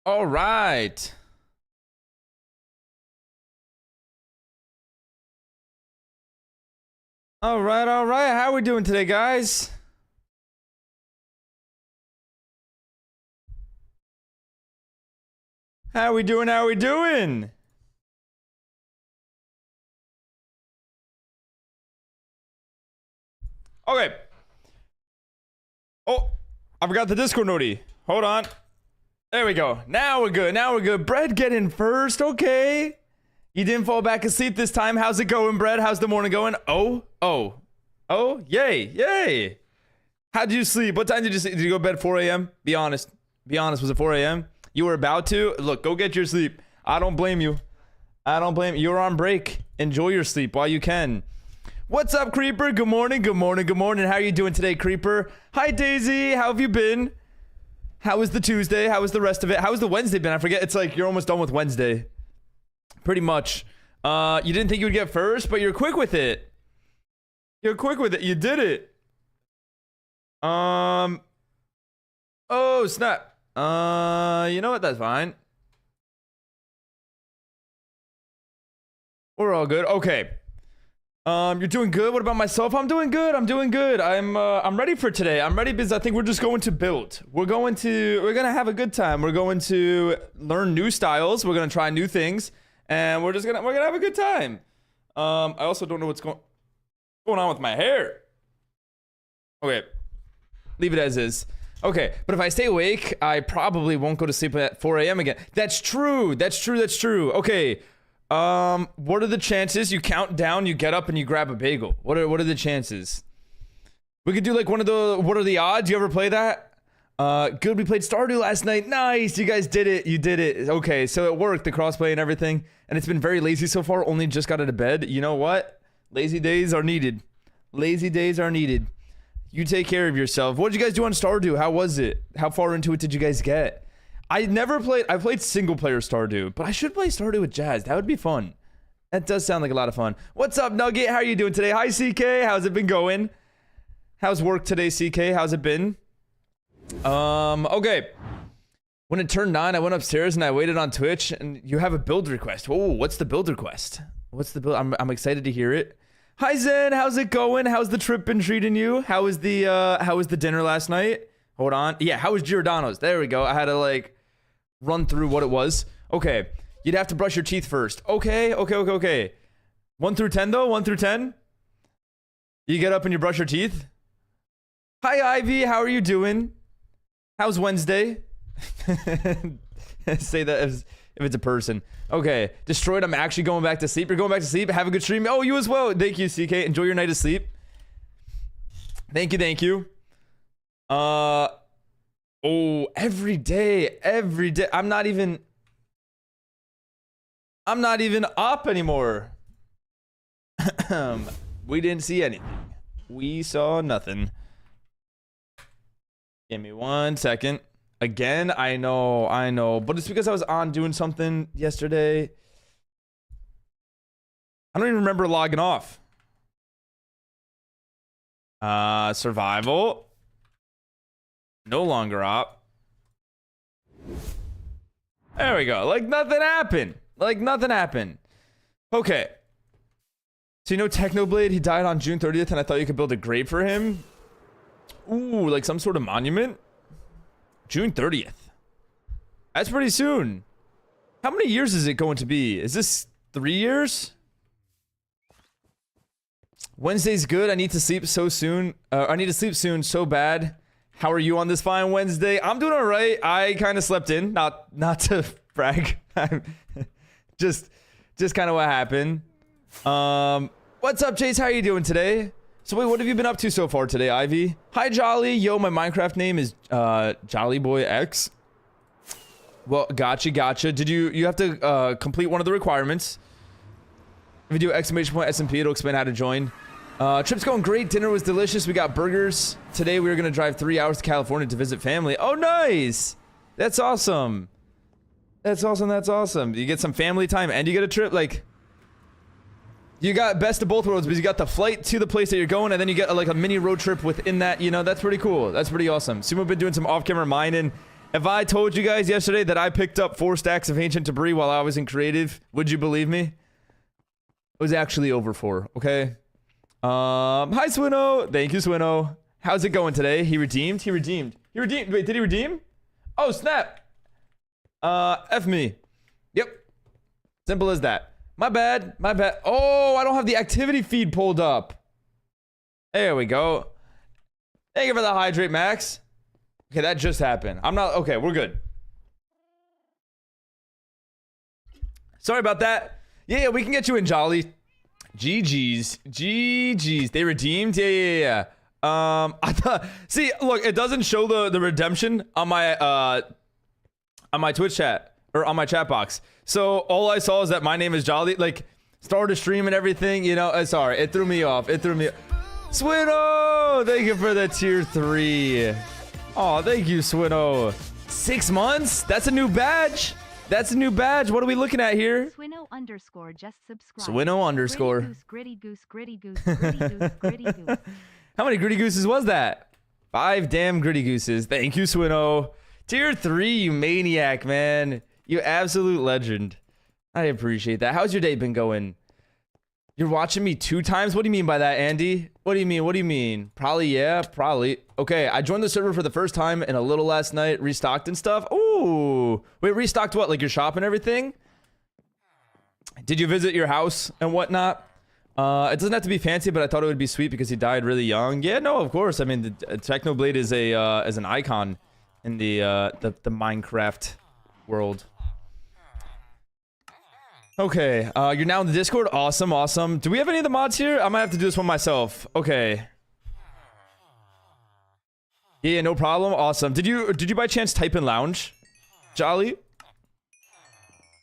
All right. All right, all right. How are we doing today, guys? How we doing? How we doing? Okay. Oh, I forgot the Discord noti. Hold on. There we go. Now we're good. Now we're good. Bread getting first. Okay. You didn't fall back asleep this time. How's it going, Bread? How's the morning going? Oh. Yay. Yay. How did you sleep? What time did you sleep? Did you go to bed 4 a.m.? Be honest. Be honest. Was it 4 a.m.? You were about to? Look, go get your sleep. I don't blame you. I don't blame you. You're on break. Enjoy your sleep while you can. What's up, Creeper? Good morning. Good morning. Good morning. How are you doing today, Creeper? Hi, Daisy. How have you been? How was the Tuesday? How was the rest of it? How was the Wednesday been? I forget. It's like you're almost done with Wednesday. Pretty much. You didn't think you would get first, but you're quick with it. You're quick with it. You did it. Oh, snap. You know what? That's fine. We're all good. Okay. You're doing good. What about myself? I'm doing good. I'm doing good. I'm ready for today. I'm ready because I think we're just going to build. We're gonna have a good time. We're going to learn new styles. We're gonna try new things, and we're gonna have a good time. I also don't know what's going on with my hair. Okay, leave it as is. Okay, but if I stay awake, I probably won't go to sleep at 4 a.m. again. That's true. That's true. That's true. Okay. What are the chances you count down, you get up, and you grab a bagel? What are the chances? We could do like one of the, what are the odds? You ever play that? Good, we played Stardew last night. Nice, you guys did it. You did it. Okay, so it worked, the crossplay and everything. And it's been very lazy so far, only just got out of bed. You know what? Lazy days are needed. Lazy days are needed. You take care of yourself. What did you guys do on Stardew? How was it? How far into it did you guys get? I played single player Stardew, but I should play Stardew with Jazz. That would be fun. That does sound like a lot of fun. What's up, Nugget? How are you doing today? Hi, CK. How's it been going? How's work today, CK? How's it been? Okay. When it turned 9, I went upstairs and I waited on Twitch, and you have a build request. Whoa, what's the build request? What's the build? I'm excited to hear it. Hi, Zen. How's it going? How's the trip been treating you? How was the dinner last night? Hold on. Yeah, how was Giordano's? There we go. I had to like run through what it was. Okay. You'd have to brush your teeth first. Okay. 1 through 10 though? 1 through 10? You get up and you brush your teeth? Hi, Ivy. How are you doing? How's Wednesday? Say that if it's a person. Okay. Destroyed. I'm actually going back to sleep. You're going back to sleep. Have a good stream. Oh, you as well. Thank you, CK. Enjoy your night of sleep. Thank you. Oh, every day. I'm not even up anymore. We didn't see anything. We saw nothing. Give me 1 second. Again, I know, but it's because I was on doing something yesterday. I don't even remember logging off. Survival. No longer up. There we go. Like nothing happened. Okay. So you know Technoblade, he died on June 30th, and I thought you could build a grave for him. Ooh, like some sort of monument? June 30th. That's pretty soon. How many years is it going to be? Is this 3 years? Wednesday's good. I need to sleep so soon. I need to sleep soon so bad. How are you on this fine Wednesday? I'm doing all right. I kind of slept in. Not to brag. just kind of what happened. What's up, Chase? How are you doing today? So wait, what have you been up to so far today, Ivy? Hi, Jolly. Yo, my Minecraft name is Jolly Boy X. Well, gotcha. Did you have to complete one of the requirements? If you do !SMP, it'll explain how to join. Trip's going great. Dinner was delicious. We got burgers. Today we were gonna drive 3 hours to California to visit family. Oh, nice. That's awesome. That's awesome. You get some family time and you get a trip. Like, you got best of both worlds because you got the flight to the place that you're going, and then you get like a mini road trip within that. You know, that's pretty cool. That's pretty awesome. Sumo been doing some off-camera mining. If I told you guys yesterday that I picked up 4 stacks of ancient debris while I was in creative, would you believe me? It was actually over 4, okay? Hi, Swino. Thank you, Swino. How's it going today? He redeemed? He redeemed. He redeemed. Wait, did he redeem? Oh, snap. F me. Yep. Simple as that. My bad. My bad. Oh, I don't have the activity feed pulled up. There we go. Thank you for the hydrate, Max. Okay, that just happened. I'm not... Okay, we're good. Sorry about that. Yeah, we can get you in, Jolly. GG's. GG's. They redeemed? Yeah. I thought... See, look, it doesn't show the redemption on my Twitch chat. Or on my chat box. So, all I saw is that my name is Jolly. Like, started a stream and everything, you know. Sorry, it threw me off. It threw me... Swino! Thank you for the tier 3. Oh, thank you, Swino. 6 months? That's a new badge. That's a new badge. What are we looking at here? Swino underscore just subscribe. Swino underscore. Gritty goose, gritty goose, gritty goose, gritty goose. How many gritty gooses was that? 5 damn gritty gooses. Thank you, Swino. Tier 3, you maniac, man. You absolute legend. I appreciate that. How's your day been going? You're watching me 2 times? What do you mean by that, Andy? What do you mean? What do you mean? Probably, yeah, probably. Okay, I joined the server for the first time and a little last night, restocked and stuff. Ooh. Wait, restocked what? Like your shop and everything? Did you visit your house and whatnot? It doesn't have to be fancy, but I thought it would be sweet because he died really young. Yeah, no, of course. I mean, the Technoblade is an icon in the Minecraft world. Okay, you're now in the Discord. Awesome, awesome. Do we have any of the mods here? I might have to do this one myself. Okay. Yeah, no problem. Awesome. Did you by chance type in lounge? Jolly?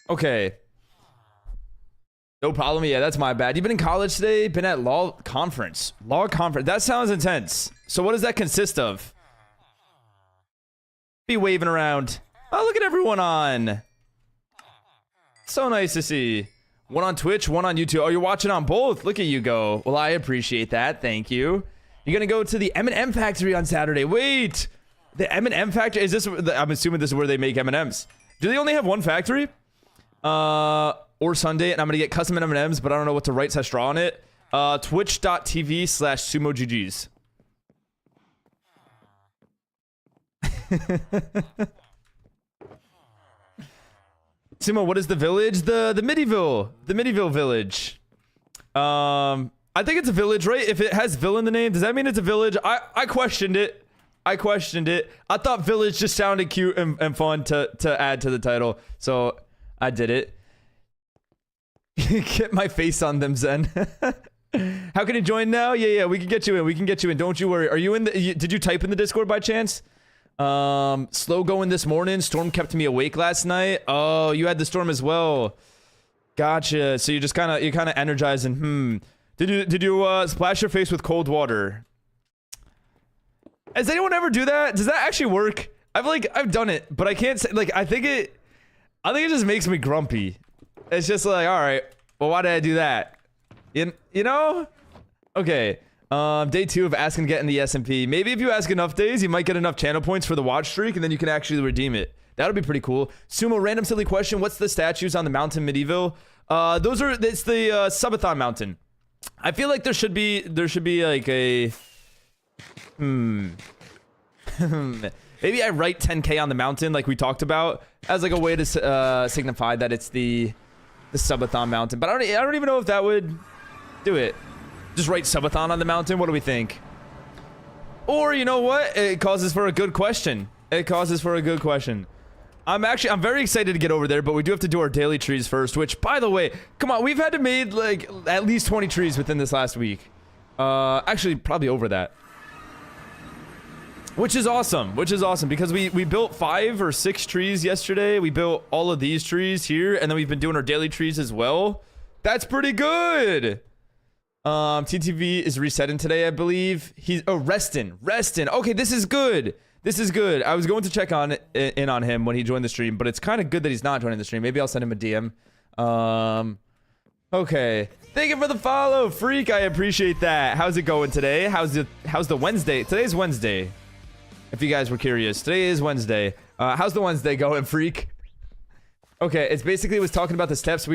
Okay. No problem. Yeah, that's my bad. You've been in college today? Been at law conference. Law conference. That sounds intense. So what does that consist of? Be waving around. Oh, look at everyone on. So nice to see. One on Twitch, one on YouTube. Oh, you're watching on both. Look at you go. Well, I appreciate that. Thank you. You're gonna go to the M&M factory on Saturday. Wait, the M&M factory, is this? I'm assuming this is where they make M&Ms. Do they only have one factory? Or Sunday, and I'm gonna get custom M&Ms, but I don't know what to write /straw on it. Twitch.tv/SumoGGs. Sumo, what is the village? The Midiville village. I think it's a village, right? If it has Ville in the name, does that mean it's a village? I questioned it. I thought village just sounded cute and fun to add to the title, so I did it. Get my face on them, Zen. How can you join now? Yeah, we can get you in. We can get you in. Don't you worry. Are you in the? Did you type in the Discord by chance? Slow going this morning. Storm kept me awake last night. Oh, you had the storm as well. Gotcha. So you're just kind of energizing. Did you splash your face with cold water? Has anyone ever do that? Does that actually work? I've done it, but I can't say, like, I think it just makes me grumpy. It's just like, all right, well, why did I do that? You know? Okay. Day 2 of asking to get in the SMP. Maybe if you ask enough days, you might get enough channel points for the watch streak, and then you can actually redeem it. That would be pretty cool. Sumo, random silly question. What's the statues on the mountain Medieval? It's the Subathon mountain. I feel like there should be like a maybe I write 10k on the mountain like we talked about as like a way to signify that it's the Subathon mountain. But I don't even know if that would do it. Just write Subathon on the mountain. What do we think? Or you know what? It causes for a good question. I'm very excited to get over there, but we do have to do our daily trees first, which, by the way, come on, we've had to made like at least 20 trees within this last week. Actually, probably over that. Which is awesome because we built 5 or 6 trees yesterday. We built all of these trees here, and then we've been doing our daily trees as well. That's pretty good. TTV is resetting today, I believe. Reston. Okay, this is good. I was going to check in on him when he joined the stream, but it's kind of good that he's not joining the stream. Maybe I'll send him a DM. Okay. Thank you for the follow, Freak. I appreciate that. How's it going today? How's the Wednesday? Today's Wednesday. If you guys were curious, today is Wednesday. How's the Wednesday going, freak? Okay, it's basically was talking about the steps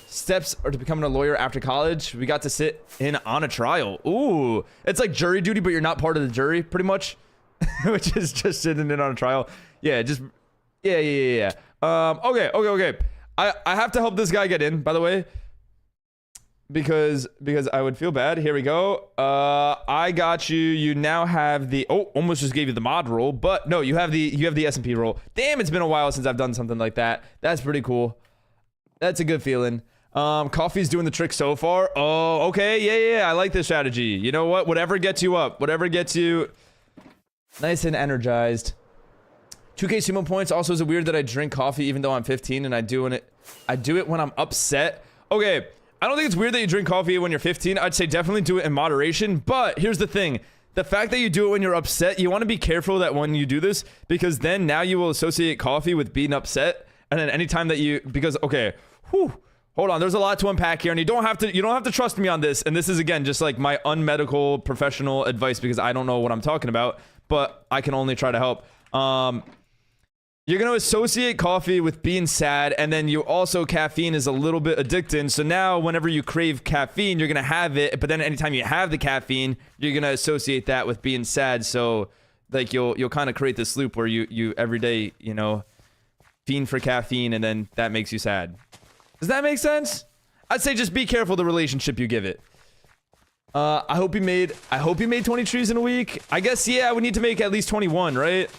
steps are to becoming a lawyer after college. We got to sit in on a trial. Ooh, it's like jury duty, but you're not part of the jury, pretty much, which is just sitting in on a trial. Yeah, yeah. Okay. I have to help this guy get in, by the way, because I would feel bad. Here we go. I got you. You now have the almost just gave you the mod role, but no, you have the SMP role. Damn, it's been a while since I've done something like that. That's pretty cool. That's a good feeling. Coffee's doing the trick so far. Oh, okay. Yeah. I like this strategy. You know what? Whatever gets you up, whatever gets you nice and energized. 2K sumo points. Also, is it weird that I drink coffee even though I'm 15 and I do it when I'm upset? Okay. I don't think it's weird that you drink coffee when you're 15. I'd say definitely do it in moderation. But here's the thing. The fact that you do it when you're upset, you want to be careful that when you do this, because then now you will associate coffee with being upset. And then anytime that okay, hold on. There's a lot to unpack here, and you don't have to trust me on this. And this is, again, just like my unmedical professional advice because I don't know what I'm talking about, but I can only try to help. You're going to associate coffee with being sad, and then caffeine is a little bit addicting. So now whenever you crave caffeine, you're going to have it. But then anytime you have the caffeine, you're going to associate that with being sad. So like you'll kind of create this loop where you every day, fiend for caffeine, and then that makes you sad. Does that make sense? I'd say just be careful the relationship you give it. I hope you made 20 trees in a week. I guess, yeah, we need to make at least 21, right?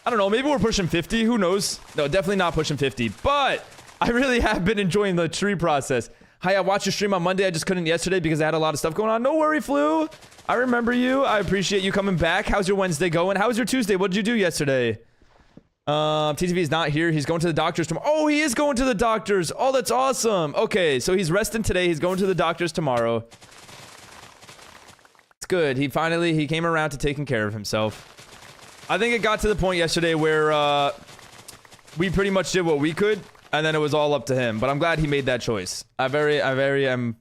I don't know, maybe we're pushing 50, who knows? No, definitely not pushing 50, but I really have been enjoying the tree process. Hi, I watched your stream on Monday, I just couldn't yesterday because I had a lot of stuff going on. No worry, Flu. I remember you. I appreciate you coming back. How's your Wednesday going? How was your Tuesday? What did you do yesterday? TTV is not here. He's going to the doctors tomorrow. Oh, he is going to the doctors. Oh, that's awesome. Okay, so he's resting today. He's going to the doctors tomorrow. It's good. He came around to taking care of himself. I think it got to the point yesterday where we pretty much did what we could, and then it was all up to him. But I'm glad he made that choice. I very am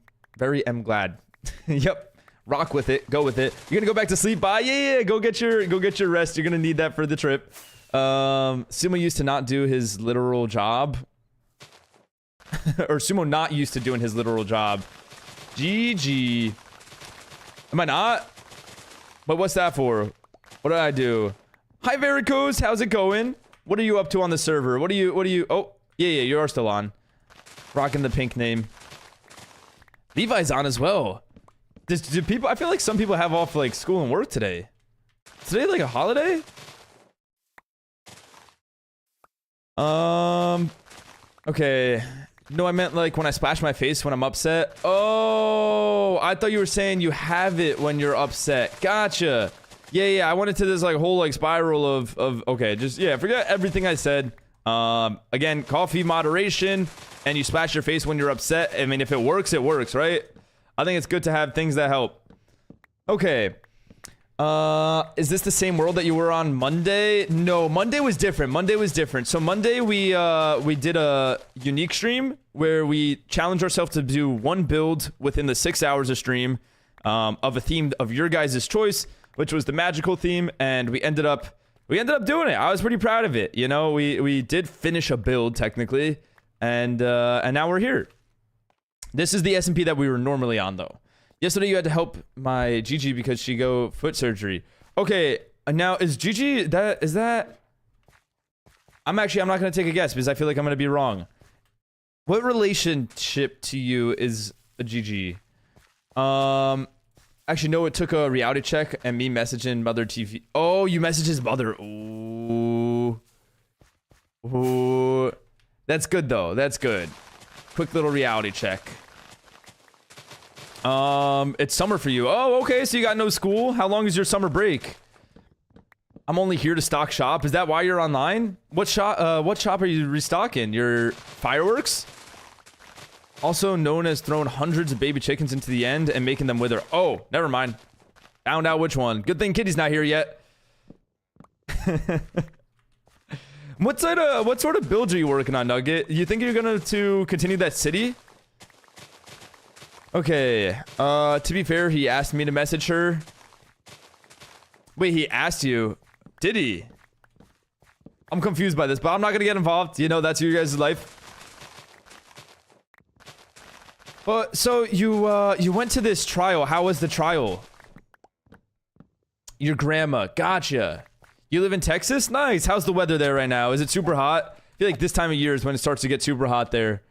glad. Yep. Rock with it. Go with it. You're gonna go back to sleep? Bye. Yeah. Go get your rest. You're gonna need that for the trip. Sumo used to not do his literal job. Or Sumo not used to doing his literal job. GG. Am I not? But what's that for? What did I do? Hi, Varicose. How's it going? What are you up to on the server? What are you? Oh, yeah, you are still on. Rocking the pink name. Levi's on as well. Do people? I feel like some people have off like school and work today. Today like a holiday? Okay. No, I meant like when I splash my face when I'm upset. Oh, I thought you were saying you have it when you're upset. Gotcha. Yeah, I went into this like whole like spiral of okay, just yeah, forget everything I said. Again, coffee moderation, and you splash your face when you're upset. I mean, if it works, right? I think it's good to have things that help. Okay. Is this the same world that you were on Monday? No, Monday was different. So Monday we did a unique stream where we challenged ourselves to do one build within the 6 hours of stream of a theme of your guys' choice, which was the magical theme, and we ended up doing it. I was pretty proud of it. We did finish a build technically, and now we're here. This is the SMP that we were normally on though. Yesterday you had to help my Gigi because she go foot surgery. Okay, now is Gigi is that? I'm not gonna take a guess because I feel like I'm gonna be wrong. What relationship to you is a Gigi? Actually, no, it took a reality check and me messaging Mother TV. Oh, you messaged his mother. Ooh. That's good, though. That's good. Quick little reality check. It's summer for you. Oh, okay, so you got no school? How long is your summer break? I'm only here to stock shop. Is that why you're online? What shop are you restocking? Your fireworks? Also known as throwing hundreds of baby chickens into the end and making them wither. Oh, never mind. Found out which one. Good thing Kitty's not here yet. What sort of build are you working on, Nugget? You think you're gonna continue that city? Okay. To be fair, he asked me to message her. Wait, he asked you. Did he? I'm confused by this, but I'm not gonna get involved. You know, that's your guys' life. But so you went to this trial. How was the trial? Your grandma. Gotcha. You live in Texas? Nice. How's the weather there right now? Is it super hot? I feel like this time of year is when it starts to get super hot there.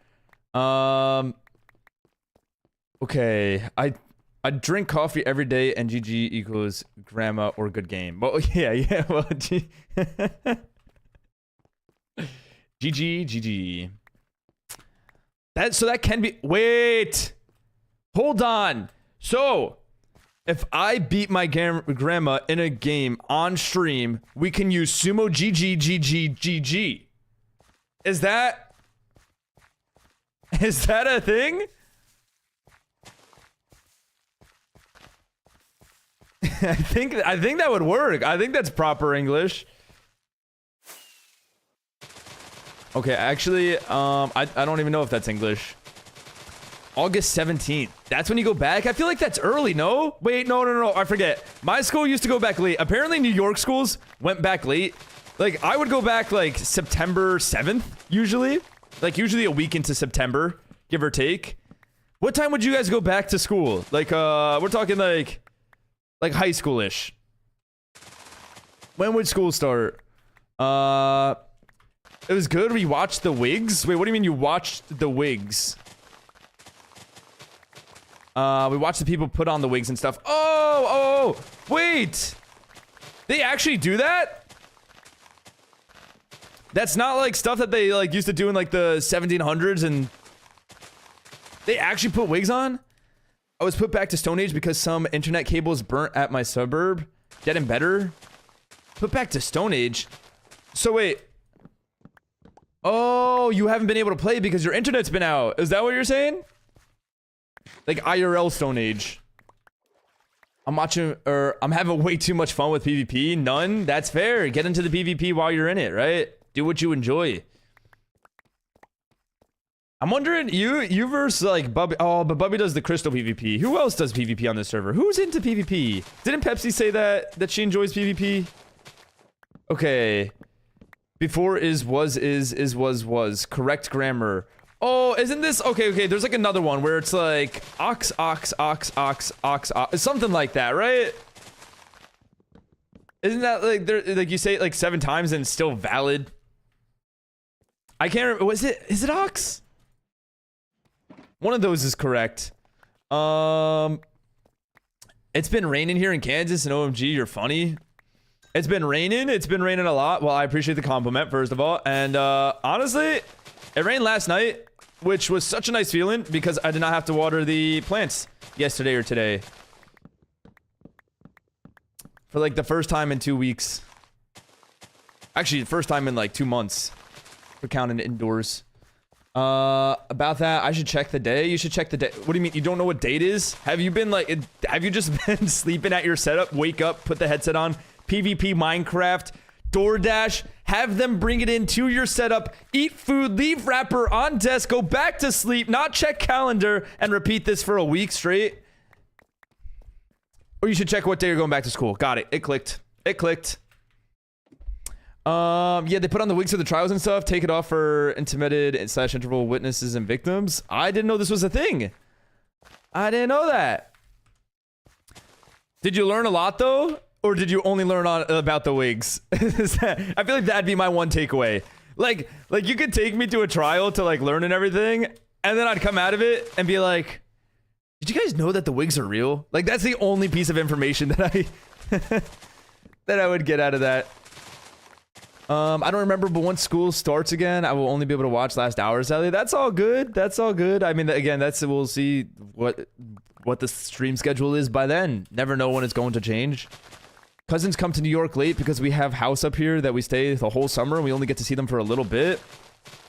Okay. I drink coffee every day and GG equals grandma or good game. Well, yeah. Well, GG. So that can be. Wait. Hold on. So, if I beat my grandma in a game on stream, we can use sumo GG. Is that a thing? I think that would work. I think that's proper English. Okay, actually, I don't even know if that's English. August 17th. That's when you go back? I feel like that's early, no? Wait, no. I forget. My school used to go back late. Apparently, New York schools went back late. Like, I would go back, like, September 7th, usually. Like, usually a week into September, give or take. What time would you guys go back to school? Like, we're talking, like high school-ish. When would school start? It was good. We watched the wigs. Wait, what do you mean you watched the wigs? We watched the people put on the wigs and stuff. Oh, wait. They actually do that? That's not like stuff that they like used to do in like the 1700s and they actually put wigs on? I was put back to Stone Age because some internet cables burnt at my suburb. Getting better. Put back to Stone Age. So wait. Oh, you haven't been able to play because your internet's been out. Is that what you're saying? Like IRL Stone Age. I'm watching, or I'm having way too much fun with PvP. None? That's fair. Get into the PvP while you're in it, right? Do what you enjoy. I'm wondering, you versus like Bubby. Oh, but Bubby does the crystal PvP. Who else does PvP on this server? Who's into PvP? Didn't Pepsi say that she enjoys PvP? Okay. Before is, was. Correct grammar. Oh, isn't this... Okay, there's like another one where it's like... Ox. Something like that, right? Isn't that like... Like you say it like 7 times and it's still valid? I can't remember... Is it ox? One of those is correct. It's been raining here in Kansas and OMG, you're funny. It's been raining a lot. Well, I appreciate the compliment, first of all. And honestly, it rained last night, which was such a nice feeling because I did not have to water the plants yesterday or today. For like the first time in 2 weeks. Actually, the first time in like 2 months. For counting indoors. About that, I should check the day. You should check the day. What do you mean? You don't know what date is? Have you been like, have you just been sleeping at your setup? Wake up, put the headset on. PvP Minecraft, DoorDash, have them bring it in to your setup, eat food, leave wrapper on desk, go back to sleep, not check calendar, and repeat this for a week straight. Or you should check what day you're going back to school. Got it. It clicked. Yeah, they put on the wigs for the trials and stuff, take it off for intermitted / interval witnesses and victims. I didn't know this was a thing. I didn't know that. Did you learn a lot though? Or did you only learn about the wigs? I feel like that'd be my one takeaway. Like you could take me to a trial to like learn and everything, and then I'd come out of it and be like, did you guys know that the wigs are real? Like that's the only piece of information that I would get out of that. I don't remember, but once school starts again, I will only be able to watch last hour, Sally. That's all good. I mean, again, we'll see what the stream schedule is by then. Never know when it's going to change. Cousins come to New York late because we have house up here that we stay the whole summer and we only get to see them for a little bit.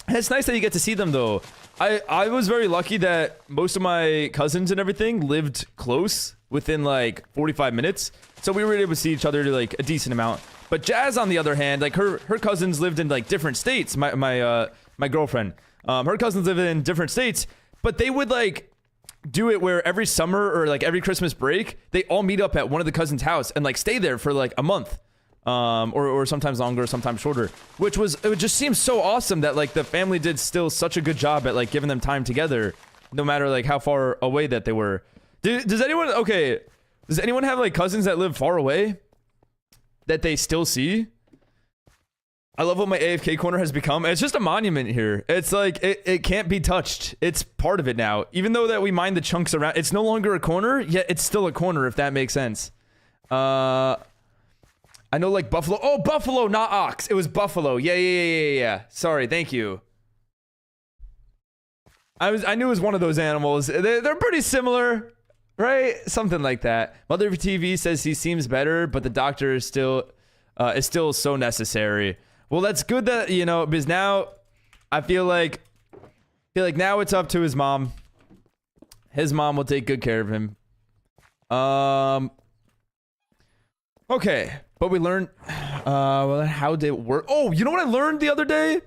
And it's nice that you get to see them though. I was very lucky that most of my cousins and everything lived close within like 45 minutes. So we were able to see each other to like a decent amount. But Jazz, on the other hand, like her cousins lived in like different states. My girlfriend, her cousins live in different states, but they would like do it where every summer or like every Christmas break, they all meet up at one of the cousins' house and like stay there for like a month. Or sometimes longer, sometimes shorter, it just seems so awesome that like the family did still such a good job at like giving them time together, no matter like how far away that they were. Does anyone have like cousins that live far away that they still see? I love what my AFK corner has become. It's just a monument here. It's like it can't be touched. It's part of it now. Even though that we mine the chunks around, it's no longer a corner, yet it's still a corner, if that makes sense. I know like buffalo. Oh, buffalo, not ox. It was buffalo. Yeah. Sorry, thank you. I knew it was one of those animals. They're pretty similar, right? Something like that. Mother TV says he seems better, but the doctor is still so necessary. Well, that's good that, you know, because now I feel like now it's up to his mom. His mom will take good care of him. Okay, but we learned, well, how did it work? Oh, you know what I learned the other day?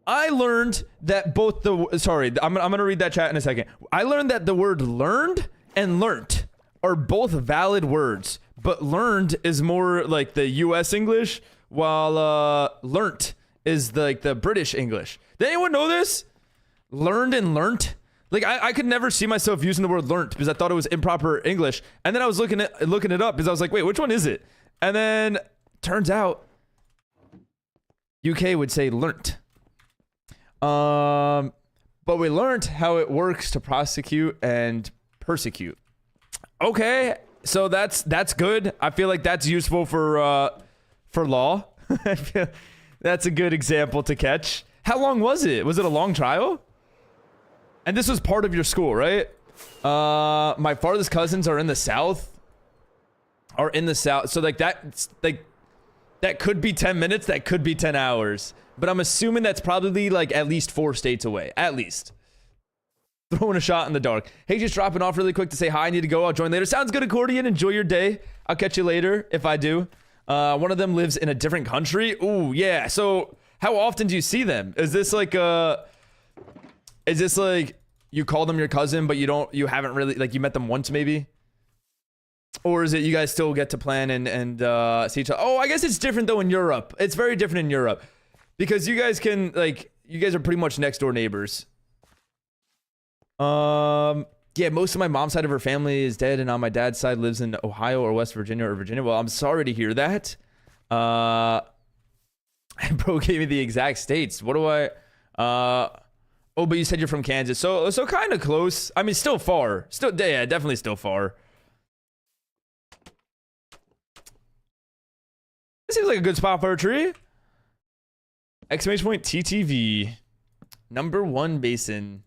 I learned that both I'm gonna read that chat in a second. I learned that the word learned and learnt are both valid words, but learned is more like the US English, while learnt is the British English. Did anyone know this? Learned and learnt? Like I could never see myself using the word learnt because I thought it was improper English. And then I was looking it up because I was like, wait, which one is it? And then turns out UK would say learnt. But we learned how it works to prosecute and persecute. Okay, so that's good. I feel like that's useful for law. I feel that's a good example to catch. How long was it? Was it a long trial? And this was part of your school, right? My farthest cousins are in the South. So like that could be 10 minutes, that could be 10 hours. But I'm assuming that's probably like at least 4 states away. At least. Throwing a shot in the dark. Hey, just dropping off really quick to say hi. I need to go. I'll join later. Sounds good, Accordion. Enjoy your day. I'll catch you later if I do. One of them lives in a different country. Ooh, yeah. So how often do you see them? Is this like you call them your cousin, but you haven't really, like, you met them once maybe? Or is it you guys still get to plan and see each other? Oh, I guess it's different though in Europe. It's very different in Europe. Because you guys can, like, you guys are pretty much next door neighbors. Yeah, most of my mom's side of her family is dead, and on my dad's side lives in Ohio or West Virginia or Virginia. Well, I'm sorry to hear that. Bro gave me the exact states. What do I, oh, but you said you're from Kansas. So kind of close. I mean, still far. Yeah, definitely still far. This seems like a good spot for a tree. Exclamation point TTV. #1 basin.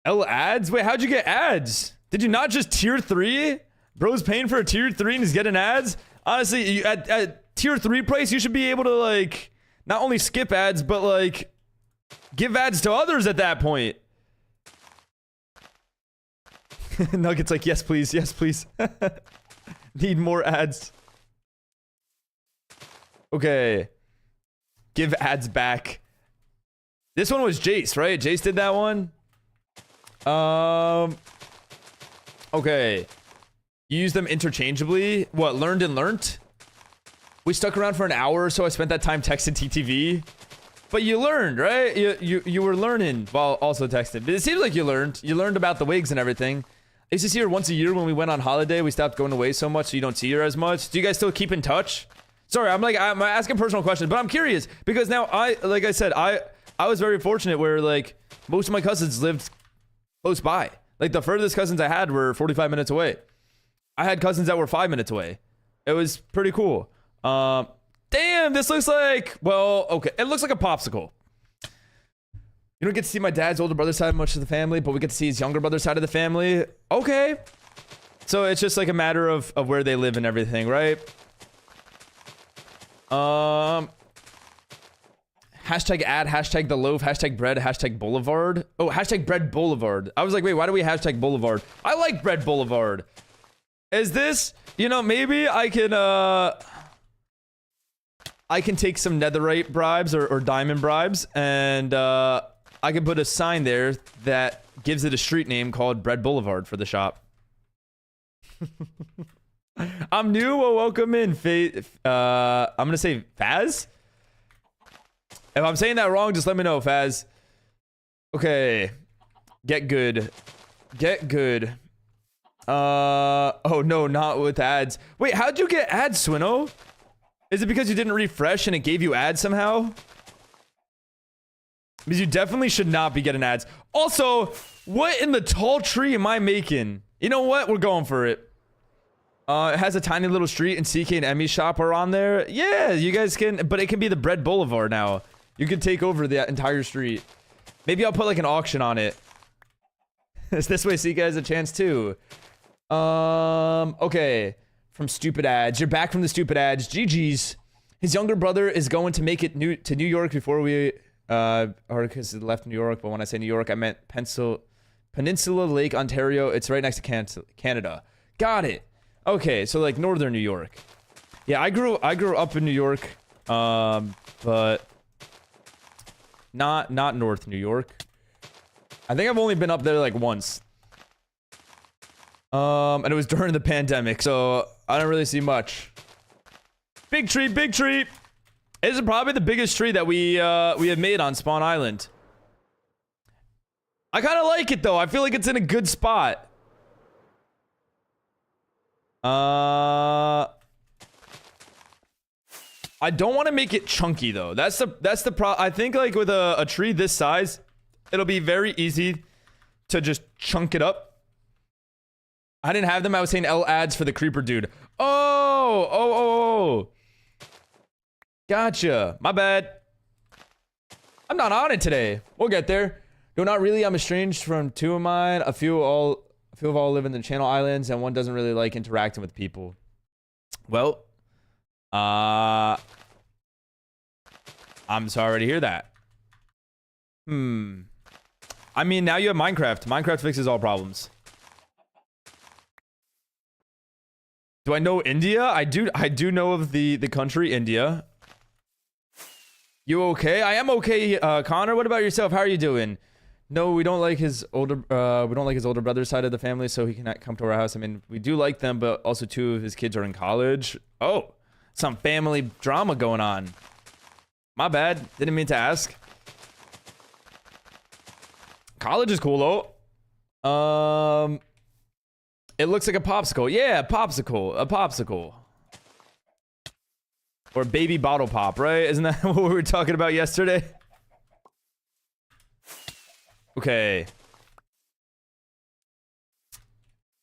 L ads? Wait, how'd you get ads? Did you not just tier 3? Bro's paying for a tier 3 and he's getting ads? Honestly, at tier 3 price, you should be able to, like, not only skip ads, but, like, give ads to others at that point. Nugget's like, yes, please. Yes, please. Need more ads. Okay. Give ads back. This one was Jace, right? Jace did that one. Okay. You use them interchangeably. What, learned and learnt? We stuck around for an hour, so I spent that time texting TTV. But you learned, right? You were learning while also texting. But it seems like you learned. You learned about the wigs and everything. I used to see her once a year when we went on holiday. We stopped going away so much, so you don't see her as much. Do you guys still keep in touch? Sorry, I'm asking personal questions, but I'm curious because now like I said, I was very fortunate where, like, most of my cousins lived close by. Like, the furthest cousins I had were 45 minutes away. I had cousins that were 5 minutes away. It was pretty cool. Damn, this looks like, well, okay. It looks like a popsicle. You don't get to see my dad's older brother side much of the family, but we get to see his younger brother side of the family. Okay. So it's just like a matter of where they live and everything, right? Hashtag ad, hashtag the loaf, hashtag bread, hashtag boulevard. Oh, hashtag bread boulevard. I was like, wait, why do we hashtag boulevard? I like bread boulevard. Is this, you know, maybe I can take some netherite bribes or diamond bribes, and I can put a sign there that gives it a street name called Bread Boulevard for the shop. I'm new. Well, welcome in. I'm gonna say Faz. If I'm saying that wrong, just let me know, Faz. Okay. Get good. Get good. Oh no, not with ads. Wait, how'd you get ads, Swinno? Is it because you didn't refresh and it gave you ads somehow? Because you definitely should not be getting ads. Also, what in the tall tree am I making? You know what? We're going for it. It has a tiny little street and CK and Emmy's shop are on there. Yeah, you guys can, but it can be the Bread Boulevard now. You can take over the entire street. Maybe I'll put like an auction on it. This way CK has a chance too. Okay. From stupid ads. You're back from the stupid ads. GG's. His younger brother is going to make it to New York before we, or because he left New York, but when I say New York, I meant Peninsula Lake, Ontario. It's right next to Canada. Got it. Okay, so like northern New York. Yeah, I grew up in New York, but not North New York. I think I've only been up there like once. And it was during the pandemic, so I don't really see much. Big tree, big tree. This is probably the biggest tree that we have made on Spawn Island. I kind of like it though. I feel like it's in a good spot. I don't want to make it chunky though. That's the I think like with a tree this size, it'll be very easy to just chunk it up. I didn't have them. I was saying L ads for the creeper dude. Oh. Gotcha. My bad. I'm not on it today. We'll get there. No, not really. I'm estranged from two of mine. A few of all live in the Channel Islands, and one doesn't really like interacting with people. Well, I'm sorry to hear that. I mean, now you have Minecraft. Minecraft fixes all problems. Do I know India? I do know of the country India. You okay? I am okay, Connor. What about yourself? How are you doing? No, we don't like his older brother's side of the family, so he cannot come to our house. I mean, we do like them, but also two of his kids are in college. Oh, some family drama going on. My bad. Didn't mean to ask. College is cool though. It looks like a popsicle. Yeah, a popsicle. Or baby bottle pop, right? Isn't that what we were talking about yesterday? Okay.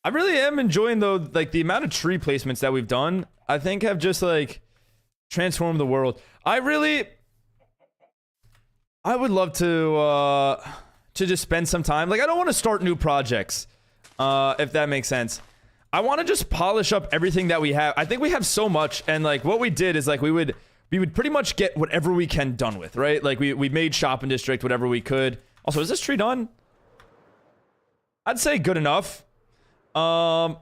I really am enjoying though, like the amount of tree placements that we've done, I think have just like transformed the world. I would love to just spend some time. Like I don't want to start new projects, if that makes sense. I want to just polish up everything that we have. I think we have so much, and like what we did is like we would pretty much get whatever we can done with, right? Like we made shopping district whatever we could. Also, is this tree done? I'd say good enough. But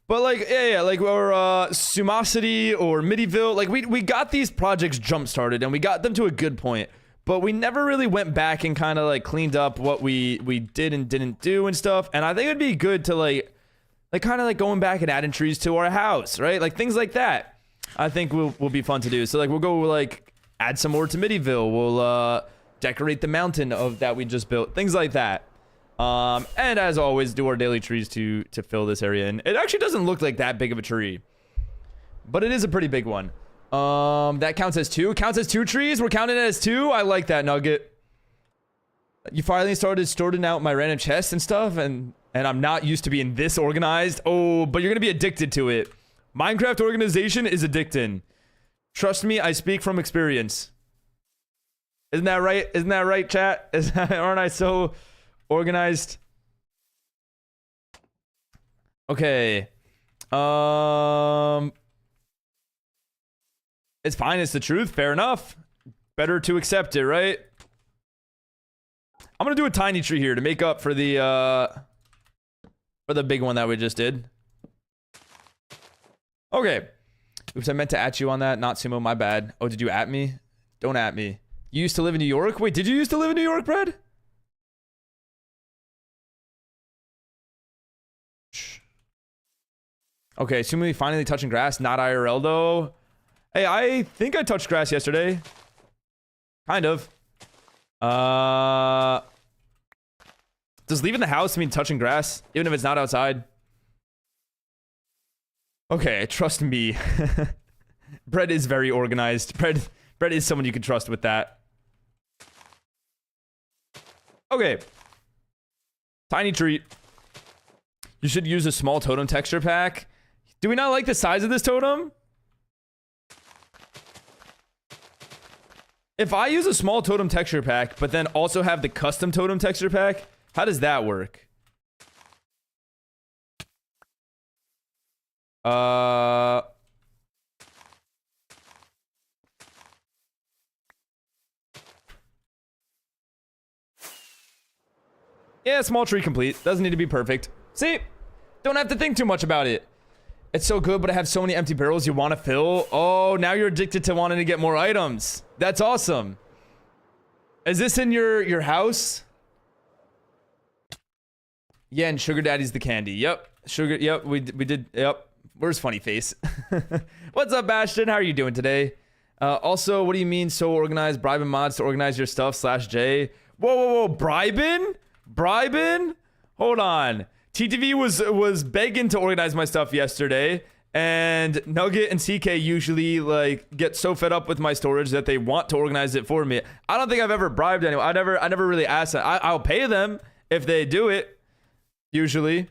like yeah, like or Sumosity or Middyville, like we got these projects jump started and we got them to a good point. But we never really went back and kind of like cleaned up what we did and didn't do and stuff. And I think it'd be good to like kind of like going back and adding trees to our house, right? Like things like that. I think will be fun to do. So like we'll go like add some more to Middyville. We'll decorate the mountain of that we just built. Things like that. And as always, do our daily trees to fill this area in. It actually doesn't look like that big of a tree, but it is a pretty big one. That counts as two. Counts as two trees. We're counting it as two. I like that, Nugget. You finally started sorting out my random chests and stuff, and I'm not used to being this organized. Oh, but you're gonna be addicted to it. Minecraft organization is addicting. Trust me, I speak from experience. Isn't that right? Isn't that right, chat? Aren't I so organized? Okay. It's fine. It's the truth. Fair enough. Better to accept it, right? I'm gonna do a tiny tree here to make up for the big one that we just did. Okay. Oops, I meant to at you on that. Not Sumo. My bad. Oh, did you at me? Don't at me. You used to live in New York? Wait, did you used to live in New York, Brad? Okay, assuming finally touching grass, not IRL though. Hey, I think I touched grass yesterday. Kind of. Does leaving the house mean touching grass, even if it's not outside? Okay, trust me. Brett is very organized. Brett is someone you can trust with that. Okay. Tiny treat. You should use a small totem texture pack. Do we not like the size of this totem? If I use a small totem texture pack, but then also have the custom totem texture pack, how does that work? Yeah, small tree complete. Doesn't need to be perfect. See? Don't have to think too much about it. It's so good, but I have so many empty barrels you want to fill. Oh, now you're addicted to wanting to get more items. That's awesome. Is this in your house? Yeah, and Sugar Daddy's the candy. Yep. Sugar, yep, we did, yep. Where's Funny Face? What's up, Bastion? How are you doing today? Also, what do you mean so organized? Bribing mods to organize your stuff /J. Whoa, bribing? Bribing? Hold on. TTV was begging to organize my stuff yesterday, and Nugget and CK usually like get so fed up with my storage that they want to organize it for me. I don't think I've ever bribed anyone. I never really asked that. I'll pay them if they do it. Usually.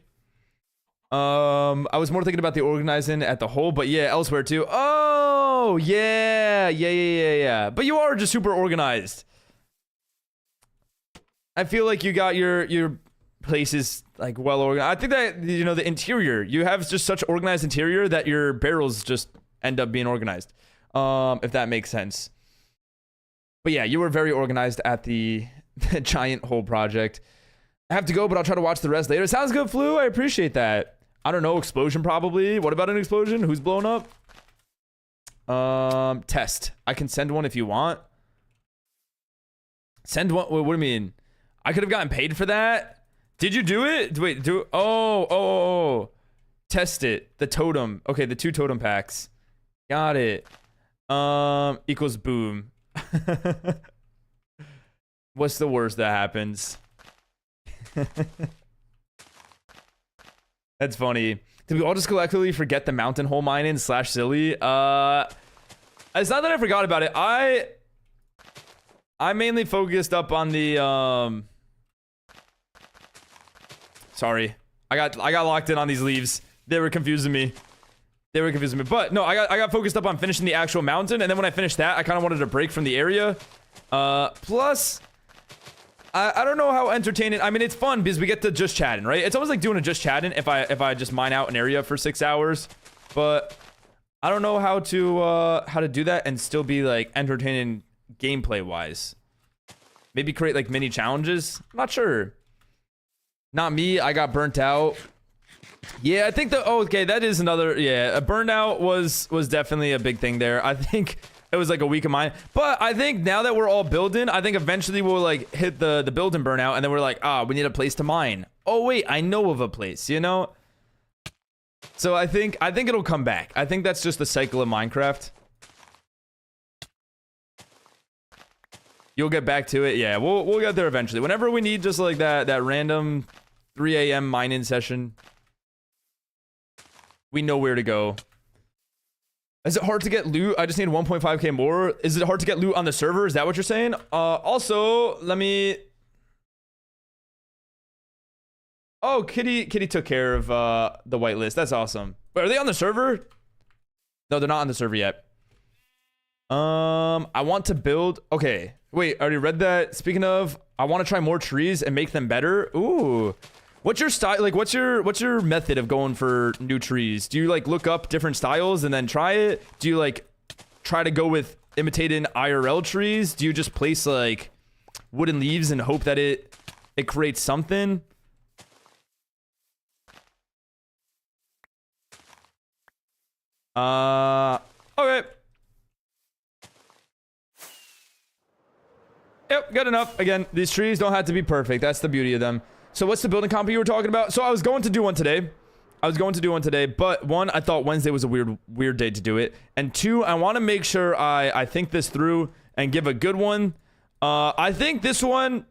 I was more thinking about the organizing at the whole, but yeah, elsewhere too. Oh, yeah. But you are just super organized. I feel like you got your places like well organized. I think that, you know, the interior, you have just such organized interior that your barrels just end up being organized. If that makes sense. But yeah, you were very organized at the giant hole project. I have to go, but I'll try to watch the rest later. Sounds good, Flu. I appreciate that. I don't know, explosion probably. What about an explosion? Who's blown up? Test. I can send one if you want. Send one. What do you mean? I could have gotten paid for that. Did you do it? Wait, do. Oh. Test it. The totem. Okay, the 2 totem packs. Got it. Equals boom. What's the worst that happens? That's funny. Did we all just collectively forget the mountain hole mining /silly? It's not that I forgot about it. I mainly focused up on the sorry. I got locked in on these leaves. They were confusing me. But no, I got focused up on finishing the actual mountain, and then when I finished that, I kind of wanted a break from the area. Plus I don't know how entertaining. I mean, it's fun because we get to just chatting, right? It's almost like doing a just chatting if I just mine out an area for 6 hours. But I don't know how to do that and still be like entertaining gameplay wise. Maybe create like mini challenges. I'm not sure. Not me. I got burnt out. Yeah, I think okay, that is another. Yeah, a burnout was definitely a big thing there. I think it was like a week of mine, but I think now that we're all building, I think eventually we'll like hit the build and burnout, and then we're like, we need a place to mine. Oh wait, I know of a place, you know. So I think it'll come back. I think that's just the cycle of Minecraft. You'll get back to it. Yeah, we'll get there eventually. Whenever we need just like that random 3 a.m. mining session, we know where to go. Is it hard to get loot? I just need 1.5k more. Is it hard to get loot on the server? Is that what you're saying? Also, let me... Oh, Kitty took care of the whitelist. That's awesome. Wait, are they on the server? No, they're not on the server yet. I want to build... Okay. Wait, I already read that. Speaking of, I want to try more trees and make them better. Ooh. What's your style? Like, what's your method of going for new trees? Do you like look up different styles and then try it? Do you like try to go with imitating IRL trees? Do you just place like wooden leaves and hope that it creates something? Okay. Yep, good enough. Again, these trees don't have to be perfect. That's the beauty of them. So what's the building comp you were talking about? So I was going to do one today. I was going to do one today, but one, I thought Wednesday was a weird day to do it. And two, I want to make sure I think this through and give a good one. I think this one,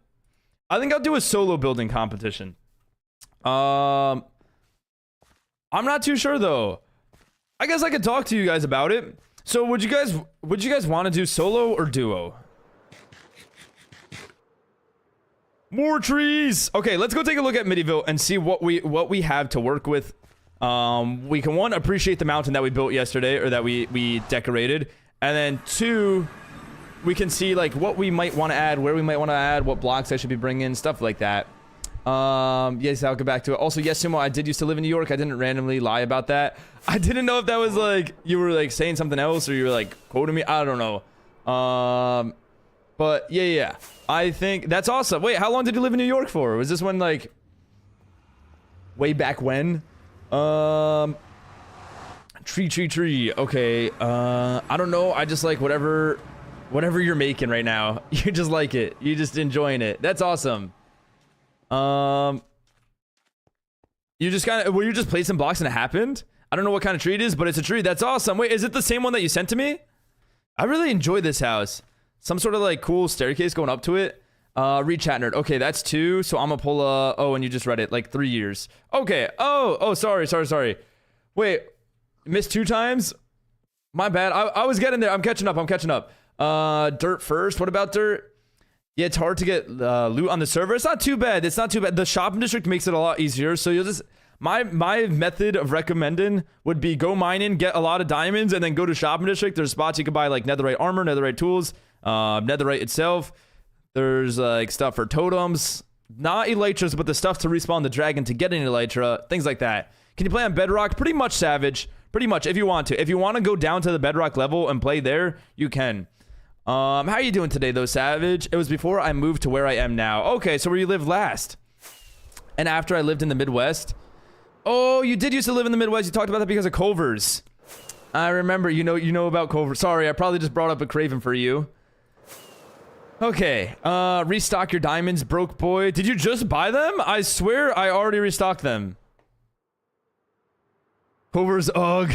I think I'll do a solo building competition. I'm not too sure though. I guess I could talk to you guys about it. So would you guys want to do solo or duo? More trees. Okay, let's go take a look at Middyville and see what we have to work with. We can, one, appreciate the mountain that we built yesterday, or that we decorated, and then two, we can see like what we might want to add, where we might want to add, what blocks I should be bringing, stuff like that. Yes, I'll go back to it. Also, yes, Sumo, I did used to live in New York. I didn't randomly lie about that. I didn't know if that was like you were like saying something else, or you were like quoting me. I don't know. But yeah, I think that's awesome. Wait, how long did you live in New York for? Was this one like way back when? Tree. Okay. I don't know. I just like whatever you're making right now. You just like it. You just enjoying it. That's awesome. You just kind of, were you just placing blocks and it happened? I don't know what kind of tree it is, but it's a tree. That's awesome. Wait, is it the same one that you sent to me? I really enjoy this house. Some sort of like cool staircase going up to it. Read chat nerd. Okay, that's 2. So I'm gonna pull oh, and you just read it like 3 years. Okay. Oh, sorry. Wait, missed 2 times? My bad. I was getting there. I'm catching up. Dirt first. What about dirt? Yeah, it's hard to get loot on the server. It's not too bad. The shopping district makes it a lot easier. So you'll just, my method of recommending would be go mining, get a lot of diamonds, and then go to shopping district. There's spots you can buy like netherite armor, netherite tools, netherite itself. There's like stuff for totems, not elytras, but the stuff to respawn the dragon to get an elytra, things like that. Can you play on bedrock? Pretty much, Savage. Pretty much, if you want to. If you want to go down to the bedrock level and play there, you can. How are you doing today though, Savage? It was before I moved to where I am now. Okay, so where you lived last. And after I lived in the Midwest. Oh, you did used to live in the Midwest. You talked about that because of Culver's. I remember, you know about Culver's. Sorry, I probably just brought up a craven for you. Okay, restock your diamonds, broke boy. Did you just buy them? I swear I already restocked them. Culver's, ugh.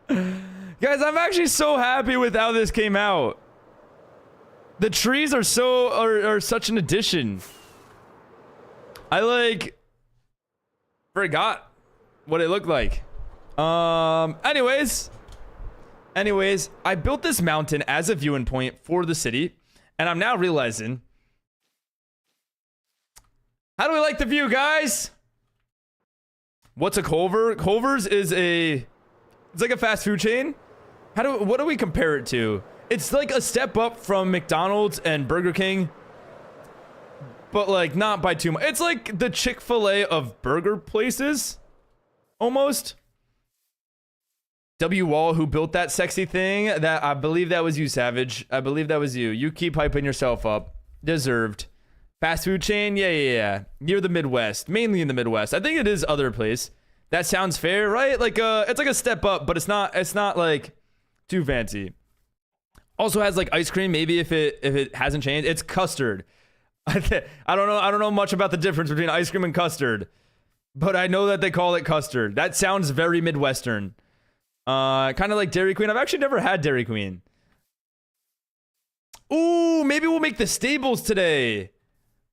Guys, I'm actually so happy with how this came out. The trees are such an addition. I like forgot what it looked like. Anyways, I built this mountain as a viewing point for the city, and I'm now realizing, how do we like the view, guys? What's a Culver? Culver's is it's like a fast food chain. What do we compare it to? It's like a step up from McDonald's and Burger King, but like not by too much. It's like the Chick-fil-A of burger places, almost. W Wall, who built that sexy thing, that I believe that was you, Savage. I believe that was you. You keep hyping yourself up. Deserved. Fast food chain? Yeah. Near the Midwest, mainly in the Midwest. I think it is other place. That sounds fair, right? Like it's like a step up, but it's not like too fancy. Also has like ice cream, maybe if it hasn't changed. It's custard. I don't know much about the difference between ice cream and custard, but I know that they call it custard. That sounds very Midwestern. Kind of like Dairy Queen. I've actually never had Dairy Queen. Ooh, maybe we'll make the stables today.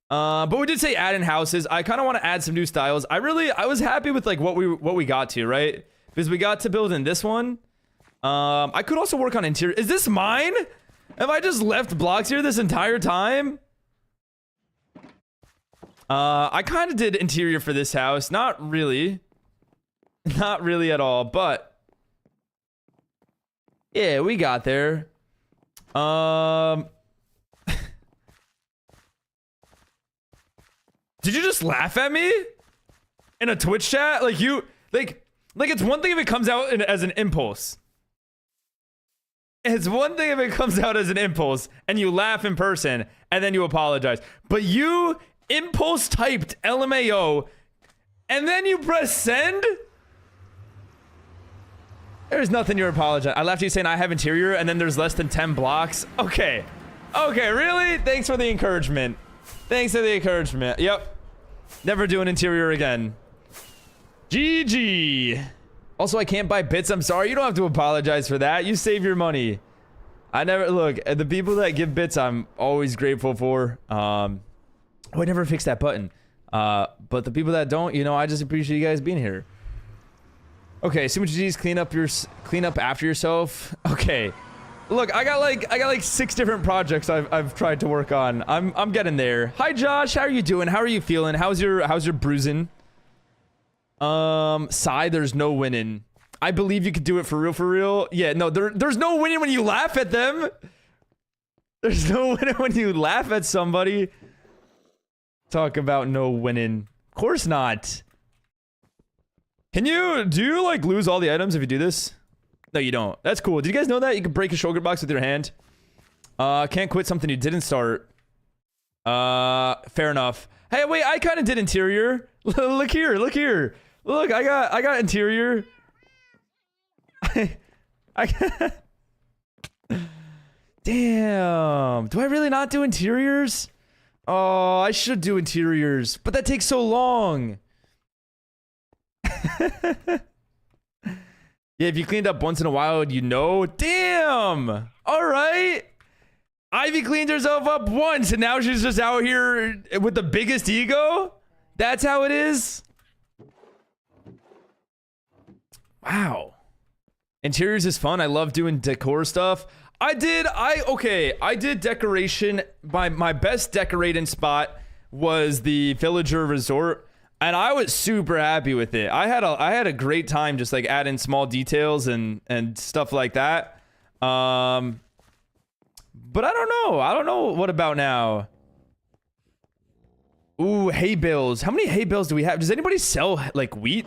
But we did say add in houses. I kind of want to add some new styles. I was happy with like what we got to, right? Because we got to build in this one. I could also work on interior. Is this mine? Have I just left blocks here this entire time? I kind of did interior for this house. Not really at all, but yeah, we got there. Did you just laugh at me in a Twitch chat? Like it's one thing if it comes out as an impulse. It's one thing if it comes out as an impulse and you laugh in person and then you apologize. But you impulse typed LMAO and then you press send? There's nothing you're apologizing. I laughed at you saying I have interior and then there's less than 10 blocks. Okay, really? Thanks for the encouragement. Yep. Never do an interior again. GG. Also, I can't buy bits. I'm sorry. You don't have to apologize for that. You save your money. I never look the people that give bits. I'm always grateful for. Oh, I never fixed that button. But the people that don't, you know, I just appreciate you guys being here. Okay, SumoSMP, clean up after yourself. Okay, look, I got like 6 different projects I've tried to work on. I'm getting there. Hi, Josh. How are you doing? How are you feeling? How's your bruising? Sigh, there's no winning. I believe you could do it for real, for real. Yeah, no, there's no winning when you laugh at them. There's no winning when you laugh at somebody. Talk about no winning. Of course not. Do you like lose all the items if you do this? No, you don't. That's cool. Did you guys know that? You can break a shulker box with your hand. Can't quit something you didn't start. Fair enough. Hey, wait, I kind of did interior. Look here, look here. Look, I got interior. Damn. Do I really not do interiors? Oh, I should do interiors, but that takes so long. Yeah, if you cleaned up once in a while, you know. Damn. All right. Ivy cleaned herself up once, and now she's just out here with the biggest ego. That's how it is. Wow. Interiors is fun. I love doing decor stuff. I did decoration. My best decorating spot was the Villager Resort, and I was super happy with it. I had a great time just like adding small details and stuff like that. But I don't know what about now. Ooh, hay bales. How many hay bales do we have? Does anybody sell like wheat?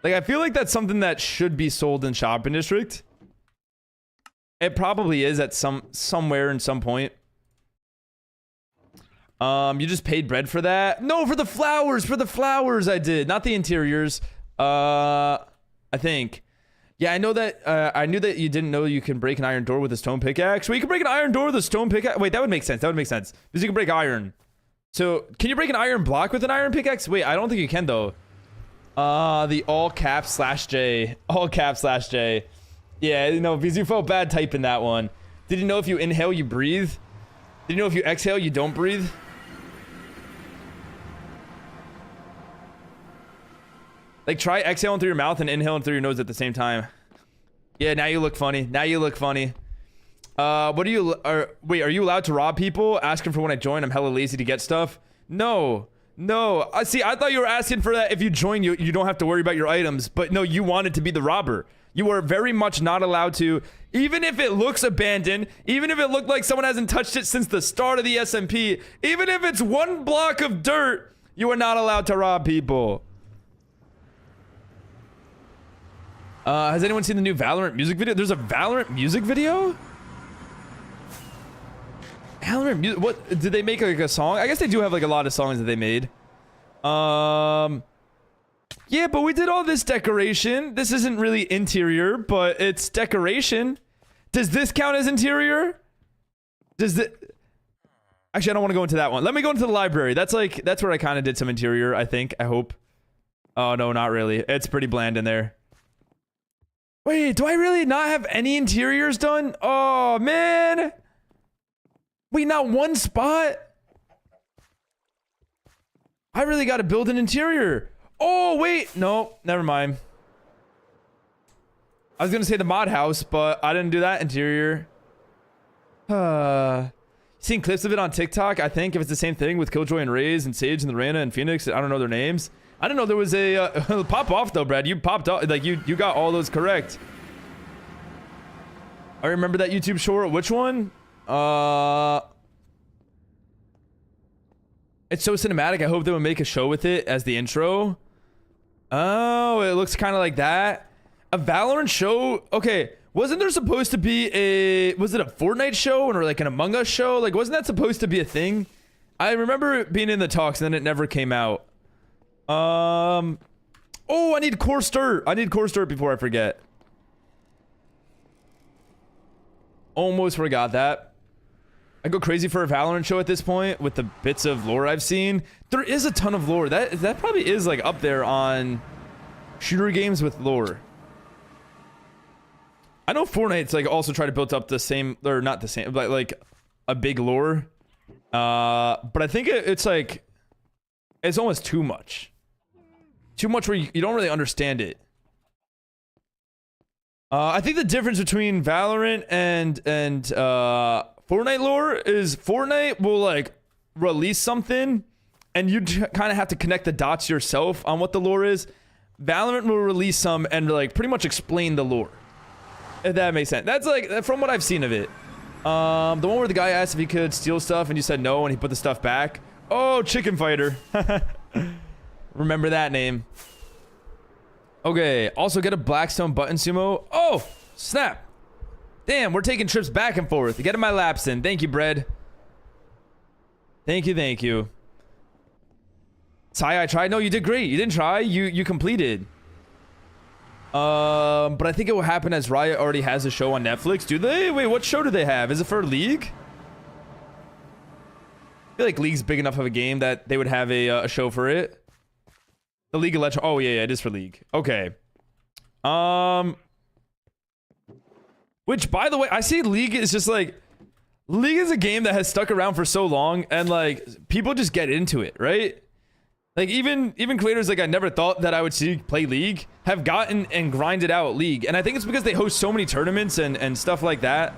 Like, I feel like that's something that should be sold in shopping district. It probably is at somewhere in some point. You just paid bread for that? No, for the flowers. For the flowers I did, not the interiors. I think. Yeah, I know that. I knew that you didn't know you can break an iron door with a stone pickaxe. Well, you can break an iron door with a stone pickaxe. Wait, that would make sense. That would make sense because you can break iron. So, can you break an iron block with an iron pickaxe? Wait, I don't think you can though. The all caps /J. All caps /J. Yeah, no, because you felt bad typing that one. Did you know if you inhale, you breathe? Did you know if you exhale, you don't breathe? Like, try exhaling through your mouth and inhaling through your nose at the same time. Yeah, now you look funny. Now you look funny. What are you... wait, are you allowed to rob people? Asking for when I join. I'm hella lazy to get stuff. No. No. See, I thought you were asking for that. If you join, you don't have to worry about your items. But no, you wanted to be the robber. You are very much not allowed to. Even if it looks abandoned, even if it looked like someone hasn't touched it since the start of the SMP, even if it's one block of dirt, you are not allowed to rob people. Has anyone seen the new Valorant music video? There's a Valorant music video? Valorant music? What? Did they make like a song? I guess they do have like a lot of songs that they made. Yeah, but we did all this decoration. This isn't really interior, but it's decoration. Does this count as interior? Does it? Actually, I don't want to go into that one. Let me go into the library. That's where I kind of did some interior, I think. I hope. Oh, no, not really. It's pretty bland in there. Wait, do I really not have any interiors done? Oh, man. Wait, not one spot? I really got to build an interior. Oh, wait. No, never mind. I was going to say the mod house, but I didn't do that interior. Seen clips of it on TikTok, I think, if it's the same thing with Killjoy and Raze and Sage and the Reyna and Phoenix. I don't know their names. I didn't know there was a pop off though, Brad. You popped off, like you got all those correct. I remember that YouTube short. Which one? It's so cinematic. I hope they would make a show with it as the intro. Oh, it looks kind of like that. A Valorant show? Okay, wasn't there supposed to be was it a Fortnite show or like an Among Us show? Like, wasn't that supposed to be a thing? I remember it being in the talks and then it never came out. Oh, I need core start. I need core start before I forget. Almost forgot that. I go crazy for a Valorant show at this point with the bits of lore I've seen. There is a ton of lore. That probably is like up there on Shooter games with lore. I know Fortnite's like also try to build up the same, or not the same, but like a big lore. But I think it's like, it's almost too much. Too much where you don't really understand it. I think the difference between Valorant and Fortnite lore is Fortnite will like release something and you kind of have to connect the dots yourself on what the lore is. Valorant will release some and like pretty much explain the lore. If that makes sense. That's like from what I've seen of it. The one where the guy asked if he could steal stuff and you said no and he put the stuff back. Oh, Chicken Fighter. Remember that name. Okay, also get a Blackstone button sumo. Oh, snap. Damn, we're taking trips back and forth. Getting my laps in. Thank you, Bread. Thank you, thank you. Sai, I tried. No, you did great. You didn't try. You completed. But I think it will happen as Riot already has a show on Netflix. Do they? Wait, what show do they have? Is it for League? I feel like League's big enough of a game that they would have a show for it. The League of Legends. Oh, yeah, it is for League. Okay. Which, by the way, I see League is just like... League is a game that has stuck around for so long, and like, people just get into it, right? Like, even creators like I never thought that I would see play League have gotten and grinded out League. And I think it's because they host so many tournaments and stuff like that.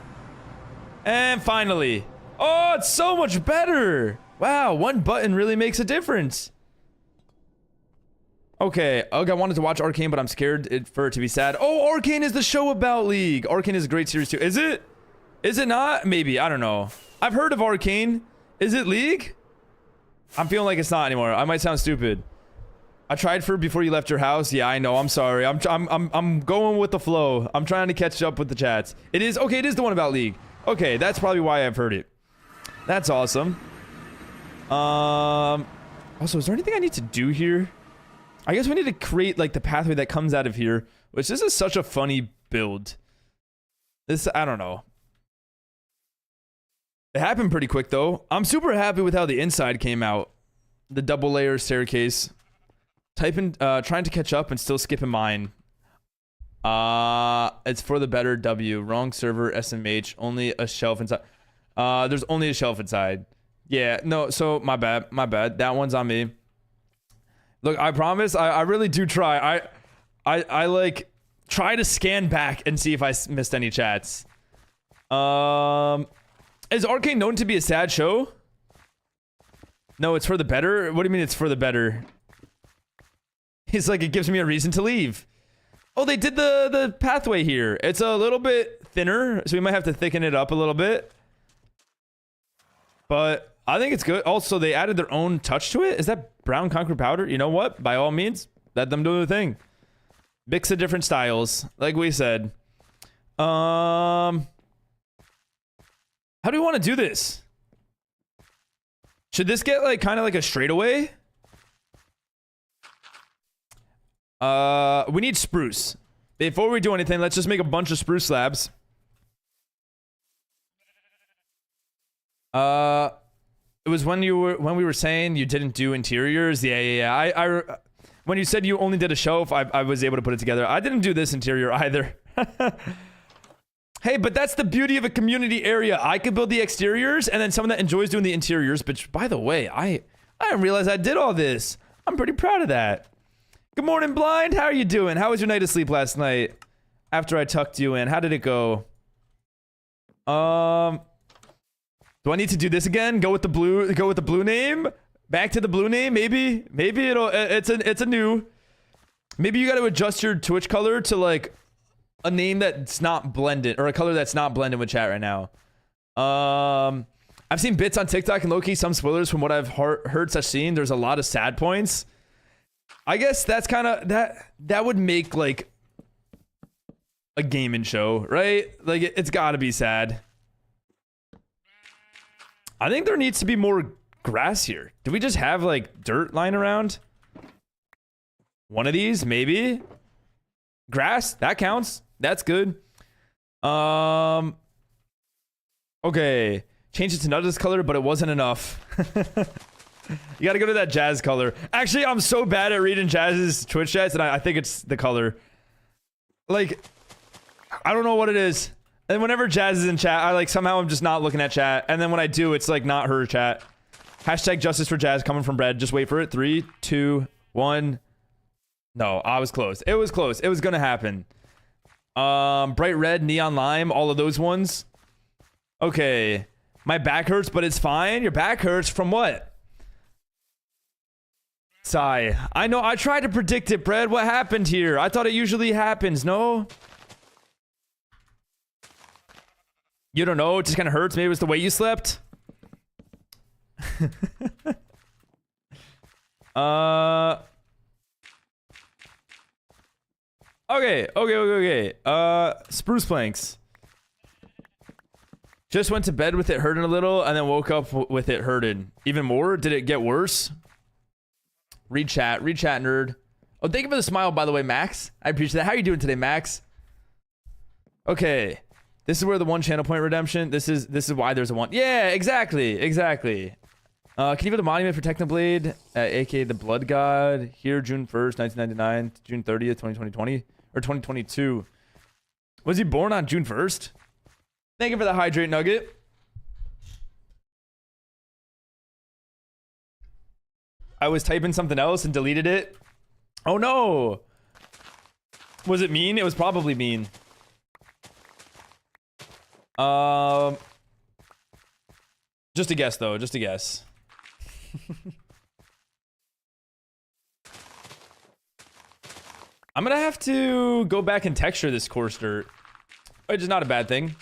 And finally... Oh, it's so much better! Wow, one button really makes a difference. Okay, Ugh, I wanted to watch Arcane, but I'm scared for it to be sad. Oh, Arcane is the show about League. Arcane is a great series too. Is it? Is it not? Maybe, I don't know. I've heard of Arcane. Is it League? I'm feeling like it's not anymore. I might sound stupid. I tried for before you left your house. Yeah, I know. I'm sorry. I'm going with the flow. I'm trying to catch up with the chats. It is okay. It is the one about League. Okay, that's probably why I've heard it. That's awesome. Also, is there anything I need to do here? I guess we need to create like the pathway that comes out of here, which this is such a funny build. This, I don't know. It happened pretty quick though. I'm super happy with how the inside came out. The double layer staircase. Typing, trying to catch up and still skipping mine. It's for the better W. Wrong server, SMH. Only a shelf inside. There's only a shelf inside. Yeah, no, so my bad. My bad. That one's on me. Look, I promise, I really do try. I like try to scan back and see if I missed any chats. Is Arcane known to be a sad show? No, it's for the better. What do you mean it's for the better? He's like, it gives me a reason to leave. Oh, they did the pathway here. It's a little bit thinner, so we might have to thicken it up a little bit. But I think it's good. Also, they added their own touch to it. Is that brown concrete powder? You know what? By all means, let them do their thing. Mix of different styles, like we said. How do we want to do this? Should this get like kind of like a straightaway? We need spruce. Before we do anything, let's just make a bunch of spruce slabs. It was when we were saying you didn't do interiors. Yeah. When you said you only did a shelf, I was able to put it together. I didn't do this interior either. Hey, but that's the beauty of a community area. I could build the exteriors, and then someone that enjoys doing the interiors. But by the way, I didn't realize I did all this. I'm pretty proud of that. Good morning, Blind. How are you doing? How was your night of sleep last night? After I tucked you in, how did it go? Do I need to do this again? Go with the blue name? Back to the blue name? Maybe it's a new. Maybe you got to adjust your Twitch color to like a name that's not blended, or a color that's not blended with chat right now. I've seen bits on TikTok and low-key some spoilers from what I've heard such seen. There's a lot of sad points. I guess that's kind of that would make like a gaming show, right? Like it's got to be sad. I think there needs to be more grass here. Do we just have like dirt lying around? One of these, maybe. Grass, that counts. That's good. Okay. Changed it to none of this color, but it wasn't enough. You gotta go to that Jazz color. Actually, I'm so bad at reading Jazz's Twitch chats, and I think it's the color. Like, I don't know what it is. And whenever Jazz is in chat, I like somehow I'm just not looking at chat. And then when I do, it's like not her chat. Hashtag justice for Jazz coming from Bread. Just wait for it. 3, 2, 1. No, I was close. It was close. It was gonna happen. Bright red, neon lime, all of those ones. Okay. My back hurts, but it's fine. Your back hurts from what? Sigh. I know. I tried to predict it, Bread. What happened here? I thought it usually happens. No? You don't know. It just kind of hurts. Maybe it was the way you slept. Okay. Spruce planks. Just went to bed with it hurting a little and then woke up with it hurting. Even more? Did it get worse? Read chat, nerd. Oh, thank you for the smile, by the way, Max. I appreciate that. How are you doing today, Max? Okay. This is where the 1 channel point redemption. This is why there's a 1. Yeah, exactly. Can you put the monument for Technoblade, aka the Blood God, here June 1st, 1999, to June 30th, 2020, or 2022. Was he born on June 1st? Thank you for the hydrate nugget. I was typing something else and deleted it. Oh no! Was it mean? It was probably mean. Just a guess though, just a guess. I'm gonna have to go back and texture this coarse dirt, which is not a bad thing.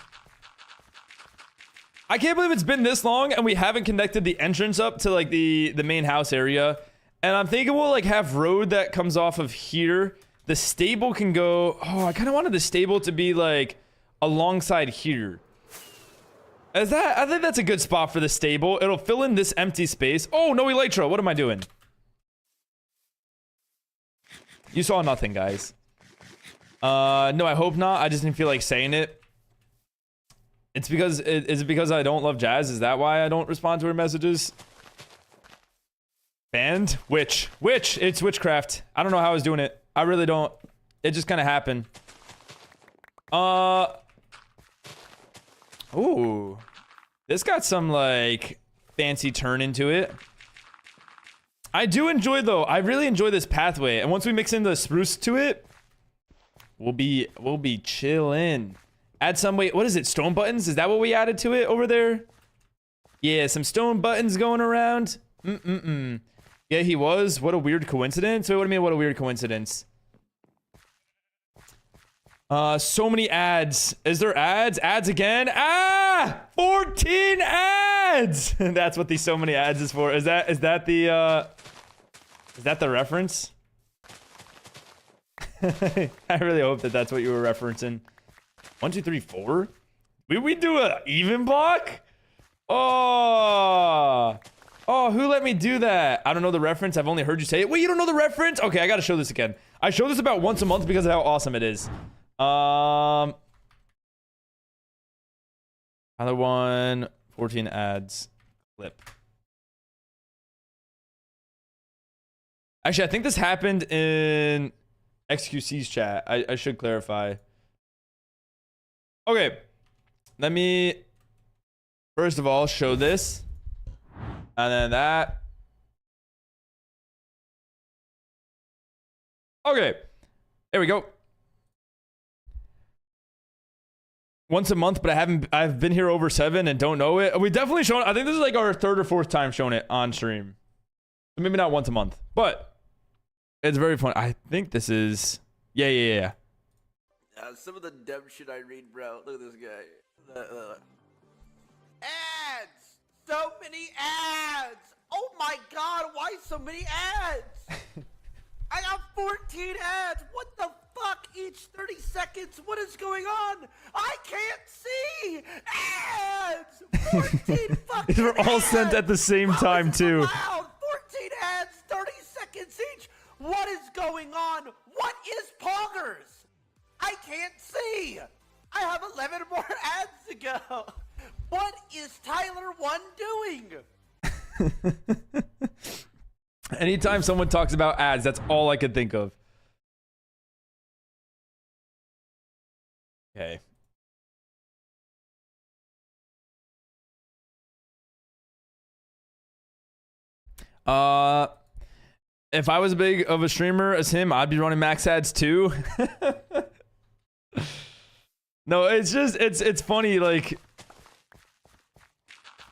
I can't believe it's been this long and we haven't connected the entrance up to like the main house area. And I'm thinking we'll like have road that comes off of here. The stable can go, oh, I kind of wanted the stable to be like alongside here. I think that's a good spot for the stable. It'll fill in this empty space. Oh, no elytra. What am I doing? You saw nothing, guys. No, I hope not. I just didn't feel like saying it. It's because, is it because I don't love Jazz? Is that why I don't respond to her messages? Banned? Witch. It's witchcraft. I don't know how I was doing it. I really don't. It just kind of happened. Ooh. This got some, like, fancy turn into it. I do enjoy, though. I really enjoy this pathway. And once we mix in the spruce to it, we'll be chillin'. Add some, wait, what is it? Stone buttons? Is that what we added to it over there? Yeah, some stone buttons going around. Yeah, he was. What a weird coincidence. Wait, what do you mean, what a weird coincidence? So many ads. Is there ads? Ads again? Ah! 14 ads! That's what these so many ads is for. Is that the reference? I really hope that that's what you were referencing. 1, 2, 3, 4? We do a even block? Oh, who let me do that? I don't know the reference. I've only heard you say it. Wait, you don't know the reference? Okay, I gotta show this again. I show this about once a month because of how awesome it is. Another one. 14 ads. Clip. Actually, I think this happened in XQC's chat. I should clarify. Okay. Let me first of all show this. And then that. Okay. There we go. Once a month, but I've been here over 7 and don't know it. We definitely shown it. I think this is like our 3rd or 4th time showing it on stream. Maybe not once a month, but it's very fun. I think this is, yeah. Some of the dumb shit I read, bro. Look at this guy. Ads! So many ads! Oh my god, why so many ads? I got 14 ads! What the fuck? Each 30 seconds? What is going on? I can't see! Ads! 14 fucking These were all sent at the same time, too. Allowed? 14 ads, 30 seconds each! What is going on? What is Poggers? I can't see! I have 11 more ads to go! What is Tyler 1 doing? Anytime someone talks about ads, that's all I could think of. Okay. If I was as big of a streamer as him, I'd be running max ads too. No, it's just it's funny, like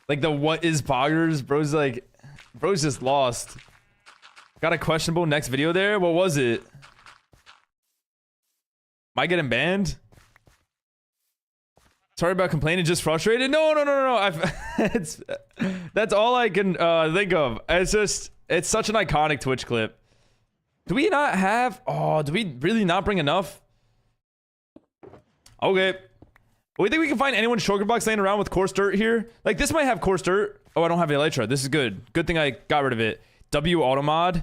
the what is poggers, bro's just lost. Got a questionable next video there. What was it? Am I getting banned? Sorry about complaining, just frustrated. No. That's all I can think of. It's such an iconic Twitch clip. Do we not have? Oh, do we really not bring enough? Okay. We think we can find anyone shulker box laying around with coarse dirt here. Like this might have coarse dirt. Oh, I don't have elytra. This is good. Good thing I got rid of it. W auto mod.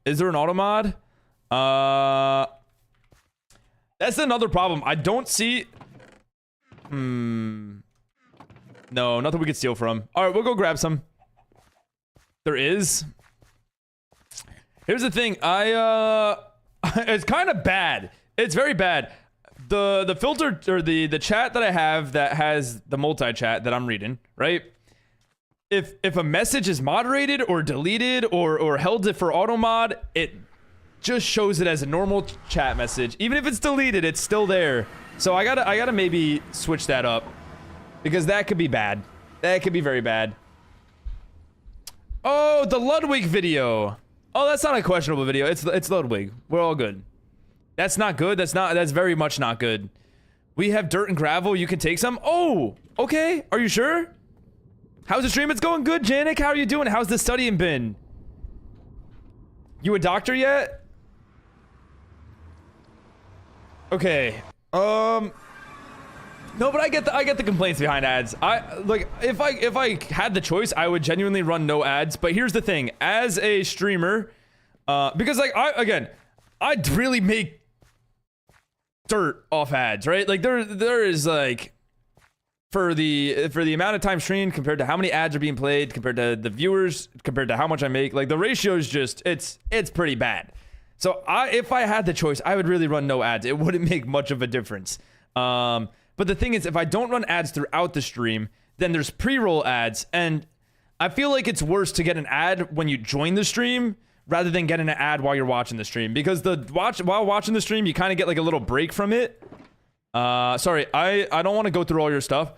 Is there an auto mod? That's another problem. I don't see. No, nothing we could steal from. All right, we'll go grab some. There is. Here's the thing. It's kind of bad. It's very bad. The filter or the chat that I have that has the multi-chat that I'm reading, right? If a message is moderated or deleted or held for auto mod, it just shows it as a normal chat message. Even if it's deleted, it's still there. So I gotta maybe switch that up because that could be bad. That could be very bad. Oh, the Ludwig video. Oh, that's not a questionable video. It's Ludwig. We're all good. That's not good. That's very much not good. We have dirt and gravel. You can take some. Oh, okay. Are you sure? How's the stream? It's going good, Janik. How are you doing? How's the studying been? You a doctor yet? Okay. No, but I get the complaints behind ads. If I had the choice, I would genuinely run no ads. But here's the thing: as a streamer, because I'd really make dirt off ads, right? Like there is like for the amount of time streamed compared to how many ads are being played compared to the viewers compared to how much I make, like the ratio is just it's pretty bad. So if I had the choice, I would really run no ads. It wouldn't make much of a difference. But the thing is, if I don't run ads throughout the stream, then there's pre-roll ads, and I feel like it's worse to get an ad when you join the stream rather than getting an ad while you're watching the stream, because while watching the stream, you kind of get like a little break from it. Sorry, I don't want to go through all your stuff.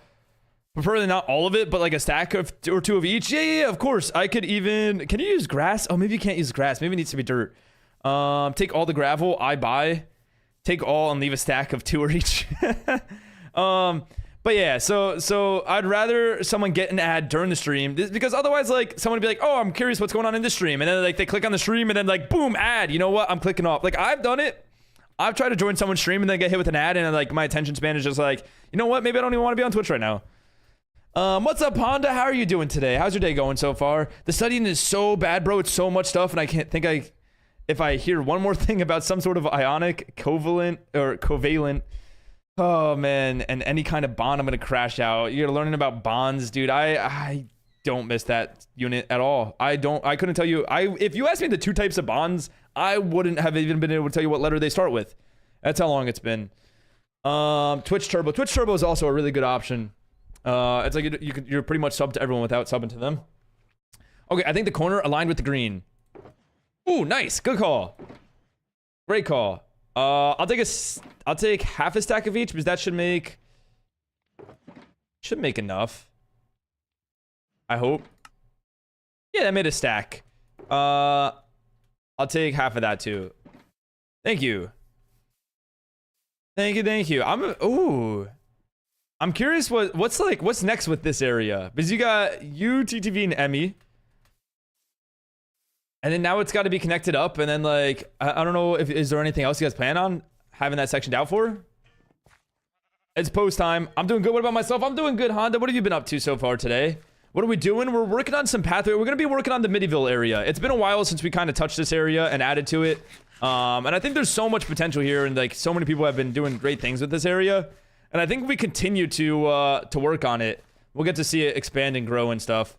Preferably not all of it, but like a stack or two of each. Yeah, of course. I could even... Can you use grass? Oh, maybe you can't use grass. Maybe it needs to be dirt. Take all the gravel I buy. Take all and leave a stack of 2 or each. But yeah, so I'd rather someone get an ad during the stream, because otherwise, like, someone would be like, oh, I'm curious what's going on in this stream, and then like they click on the stream and then like boom, ad. You know what? I'm clicking off. Like, I've done it. I've tried to join someone's stream and then get hit with an ad, and like my attention span is just like, you know what? Maybe I don't even want to be on Twitch right now. What's up, Honda? How are you doing today? How's your day going so far? The studying is so bad, bro. It's so much stuff, and I can't think if I hear one more thing about some sort of ionic, covalent, oh man, and any kind of bond, I'm gonna crash out. You're learning about bonds, dude. I don't miss that unit at all. I couldn't tell you. If you asked me the 2 types of bonds, I wouldn't have even been able to tell you what letter they start with. That's how long it's been. Twitch Turbo. Twitch Turbo is also a really good option. It's like you're pretty much sub to everyone without subbing to them. Okay, I think the corner aligned with the green. Ooh, nice. Good call. Great call. I'll take half a stack of each, because that should make enough. I hope. Yeah, that made a stack. I'll take half of that too. Thank you. Thank you. I'm curious what's next with this area, because you got you, TTV, and Emmy. And then now it's got to be connected up, and then like I don't know is there anything else you guys plan on having that sectioned out for? It's post time. I'm doing good. What about myself? I'm doing good, Honda. What have you been up to so far today? What are we doing? We're working on some pathway. We're gonna be working on the Middyville area. It's been a while since we kind of touched this area and added to it. And I think there's so much potential here, and like so many people have been doing great things with this area. And I think if we continue to work on it, we'll get to see it expand and grow and stuff.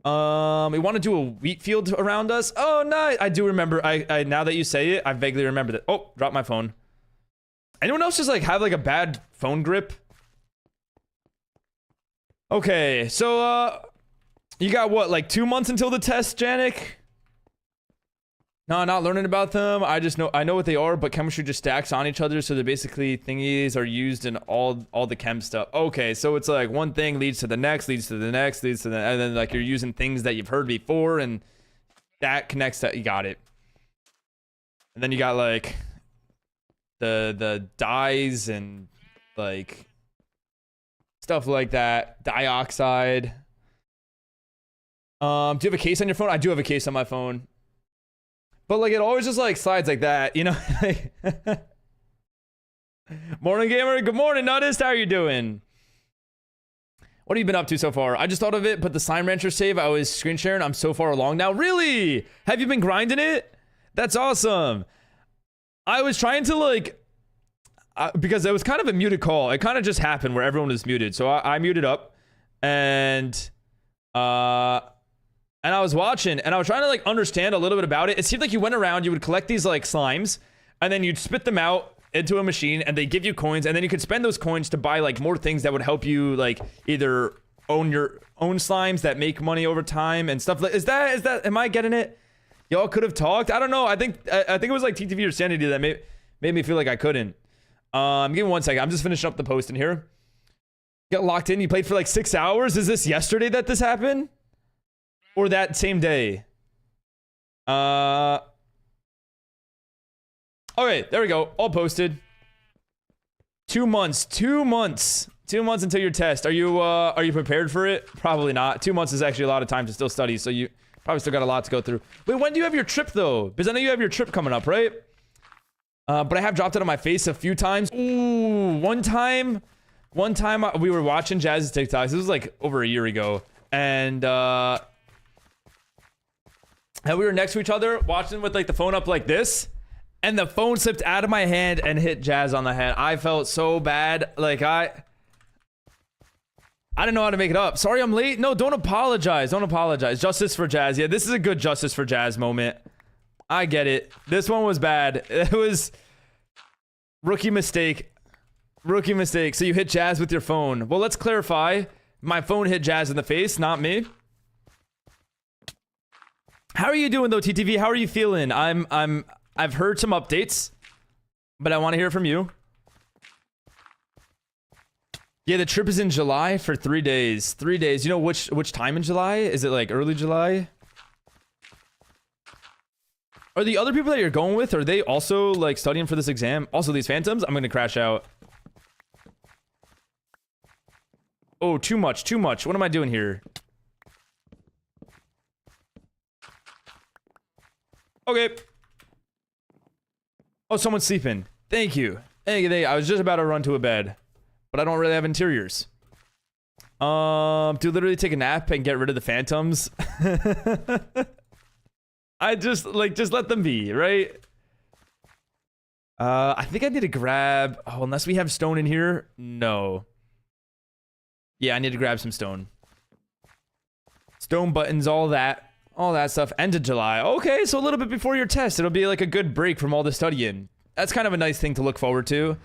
We want to do a wheat field around us. Oh, nice. I do remember. I now that you say it, I vaguely remember that. Oh, dropped my phone. Anyone else just like have like a bad phone grip? Okay, so you got what, like 2 months until the test, Janik? No, not learning about them. I know what they are, but chemistry just stacks on each other, so they're basically thingies are used in all the chem stuff. Okay, so it's like one thing leads to the next, leads to the next, leads to the, and then like you're using things that you've heard before, and that connects to, you got it. And then you got like the dyes and like stuff like that. Dioxide. Do you have a case on your phone? I do have a case on my phone. But like it always just like slides like that, you know? Morning gamer, good morning, Nuttist. How are you doing? What have you been up to so far? I just thought of it, but the Slime Rancher save I was screen sharing, I'm so far along now. Really? Have you been grinding it? That's awesome. I was trying to like because it was kind of a muted call. It kind of just happened where everyone was muted. So I muted up and I was watching and I was trying to like understand a little bit about it. It seemed like you went around, you would collect these like slimes and then you'd spit them out into a machine and they give you coins and then you could spend those coins to buy like more things that would help you like either own your own slimes that make money over time and stuff like, is that, am I getting it? Y'all could have talked. I don't know. I think it was like TTV or Sanity that made me feel like I couldn't. Give me 1 second. I'm just finishing up the post in here. Got locked in. You played for like 6 hours. Is this yesterday that this happened? Or that same day? Okay, there we go. All posted. 2 months. 2 months. 2 months until your test. Are you prepared for it? Probably not. 2 months is actually a lot of time to still study, so you probably still got a lot to go through. Wait, when do you have your trip though? Because I know you have your trip coming up, right? But I have dropped it on my face a few times. Ooh, one time we were watching Jazz's TikToks. This was like over a year ago. And we were next to each other watching with like the phone up like this. And the phone slipped out of my hand and hit Jazz on the head. I felt so bad. Like I didn't know how to make it up. Sorry I'm late. No, don't apologize. Don't apologize. Justice for Jazz. Yeah, this is a good justice for Jazz moment. I get it. This one was bad. It was rookie mistake. Rookie mistake. So you hit Jazz with your phone. Well, let's clarify. My phone hit Jazz in the face, not me. How are you doing though, TTV? How are you feeling? I've heard some updates, but I want to hear from you. Yeah, the trip is in July for 3 days. 3 days. You know which time in July? Is it like early July? Are the other people that you're going with, are they also like studying for this exam? Also these phantoms? I'm gonna crash out. Oh, too much, too much. What am I doing here? Okay. Oh, someone's sleeping. Thank you. Thank you. I was just about to run to a bed, but I don't really have interiors. Do literally take a nap and get rid of the phantoms. I just let them be, right? I think I need to grab, oh, unless we have stone in here. No. Yeah, I need to grab some stone. Stone buttons, all that stuff. End of July. Okay, so a little bit before your test. It'll be like a good break from all the studying. That's kind of a nice thing to look forward to.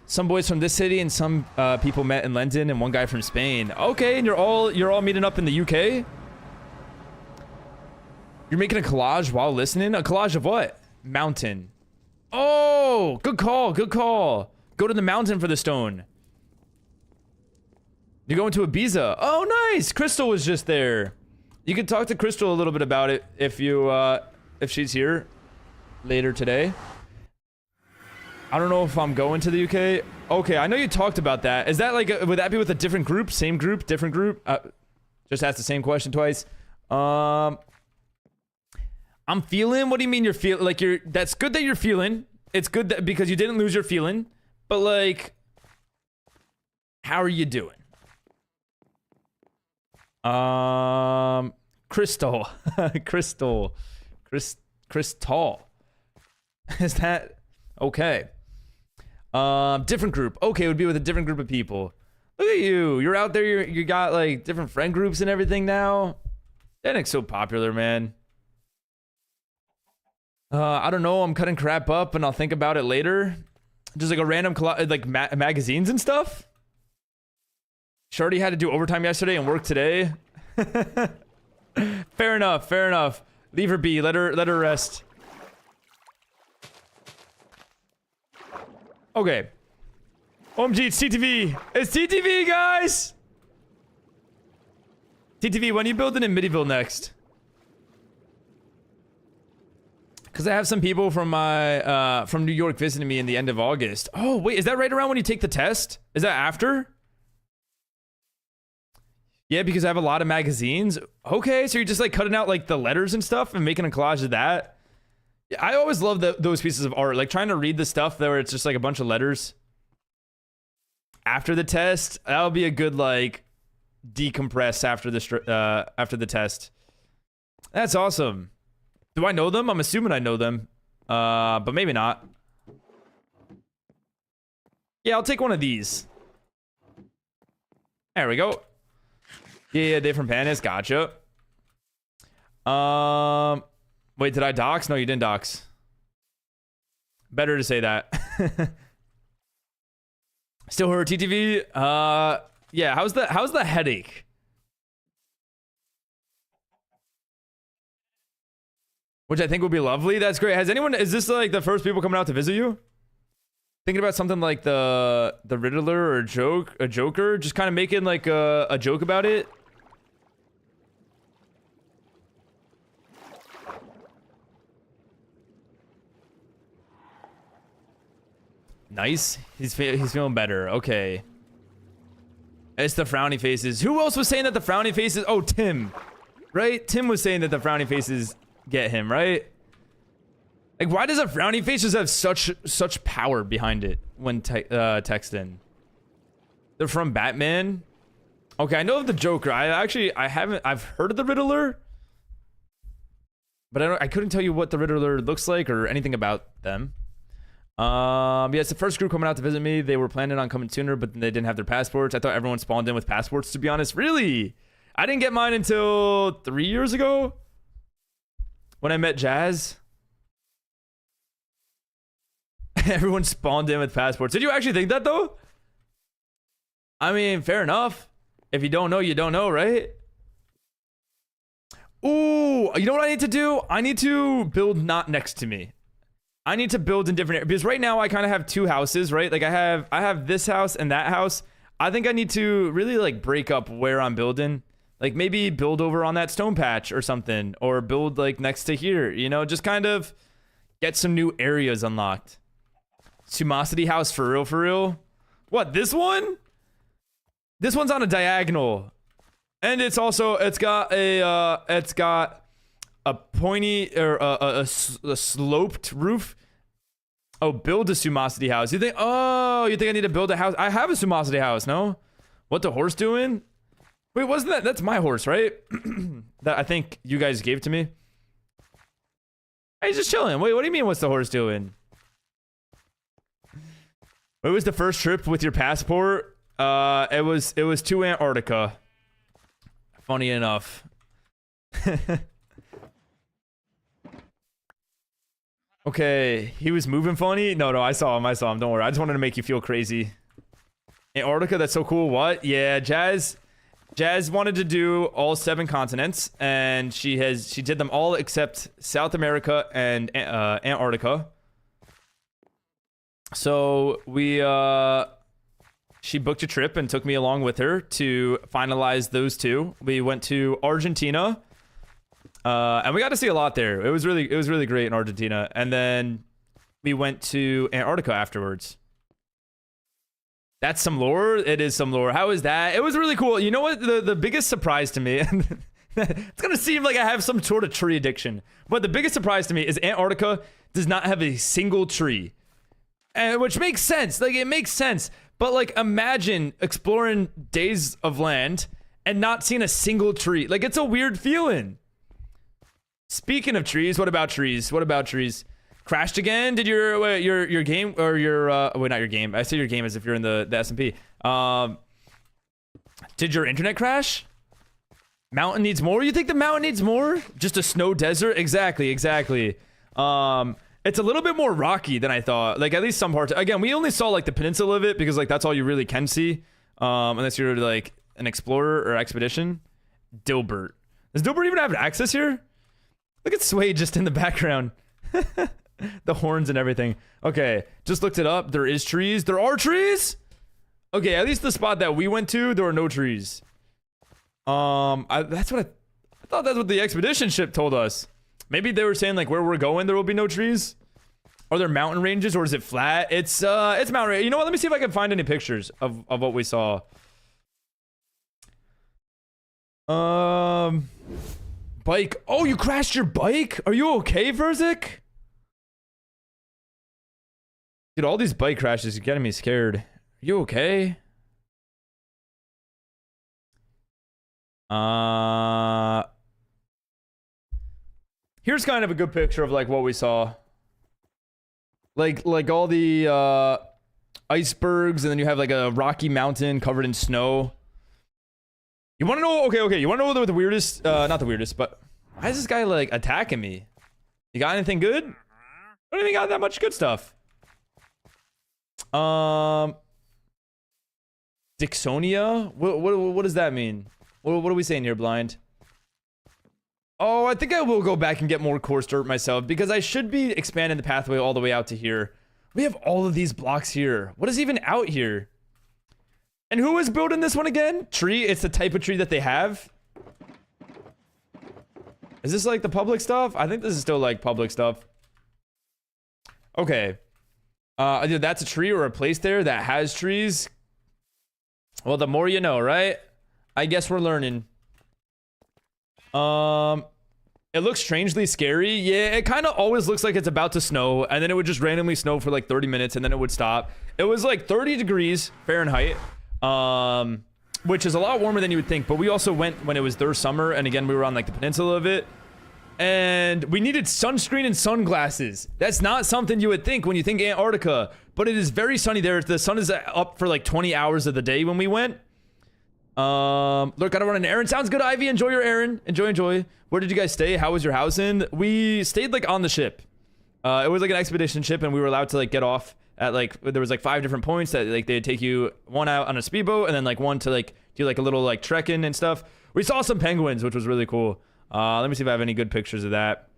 Some boys from this city and some people met in London and one guy from Spain. Okay, and you're all meeting up in the UK? You're making a collage while listening? A collage of what? Mountain. Oh, good call, good call. Go to the mountain for the stone. You're going to Ibiza. Oh, nice. Crystal was just there. You can talk to Crystal a little bit about it if she's here later today. I don't know if I'm going to the UK. Okay, I know you talked about that. Is that like, would that be with a different group? Same group? Different group? Just asked the same question twice. I'm feeling, what do you mean you're feeling? Like that's good that you're feeling. It's good that because you didn't lose your feeling. But like, how are you doing? Crystal. Crystal. Is that okay? Different group. Okay, it would be with a different group of people. Look at you. You're out there, you got like different friend groups and everything now. Danik's so popular, man. I don't know. I'm cutting crap up and I'll think about it later. Just like a random like magazines and stuff. Shorty had to do overtime yesterday and work today. Fair enough. Fair enough. Leave her be. Let her rest. Okay. OMG, it's TTV. It's TTV, guys. TTV, when are you building in Middyville next? Because I have some people from my from New York visiting me in the end of August. Oh, wait, is that right around when you take the test? Is that after? Yeah, because I have a lot of magazines. Okay, so you're just like cutting out like the letters and stuff and making a collage of that. Yeah, I always love those pieces of art. Like trying to read the stuff where it's just like a bunch of letters. After the test, that'll be a good like decompress after the test. That's awesome. Do I know them? I'm assuming I know them. But maybe not. Yeah, I'll take one of these. There we go. Yeah, different pandas. Gotcha. Wait, did I dox? No, you didn't dox. Better to say that. Still her TTV. Yeah, how's the headache? Which I think would be lovely. That's great. Is this like the first people coming out to visit you? Thinking about something like the Riddler or a Joker, just kind of making like a joke about it. Nice. He's feeling better. Okay. It's the frowny faces. Who else was saying that the frowny faces? Oh, Tim. Right? Tim was saying that the frowny faces get him, right? Like, why does a frowny face just have such power behind it when texting? They're from Batman. Okay, I know of the Joker. I've heard of the Riddler, but I couldn't tell you what the Riddler looks like or anything about them. Yeah, it's the first group coming out to visit me. They were planning on coming sooner, but they didn't have their passports. I thought everyone spawned in with passports, to be honest. Really? I didn't get mine until 3 years ago when I met Jazz. Everyone spawned in with passports. Did you actually think that, though? I mean, fair enough. If you don't know, you don't know, right? Ooh, you know what I need to do? I need to build not next to me. I need to build in different areas. Because right now, I kind of have two houses, right? Like, I have this house and that house. I think I need to really, like, break up where I'm building. Like, maybe build over on that stone patch or something. Or build, like, next to here. You know, just kind of get some new areas unlocked. SumoSMP house, for real, for real? What, this one? This one's on a diagonal. And it's also, it's got a pointy, or a sloped roof. Oh, build a SumoSMP house. You think I need to build a house? I have a SumoSMP house, no? What the horse doing? Wait, wasn't that, that's my horse, right? That I think you guys gave to me. Hey, he's just chilling. Wait, what do you mean, what's the horse doing? What was the first trip with your passport? It was to Antarctica. Funny enough. Okay, he was moving funny. No, I saw him. Don't worry. I just wanted to make you feel crazy. Antarctica, that's so cool. What? Yeah, Jazz wanted to do all 7 continents, and she did them all except South America and Antarctica. So she booked a trip and took me along with her to finalize those 2. We went to Argentina, and we got to see a lot there. It was really great in Argentina. And then we went to Antarctica afterwards. That's some lore. It is some lore. How is that? It was really cool. You know what? The biggest surprise to me, it's gonna seem like I have some sort of tree addiction, but the biggest surprise to me is Antarctica does not have a single tree. And which makes sense. Like, it makes sense. But, like, imagine exploring days of land and not seeing a single tree. Like, it's a weird feeling. Speaking of trees, what about trees? Crashed again? Did your game, or your, wait, not your game. I say your game as if you're in the SMP. Did your internet crash? Mountain needs more? You think the mountain needs more? Just a snow desert? Exactly, exactly. It's a little bit more rocky than I thought. Like, at least some parts. Again, we only saw, like, the peninsula of it because, like, that's all you really can see. Unless you're, like, an explorer or expedition. Dilbert. Does Dilbert even have access here? Look at Sway just in the background. The horns and everything. Okay, just looked it up. There is trees. There are trees? Okay, at least the spot that we went to, there were no trees. That's what I thought that's what the expedition ship told us. Maybe they were saying like where we're going there will be no trees. Are there mountain ranges or is it flat? It's mountain range. You know what? Let me see if I can find any pictures of what we saw. Bike. Oh, you crashed your bike? Are you okay, Verzik? Dude, all these bike crashes are getting me scared. Are you okay? Here's kind of a good picture of like what we saw. Like all the icebergs, and then you have like a rocky mountain covered in snow. You want to know? Okay. You want to know what the weirdest? Not the weirdest, but why is this guy like attacking me? You got anything good? I don't even got that much good stuff. Dixonia? What does that mean? What are we saying here, Blind? Oh, I think I will go back and get more coarse dirt myself because I should be expanding the pathway all the way out to here. We have all of these blocks here. What is even out here? And who is building this one again? Tree? It's the type of tree that they have. Is this like the public stuff? I think this is still like public stuff. Okay. Either that's a tree or a place there that has trees. Well, the more you know, right? I guess we're learning. It looks strangely scary. Yeah, it kind of always looks like it's about to snow, and then it would just randomly snow for like 30 minutes, and then it would stop. It was like 30 degrees Fahrenheit, which is a lot warmer than you would think, but we also went when it was their summer, and again, we were on like the peninsula of it, and we needed sunscreen and sunglasses. That's not something you would think when you think Antarctica, but it is very sunny there. The sun is up for like 20 hours of the day when we went. Look, gotta run an errand. Sounds good, Ivy. Enjoy your errand. Enjoy. Where did you guys stay? How was your housing? We stayed like on the ship. It was like an expedition ship, and we were allowed to like get off at like there was like 5 different points that like they'd take you one out on a speedboat, and then like one to like do like a little like trekking and stuff. We saw some penguins, which was really cool. Let me see if I have any good pictures of that.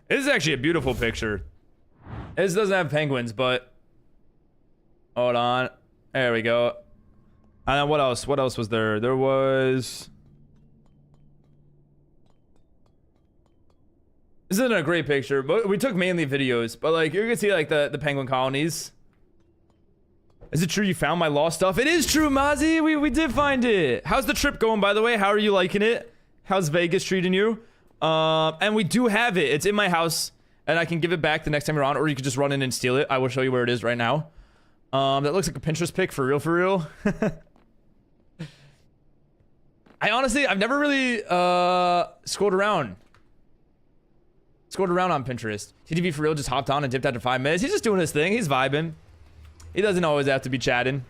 This is actually a beautiful picture. This doesn't have penguins, but hold on. There we go. And then what else? What else was there? There was... This isn't a great picture, but we took mainly videos. But like, you can see like the penguin colonies. Is it true you found my lost stuff? It is true, Mozzie. We did find it. How's the trip going, by the way? How are you liking it? How's Vegas treating you? And we do have it. It's in my house, and I can give it back the next time you're on, or you can just run in and steal it. I will show you where it is right now. That looks like a Pinterest pic for real. I've never really scrolled around on Pinterest. TTV for real just hopped on and dipped after 5 minutes. He's just doing his thing. He's vibing. He doesn't always have to be chatting.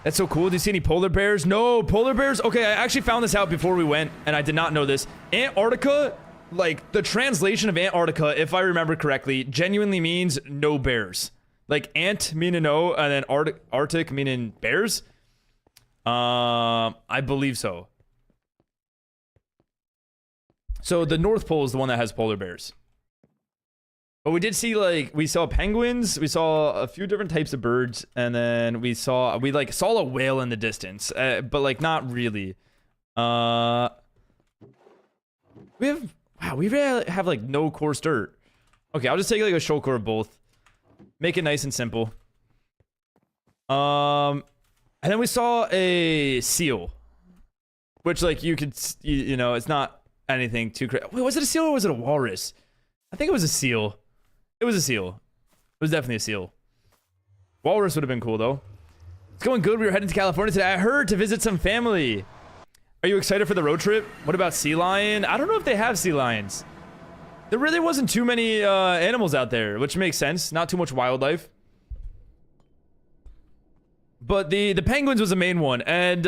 That's so cool. Do you see any polar bears? No, polar bears? Okay, I actually found this out before we went, and I did not know this. Antarctica, like, the translation of Antarctica, if I remember correctly, genuinely means no bears. Like, ant meaning no, and then Arctic meaning bears. I believe so. So the North Pole is the one that has polar bears. But we did see, like, we saw penguins, we saw a few different types of birds, and then we saw a whale in the distance, but like not really. We really have like no coarse dirt. Okay, I'll just take like a shulker of both. Make it nice and simple. And then we saw a seal, which like you could, you know, it's not anything too crazy. Wait, was it a seal or was it a walrus? I think it was a seal. It was a seal. It was definitely a seal. Walrus would have been cool though. It's going good. We were heading to California today. I heard to visit some family. Are you excited for the road trip? What about sea lion? I don't know if they have sea lions. There really wasn't too many animals out there, which makes sense. Not too much wildlife. But the penguins was the main one. And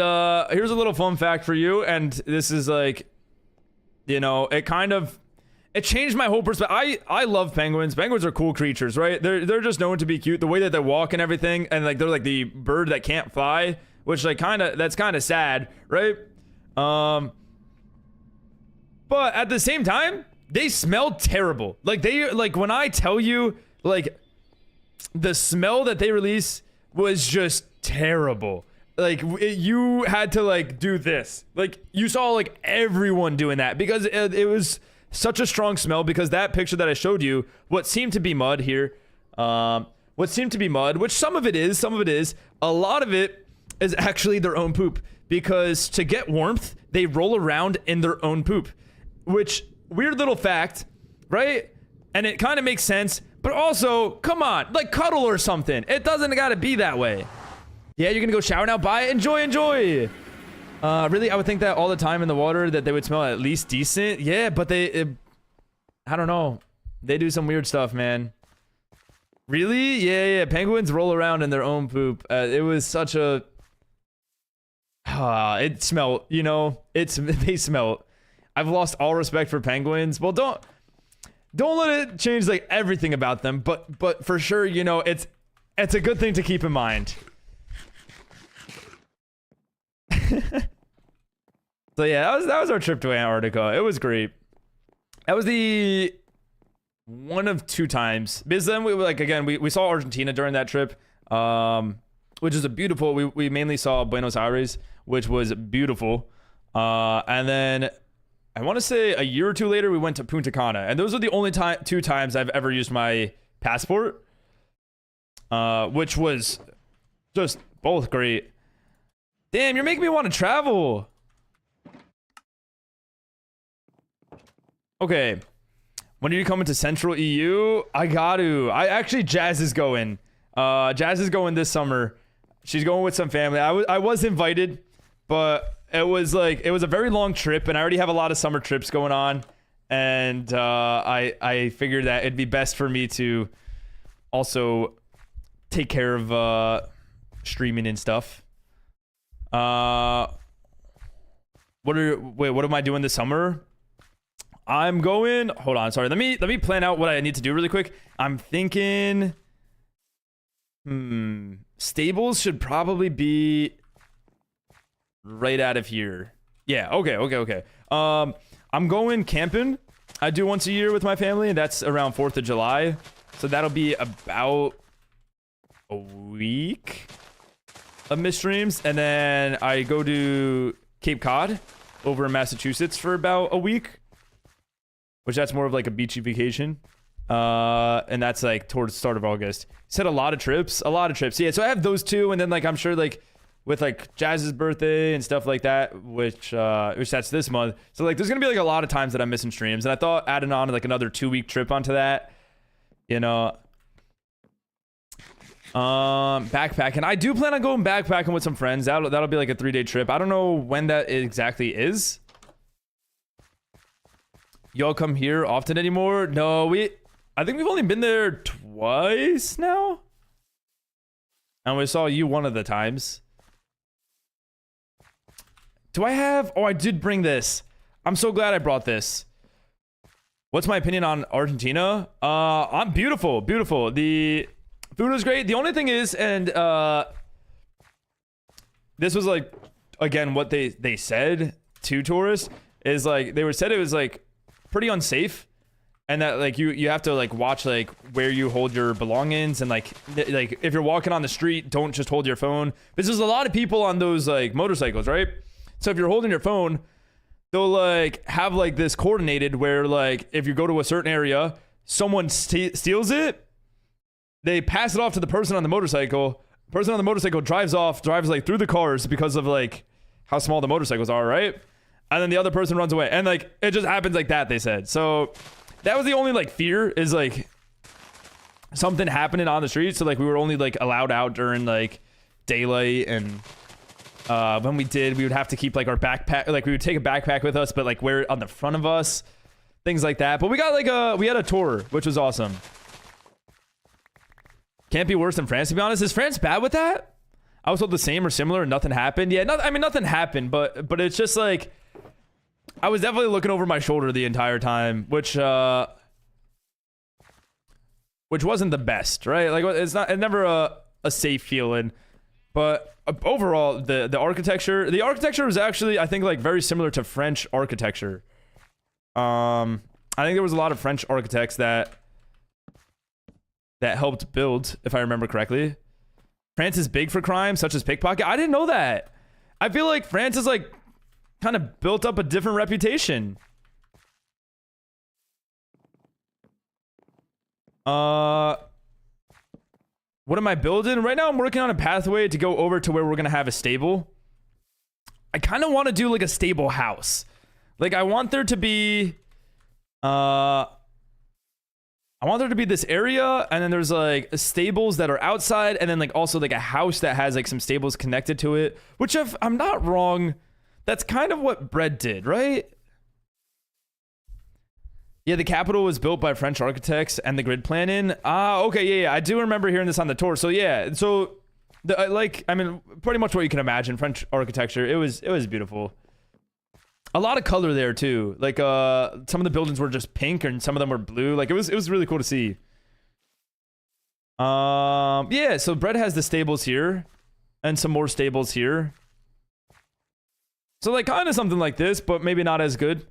here's a little fun fact for you. And this is like, you know, it changed my whole perspective. I love penguins. Penguins are cool creatures, right? They're just known to be cute. The way that they walk and everything, and like they're like the bird that can't fly, which like that's kind of sad, right? But at the same time, they smell terrible. Like when I tell you, like the smell that they release was just terrible. Like you had to like do this. Like you saw like everyone doing that because it was such a strong smell. Because that picture that I showed you, what seemed to be mud here, what seemed to be mud, which some of it is, a lot of it is actually their own poop. Because to get warmth, they roll around in their own poop. Which, weird little fact, right? And it kind of makes sense, but also, come on, like cuddle or something. It doesn't gotta be that way. Yeah, you're gonna go shower now? Bye, enjoy. Really, I would think that all the time in the water that they would smell at least decent. Yeah, but I don't know. They do some weird stuff, man. Really? Yeah. Penguins roll around in their own poop. It was such a... it smelled, you know, they smell. I've lost all respect for penguins. Well, don't let it change like everything about them, but for sure, you know, it's a good thing to keep in mind. So yeah, that was our trip to Antarctica. It was great. That was the one of two times, because then we saw Argentina during that trip, which is a beautiful. We mainly saw Buenos Aires, which was beautiful, and then I want to say a year or two later we went to Punta Cana, and those are the only two times I've ever used my passport, which was just both great. Damn, you're making me want to travel. Okay, when are you coming to Central EU? I got to. Jazz is going. Jazz is going this summer. She's going with some family. I was invited, but it was a very long trip, and I already have a lot of summer trips going on, and I figured that it'd be best for me to also take care of streaming and stuff. What am I doing this summer? I'm going, hold on, sorry. Let me plan out what I need to do really quick. I'm thinking, stables should probably be right out of here. Yeah, okay. I'm going camping. I do once a year with my family, and that's around 4th of July. So that'll be about a week of missed streams. And then I go to Cape Cod over in Massachusetts for about a week, which that's more of like a beachy vacation. And that's like towards the start of August. Said a lot of trips. Yeah, so I have those two, and then like I'm sure like with like Jazz's birthday and stuff like that, which that's this month. So like there's gonna be like a lot of times that I'm missing streams, and I thought adding on like another 2-week trip onto that, you know. Backpacking. I do plan on going backpacking with some friends. That'll be like a 3-day trip. I don't know when that exactly is. Y'all come here often anymore? No, I think we've only been there twice now. And we saw you one of the times. Do I have... Oh, I did bring this. I'm so glad I brought this. What's my opinion on Argentina? I'm beautiful. The food was great. The only thing is, and this was like, again, what they said to tourists is like, said it was like pretty unsafe, and that like you have to like watch like where you hold your belongings, and like if you're walking on the street, don't just hold your phone, because there's a lot of people on those like motorcycles, right? So if you're holding your phone, they'll like have like this coordinated where like if you go to a certain area, someone steals it, they pass it off to the person on the motorcycle. The person on the motorcycle drives like through the cars because of like how small the motorcycles are, right? And then the other person runs away, and like it just happens like that, they said. So that was the only like fear, is like something happening on the street. So like we were only like allowed out during like daylight, and when we did, we would have to keep like our backpack, like we would take a backpack with us, but like wear it on the front of us, things like that. But we got like we had a tour, which was awesome. Can't be worse than France, to be honest. Is France bad with that? I was told the same or similar and nothing happened. Yeah, I mean, nothing happened, but it's just like, I was definitely looking over my shoulder the entire time, which wasn't the best, right? Like, it's never a safe feeling. But overall, the architecture was actually, I think, like very similar to French architecture. I think there was a lot of French architects that helped build, if I remember correctly. France is big for crime, such as pickpocket. I didn't know that. I feel like France is like kind of built up a different reputation. What am I building? Right now I'm working on a pathway to go over to where we're gonna have a stable. I kind of want to do like a stable house. Like I want there to be this area, and then there's like stables that are outside, and then like also like a house that has like some stables connected to it, which, if I'm not wrong, that's kind of what Bread did, right? Yeah, the capital was built by French architects and the grid planning. Okay, yeah, I do remember hearing this on the tour. So yeah, so I mean, pretty much what you can imagine, French architecture. It was beautiful. A lot of color there too. Like some of the buildings were just pink and some of them were blue. Like it was really cool to see. Yeah, so Bread has the stables here and some more stables here. So like kind of something like this, but maybe not as good.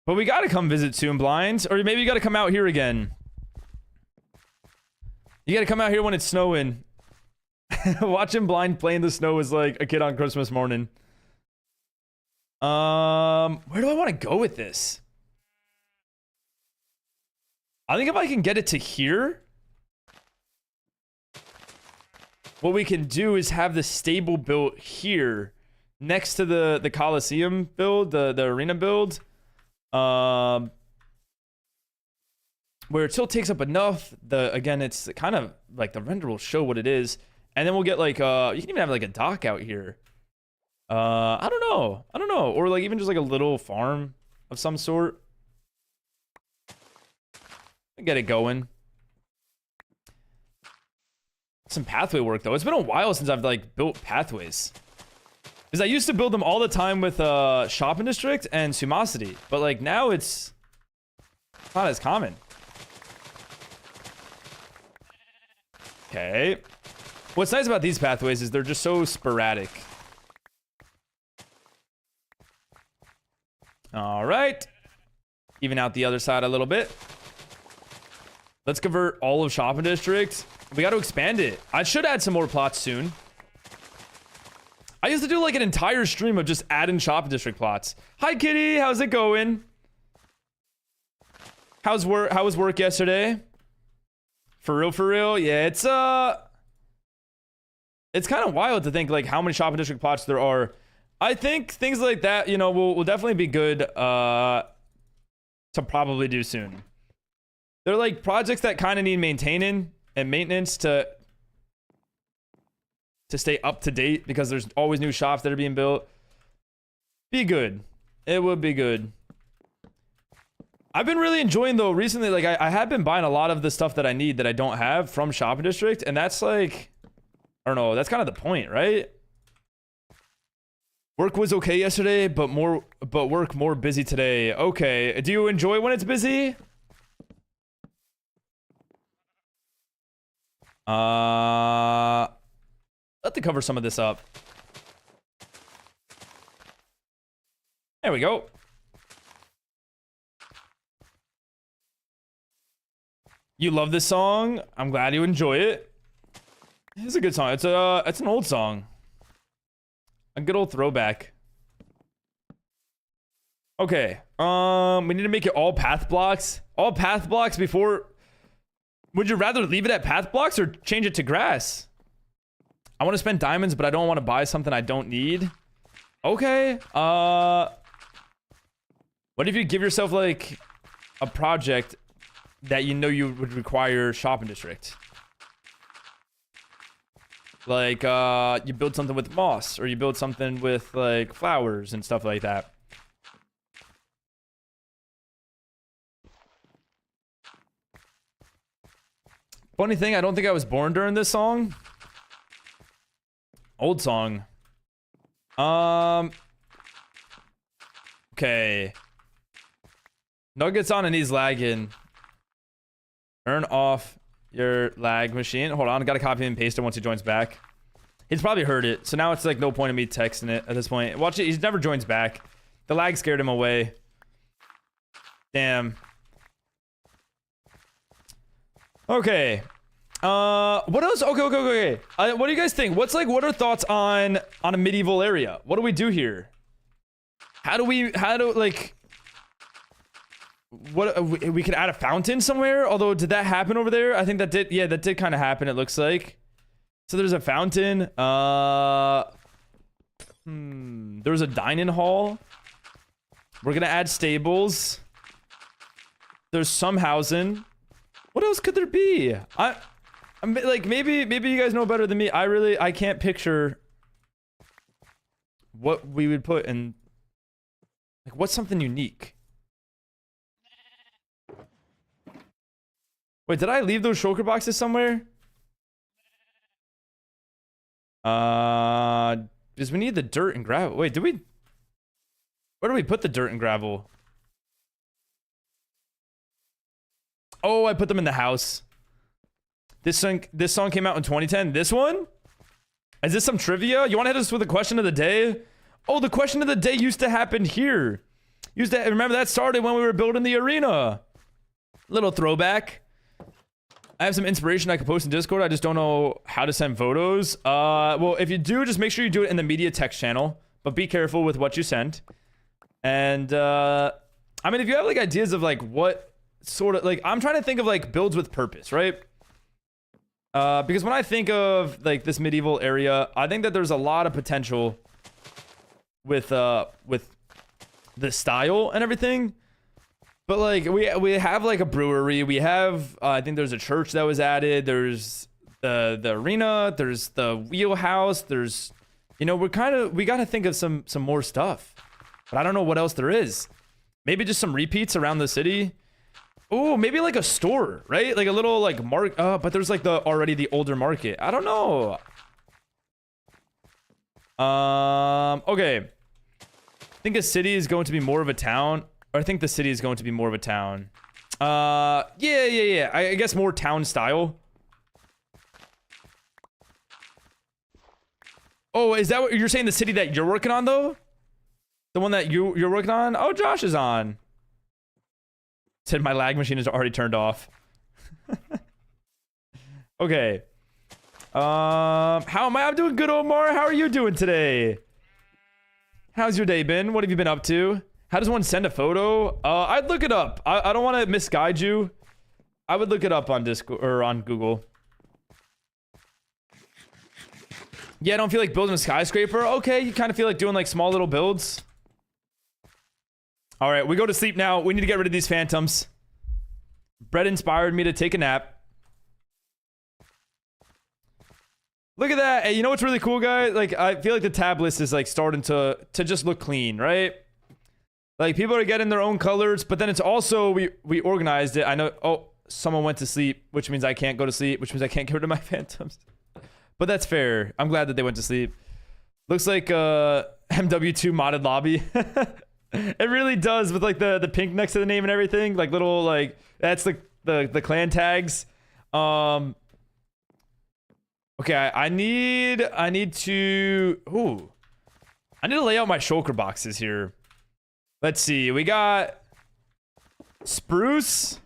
But we gotta come visit soon, Blind. Or maybe you gotta come out here again. You gotta come out here when it's snowing. Watching Blind play in the snow is like a kid on Christmas morning. Where do I want to go with this? I think if I can get it to here, what we can do is have the stable built here next to the Coliseum build, the arena build. Where it still takes up enough. Again, it's kind of like the render will show what it is, and then we'll get like you can even have like a dock out here. I don't know, or like even just like a little farm of some sort. Get it going. Some pathway work though. It's been a while since I've like built pathways. Because I used to build them all the time with Shopping District and SumoSMP, but like now it's not as common. Okay. What's nice about these pathways is they're just so sporadic. All right. Even out the other side a little bit. Let's convert all of Shopping District. We got to expand it. I should add some more plots soon. I used to do like an entire stream of just adding Shopping District plots. Hi, Kitty. How's it going? How was work yesterday? For real? Yeah, it's kind of wild to think like how many Shopping District plots there are. I think things like that, you know, will definitely be good to probably do soon. They're like projects that kind of need maintaining and maintenance to stay up to date, because there's always new shops that are being built. Be good. It would be good. I've been really enjoying though recently, like I have been buying a lot of the stuff that I need that I don't have from Shopping District, and that's like, I don't know, that's kind of the point, right? Work was okay yesterday, but work more busy today. Okay. Do you enjoy when it's busy? Let me cover some of this up. There we go. You love this song? I'm glad you enjoy it. It's a good song. It's an old song. A good old throwback. Okay. We need to make it all path blocks. All path blocks before. Would you rather leave it at path blocks or change it to grass? I want to spend diamonds, but I don't want to buy something I don't need. Okay. What if you give yourself like a project that you know you would require Shopping District? Like you build something with moss, or you build something with like flowers and stuff like that. Funny thing, I don't think I was born during this song. Old song. Okay. Nuggets on and he's lagging. Turn off your lag machine. Hold on, gotta copy and paste it once he joins back. He's probably heard it, so now it's like no point in me texting it at this point. Watch it, he never joins back. The lag scared him away. Damn. Okay. What else? Okay. What do you guys think? What are thoughts on a medieval area? What do we do here? We could add a fountain somewhere. Although, did that happen over there? I think that did. Yeah, that did kind of happen. It looks like. So there's a fountain. There's a dining hall. We're gonna add stables. There's some housing. What else could there be? I'm like, maybe you guys know better than me. I can't picture what we would put in. Like, what's something unique? Wait, did I leave those shulker boxes somewhere? Because we need the dirt and gravel. Wait, where do we put the dirt and gravel? Oh, I put them in the house. This song came out in 2010. This one? Is this some trivia? You want to hit us with the question of the day? Oh, the question of the day used to happen here. Remember that started when we were building the arena. Little throwback. I have some inspiration I could post in Discord. I just don't know how to send photos. Well, if you do, just make sure you do it in the media text channel. But be careful with what you send. And, I mean, if you have, like, ideas of, like, what sort of, like, I'm trying to think of, like, builds with purpose, right? Because when I think of, like, this medieval area, I think that there's a lot of potential with the style and everything. But, like, we have, like, a brewery. We have, I think there's a church that was added. There's the arena. There's the wheelhouse. There's, you know, we got to think of some more stuff. But I don't know what else there is. Maybe just some repeats around the city. Oh, maybe like a store, right? Like a little like but there's like already the older market. I don't know. Okay. I think a city is going to be more of a town. Or I think the city is going to be more of a town. Yeah. I guess more town style. Oh, is that what you're saying? The city that you're working on though? The one that you're working on? Oh, Josh is on. Said my lag machine is already turned off. Okay. How am I? I'm doing good, Omar. How are you doing today? How's your day been? What have you been up to? How does one send a photo? I'd look it up. I don't want to misguide you. I would look it up on Discord or on Google. Yeah, I don't feel like building a skyscraper. Okay, you kind of feel like doing like small little builds. All right, we go to sleep now. We need to get rid of these phantoms. Brett inspired me to take a nap. Look at that. Hey, you know what's really cool, guys? Like, I feel like the tab list is like starting to just look clean, right? Like, people are getting their own colors, but then it's also, we organized it. I know, oh, someone went to sleep, which means I can't go to sleep, which means I can't get rid of my phantoms. But that's fair. I'm glad that they went to sleep. Looks like MW2 modded lobby. It really does, with like the pink next to the name and everything, like little like that's the clan tags. Okay, I need to lay out my shulker boxes here. Let's see, we got spruce,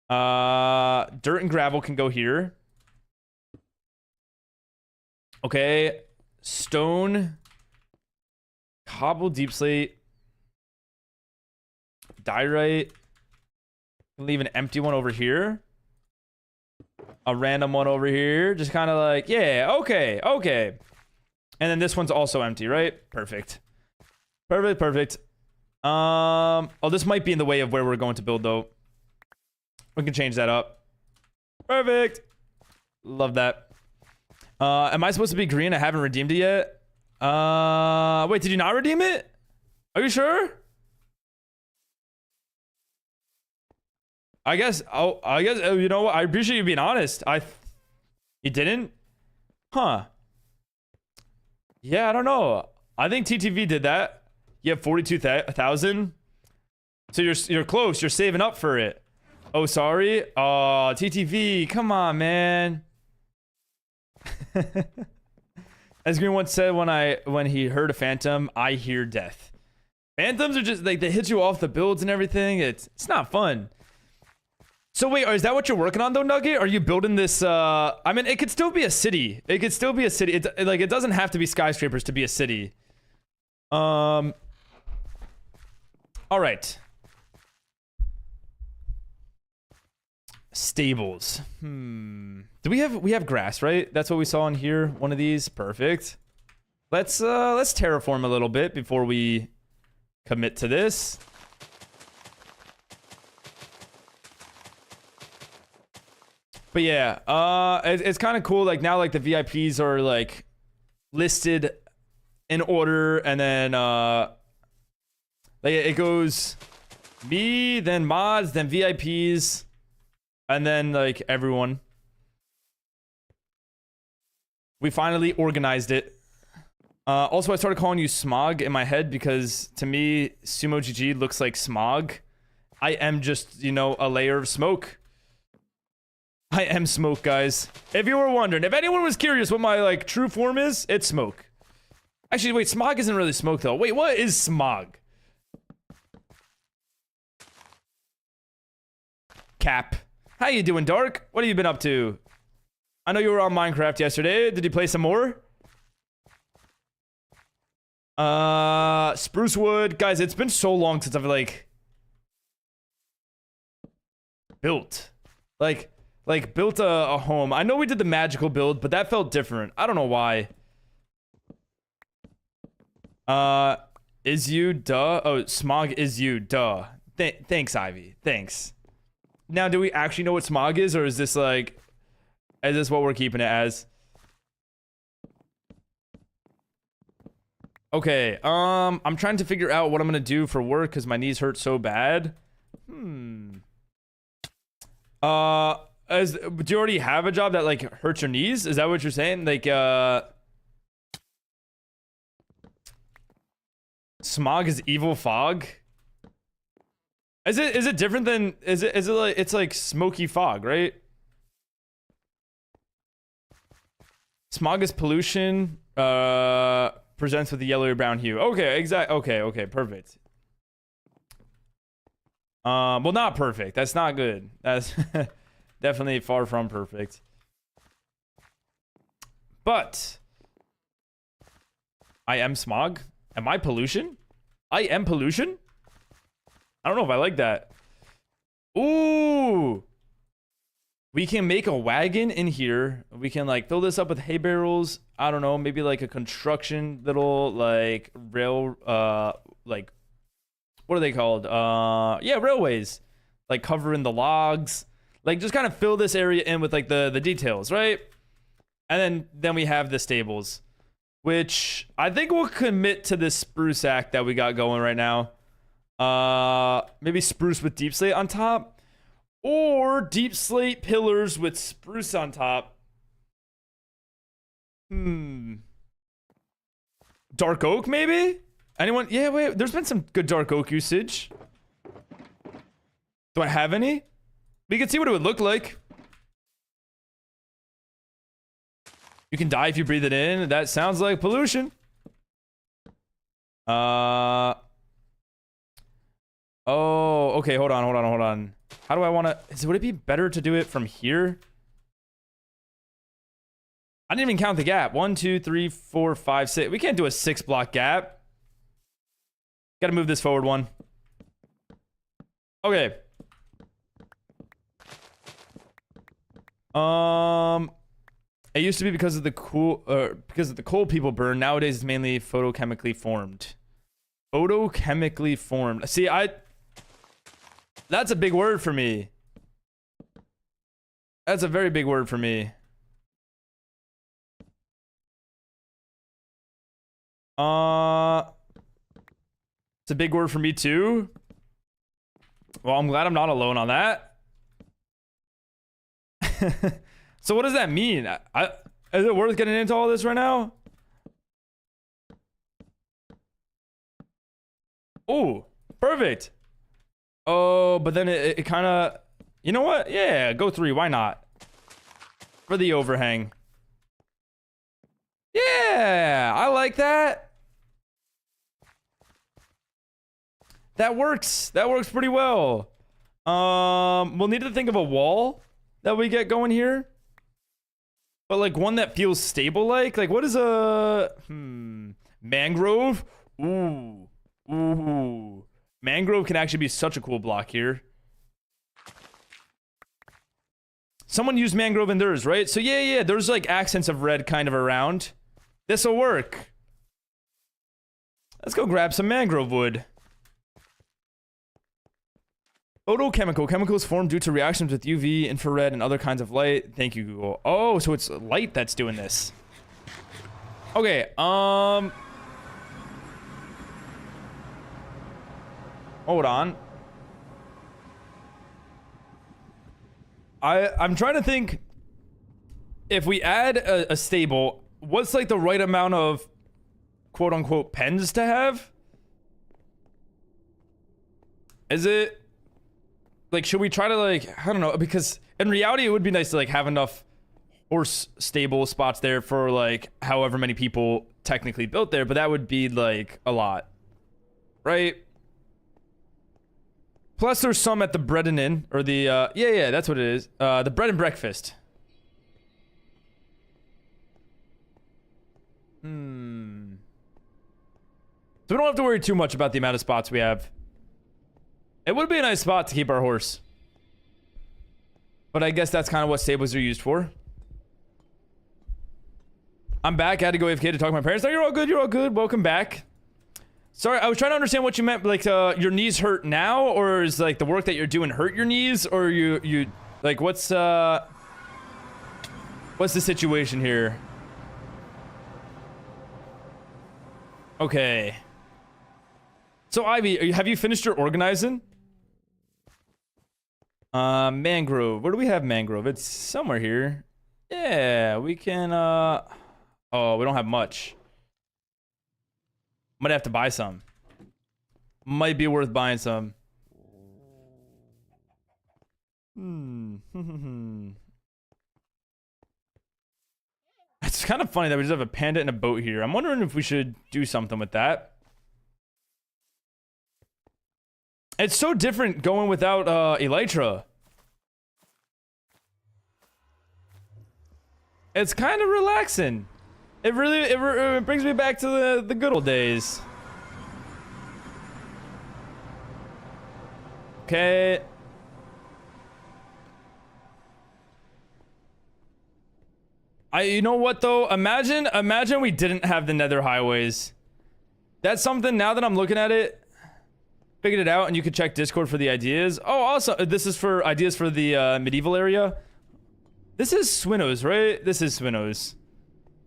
dirt and gravel can go here. Okay, stone, cobble, deep slate, diorite. Leave an empty one over here, a random one over here, just kind of like, yeah, okay, and then this one's also empty, right? Perfect. Oh, this might be in the way of where we're going to build though. We can change that up. Perfect. Love that. Am I supposed to be green? I haven't redeemed it yet. Wait, did you not redeem it? Are you sure? I guess. Oh, I guess. You know what? I appreciate you being honest. You didn't? Huh? Yeah, I don't know. I think TTV did that. You have 42,000. So you're close. You're saving up for it. Oh, sorry. Oh, TTV. Come on, man. As Green once said when he heard a phantom, I hear death. Phantoms are just like they hit you off the builds and everything. It's not fun. So wait, is that what you're working on though, Nugget? Are you building this? I mean, it could still be a city. It could still be a city. It's like it doesn't have to be skyscrapers to be a city. All right. Stables. Do we have grass, right? That's what we saw in here. One of these. Perfect. Let's terraform a little bit before we commit to this. But yeah, it's kind of cool. Like now, like the VIPs are like listed in order, and then like it goes me, then mods, then VIPs, and then like everyone. We finally organized it. Also, I started calling you Smog in my head because to me, Sumo GG looks like smog. I am just, you know, a layer of smoke. I am smoke, guys. If you were wondering, if anyone was curious what my like true form is, it's smoke. Actually, wait, smog isn't really smoke though. Wait, what is smog? Cap. How you doing, Dark? What have you been up to? I know you were on Minecraft yesterday. Did you play some more? Spruce wood. Guys, it's been so long since I've like built. Like built a home. I know we did the magical build, but that felt different. I don't know why. Is you, duh. Oh, smog is you, duh. Thanks, Ivy. Thanks. Now, do we actually know what smog is, or is this like, is this what we're keeping it as? Okay, I'm trying to figure out what I'm gonna do for work because my knees hurt so bad. Do you already have a job that like hurts your knees? Is that what you're saying? Like, smog is evil fog. Is it different than is it like it's like smoky fog, right? Smog is pollution. Presents with a yellow or brown hue. Okay, okay, perfect. Well, not perfect. That's not good. That's definitely far from perfect. But I am smog. Am I pollution? I am pollution? I don't know if I like that. Ooh. We can make a wagon in here. We can like fill this up with hay barrels. I don't know, maybe like a construction little like rail like what are they called? Yeah, railways. Like covering the logs. Like just kind of fill this area in with like the details, right? And then we have the stables, which I think we'll commit to this spruce act that we got going right now. Maybe spruce with deep slate on top. Or deep slate pillars with spruce on top. Dark oak, maybe? Anyone? Yeah, wait. There's been some good dark oak usage. Do I have any? We can see what it would look like. You can die if you breathe it in. That sounds like pollution. Oh, okay. Hold on. How do I want to... Would it be better to do it from here? I didn't even count the gap. 1, 2, 3, 4, 5, 6. We can't do a 6-block gap. Gotta move this forward one. Okay. It used to be because of the coal people burn. Nowadays, it's mainly photochemically formed. Photochemically formed. See, that's a big word for me. That's a very big word for me. It's a big word for me too. Well, I'm glad I'm not alone on that. So what does that mean? Is it worth getting into all this right now? Oh, perfect. Oh, but then it kind of... You know what? Yeah, go 3. Why not? For the overhang. Yeah, I like that. That works. That works pretty well. We'll need to think of a wall that we get going here. But like one that feels stable like what is a... Mangrove? Ooh. Ooh. Mangrove can actually be such a cool block here. Someone used mangrove in theirs, right? So yeah, there's like accents of red kind of around. This'll work. Let's go grab some mangrove wood. Photochemical. Chemicals formed due to reactions with UV, infrared, and other kinds of light. Thank you, Google. Oh, so it's light that's doing this. Okay, hold on. I'm trying to think if we add a stable, what's like the right amount of quote unquote pens to have? Is it like, should we try to like, I don't know, because in reality it would be nice to like have enough horse stable spots there for like however many people technically built there, but that would be like a lot, right? Plus there's some at the bread and inn, or the yeah, that's what it is, the bread and breakfast. So we don't have to worry too much about the amount of spots we have. It would be a nice spot to keep our horse, but I guess that's kind of what stables are used for. I'm back. I had to go AFK to talk to my parents. No, you're all good. You're all good. Welcome back. Sorry, I was trying to understand what you meant. Like, your knees hurt now, or is like the work that you're doing hurt your knees, or you like what's the situation here? Okay. So Ivy, have you finished your organizing? Mangrove. Where do we have mangrove? It's somewhere here. Yeah, we can, oh, we don't have much. Might have to buy some. Might be worth buying some. It's kind of funny that we just have a panda and a boat here. I'm wondering if we should do something with that. It's so different going without elytra. It's kind of relaxing. It really it brings me back to the good old days. Okay. You know what though? Imagine we didn't have the nether highways. That's something, now that I'm looking at it, figured it out, and you could check Discord for the ideas. Oh, also, this is for ideas for the medieval area. This is Swinnows, right? This is Swinnows.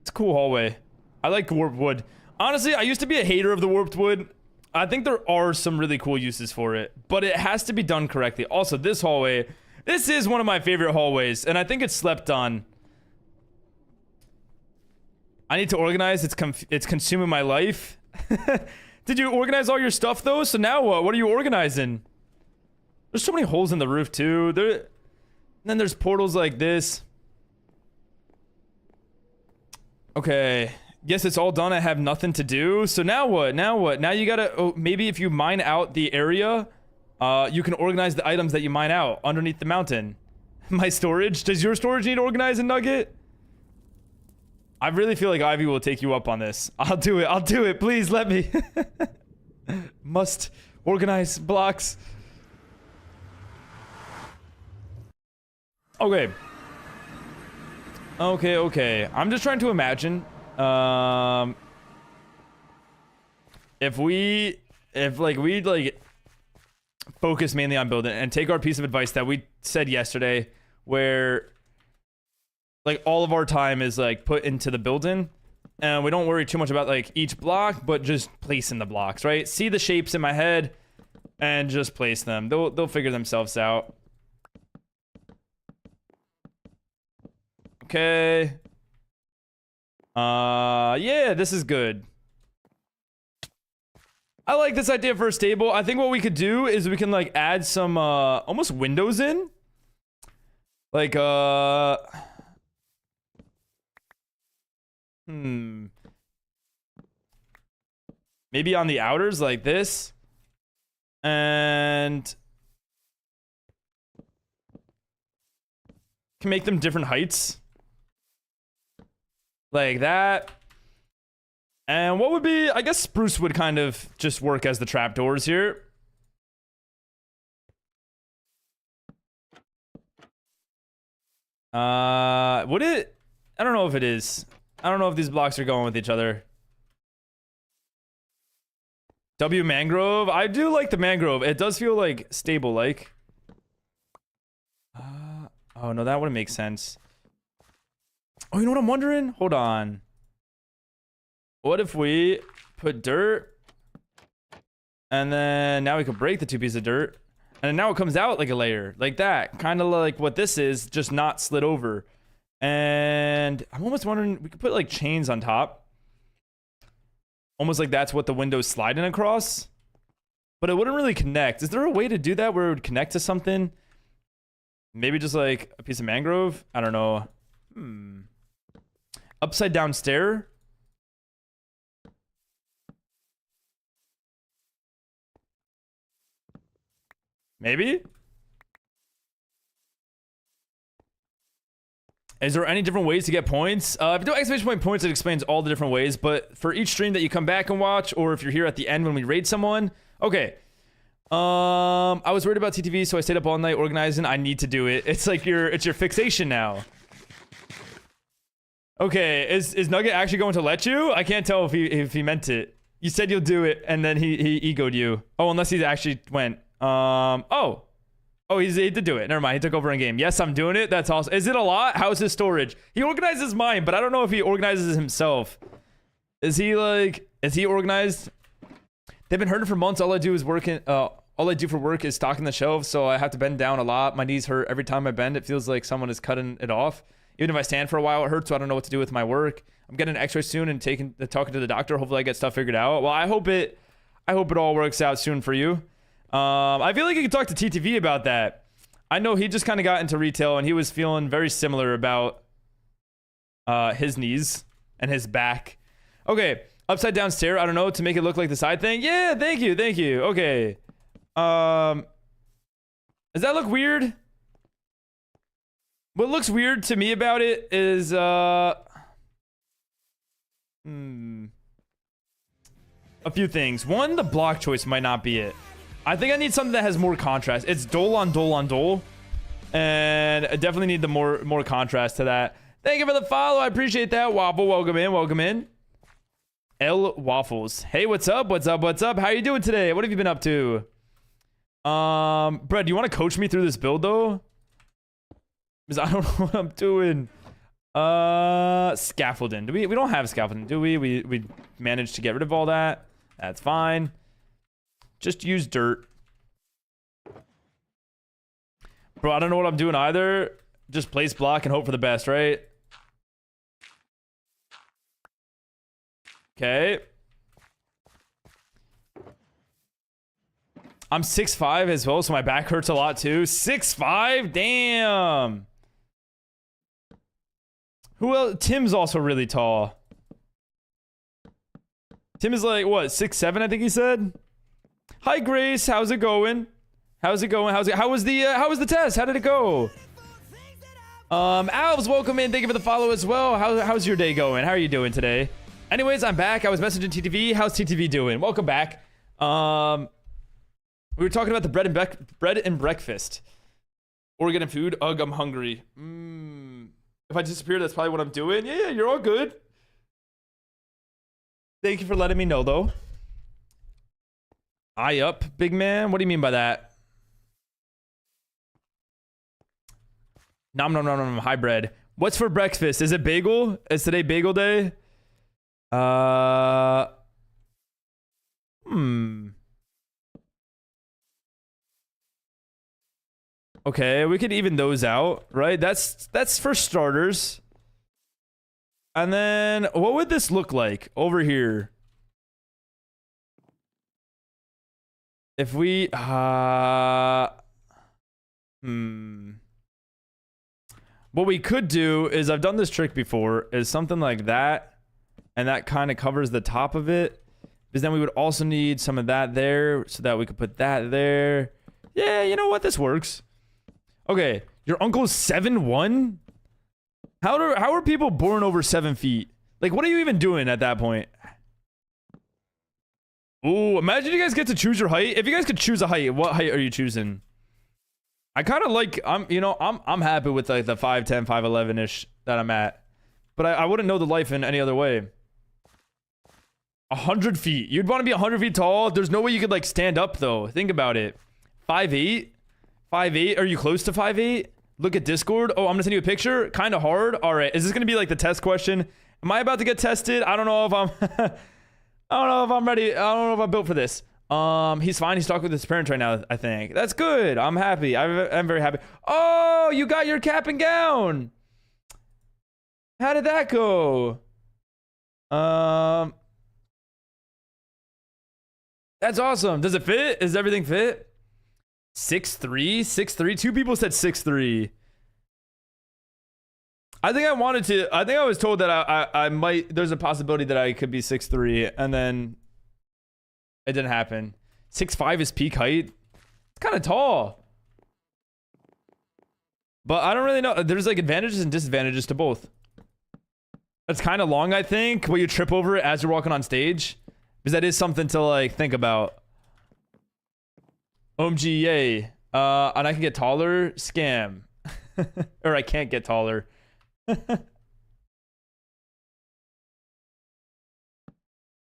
It's a cool hallway. I like warped wood. Honestly, I used to be a hater of the warped wood. I think there are some really cool uses for it, but it has to be done correctly. Also, this hallway, this is one of my favorite hallways, and I think it's slept on. I need to organize. It's consuming my life. Did you organize all your stuff though? So now what? What are you organizing? There's so many holes in the roof too. Then there's portals like this. Okay. Yes, it's all done. I have nothing to do. So now what? Now what? Now you gotta... Oh, maybe if you mine out the area, you can organize the items that you mine out underneath the mountain. My storage? Does your storage need organizing, Nugget? I really feel like Ivy will take you up on this. I'll do it. I'll do it. Please let me. Must organize blocks. Okay. Okay. I'm just trying to imagine. If we focus mainly on building and take our piece of advice that we said yesterday, where like all of our time is like put into the building, and we don't worry too much about like each block, but just placing the blocks, right? See the shapes in my head and just place them. They'll figure themselves out. Okay. Yeah, this is good. I like this idea for a stable. I think what we could do is we can like add some almost windows in. Like maybe on the outers like this. And can make them different heights. Like that. And what would be, I guess spruce would kind of just work as the trapdoors here. Would it? I don't know if it is. I don't know if these blocks are going with each other. W mangrove. I do like the mangrove. It does feel like stable like. Oh no, that wouldn't make sense. Oh, you know what I'm wondering? Hold on. What if we put dirt and then now we could break the 2 pieces of dirt and then now it comes out like a layer like that, kind of like what this is, just not slid over. And I'm almost wondering we could put like chains on top, almost like that's what the window's sliding across, but it wouldn't really connect. Is there a way to do that where it would connect to something? Maybe just like a piece of mangrove. I don't know. Upside down stair. Maybe? Is there any different ways to get points? If you do exclamation point points, it explains all the different ways. But for each stream that you come back and watch, or if you're here at the end when we raid someone, okay. I was worried about TTV, so I stayed up all night organizing. I need to do it. It's like it's your fixation now. Okay, is Nugget actually going to let you? I can't tell if he meant it. You said you'll do it, and then he egoed you. Oh, unless he actually went. Oh, he did do it. Never mind. He took over in game. Yes, I'm doing it. That's awesome. Is it a lot? How's his storage? He organizes mine, but I don't know if he organizes himself. Is he organized? They've been hurting for months. All I do is all I do for work is stocking the shelves, so I have to bend down a lot. My knees hurt every time I bend. It feels like someone is cutting it off. Even if I stand for a while, it hurts, so I don't know what to do with my work. I'm getting an x-ray soon and talking to the doctor. Hopefully I get stuff figured out. Well, I hope it all works out soon for you. I feel like you could talk to TTV about that. I know he just kind of got into retail and he was feeling very similar about his knees and his back. Okay, upside down stair. I don't know, to make it look like the side thing. Yeah, thank you. Okay. Does that look weird? What looks weird to me about it is a few things. One, the block choice might not be it. I think I need something that has more contrast. It's dole on dole on dole, and I definitely need the more contrast to that. Thank you for the follow. I appreciate that. Waffle, welcome in. L Waffles. Hey, what's up? How you doing today? What have you been up to? Brett, do you want to coach me through this build though? Because I don't know what I'm doing. Scaffolding. We don't have scaffolding, do we? We managed to get rid of all that. That's fine. Just use dirt. Bro, I don't know what I'm doing either. Just place block and hope for the best, right? Okay. I'm 6'5" as well, so my back hurts a lot too. 6'5"? Damn. Who else? Tim's also really tall. Tim is like, what, 6'7", I think he said? Hi, Grace. How's it going? How was the test? How did it go? Alves, welcome in. Thank you for the follow as well. How's your day going? How are you doing today? Anyways, I'm back. I was messaging TTV. How's TTV doing? Welcome back. We were talking about the bread and breakfast. Organ and food. Ugh, I'm hungry. If I disappear, that's probably what I'm doing. Yeah, you're all good. Thank you for letting me know, though. Eye up, big man. What do you mean by that? Nom nom nom nom. Hi, bread. What's for breakfast? Is it bagel? Is today bagel day? Okay, we could even those out, right? That's for starters. And then what would this look like over here? If we, what we could do is, I've done this trick before, is something like that. And that kind of covers the top of it. Because then we would also need some of that there so that we could put that there. Yeah, you know what? This works. Okay, your uncle's 7'1"? How are people born over 7 feet? Like, what are you even doing at that point? Ooh, imagine you guys get to choose your height. If you guys could choose a height, what height are you choosing? I kind of like, I'm happy with like the 5'10", 5'11"-ish that I'm at. But I wouldn't know the life in any other way. 100 feet. You'd want to be 100 feet tall. There's no way you could like stand up though. Think about it. 5'8"? 5'8"? Are you close to 5'8"? Look at Discord. Oh, I'm gonna send you a picture. Kind of hard. All right. Is this gonna be like the test question? Am I about to get tested? I don't know if I'm. I don't know if I'm ready. I don't know if I'm built for this. He's fine. He's talking with his parents right now. I think that's good. I'm happy. I'm very happy. Oh, you got your cap and gown. How did that go? That's awesome. Does it fit? Does everything fit? 6'3", 6'3". 2 people said 6'3". I think I was told that I might, there's a possibility that I could be 6'3", and then it didn't happen. 6'5" is peak height. It's kind of tall. But I don't really know. There's like advantages and disadvantages to both. It's kind of long, I think, where you trip over it as you're walking on stage. Because that is something to like think about. OMG, yay. And I can get taller? Scam. Or I can't get taller.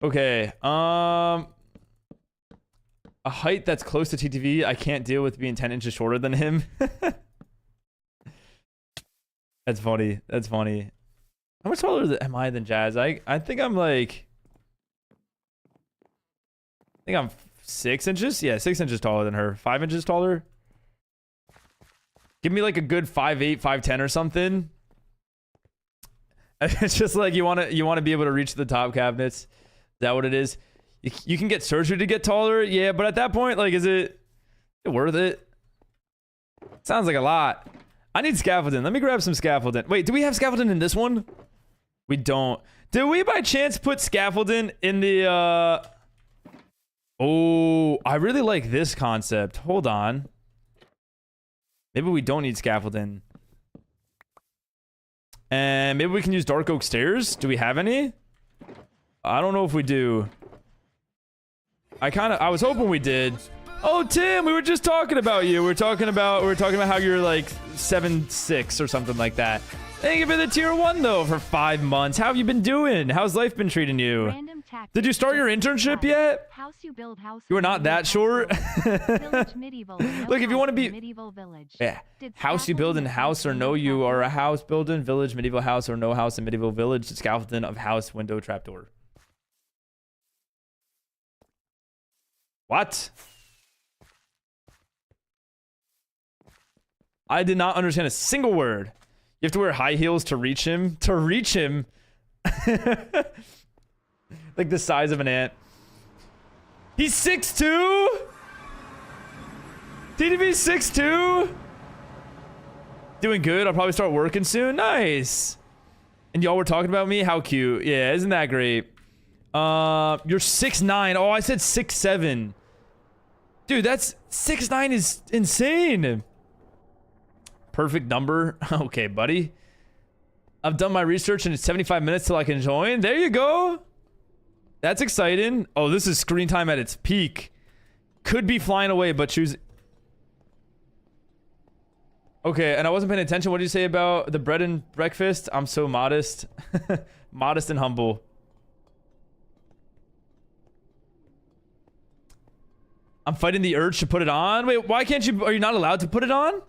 Okay. A height that's close to TTV. I can't deal with being 10 inches shorter than him. That's funny. That's funny. How much taller am I than Jazz? I think I'm like... I think I'm 6 inches? Yeah, 6 inches taller than her. 5 inches taller? Give me like a good 5'8", 5'10" or something. It's just like you want to be able to reach the top cabinets. Is that what it is? You can get surgery to get taller. Yeah, but at that point, like, is it worth it? Sounds like a lot. I need scaffolding. Let me grab some scaffolding. Wait, do we have scaffolding in this one? We don't. Did we by chance put scaffolding in the Oh, I really like this concept. Hold on. Maybe we don't need scaffolding. And maybe we can use dark oak stairs. Do we have any? I don't know if we do. I was hoping we did. Oh, Tim, we were just talking about you. We were talking about how you're like 7'6" or something like that. Thank you for the tier 1 though for 5 months. How have you been doing? How's life been treating you? Did you start your internship yet? House you build, house You were not that short. village, medieval, Look, if you want to be medieval village. Yeah. Did House you build in house or no you are a house building village medieval house or no house in medieval village scaffolding of house window trapdoor. What? I did not understand a single word. You have to wear high heels to reach him. To reach him. Like the size of an ant. He's 6'2"? TDB 6'2"? Doing good. I'll probably start working soon. Nice. And y'all were talking about me? How cute. Yeah, isn't that great? You're 6'9". Oh, I said 6'7". Dude, that's 6'9" is insane. Perfect number. Okay, buddy. I've done my research and it's 75 minutes till I can join. There you go. That's exciting. Oh, this is screen time at its peak. Could be flying away, but choose. Okay, and I wasn't paying attention. What did you say about the bread and breakfast? I'm so modest. Modest and humble. I'm fighting the urge to put it on. Wait, why can't you? Are you not allowed to put it on?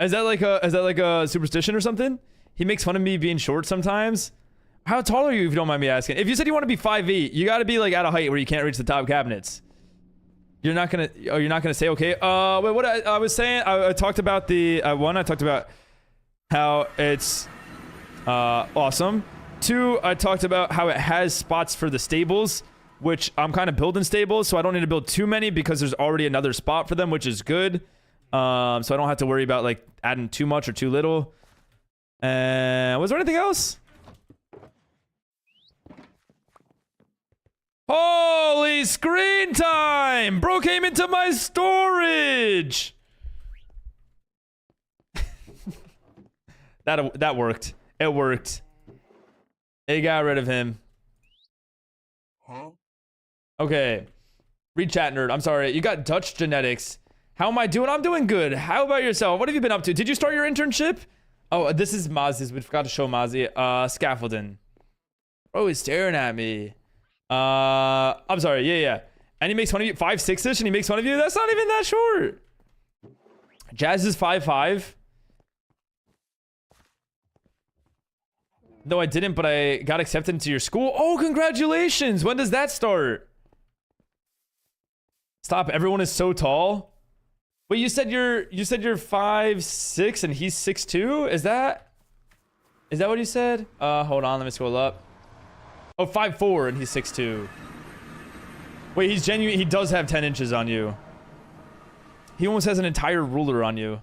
Is that like a superstition or something? He makes fun of me being short sometimes. How tall are you, if you don't mind me asking? If you said you want to be 5'8", you got to be like at a height where you can't reach the top cabinets. You're not gonna. Oh, you're not gonna say okay. Wait, what I was saying. I talked about the one. I talked about how it's awesome. 2, I talked about how it has spots for the stables, which I'm kind of building stables, so I don't need to build too many because there's already another spot for them, which is good. So I don't have to worry about like adding too much or too little. And was there anything else? Holy screen time! Bro came into my storage. That worked. It worked. They got rid of him. Huh? Okay. Read chat, nerd. I'm sorry. You got Dutch genetics. How am I doing? I'm doing good. How about yourself? What have you been up to? Did you start your internship? Oh, this is Mazi's. We forgot to show Mazi. Scaffolding. Oh, he's staring at me. I'm sorry. Yeah. And he makes fun of you. 5'6"ish and he makes fun of you? That's not even that short. Jazz is 5'5". No, I didn't, but I got accepted into your school. Oh, congratulations. When does that start? Stop. Everyone is so tall. Wait, you said you're 5'6" and he's 6'2"? Is that what you said? Hold on, let me scroll up. Oh, 5'4" and he's 6'2". Wait, he's genuine. He does have 10 inches on you. He almost has an entire ruler on you.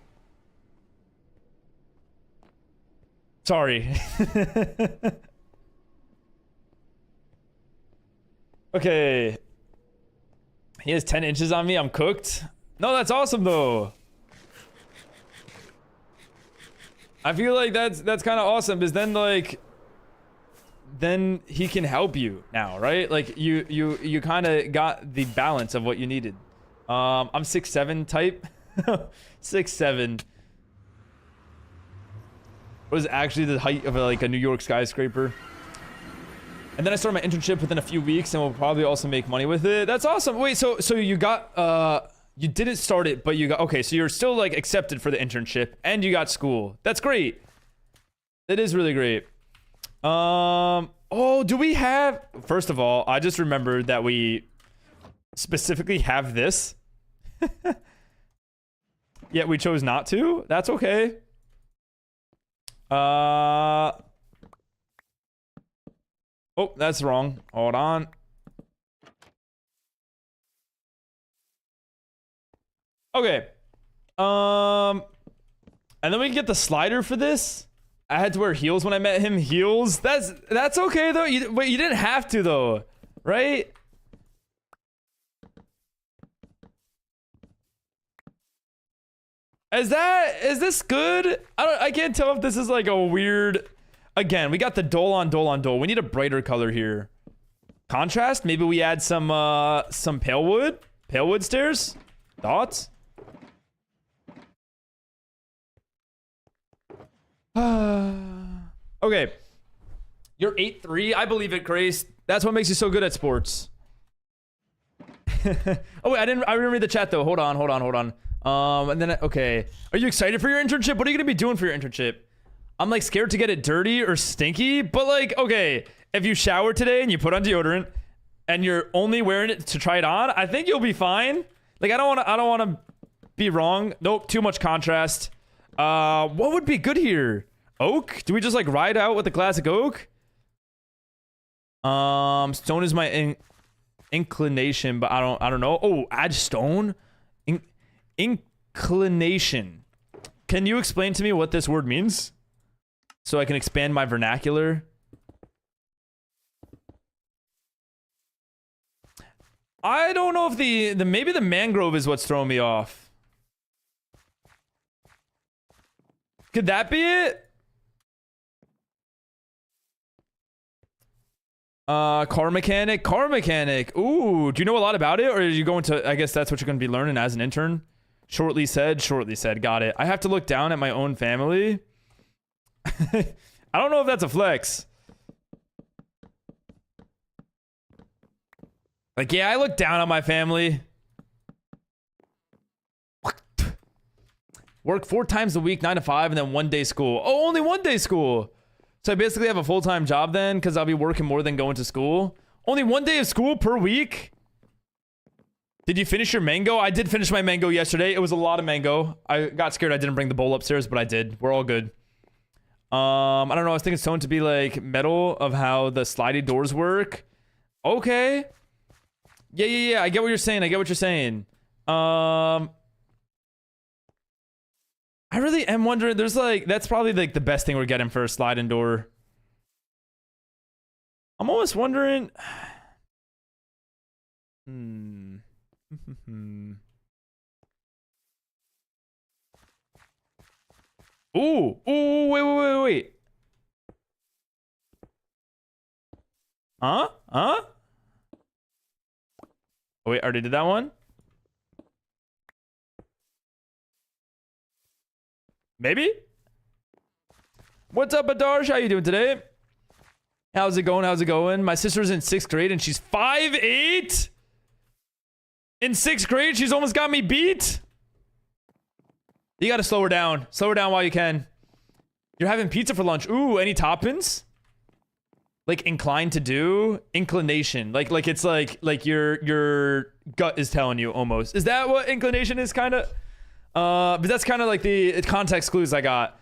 Sorry. Okay. He has 10 inches on me. I'm cooked. No, that's awesome though. I feel like that's kind of awesome because then he can help you now, right? Like you kind of got the balance of what you needed. I'm 6'7" type. 6'7". Was actually the height of a New York skyscraper. And then I started my internship within a few weeks and we'll probably also make money with it. That's awesome. Wait, so you got you didn't start it, but you got, okay, so you're still like accepted for the internship and you got school. That's great. It is really great. Oh, do we have, first of all, I just remembered that we specifically have this. Yet we chose not to. That's okay. Oh, that's wrong. Hold on. Okay. And then we can get the slider for this. I had to wear heels when I met him. Heels. That's okay though. Wait, you didn't have to though, right? Is this good? I can't tell if this is like a weird. Again, we got the dole on dole. We need a brighter color here. Contrast. Maybe we add some pale wood stairs. Thoughts? Okay. You're 8'3". I believe it, Grace. That's what makes you so good at sports. Oh wait, I didn't read the chat though. Hold on. And then okay. Are you excited for your internship? What are you gonna be doing for your internship? I'm like scared to get it dirty or stinky, but like, okay, if you shower today and you put on deodorant and you're only wearing it to try it on, I think you'll be fine. Like I don't wanna be wrong. Nope, too much contrast. What would be good here? Oak? Do we just like ride out with the classic oak? Stone is my inclination, but I don't know. Oh, add stone? Inclination. Can you explain to me what this word means? So I can expand my vernacular. I don't know if maybe the mangrove is what's throwing me off. Could that be it? Car mechanic. Ooh, do you know a lot about it? Or are you going to, I guess that's what you're going to be learning as an intern? Shortly said. Got it. I have to look down at my own family. I don't know if that's a flex. Like, yeah, I look down on my family. Work 4 times a week, 9 to 5, and then 1 day school. Oh, only 1 day school. So I basically have a full-time job then, because I'll be working more than going to school. Only 1 day of school per week? Did you finish your mango? I did finish my mango yesterday. It was a lot of mango. I got scared I didn't bring the bowl upstairs, but I did. We're all good. I don't know. I was thinking stone to be like metal of how the sliding doors work. Okay. Yeah. I get what you're saying. I really am wondering. There's like, that's probably like the best thing we're getting for a sliding door. I'm almost wondering. Ooh, wait. Huh? Oh, wait, I already did that one? Maybe? What's up, Adarsh? How you doing today? How's it going? My sister's in 6th grade and she's 5'8"? In 6th grade, she's almost got me beat? You gotta slow her down. Slow her down while you can. You're having pizza for lunch. Ooh, any toppings? Like inclined to do? Inclination. Like it's like your gut is telling you almost. Is that what inclination is kind of? But that's kind of like the context clues I got.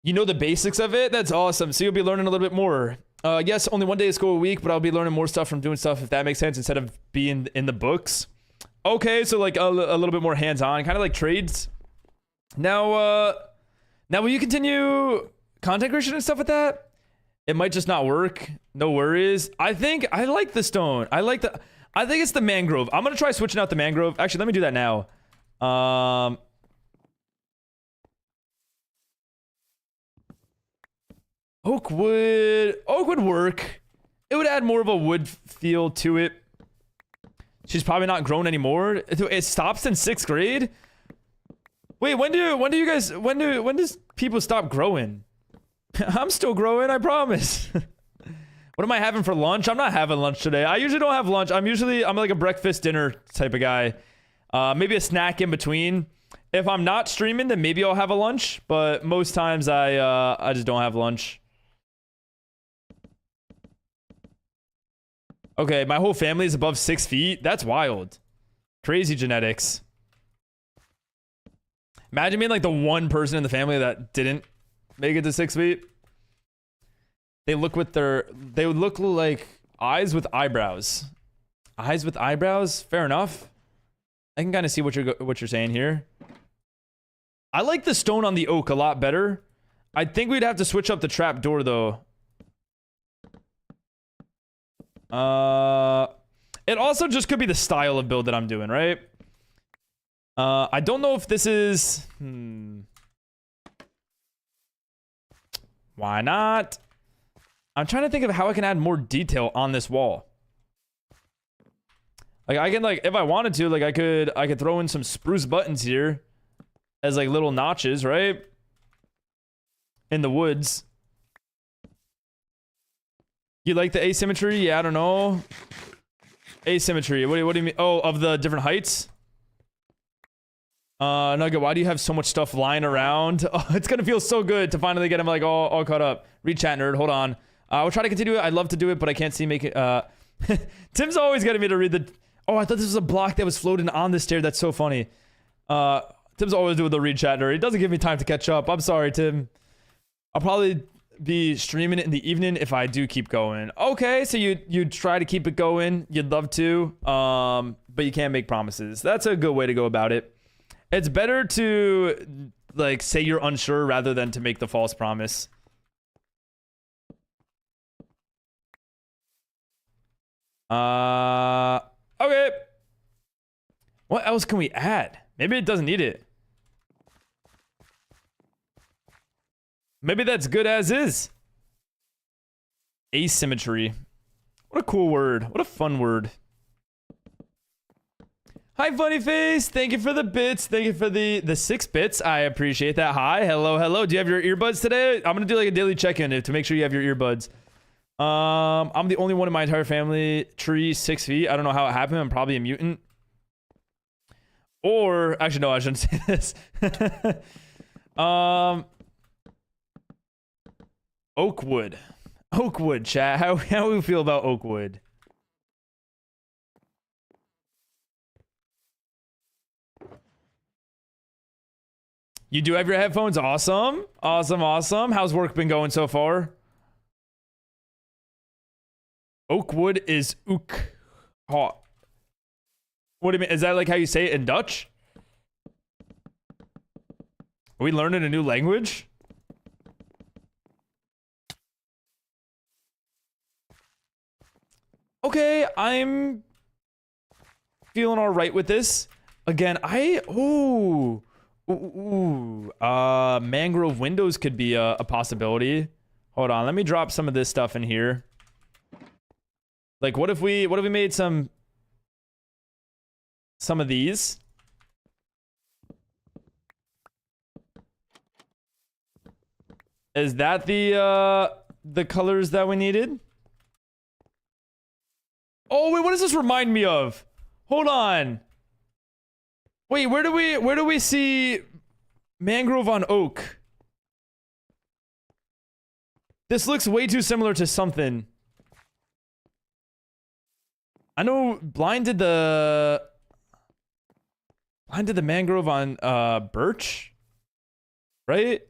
You know the basics of it? That's awesome. So you'll be learning a little bit more. Yes, only 1 day of school a week, but I'll be learning more stuff from doing stuff, if that makes sense, instead of being in the books. Okay, so like a little bit more hands-on, kind of like trades. Now will you continue content creation and stuff with that? It might just not work. No worries. I think I like the stone. I think it's the mangrove. I'm gonna try switching out the mangrove. Actually, let me do that now. Oak would work. It would add more of a wood feel to it. She's probably not grown anymore. It stops in 6th grade. Wait, when does people stop growing? I'm still growing, I promise. What am I having for lunch? I'm not having lunch today. I usually don't have lunch. I'm like a breakfast dinner type of guy. Maybe a snack in between. If I'm not streaming, then maybe I'll have a lunch, but most times I just don't have lunch. Okay, my whole family is above 6 feet. That's wild. Crazy genetics. Imagine being like the one person in the family that didn't make it to 6 feet. They would look like eyes with eyebrows. Eyes with eyebrows? Fair enough. I can kind of see what you're saying here. I like the stone on the oak a lot better. I think we'd have to switch up the trap door though. It also just could be the style of build that I'm doing, right? I don't know if this is... Why not? I'm trying to think of how I can add more detail on this wall. Like I can if I wanted to, like I could throw in some spruce buttons here as like little notches, right? In the woods. You like the asymmetry? Yeah, I don't know. Asymmetry. What do you mean? Oh, of the different heights? Nugget, why do you have so much stuff lying around? Oh, it's gonna feel so good to finally get him like all caught up. Read chat, nerd. Hold on. We'll try to continue it. I'd love to do it, but I can't see make it. Tim's always getting me to read the... Oh, I thought this was a block that was floating on the stair. That's so funny. Tim's always doing the read chat, nerd. He doesn't give me time to catch up. I'm sorry, Tim. I'll probably be streaming it in the evening if I do keep going. Okay, so you try to keep it going. You'd love to, but you can't make promises. That's a good way to go about it. It's better to like say you're unsure rather than to make the false promise. Okay. What else can we add? Maybe it doesn't need it. Maybe that's good as is. Asymmetry. What a cool word. What a fun word. Hi, Funny Face. Thank you for the bits. Thank you for the 6 bits. I appreciate that. Hi. Hello. Do you have your earbuds today? I'm going to do like a daily check-in to make sure you have your earbuds. I'm the only one in my entire family tree 6 feet. I don't know how it happened. I'm probably a mutant. Or, actually, no, I shouldn't say this. Oakwood. Oakwood, chat. How do we feel about Oakwood? You do have your headphones? Awesome. Awesome, awesome. How's work been going so far? Oakwood is ook. Hot. What do you mean? Is that like how you say it in Dutch? Are we learning a new language? Okay, I'm feeling all right with this. Again, mangrove windows could be a possibility. Hold on, let me drop some of this stuff in here. Like, what if we made some of these? Is that the colors that we needed? Oh wait, what does this remind me of? Hold on. Wait, where do we see mangrove on oak? This looks way too similar to something. I know Blind did the mangrove on birch, right?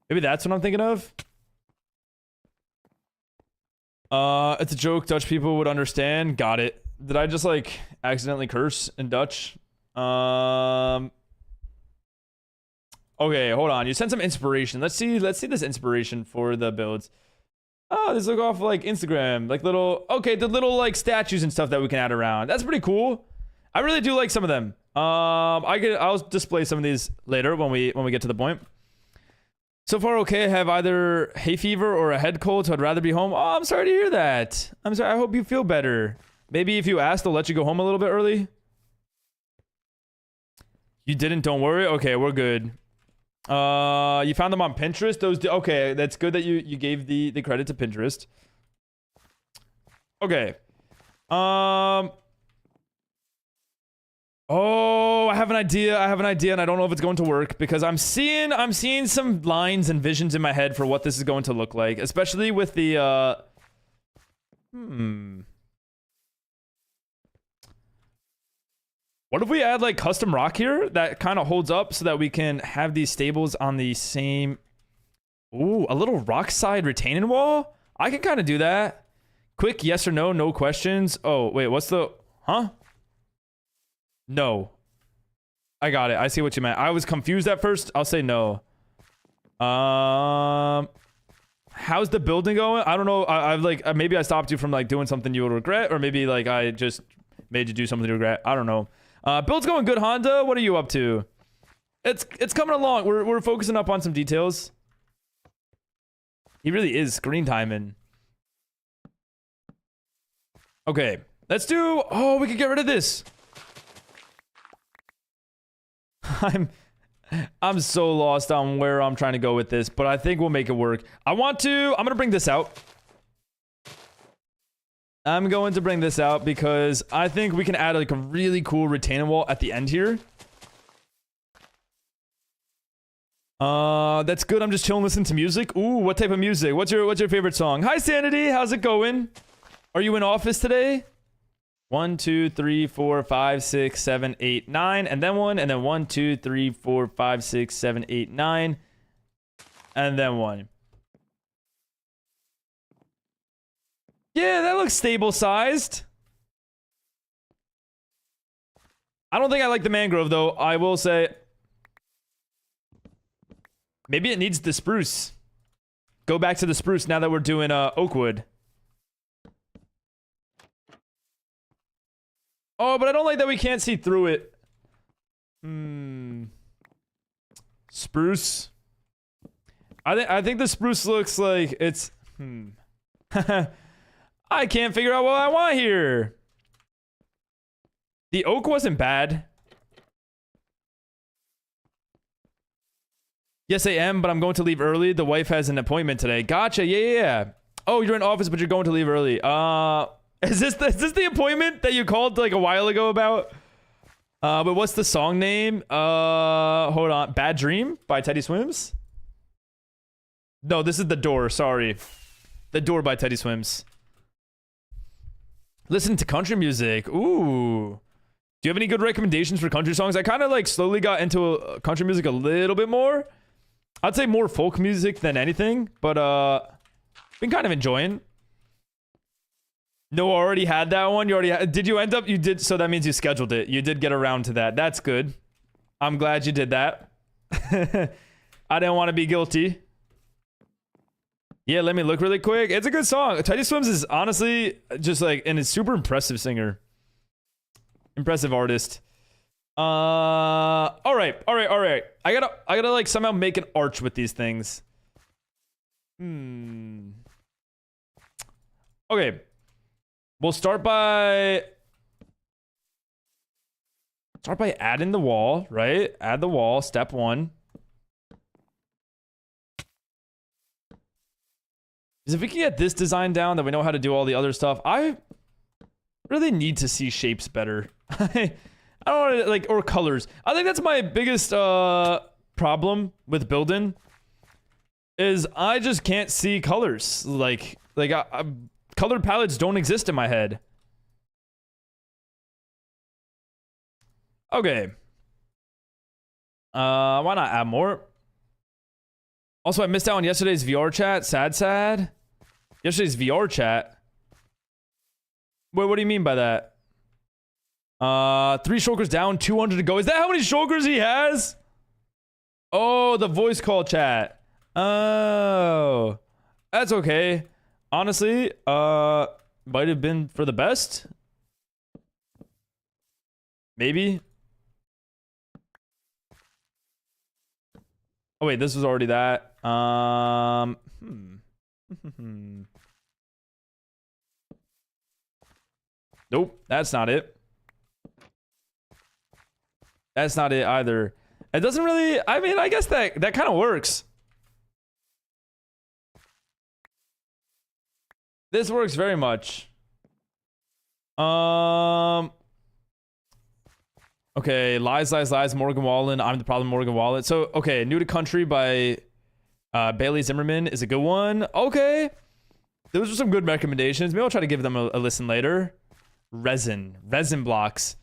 Maybe that's what I'm thinking of. It's a joke Dutch people would understand. Got it. Did I just like accidentally curse in Dutch? Okay, hold on. You sent some inspiration. Let's see this inspiration for the builds. Oh, these look off like Instagram, like little, okay, the little like statues and stuff that we can add around. That's pretty cool. I really do like some of them. I'll display some of these later when we get to the point. So far, okay. I have either hay fever or a head cold, so I'd rather be home. Oh, I'm sorry to hear that. I'm sorry. I hope you feel better. Maybe if you ask, they'll let you go home a little bit early. You didn't? Don't worry. Okay, we're good. You found them on Pinterest? Okay, that's good that you gave the credit to Pinterest. Okay. Oh, I have an idea, and I don't know if it's going to work because I'm seeing some lines and visions in my head for what this is going to look like, especially with the What if we add like custom rock here that kind of holds up so that we can have these stables on the same... Ooh, a little rock side retaining wall? I can kind of do that. Quick yes or no, no questions. Oh, wait, what's the... Huh? No. I got it. I see what you meant. I was confused at first. I'll say no. How's the building going? I don't know. I've like... Maybe I stopped you from like doing something you would regret, or maybe like I just made you do something you regret. I don't know. Build's going good, Honda. What are you up to? It's coming along. We're focusing up on some details. He really is screen timing. Okay, let's do... Oh, we could get rid of this. I'm so lost on where I'm trying to go with this, but I think we'll make it work. I'm gonna bring this out. I'm going to bring this out because I think we can add like a really cool retaining wall at the end here. That's good. I'm just chilling, listening to music. Ooh, what type of music? What's your favorite song? Hi, Sanity. How's it going? Are you in office today? 1, 2, 3, 4, 5, 6, 7, 8, 9, and then 1, and then 1, 2, 3, 4, 5, 6, 7, 8, 9, and then 1. Yeah, that looks stable sized. I don't think I like the mangrove though. I will say maybe it needs the spruce. Go back to the spruce now that we're doing oakwood. Oh, but I don't like that we can't see through it. Spruce. I think the spruce looks like it's I can't figure out what I want here. The oak wasn't bad. Yes, I am, but I'm going to leave early. The wife has an appointment today. Gotcha. Yeah. Oh, you're in office, but you're going to leave early. Is this the appointment that you called like a while ago about? But what's the song name? Hold on. Bad Dream by Teddy Swims? No, this is The Door. Sorry. The Door by Teddy Swims. Listen to country music. Ooh. Do you have any good recommendations for country songs? I kind of like slowly got into country music a little bit more. I'd say more folk music than anything, but been kind of enjoying. No, already had that one. You already did. You end up? You did. So that means you scheduled it. You did get around to that. That's good. I'm glad you did that. I didn't want to be guilty. Yeah, let me look really quick. It's a good song. Teddy Swims is honestly just like, and a super impressive singer. Impressive artist. All right. I gotta like somehow make an arch with these things. Okay. We'll start by adding the wall, right? Add the wall, step 1. Because if we can get this design down, then we know how to do all the other stuff. I really need to see shapes better. I don't want to, like, or colors. I think that's my biggest problem with building is I just can't see colors. Like colored palettes don't exist in my head. Okay. Why not add more? Also, I missed out on yesterday's VR chat. Sad. Yesterday's VR chat. Wait, what do you mean by that? 3 shulkers down, 200 to go. Is that how many shulkers he has? Oh, the voice call chat. Oh, that's okay. Honestly, might have been for the best. Maybe. Oh wait, this was already that. Nope, that's not it. That's not it either. It doesn't really, I mean, I guess that kind of works. This works very much. Okay, Lies, Morgan Wallen. I'm the problem, Morgan Wallen. So, okay, New to Country by Bailey Zimmerman is a good one. Okay. Those are some good recommendations. Maybe I'll try to give them a listen later. Resin blocks.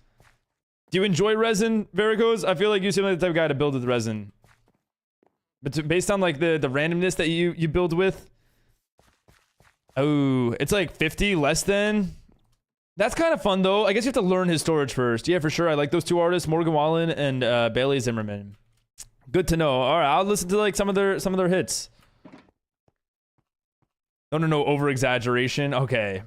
Do you enjoy resin, Varicose? I feel like you seem like the type of guy to build with resin. But based on like the randomness that you build with. Oh, it's like 50 less than. That's kind of fun though. I guess you have to learn his storage first. Yeah, for sure. I like those 2 artists, Morgan Wallen and Bailey Zimmerman. Good to know. All right, I'll listen to like some of their hits. No, over exaggeration. Okay.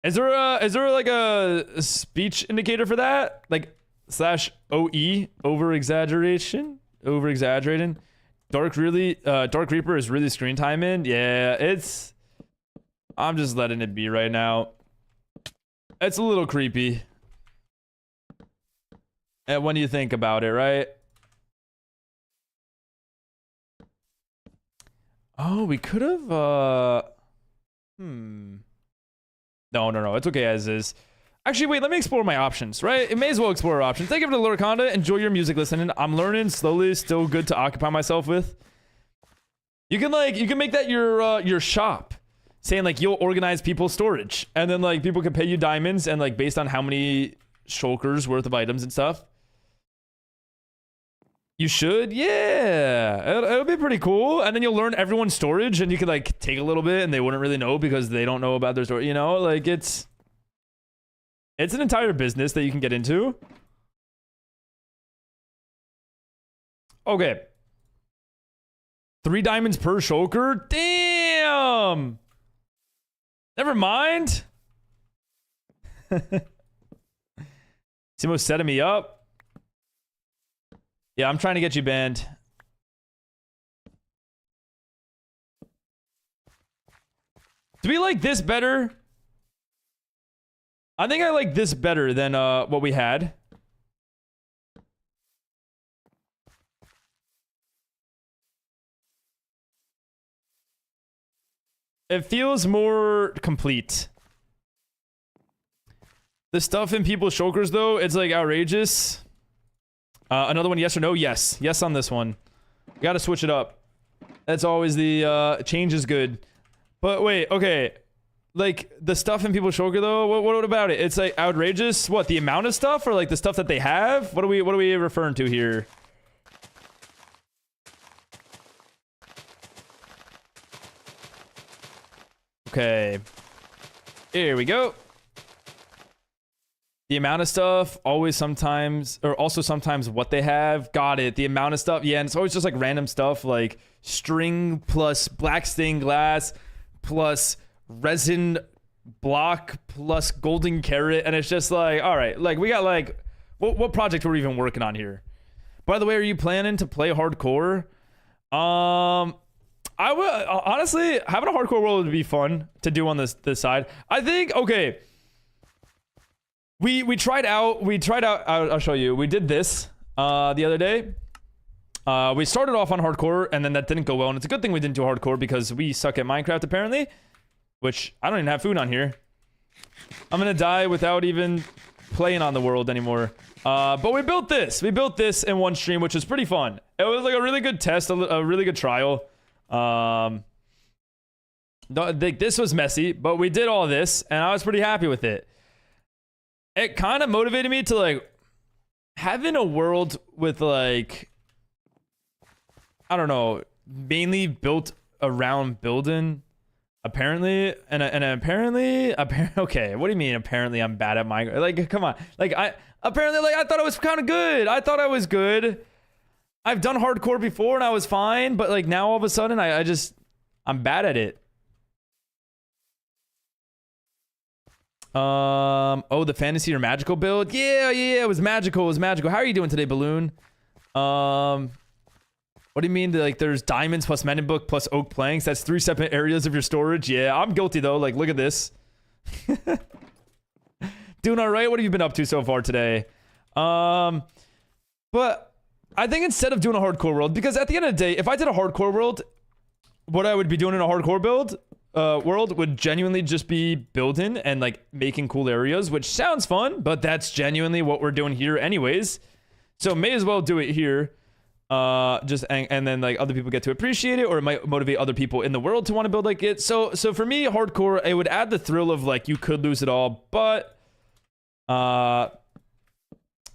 Is there like a speech indicator for that? Like /OE, over exaggeration? Over exaggerating? Dark Reaper is really screen time in. Yeah, I'm just letting it be right now. It's a little creepy. And when you think about it, right? Oh, we could have No, it's okay as is. Actually, wait, let me explore my options, right? It may as well explore our options. Thank you for the Luraconda. Enjoy your music listening. I'm learning slowly, still good to occupy myself with. You can make that your shop. Saying like you'll organize people's storage and then like people can pay you diamonds and like based on how many shulkers worth of items and stuff. You should, yeah. It'll be pretty cool. And then you'll learn everyone's storage and you can like take a little bit and they wouldn't really know because they don't know about their storage. You know, like it's an entire business that you can get into. Okay. 3 diamonds per shulker? Damn! Never mind. Simo setting me up. Yeah, I'm trying to get you banned. Do we like this better? I think I like this better than what we had. It feels more complete. The stuff in people's shulkers, though, it's like outrageous. Another one, yes or no? Yes. Yes on this one. Gotta switch it up. That's always the change is good. But wait, okay. like the stuff in people's shulker though. What about it? It's like outrageous. What, the amount of stuff or like the stuff that they have? What are we referring to here? Okay. Here we go. The amount of stuff, always sometimes, or also sometimes what they have. Got it. The amount of stuff. Yeah, and it's always just like random stuff like string plus black stained glass plus resin block plus golden carrot. And it's just like, all right, like we got like, what project are we even working on here? By the way, are you planning to play hardcore? I would honestly, having a hardcore world would be fun to do on this side. I think, okay. We tried out, I'll show you. We did this the other day. We started off on hardcore and then that didn't go well. And it's a good thing we didn't do hardcore because we suck at Minecraft apparently. Which, I don't even have food on here. I'm gonna die without even playing on the world anymore. But we built this. We built this in one stream, which was pretty fun. It was like a really good test, a really good trial. This was messy, but we did all this and I was pretty happy with it. It kind of motivated me to like having a world with like, I don't know, mainly built around building apparently and apparently okay, what do you mean apparently I'm bad at Minecraft? Like come on, like I thought it was kind of good. I thought I was good. I've done hardcore before and I was fine, but like now all of a sudden I'm bad at it. Oh, the fantasy or magical build? Yeah, it was magical. How are you doing today, Balloon? What do you mean? Like, there's diamonds plus mending book plus oak planks. That's 3 separate areas of your storage. Yeah, I'm guilty though. Like, look at this. Doing all right. What have you been up to so far today? But I think instead of doing a hardcore world, because at the end of the day, if I did a hardcore world, what I would be doing in a hardcore build world would genuinely just be building and like making cool areas, which sounds fun, but that's genuinely what we're doing here anyways. So may as well do it here. And then like other people get to appreciate it, or it might motivate other people in the world to want to build like it. So for me, hardcore, it would add the thrill of like you could lose it all, but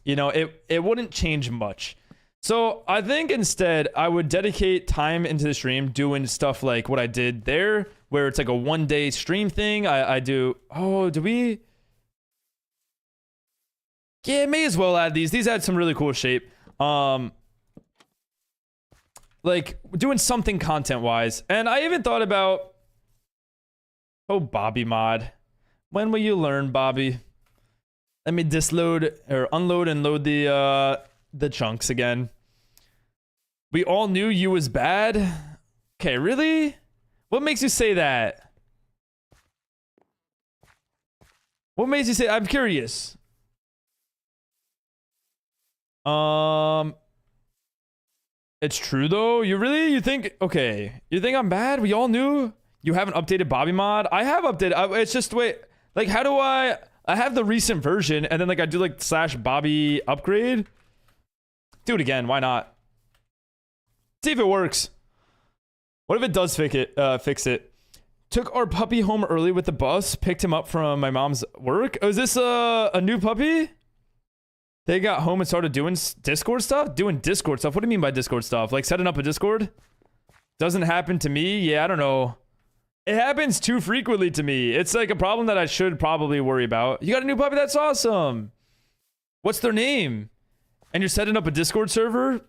you know, it wouldn't change much. So I think instead I would dedicate time into the stream doing stuff like what I did there, where it's like a 1-day stream thing. I do. Oh, do we? Yeah, may as well add these. These add some really cool shape. Like doing something content wise. And I even thought about, oh, Bobby mod. When will you learn, Bobby? Let me disload or unload and load the chunks again. We all knew you was bad. Okay, really? What makes you say that? What makes you say? I'm curious. It's true though. You think? Okay, you think I'm bad? We all knew. You haven't updated Bobby mod. I have updated. It's just wait. Like, how do I have the recent version and then like I do like /Bobby upgrade. Do it again. Why not? See if it works. What if it does fix it? Took our puppy home early with the bus. Picked him up from my mom's work. Oh, is this a new puppy? They got home and started doing Discord stuff? Doing Discord stuff? What do you mean by Discord stuff? Like setting up a Discord? Doesn't happen to me? Yeah, I don't know. It happens too frequently to me. It's like a problem that I should probably worry about. You got a new puppy? That's awesome. What's their name? And you're setting up a Discord server?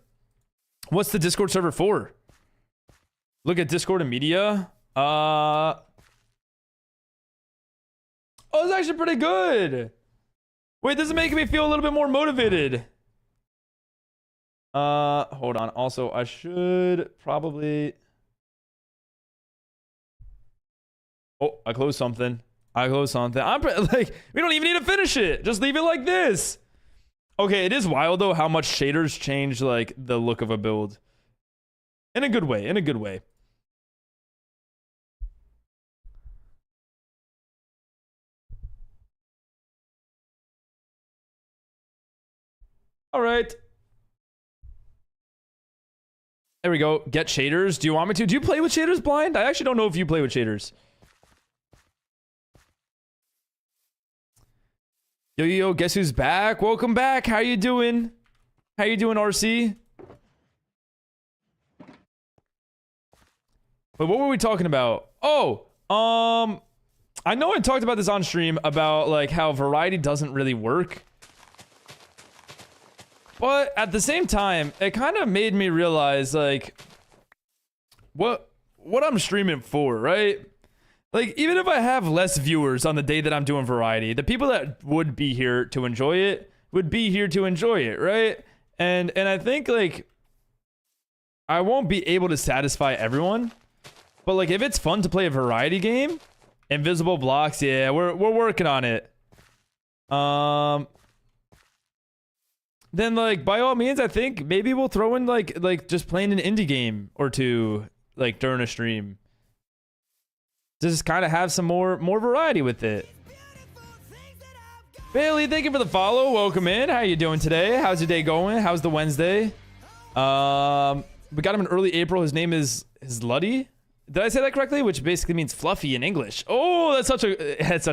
What's the Discord server for? Look at Discord and media. Oh, it's actually pretty good. Wait, this is making me feel a little bit more motivated. Hold on. Also, I should probably... Oh, I closed something. I'm like, we don't even need to finish it. Just leave it like this. Okay, it is wild though how much shaders change like the look of a build. In a good way, All right. There we go. Get shaders. Do you want me to? Do you play with shaders, Blind? I actually don't know if you play with shaders. Yo, yo, yo, guess who's back? Welcome back. How you doing? How you doing, RC? But what were we talking about? Oh, I know I talked about this on stream about like how variety doesn't really work. But at the same time, it kind of made me realize like what I'm streaming for, right? Like, even if I have less viewers on the day that I'm doing variety, the people that would be here to enjoy it would be here to enjoy it, right? And I think, like, I won't be able to satisfy everyone. But, like, if it's fun to play a variety game, invisible blocks, yeah, we're working on it. Then, like, by all means, I think maybe we'll throw in, like just playing an indie game or two, like, during a stream. Just kind of have some more variety with it. Bailey, thank you for the follow. Welcome in. How you doing today? How's your day going? How's the Wednesday? We got him in early April. His name is Luddy. Did I say that correctly? Which basically means fluffy in English. Oh, that's such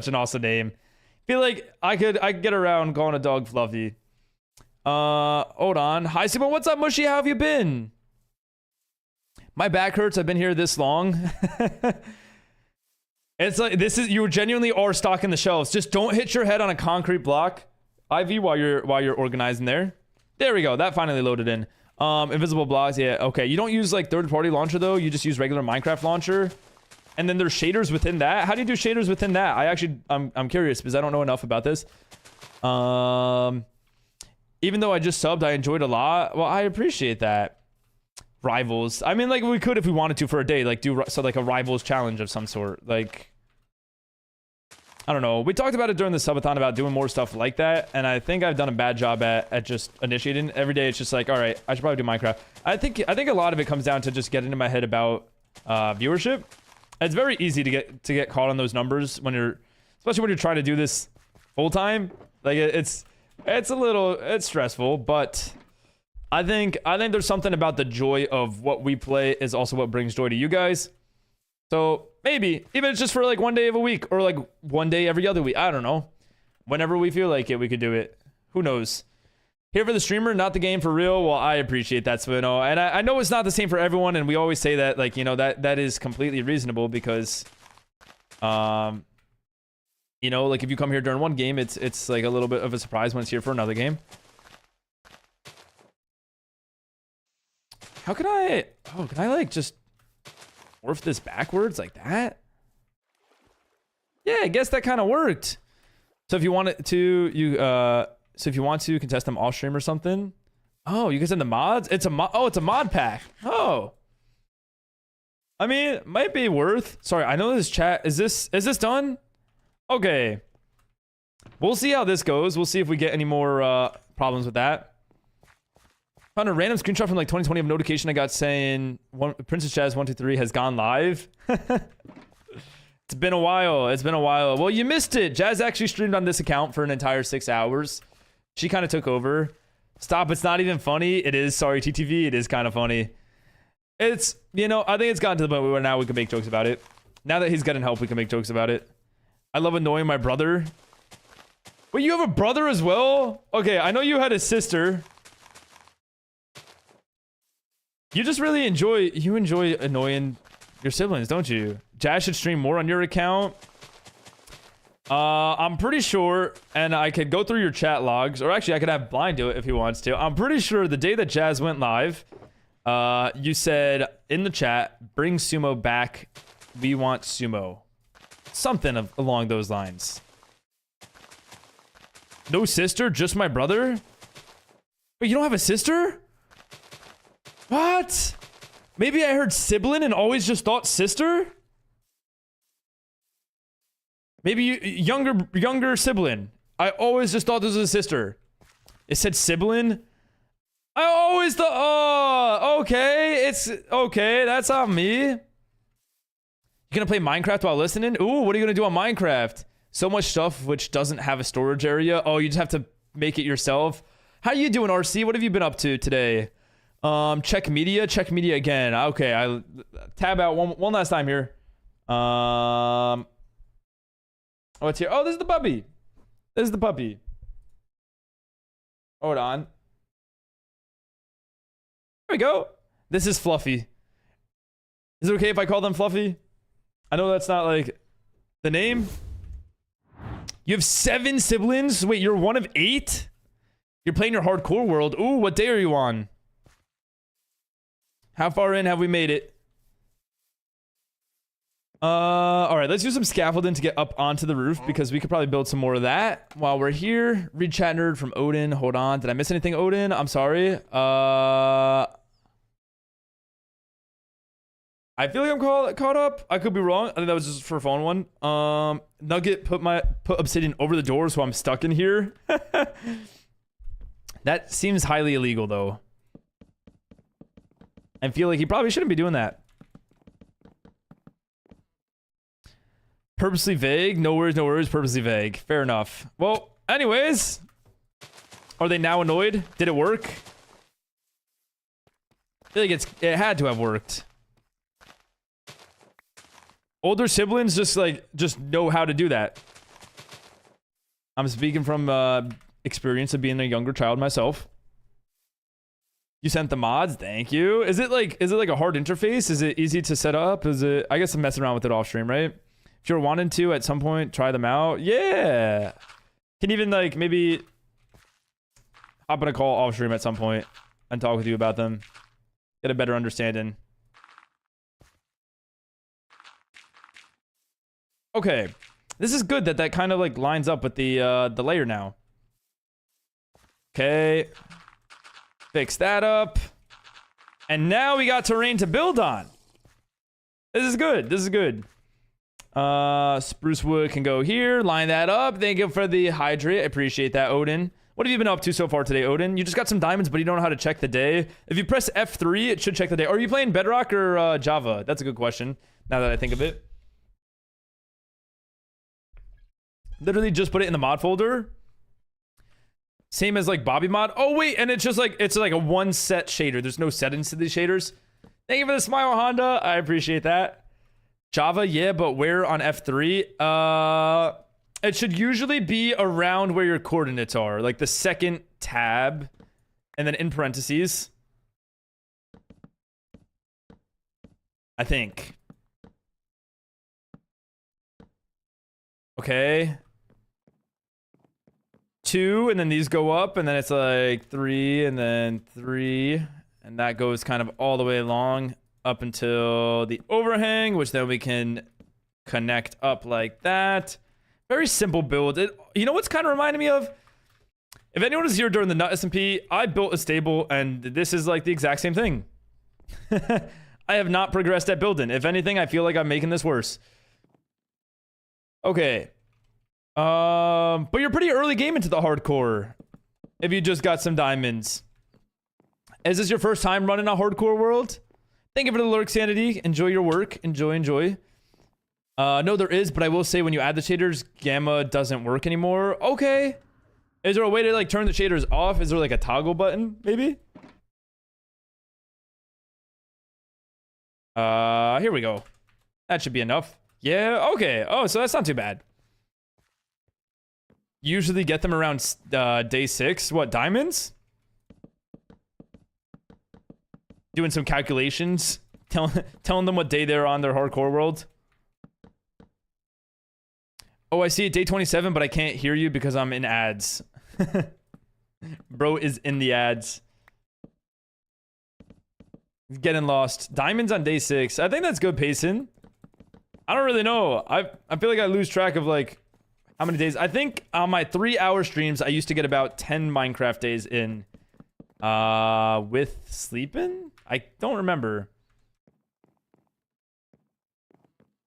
an awesome name. Feel like I could get around calling a dog Fluffy. Hold on. Hi, Simon. What's up, Mushy? How have you been? My back hurts. I've been here this long. It's like you genuinely are stocking the shelves. Just don't hit your head on a concrete block, Ivy, while you're organizing there. There we go. That finally loaded in. Invisible blocks. Yeah. Okay. You don't use like third-party launcher though. You just use regular Minecraft launcher, and then there's shaders within that. How do you do shaders within that? I'm curious because I don't know enough about this. Even though I just subbed, I enjoyed a lot. Well, I appreciate that. Rivals. I mean, like we could if we wanted to for a day, like do so like a rivals challenge of some sort. Like, I don't know. We talked about it during the subathon about doing more stuff like that, and I think I've done a bad job at just initiating. Every day it's just like, all right, I should probably do Minecraft. I think a lot of it comes down to just getting in my head about viewership. It's very easy to get caught on those numbers when especially when you're trying to do this full time. Like it's stressful, but I think there's something about the joy of what we play is also what brings joy to you guys. So maybe even it's just for like one day of a week or like one day every other week. I don't know. Whenever we feel like it, we could do it. Who knows? Here for the streamer, not the game for real. Well, I appreciate that, Svino. And I know it's not the same for everyone. And we always say that, like, you know, that is completely reasonable because, you know, like if you come here during one game, it's like a little bit of a surprise when it's here for another game. How can I like just morph this backwards like that? Yeah, I guess that kind of worked. So if you want to, contest them off stream or something. Oh, you can send the mods? It's a mod pack. Oh. I mean, it might be worth. Sorry, I know this chat. Is this done? Okay. We'll see how this goes. We'll see if we get any more problems with that. Found a random screenshot from like 2020 of a notification I got saying Princess Jazz 123 has gone live. It's been a while. Well, you missed it. Jazz actually streamed on this account for an entire 6 hours. She kind of took over. Stop. It's not even funny. It is. Sorry, TTV. It is kind of funny. It's, you know, I think it's gotten to the point where now we can make jokes about it. Now that he's getting help, we can make jokes about it. I love annoying my brother. Wait, you have a brother as well? Okay, I know you had a sister. You just really enjoy annoying your siblings, don't you? Jazz should stream more on your account. I'm pretty sure, and I could go through your chat logs, or actually I could have Blind do it if he wants to. I'm pretty sure the day that Jazz went live, you said in the chat, bring Sumo back. We want Sumo. Something along those lines. No sister, just my brother? Wait, you don't have a sister? What? Maybe I heard sibling and always just thought sister? Maybe younger sibling. I always just thought this was a sister. It said sibling. I always thought, oh, okay. It's okay. That's on me. You gonna play Minecraft while listening? Ooh, what are you gonna do on Minecraft? So much stuff which doesn't have a storage area. Oh, you just have to make it yourself. How you doing, RC? What have you been up to today? Check media again. Okay, I tab out one last time here. What's here? Oh, this is the puppy. Hold on. There we go. This is Fluffy. Is it okay if I call them Fluffy? I know that's not like the name. You have 7 siblings? Wait, you're one of 8? You're playing your hardcore world. Ooh, what day are you on? How far in have we made it? All right, let's do some scaffolding to get up onto the roof because we could probably build some more of that while we're here. Read chat nerd from Odin. Hold on. Did I miss anything, Odin? I'm sorry. I feel like I'm caught up. I could be wrong. I think that was just for a phone one. Nugget put obsidian over the door, so I'm stuck in here. That seems highly illegal, though. I feel like he probably shouldn't be doing that. Purposely vague? No worries, no worries. Purposely vague. Fair enough. Well, anyways. Are they now annoyed? Did it work? I feel like it had to have worked. Older siblings just know how to do that. I'm speaking from experience of being a younger child myself. You sent the mods, thank you. Is it like a hard interface? Is it easy to set up? Is it? I guess I'm messing around with it off stream, right? If you're wanting to at some point try them out, yeah. Can even like maybe hop on a call off stream at some point and talk with you about them. Get a better understanding. Okay, this is good that kind of like lines up with the layer now. Okay, fix that up, and now we got terrain to build on. This is good. This is good. Spruce wood can go here. Line that up. Thank you for the hydrate. I appreciate that, Odin. What have you been up to so far today, Odin? You just got some diamonds, but you don't know how to check the day. If you press F3, it should check the day. Are you playing Bedrock or Java? That's a good question, now that I think of it. Literally just put it in the mod folder. Same as like Bobby mod. Oh wait, and it's just like a one set shader. There's no settings to these shaders. Thank you for the smile, Honda. I appreciate that. Java, yeah, but where on F3? It should usually be around where your coordinates are, like the second tab, and then in parentheses. I think. Okay. 2, and then these go up, and then it's like 3, and then 3, and that goes kind of all the way along up until the overhang, which then we can connect up like that. Very simple build. You know what's kind of reminding me of? If anyone was here during the Nut SMP, I built a stable, and this is like the exact same thing. I have not progressed at building. If anything, I feel like I'm making this worse. Okay. But you're pretty early game into the hardcore. If you just got some diamonds. Is this your first time running a hardcore world? Thank you for the lurk, Sanity. Enjoy your work. Enjoy. No, there is, but I will say when you add the shaders, gamma doesn't work anymore. Okay. Is there a way to like turn the shaders off? Is there like a toggle button, maybe? Here we go. That should be enough. Yeah, okay. Oh, so that's not too bad. Usually get them around day 6. What, diamonds? Doing some calculations. Telling them what day they're on their hardcore world. Oh, I see it day 27, but I can't hear you because I'm in ads. Bro is in the ads. Getting lost. Diamonds on day 6. I think that's good pacing. I don't really know. I feel like I lose track of like how many days. I think on my 3-hour streams, I used to get about 10 Minecraft days in. With sleeping? I don't remember.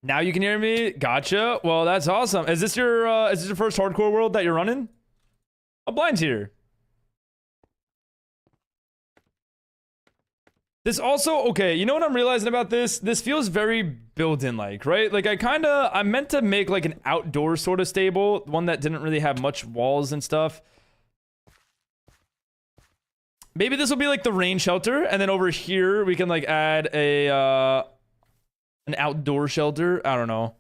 Now you can hear me? Gotcha. Well, that's awesome. Is this your first hardcore world that you're running? Oh, Blind's here. This also, okay, you know what I'm realizing about this? This feels very built-in like, right? Like I meant to make like an outdoor sort of stable, one that didn't really have much walls and stuff. Maybe this will be like the rain shelter, and then over here we can like add a an outdoor shelter. I don't know.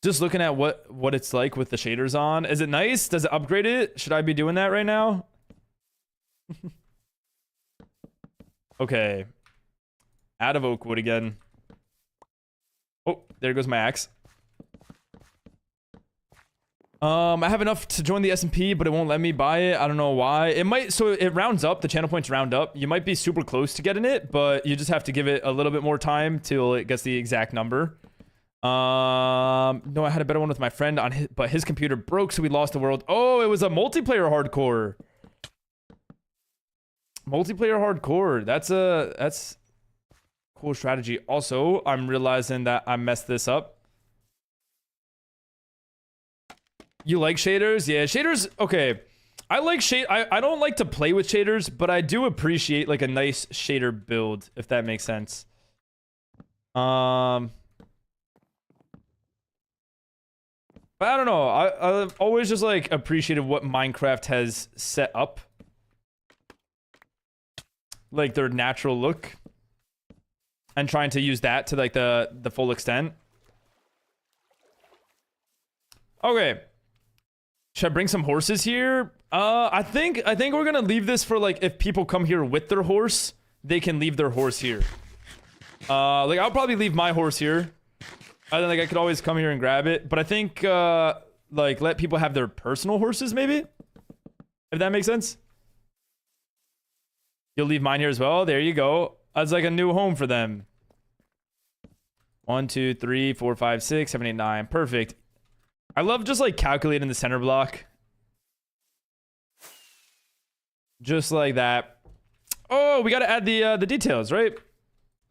Just looking at what it's like with the shaders on. Is it nice? Does it upgrade it? Should I be doing that right now? Okay. Out of oak wood again. Oh, there goes my axe. I have enough to join the SMP, but it won't let me buy it. I don't know why. It might, so it rounds up, the channel points round up. You might be super close to getting it, but you just have to give it a little bit more time till it gets the exact number. No, I had a better one with my friend on his, but his computer broke, so we lost the world. Oh, it was a multiplayer hardcore. Multiplayer hardcore. That's cool strategy. Also, I'm realizing that I messed this up. You like shaders? Yeah, shaders. Okay, I like shade. I don't like to play with shaders, but I do appreciate like a nice shader build, if that makes sense. But I don't know. I've always just like appreciated what Minecraft has set up, like their natural look, and trying to use that to like the full extent. Okay. Should I bring some horses here? I think we're gonna leave this for like if people come here with their horse, they can leave their horse here. Like I'll probably leave my horse here. I think like I could always come here and grab it, but I think like let people have their personal horses maybe, if that makes sense. You'll leave mine here as well. There you go. That's like a new home for them. 1, 2, 3, 4, 5, 6, 7, 8, 9. Perfect. I love just like calculating the center block. Just like that. Oh, we gotta add the details, right?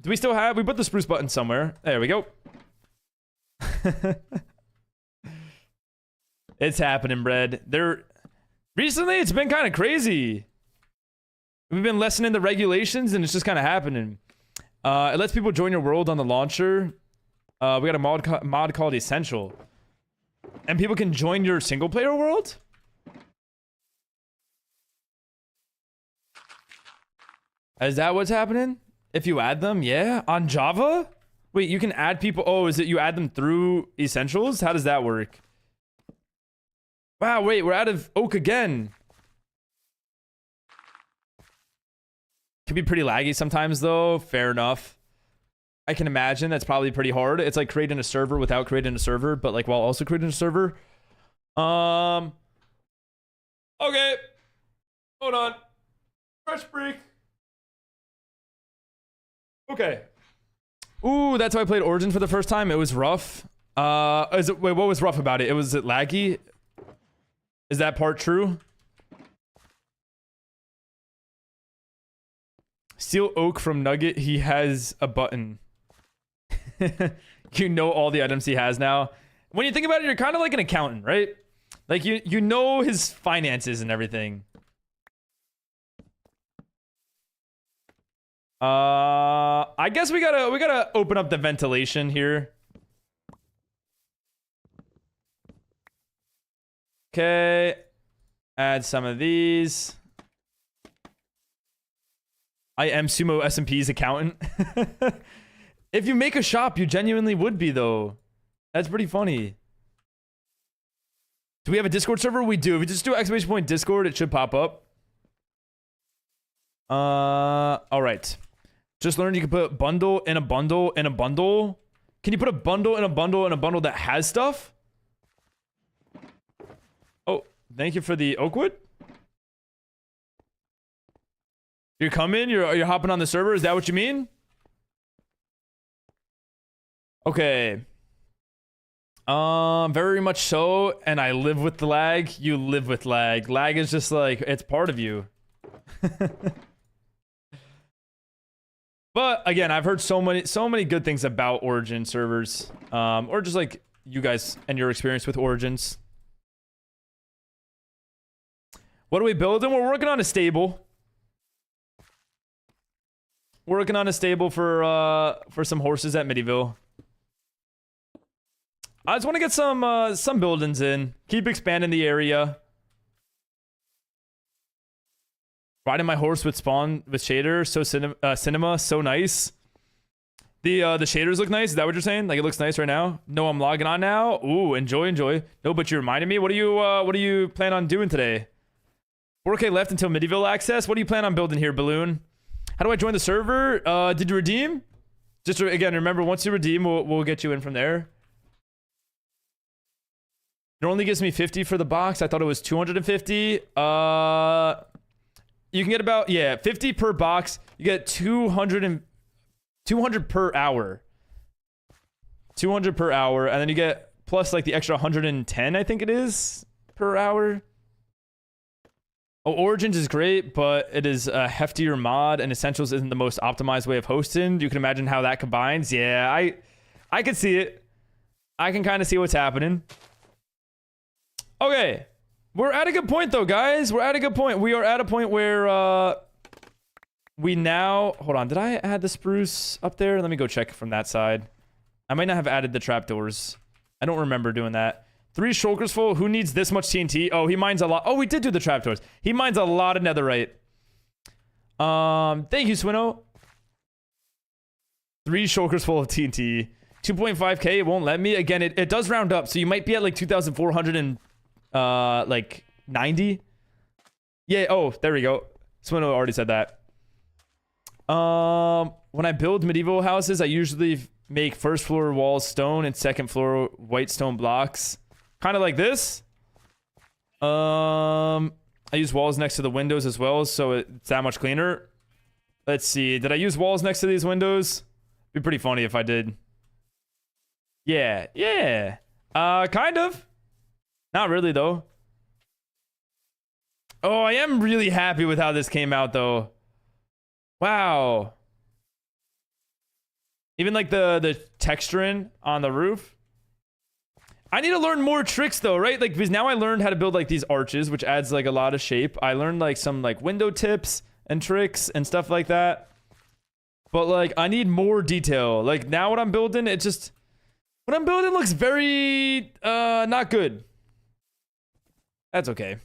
Do we still have? We put the spruce button somewhere. There we go. It's happening, Bread. Recently, it's been kind of crazy. We've been lessening the regulations, and it's just kind of happening. It lets people join your world on the launcher. We got a mod called Essential. And people can join your single player world? Is that what's happening? If you add them, yeah. On Java? Wait, you can add people. Oh, is it you add them through Essentials? How does that work? Wow, wait, we're out of oak again. Can be pretty laggy sometimes though. Fair enough. I can imagine that's probably pretty hard. It's like creating a server without creating a server, but like while also creating a server. Okay. Hold on. Fresh break. Okay. Ooh, that's how I played Origin for the first time. It was rough. Wait, what was rough about it? Was it laggy? Is that part true? Steal oak from Nugget. He has a button. You know all the items he has now. When you think about it, you're kind of like an accountant, right? Like you know his finances and everything. I guess we gotta open up the ventilation here. Okay. Add some of these. I am SumoSMP's accountant. If you make a shop, you genuinely would be, though. That's pretty funny. Do we have a Discord server? We do. If you just do ! Discord, it should pop up. All right. Just learned you can put bundle in a bundle in a bundle. Can you put a bundle in a bundle in a bundle that has stuff? Oh, thank you for the oak wood. You're coming? You're hopping on the server? Is that what you mean? Okay. Very much so. And I live with the lag. You live with lag. Lag is just like, it's part of you. But again, I've heard so many good things about Origin servers. Or just like you guys and your experience with Origins. What are we building? We're working on a stable. We're working on a stable for some horses at Middyville. I just want to get some buildings in. Keep expanding the area. Riding my horse with spawn with shader, so cinema, so nice. The shaders look nice. Is that what you're saying? Like it looks nice right now. No, I'm logging on now. Ooh, enjoy. No, but you reminded me. What do you plan on doing today? 4K left until medieval access. What do you plan on building here, Balloon? How do I join the server? Did you redeem? Just again, remember, once you redeem, we'll get you in from there. It only gives me 50 for the box. I thought it was 250. You can get about, yeah, 50 per box. You get 200 per hour. 200 per hour. And then you get plus like the extra 110, I think it is, per hour. Oh, Origins is great, but it is a heftier mod, and Essentials isn't the most optimized way of hosting. You can imagine how that combines. Yeah, I could see it. I can kind of see what's happening. Okay, we're at a good point though, guys. We're at a good point. We are at a point where we now, hold on, did I add the spruce up there? Let me go check from that side. I might not have added the trapdoors. I don't remember doing that. 3 shulkers full. Who needs this much TNT? Oh, he mines a lot. Oh, we did do the trapdoors. He mines a lot of netherite. Thank you, Swinno. 3 shulkers full of TNT. 2.5k. It won't let me. Again, it does round up, so you might be at like 2,400 and like 90. Yeah. Oh, there we go. Swinno already said that. When I build medieval houses, I usually make first floor walls stone and second floor white stone blocks. Kind of like this. I use walls next to the windows as well, so it's that much cleaner. Let's see. Did I use walls next to these windows? It'd be pretty funny if I did. Yeah. Yeah. Kind of. Not really, though. Oh, I am really happy with how this came out, though. Wow. Even like the texturing on the roof. I need to learn more tricks though, right? Like, because now I learned how to build like these arches, which adds like a lot of shape. I learned like some like window tips and tricks and stuff like that. But like, I need more detail. Like now what I'm building, it just, what I'm building looks very, not good. That's okay.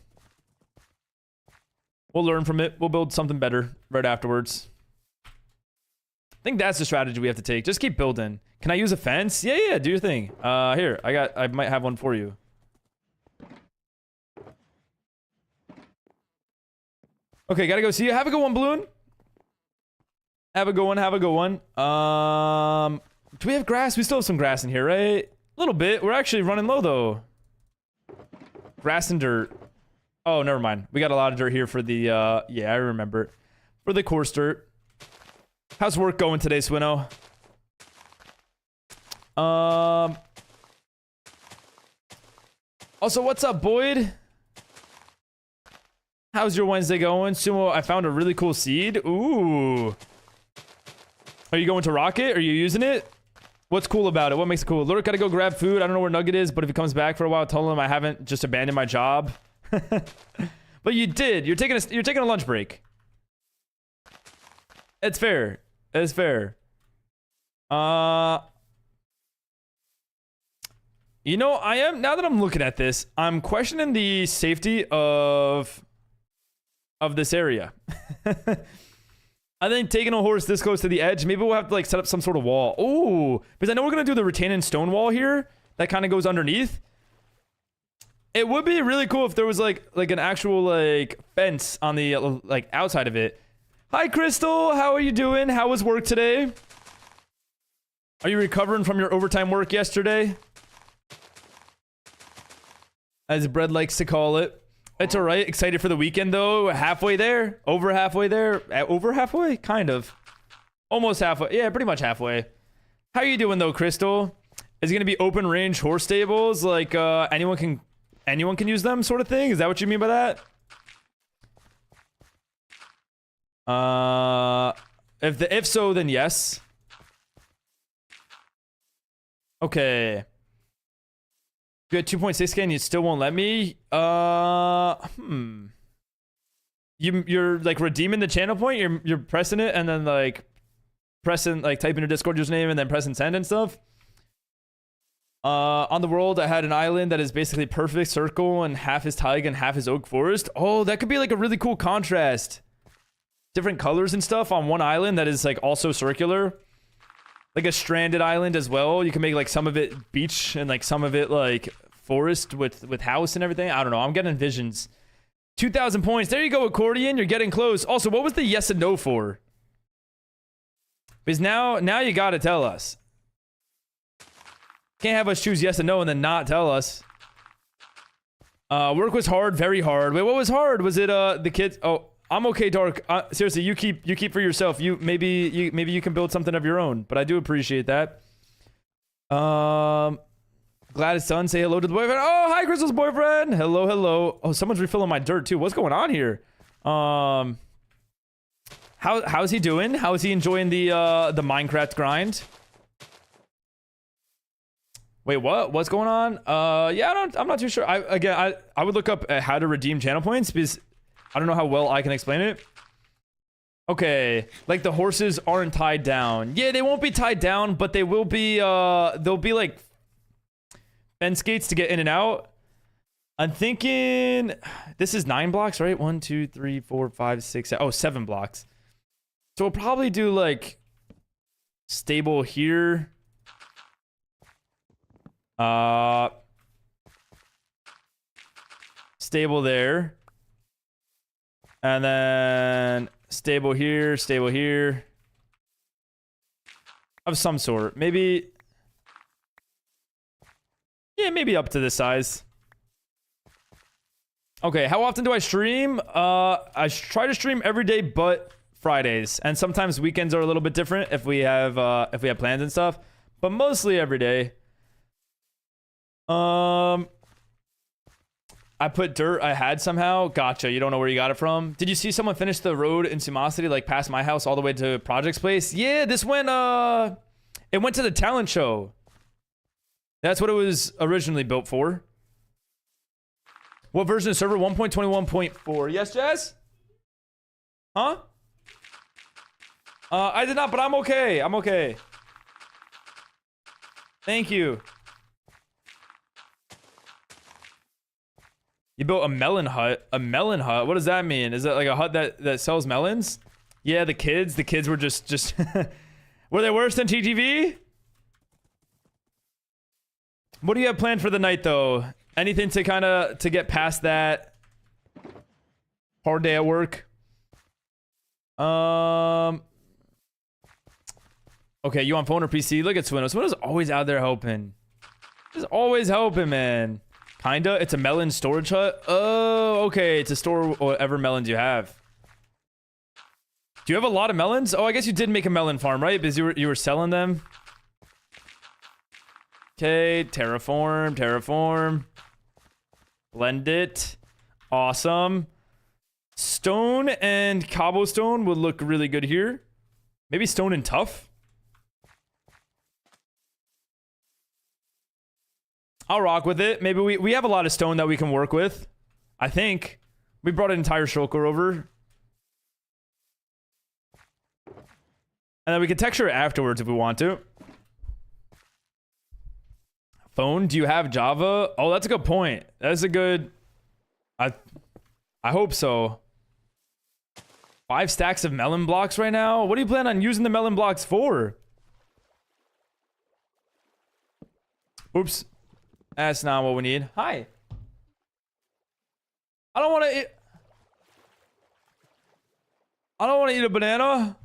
We'll learn from it. We'll build something better right afterwards. I think that's the strategy we have to take. Just keep building. Can I use a fence? Yeah, do your thing. Here, I might have one for you. Okay, gotta go see you. Have a good one, Balloon. Have a good one, have a good one. Do we have grass? We still have some grass in here, right? A little bit. We're actually running low, though. Grass and dirt. Oh, never mind. We got a lot of dirt here for the, yeah, I remember. For the coarse dirt. How's work going today, Swinno? Also, what's up, Boyd? How's your Wednesday going? Sumo, I found a really cool seed. Ooh. Are you going to Rocket? Are you using it? What's cool about it? What makes it cool? Lurk, gotta go grab food. I don't know where Nugget is, but if he comes back for a while, tell him I haven't just abandoned my job. But you did. You're taking a lunch break. It's fair. It's fair. You know, I am, now that I'm looking at this, I'm questioning the safety of this area. I think taking a horse this close to the edge, maybe we'll have to like set up some sort of wall. Ooh, because I know we're gonna do the retaining stone wall here that kind of goes underneath. It would be really cool if there was like an actual like fence on the like outside of it. Hi, Crystal. How are you doing? How was work today? Are you recovering from your overtime work yesterday? As Bread likes to call it. It's all right. Excited for the weekend, though. Halfway there. Over halfway there. Over halfway? Kind of. Almost halfway. Yeah, pretty much halfway. How are you doing, though, Crystal? Is it going to be open range horse stables? Like, anyone can use them sort of thing? Is that what you mean by that? If so, then yes. Okay. You had 2.6k and you still won't let me? You're like redeeming the channel point? You're pressing it and then like pressing like typing your Discord username and then pressing send and stuff? On the world, I had an island that is basically perfect circle and half is taiga and half is oak forest. Oh, that could be like a really cool contrast. Different colors and stuff on one island that is like also circular. Like a stranded island as well. You can make like some of it beach and like some of it like forest with house and everything. I don't know. I'm getting visions. 2,000 points. There you go, accordion. You're getting close. Also, what was the yes and no for? Because now you got to tell us. Can't have us choose yes and no and then not tell us. Work was hard, very hard. Wait, what was hard? Was it the kids? Oh, I'm okay, Dark. Seriously, you keep for yourself. Maybe you can build something of your own. But I do appreciate that. Gladys' son, say hello to the boyfriend. Oh, hi, Crystal's boyfriend. Hello, hello. Oh, someone's refilling my dirt too. What's going on here? How's he doing? How is he enjoying the Minecraft grind? Wait, what? What's going on? Yeah, I'm not too sure. I would look up how to redeem channel points because I don't know how well I can explain it. Okay, like the horses aren't tied down. Yeah, they won't be tied down, but they will be. They'll be like fence gates to get in and out. I'm thinking this is 9 blocks, right? 1, 2, 3, 4, 5, 6, 7. Oh, 7 blocks. So we'll probably do like stable here. Stable there. And then stable here. Of some sort. Maybe. Yeah, maybe up to this size. Okay, how often do I stream? I try to stream every day but Fridays. And sometimes weekends are a little bit different if we have plans and stuff. But mostly every day. I put dirt I had somehow. Gotcha. You don't know where you got it from. Did you see someone finish the road in SumoSMP, like past my house all the way to Project's place? Yeah, this went it went to the talent show. That's what it was originally built for. What version of server? 1.21.4. Yes, Jazz? Huh? I did not, but I'm okay. I'm okay. Thank you. You built a melon hut? A melon hut? What does that mean? Is that like a hut that sells melons? Yeah, the kids were just were they worse than TGV? What do you have planned for the night though? Anything to get past that hard day at work? Okay, you on phone or PC? Look at Swinno. Swinno's always out there helping. He's always helping, man. Kinda. It's a melon storage hut. Oh, okay. To store whatever melons you have. Do you have a lot of melons? Oh, I guess you did make a melon farm, right? Because you were selling them. Okay, terraform. Blend it. Awesome. Stone and cobblestone would look really good here. Maybe stone and tough. I'll rock with it. Maybe we have a lot of stone that we can work with. I think. We brought an entire shulker over. And then we can texture it afterwards if we want to. Phone, do you have Java? Oh, that's a good point. That's a good... I hope so. 5 stacks of melon blocks right now? What do you plan on using the melon blocks for? Oops. That's not what we need. Hi. I don't want to eat a banana.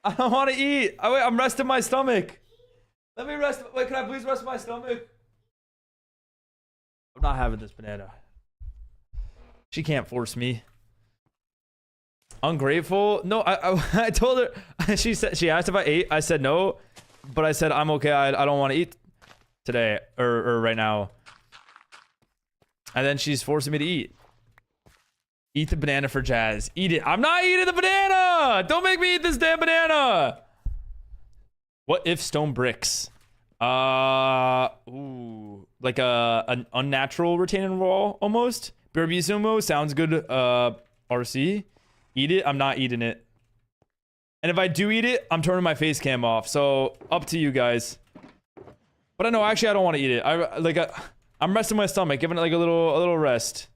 I don't want to eat. Oh, wait, I'm resting my stomach. Let me rest. Wait, can I please rest my stomach? I'm not having this banana. She can't force me. Ungrateful? No, I told her. She asked if I ate. I said no, but I said I'm okay. I don't want to eat today or right now. And then she's forcing me to eat. Eat the banana for Jazz. Eat it. I'm not eating the banana. Don't make me eat this damn banana. What if stone bricks? Ooh, like an unnatural retaining wall almost. Burby Sumo sounds good. RC, eat it. I'm not eating it. And if I do eat it, I'm turning my face cam off. So up to you guys. But I know actually I don't want to eat it. I'm resting my stomach, giving it like a little rest.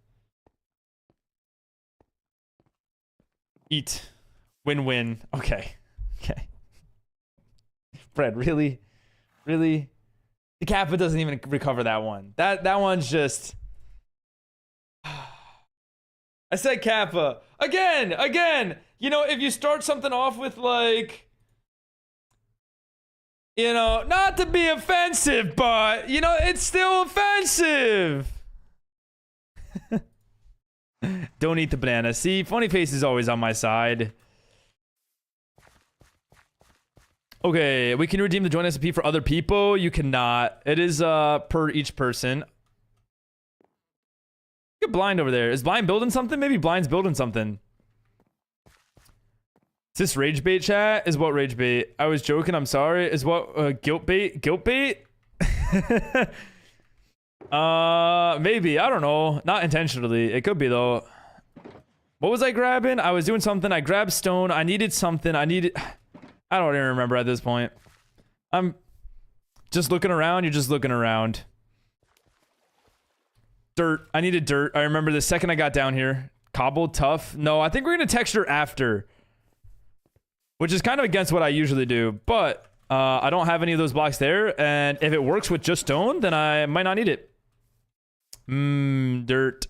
Eat. Win-win. Okay. Okay. Fred, really? Really? The Kappa doesn't even recover that one. That one's just... I said Kappa. Again. You know, if you start something off with like, you know, not to be offensive, but you know, it's still offensive. Don't eat the banana. See, Funny Face is always on my side. Okay, we can redeem the joint SMP for other people. You cannot. It is per each person. Look at Blind over there. Is Blind building something? Maybe Blind's building something. Is this rage bait chat? Is what rage bait? I was joking. I'm sorry. Is what guilt bait? Guilt bait? Maybe. I don't know. Not intentionally. It could be though. What was I grabbing? I was doing something. I grabbed stone. I needed something. I don't even remember at this point. I'm just looking around. You're just looking around. Dirt. I needed dirt. I remember the second I got down here. Cobbled, tough. No, I think we're going to texture after. Which is kind of against what I usually do. But I don't have any of those blocks there. And if it works with just stone, then I might not need it. Dirt.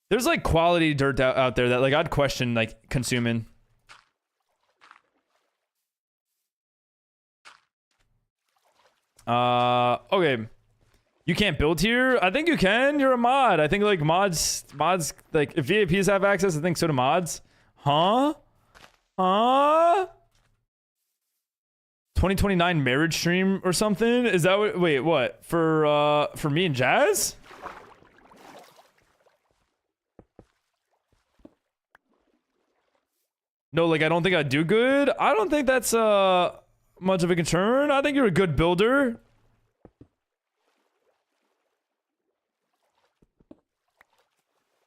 There's like quality dirt out there that like I'd question like consuming. Okay. You can't build here? I think you can. You're a mod. I think like mods like if VIPs have access, I think so do mods. Huh? 2029 marriage stream or something? Is that what? Wait, what? For me and Jazz? No, like I don't think I do good. I don't think that's much of a concern. I think you're a good builder.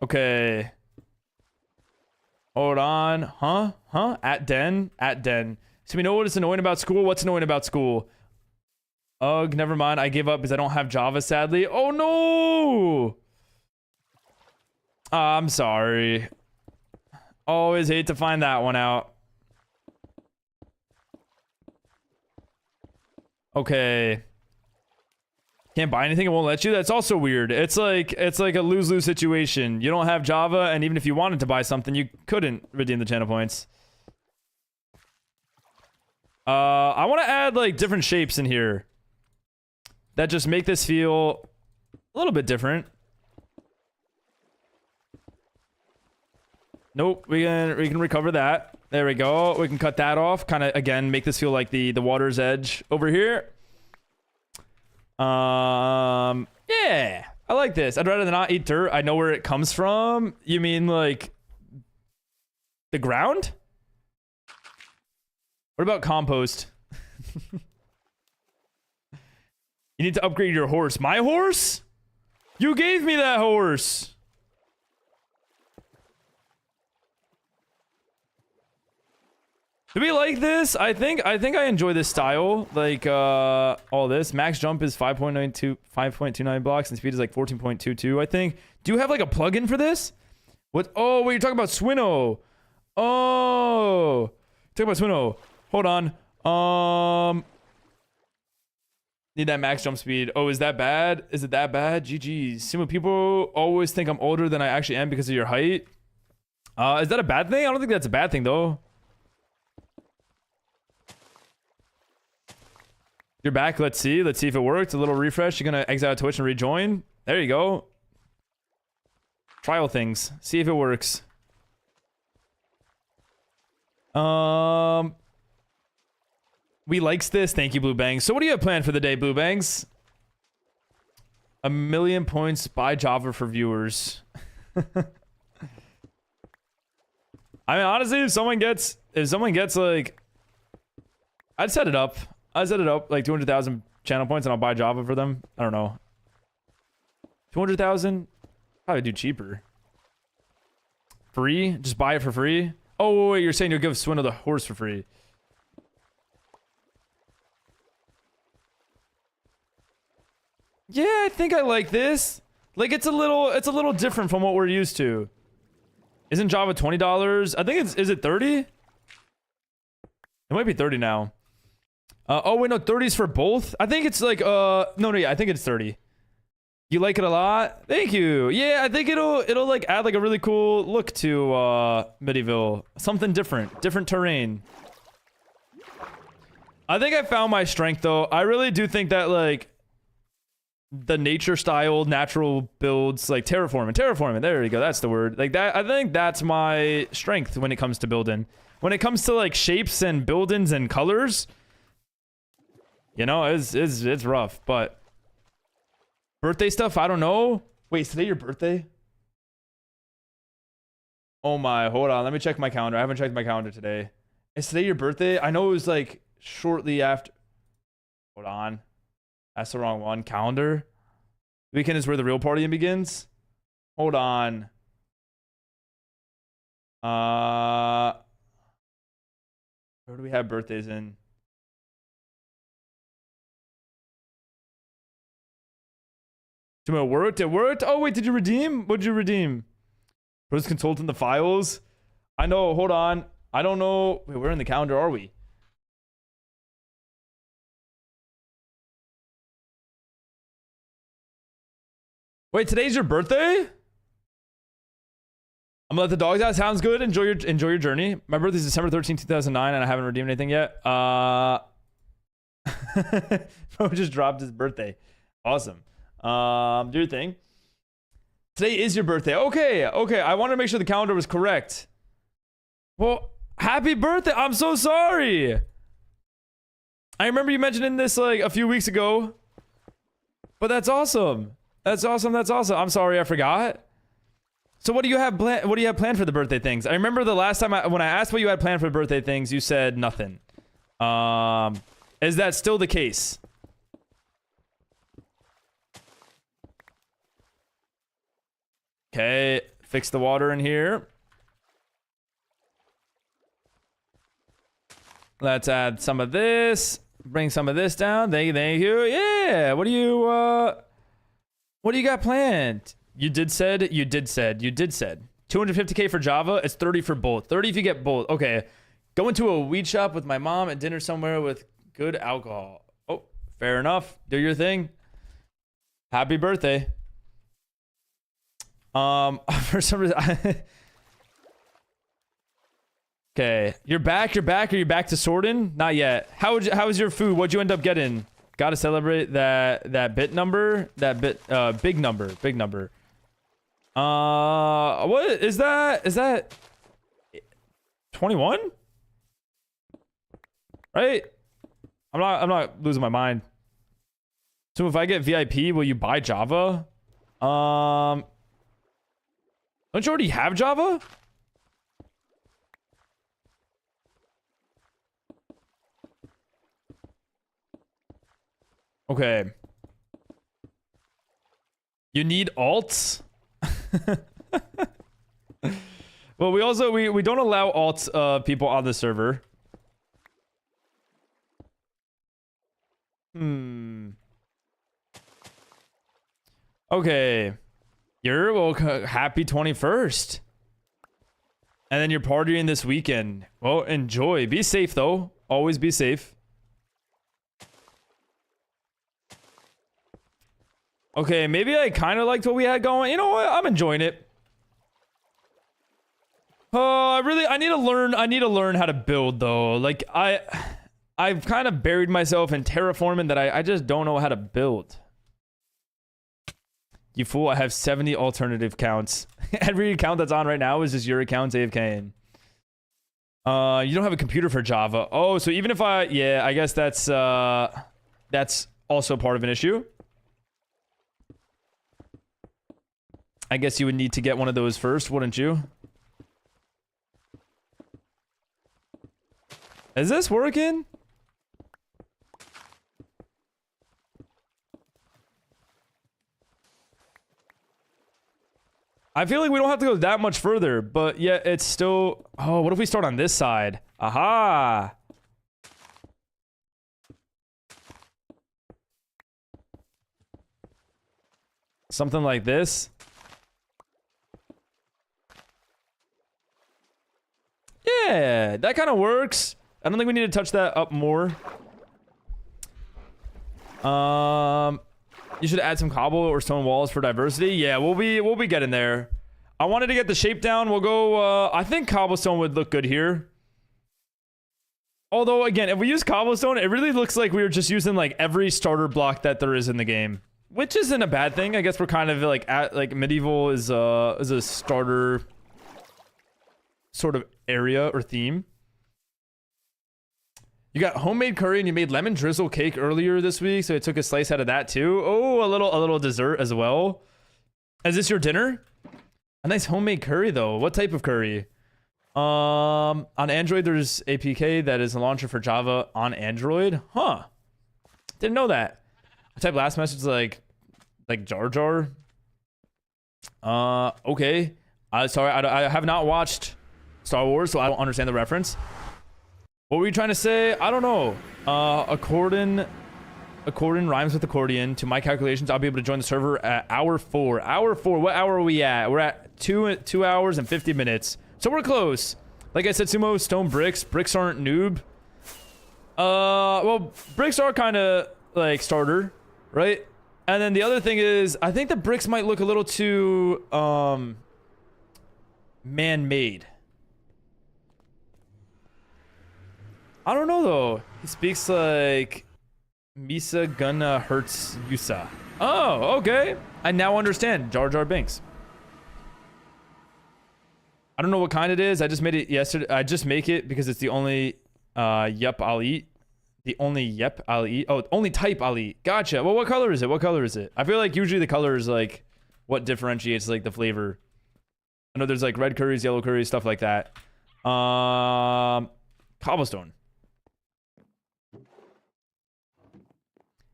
Okay. Hold on. Huh? At den. So we know what is annoying about school. What's annoying about school? Ugh, never mind. I gave up because I don't have Java, sadly. Oh no! I'm sorry. Always hate to find that one out. Okay. Can't buy anything, it won't let you. That's also weird. It's like a lose-lose situation. You don't have Java, and even if you wanted to buy something, you couldn't redeem the channel points. I want to add like different shapes in here that just make this feel a little bit different. Nope, we can recover that. There we go. We can cut that off. Kind of again make this feel like the water's edge over here. Yeah, I like this. I'd rather not eat dirt. I know where it comes from. You mean like the ground? What about compost? You need to upgrade your horse. My horse? You gave me that horse. Do we like this? I think I enjoy this style. Like all this. Max jump is 5.29 blocks and speed is like 14.22, I think. Do you have like a plugin for this? What? Oh, wait, you're talking about Swinno. Oh. Talking about Swinno. Hold on. Need that max jump speed. Oh, is that bad? Is it that bad? GG's. Sumo people always think I'm older than I actually am because of your height. Is that a bad thing? I don't think that's a bad thing though. You're back. Let's see. Let's see if it worked. A little refresh. You're gonna exit out of Twitch and rejoin. There you go. Trial things. See if it works. We likes this. Thank you, Blue Bangs. So what do you have planned for the day, Blue Bangs? 1,000,000 points by Java for viewers. I mean, honestly, if someone gets like, I'd set it up. I set it up like 200,000 channel points and I'll buy Java for them. I don't know. 200,000? Probably do cheaper. Free? Just buy it for free? Oh, wait, you're saying you'll give Swinno the horse for free. Yeah, I think I like this. Like it's a little different from what we're used to. Isn't Java $20? I think is it 30? It might be 30 now. Oh wait, no, 30's for both. I think it's like yeah, I think it's 30. You like it a lot? Thank you. Yeah, I think it'll like add like a really cool look to Medieval. Something different terrain. I think I found my strength though. I really do think that like the nature style natural builds, like terraforming, there you go, that's the word. Like that, I think that's my strength when it comes to building. When it comes to like shapes and buildings and colors, you know, it's rough. But birthday stuff, I don't know. Wait, is today your birthday? Oh my, hold on, let me check my calendar. I haven't checked my calendar today. Is today your birthday? I know it was like shortly after. Hold on, that's the wrong one. Calendar. Weekend is where the real partying begins. Hold on. Where do we have birthdays in? It worked. Oh wait, did you redeem? What'd you redeem? Pros consultant the files. I know, hold on. I don't know. Wait, where in the calendar are we? Wait, today's your birthday? I'm gonna let the dogs out. Sounds good. Enjoy your journey. My birthday's December 13th, 2009, and I haven't redeemed anything yet. Bro just dropped his birthday. Awesome. Do your thing. Today is your birthday. Okay. I wanted to make sure the calendar was correct. Well, happy birthday. I'm so sorry. I remember you mentioning this like a few weeks ago. But that's awesome. That's awesome. I'm sorry I forgot. So what do you have planned for the birthday things? I remember the last time when I asked what you had planned for the birthday things, you said nothing. Is that still the case? Okay, fix the water in here. Let's add some of this. Bring some of this down. Thank you. Yeah. What do you got planned? You did said. 250K for Java. It's 30 for both. 30 if you get both. Okay. Going to a weed shop with my mom at dinner somewhere with good alcohol. Oh, fair enough. Do your thing. Happy birthday. For some reason, okay, you're back. Are you back to sorting? Not yet. How was your food? What'd you end up getting? Got to celebrate that bit number. Big number. What is that? Is that 21? Right? I'm not losing my mind. So if I get VIP, will you buy Java? Don't you already have Java? Okay. You need alts? Well, we also we don't allow alts people on the server. Okay. You're welcome. Happy 21st. And then you're partying this weekend. Well, enjoy. Be safe, though. Always be safe. Okay, maybe I kind of liked what we had going. You know what? I'm enjoying it. I need to learn how to build, though. Like, I've kind of buried myself in terraforming that I just don't know how to build. You fool, I have 70 alternative accounts. Every account that's on right now is just your account AFKing. You don't have a computer for Java. Oh, so even if yeah, I guess that's also part of an issue. I guess you would need to get one of those first, wouldn't you? Is this working? I feel like we don't have to go that much further, but yet it's still... Oh, what if we start on this side? Aha! Something like this. Yeah, that kind of works. I don't think we need to touch that up more. You should add some cobble or stone walls for diversity. Yeah, we'll be getting there. I wanted to get the shape down. We'll go, I think cobblestone would look good here. Although, again, if we use cobblestone, it really looks like we were just using, like, every starter block that there is in the game. Which isn't a bad thing. I guess we're kind of, like, at, like, medieval is a starter sort of area or theme. You got homemade curry and you made lemon drizzle cake earlier this week, so I took a slice out of that, too. Oh, a little dessert as well. Is this your dinner? A nice homemade curry, though. What type of curry? On Android, there's APK that is a launcher for Java on Android. Huh. Didn't know that. I type last message like Jar Jar. Okay. Sorry, I have not watched Star Wars, so I don't understand the reference. What were you trying to say? I don't know. Accordion rhymes with accordion. To my calculations, I'll be able to join the server at hour 4. Hour 4. What hour are we at? We're at 2 hours and 50 minutes. So we're close. Like I said, Sumo, stone bricks. Bricks aren't noob. Well, bricks are kind of like starter, right? And then the other thing is, I think the bricks might look a little too man-made. I don't know though. He speaks like Misa Gunna hurts Yusa. Oh, okay. I now understand Jar Jar Binks. I don't know what kind it is. I just made it yesterday. I just make it because it's the only yep I'll eat. The only yep I'll eat. Oh, only type I'll eat. Gotcha. Well, what color is it? What color is it? I feel like usually the color is like what differentiates like the flavor. I know there's like red curries, yellow curries, stuff like that. Cobblestone.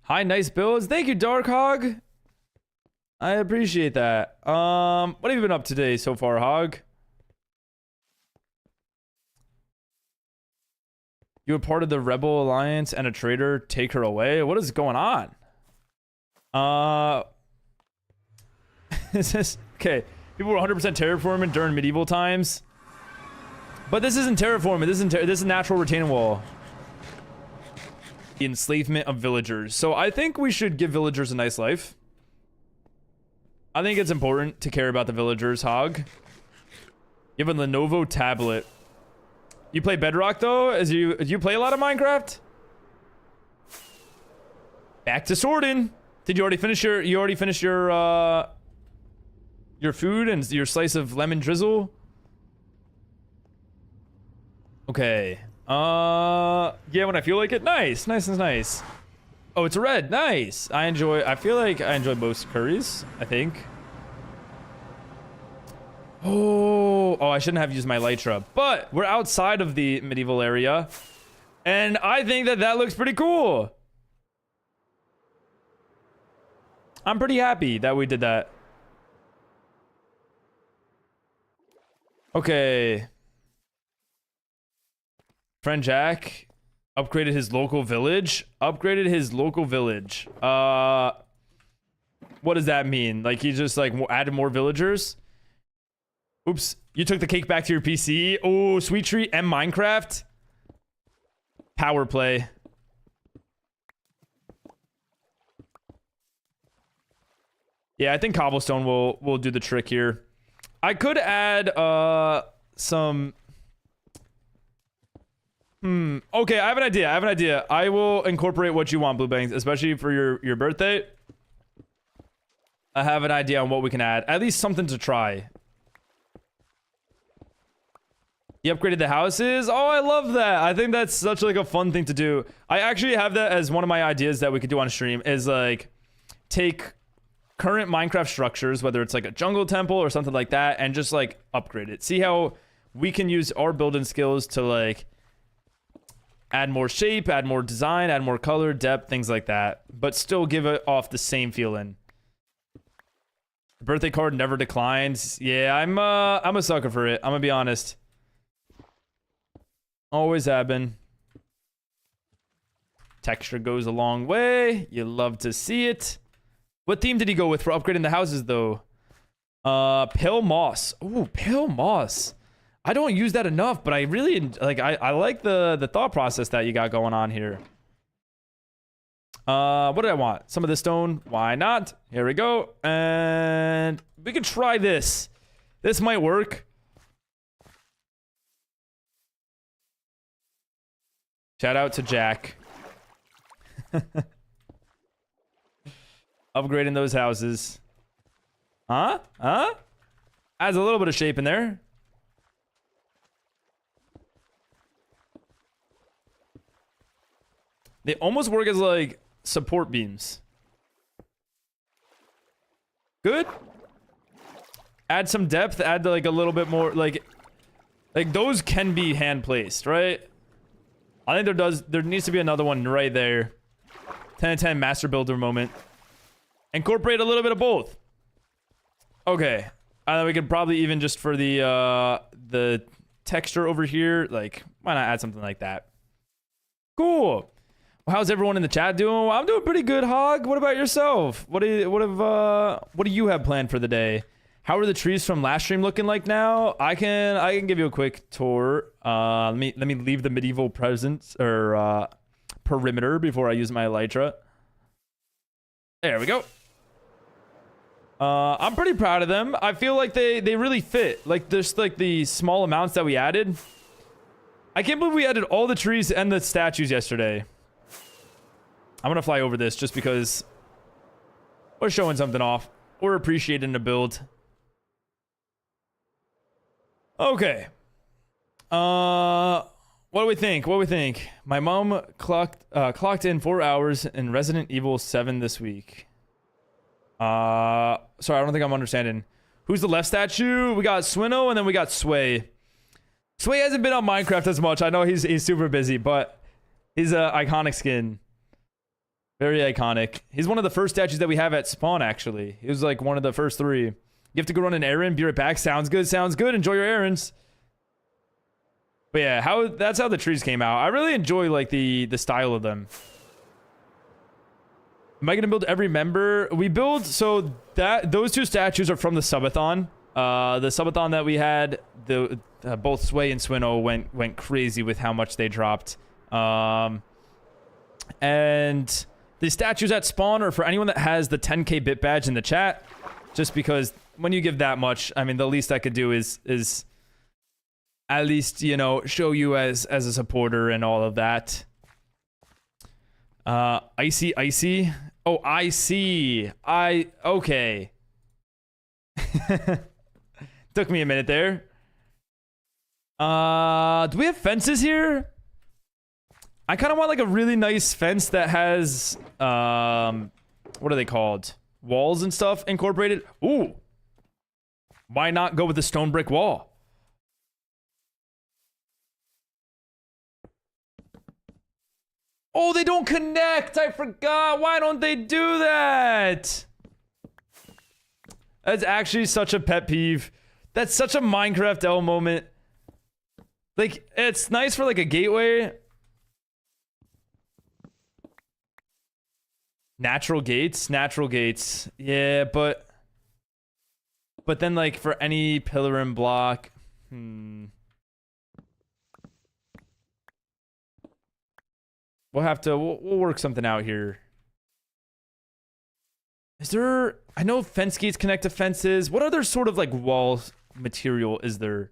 Hi, nice builds. Thank you, Dark Hog. I appreciate that. What have you been up today so far, Hog? You were part of the Rebel Alliance and a traitor. Take her away. What is going on? Is this okay? People were 100% terraforming during medieval times, but this isn't terraforming. This is natural retaining wall. The enslavement of villagers. So I think we should give villagers a nice life. I think it's important to care about the villagers, Hog. You have a Lenovo tablet. You play Bedrock though? Do you play a lot of Minecraft? Back to sorting. Did you already finish your food and your slice of lemon drizzle? Okay. Yeah, when I feel like it. Nice. Oh, it's red. Nice. I feel like I enjoy most curries, I think. Oh, I shouldn't have used my Lytra, but we're outside of the medieval area, and I think that looks pretty cool. I'm pretty happy that we did that. Okay. Friend Jack upgraded his local village. What does that mean? Like he just like added more villagers? Oops, you took the cake back to your PC. Oh, Sweet Treat and Minecraft. Power play. Yeah, I think cobblestone will do the trick here. I could add some. Okay, I have an idea. I will incorporate what you want, Blue Bangs, especially for your birthday. I have an idea on what we can add. At least something to try. You upgraded the houses? Oh, I love that. I think that's such like a fun thing to do. I actually have that as one of my ideas that we could do on stream is like take current Minecraft structures, whether it's like a jungle temple or something like that, and just like upgrade it. See how we can use our building skills to like add more shape, add more design, add more color, depth, things like that, but still give it off the same feeling. Birthday card never declines. Yeah, I'm a sucker for it. I'm gonna be honest. Always have been. Texture goes a long way. You love to see it. What theme did he go with for upgrading the houses, though? Pale moss. Ooh, pale moss. I don't use that enough, but I really like. I like the thought process that you got going on here. What did I want? Some of this stone. Why not? Here we go. And we can try this. This might work. Shout out to Jack. Upgrading those houses. Huh? Huh? Adds a little bit of shape in there. They almost work as like support beams. Good. Add some depth, add like a little bit more like those can be hand placed, right? I think there needs to be another one right there. 10 and 10 master builder moment. Incorporate a little bit of both. Okay. We could probably even just for the texture over here, like why not add something like that? Cool. Well, how's everyone in the chat doing? Well, I'm doing pretty good, Hog. What about yourself? What do you have planned for the day? How are the trees from last stream looking like now? I can give you a quick tour. Let me leave the medieval presence or perimeter before I use my elytra. There we go. I'm pretty proud of them. I feel like they really fit. Like just like the small amounts that we added. I can't believe we added all the trees and the statues yesterday. I'm gonna fly over this just because we're showing something off. We're appreciating the build. Okay. What do we think? What do we think? My mom clocked in 4 hours in Resident Evil 7 this week. Sorry, I don't think I'm understanding. Who's the left statue? We got Swino and then we got Sway. Sway hasn't been on Minecraft as much. I know he's super busy, but he's a iconic skin. Very iconic. He's one of the first statues that we have at spawn, actually. He was like one of the first 3. You have to go run an errand, be right back. Sounds good, sounds good. Enjoy your errands. But yeah, that's how the trees came out. I really enjoy like the style of them. Am I gonna build every member? We build so that those 2 statues are from the subathon. The subathon that we had, both Sway and Swino went crazy with how much they dropped. And the statues at spawn are for anyone that has the 10k bit badge in the chat. Just because when you give that much, I mean, the least I could do is at least, you know, show you as a supporter and all of that. Icy. Oh, I see. Okay. Took me a minute there. Do we have fences here? I kind of want like a really nice fence that has, what are they called? Walls and stuff incorporated. Ooh. Why not go with a stone brick wall? Oh, they don't connect. I forgot. Why don't they do that? That's actually such a pet peeve. That's such a Minecraft L moment. Like, it's nice for like a gateway. Natural gates. Yeah, but then like for any pillar and block. We'll work something out here. Is there, I know fence gates connect to fences. What other sort of like wall material is there?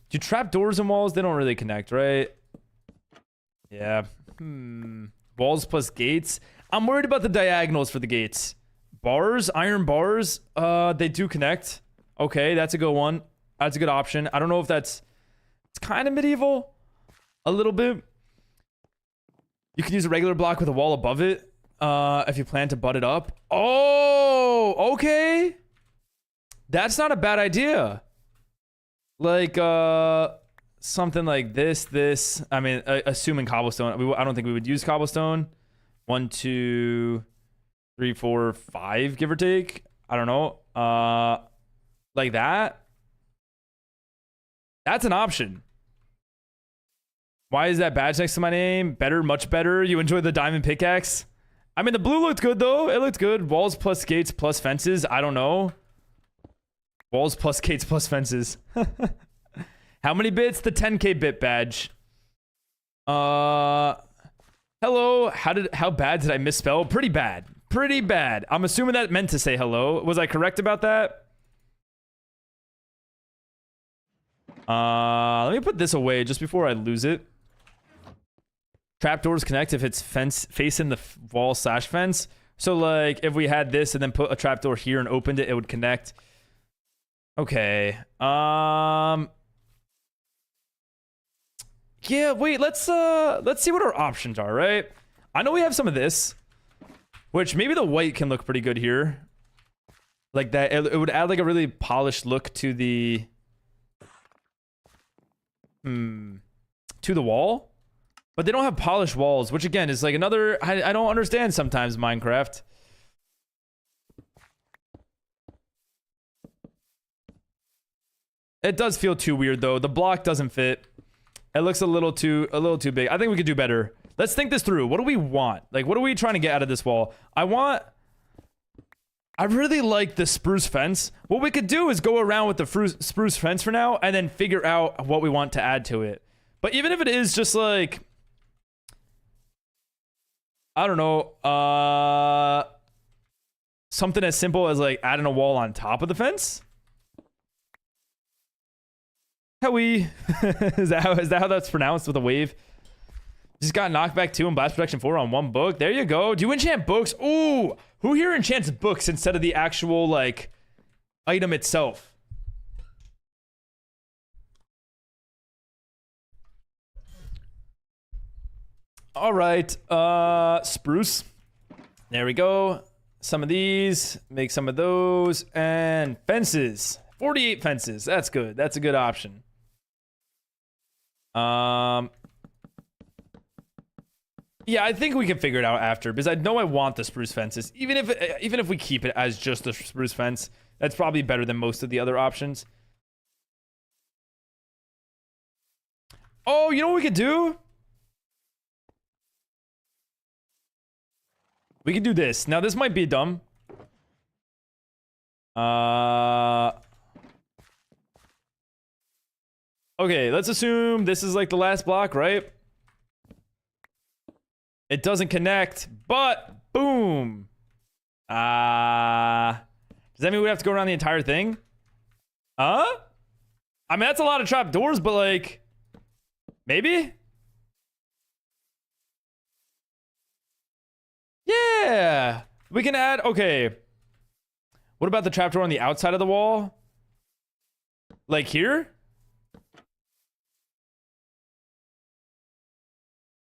Do trapdoors and walls? They don't really connect, right? Yeah. Walls plus gates. I'm worried about the diagonals for the gates. Bars, iron bars, they do connect. Okay, that's a good one. That's a good option. I don't know if it's kind of medieval. A little bit. You can use a regular block with a wall above it if you plan to butt it up. Oh, okay. That's not a bad idea. Like, something like this. I mean, assuming cobblestone. I don't think we would use cobblestone. 1, 2, 3, 4, 5, give or take. I don't know. Like that. That's an option. Why is that badge next to my name? Better, much better. You enjoy the diamond pickaxe? I mean, the blue looked good, though. It looked good. Walls plus gates plus fences. I don't know. Walls plus gates plus fences. How many bits? The 10k bit badge. Hello. How bad did I misspell? Pretty bad. Pretty bad. I'm assuming that meant to say hello. Was I correct about that? Let me put this away just before I lose it. Trapdoors connect if it's facing the wall / fence. So like if we had this and then put a trapdoor here and opened it, it would connect. Okay. Yeah, wait, let's see what our options are, right? I know we have some of this, which maybe the white can look pretty good here. Like that, it would add like a really polished look to the wall. But they don't have polished walls, which again is like another I don't understand sometimes Minecraft. It does feel too weird though. The block doesn't fit. It looks a little too big. I think we could do better. Let's think this through. What do we want? Like, what are we trying to get out of this wall? I really like the spruce fence. What we could do is go around with the spruce fence for now and then figure out what we want to add to it. But even if it is just like, I don't know, something as simple as like adding a wall on top of the fence. Howie. is that how that's pronounced with a wave? Just got knockback 2 and blast protection 4 on 1 book. There you go. Do you enchant books? Ooh, who here enchants books instead of the actual like item itself? All right, spruce. There we go. Some of these, make some of those, and fences. 48 fences. That's good. That's a good option. Yeah, I think we can figure it out after because I know I want the spruce fences. Even if we keep it as just the spruce fence, that's probably better than most of the other options. Oh, you know what we could do? We could do this. Now, this might be dumb. Okay, let's assume this is like the last block, right? It doesn't connect, but boom. Does that mean we have to go around the entire thing? Huh? I mean, that's a lot of trap doors, but like, maybe? Yeah. We can add, okay. What about the trapdoor on the outside of the wall? Like here?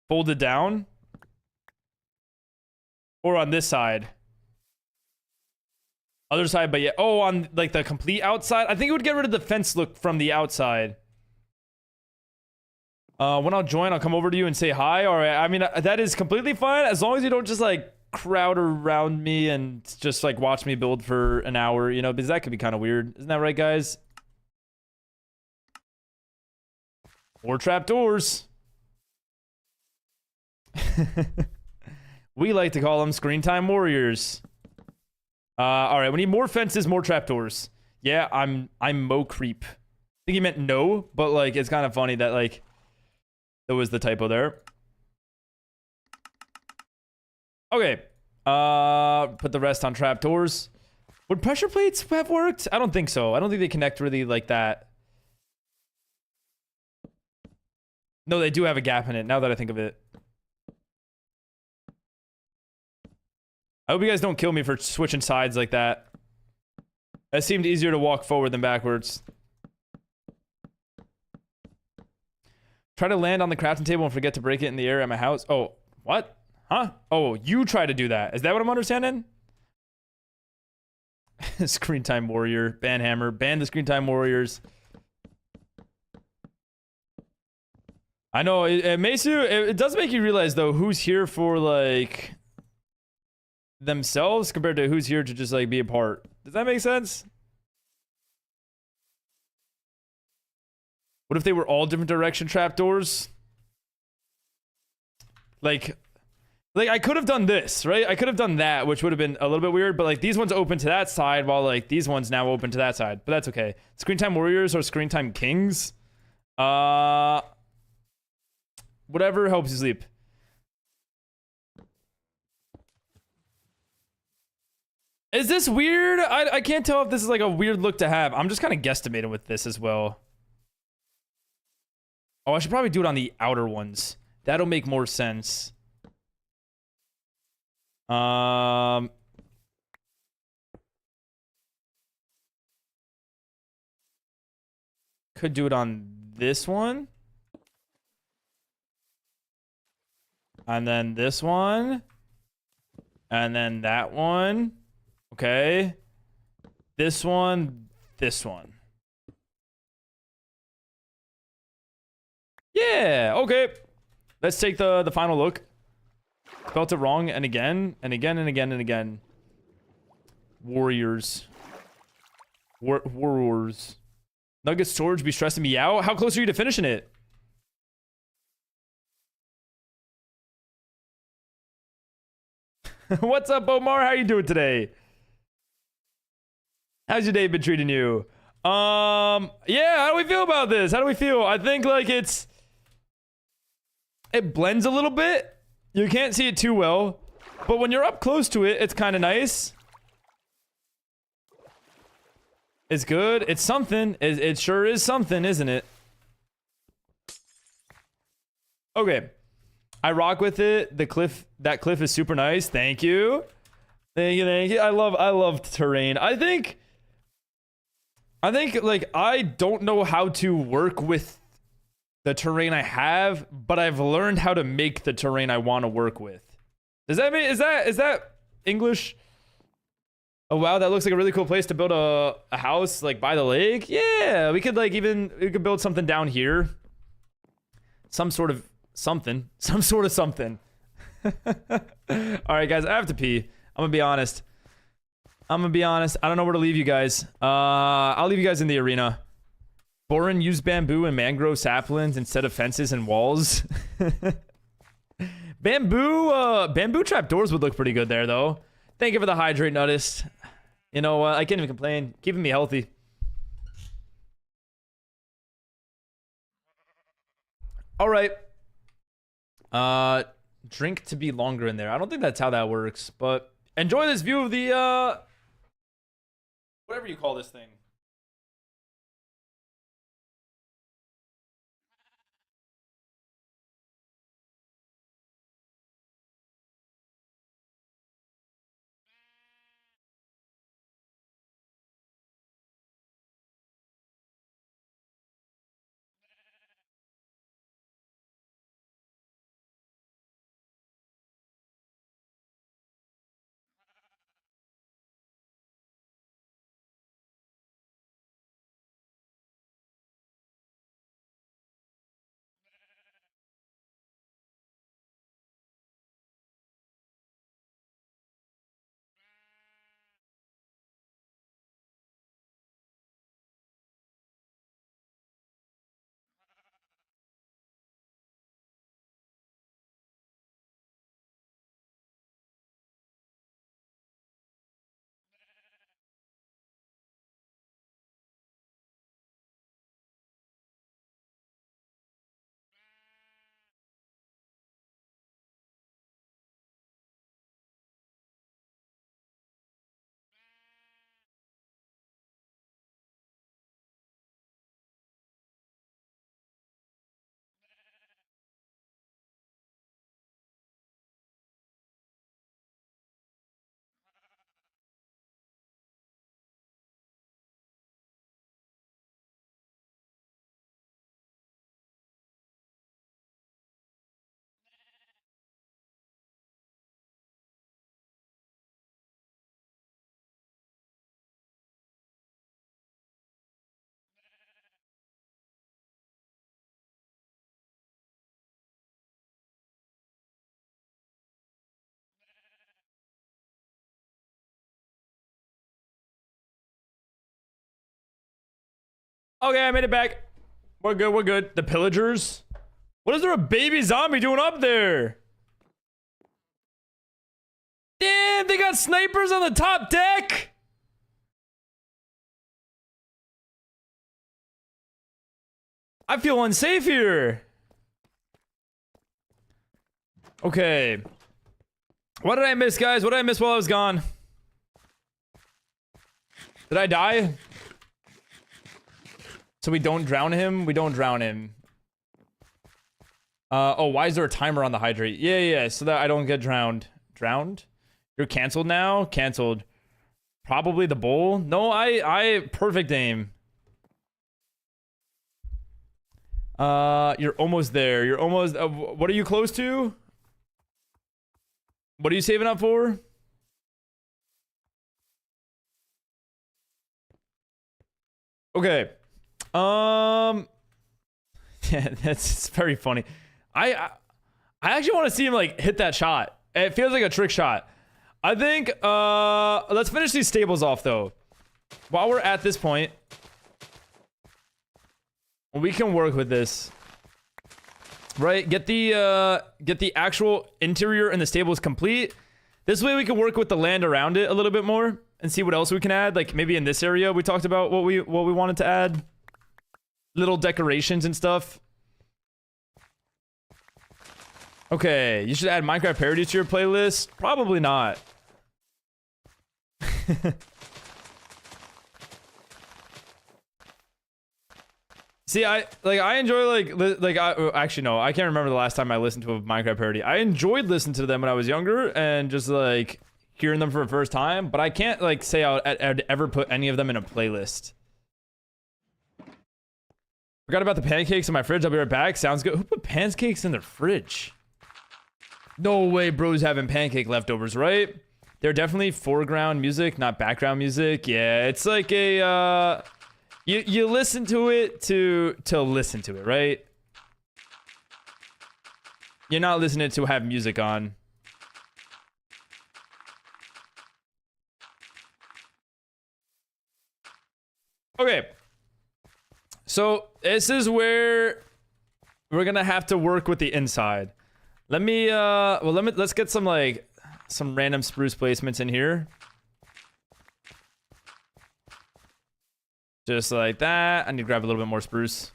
Folded down? Or on this side? Other side, but yeah. Oh, on like the complete outside? I think it would get rid of the fence look from the outside. When I'll join, I'll come over to you and say hi. All right. I mean, that is completely fine as long as you don't just like crowd around me and just like watch me build for an hour, you know, because that could be kind of weird. Isn't that right, guys? More trapdoors. We like to call them screen time warriors. All right, we need more fences, more trapdoors. Yeah, I'm Mo Creep. I think he meant no, but like it's kind of funny that like there was the typo there. Okay. Put the rest on trapdoors. Would pressure plates have worked? I don't think so. I don't think they connect really like that. No, they do have a gap in it, now that I think of it. I hope you guys don't kill me for switching sides like that. It seemed easier to walk forward than backwards. Try to land on the crafting table and forget to break it in the air at my house. Oh, what? Huh? Oh, you try to do that. Is that what I'm understanding? Screen time warrior. Banhammer. Ban the screen time warriors. I know, it does make you realize, though, who's here for, like, themselves compared to who's here to just, like, be a part. Does that make sense? What if they were all different direction trapdoors? Like, I could have done this, right? I could have done that, which would have been a little bit weird, but, like, these ones open to that side while, like, these ones now open to that side. But that's okay. Screen time warriors or screen time kings? Whatever helps you sleep. Is this weird? I can't tell if this is like a weird look to have. I'm just kind of guesstimating with this as well. Oh, I should probably do it on the outer ones. That'll make more sense. Could do it on this one. And then this one. And then that one. Okay. This one. This one. Yeah. Okay. Let's take the final look. Spelt it wrong and again and again and again and again. Warriors. Warriors. Nugget storage be stressing me out. How close are you to finishing it? What's up, Omar? How you doing today? How's your day been treating you? Yeah, how do we feel about this? How do we feel? I think like it blends a little bit. You can't see it too well, but when you're up close to it, it's kind of nice. It's good. It's something. It sure is something, isn't it? Okay. I rock with it. The cliff, that cliff is super nice. Thank you. Thank you, thank you. I love terrain. I think like I don't know how to work with the terrain I have, but I've learned how to make the terrain I want to work with. Does that mean is that English? Oh wow, that looks like a really cool place to build a house like by the lake. Yeah, we could build something down here. Some sort of something. All right, guys, I have to pee. I'm gonna be honest. I don't know where to leave you guys. I'll leave you guys in the arena. Boren used bamboo and mangrove saplings instead of fences and walls. Bamboo trapdoors would look pretty good there, though. Thank you for the hydrate, Nuttis. You know what? I can't even complain. Keeping me healthy. All right. Drink to be longer in there. I don't think that's how that works, but enjoy this view of the whatever you call this thing. Okay, I made it back. We're good, we're good. The pillagers? What is there a baby zombie doing up there? Damn, they got snipers on the top deck? I feel unsafe here. Okay. What did I miss, guys? What did I miss while I was gone? Did I die? So we don't drown him? We don't drown him. Oh, why is there a timer on the hydrate? Yeah, so that I don't get drowned. Drowned? You're canceled now? Canceled. Probably the bowl? No, I perfect aim. You're almost there. You're almost, what are you close to? What are you saving up for? Okay. Yeah, that's very funny. I actually want to see him like hit that shot. It feels like a trick shot. I think let's finish these stables off though. While we're at this point, we can work with this. Right? Get the actual interior and the stables complete. This way we can work with the land around it a little bit more and see what else we can add. Like maybe in this area we talked about what we wanted to add. Little decorations and stuff. Okay, you should add Minecraft parodies to your playlist. Probably not. See, I enjoy actually no, I can't remember the last time I listened to a Minecraft parody. I enjoyed listening to them when I was younger and just like hearing them for the first time, but I can't like say I'd ever put any of them in a playlist. Forgot about the pancakes in my fridge. I'll be right back. Sounds good. Who put pancakes in their fridge? No way bro's having pancake leftovers, right? They're definitely foreground music, not background music. Yeah, it's like a you listen to it to listen to it, right? You're not listening to have music on. Okay. So this is where we're gonna have to work with the inside. Let's get some random spruce placements in here. Just like that. I need to grab a little bit more spruce.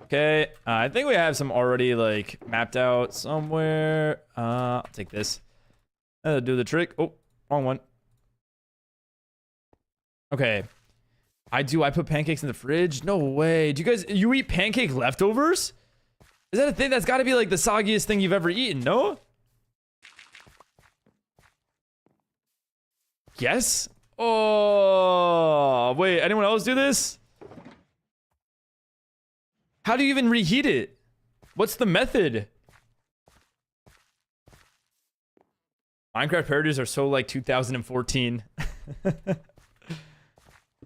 Okay, I think we have some already like mapped out somewhere. I'll take this. That'll do the trick. Oh, wrong one. Okay. I put pancakes in the fridge? No way. You eat pancake leftovers? Is that a thing? That's gotta be like the soggiest thing you've ever eaten, no? Yes? Oh, wait, anyone else do this? How do you even reheat it? What's the method? Minecraft parodies are so like 2014.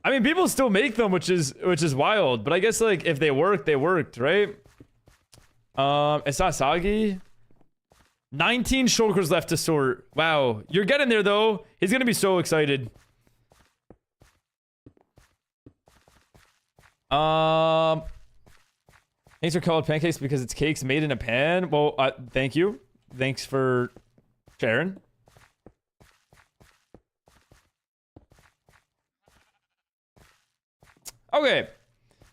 I mean, people still make them, which is wild. But I guess like if they worked, they worked, right? It's not soggy. 19 shulkers left to sort. Wow, you're getting there though. He's gonna be so excited. Thanks for called pancakes because it's cakes made in a pan. Well, thank you. Thanks for sharing. Okay.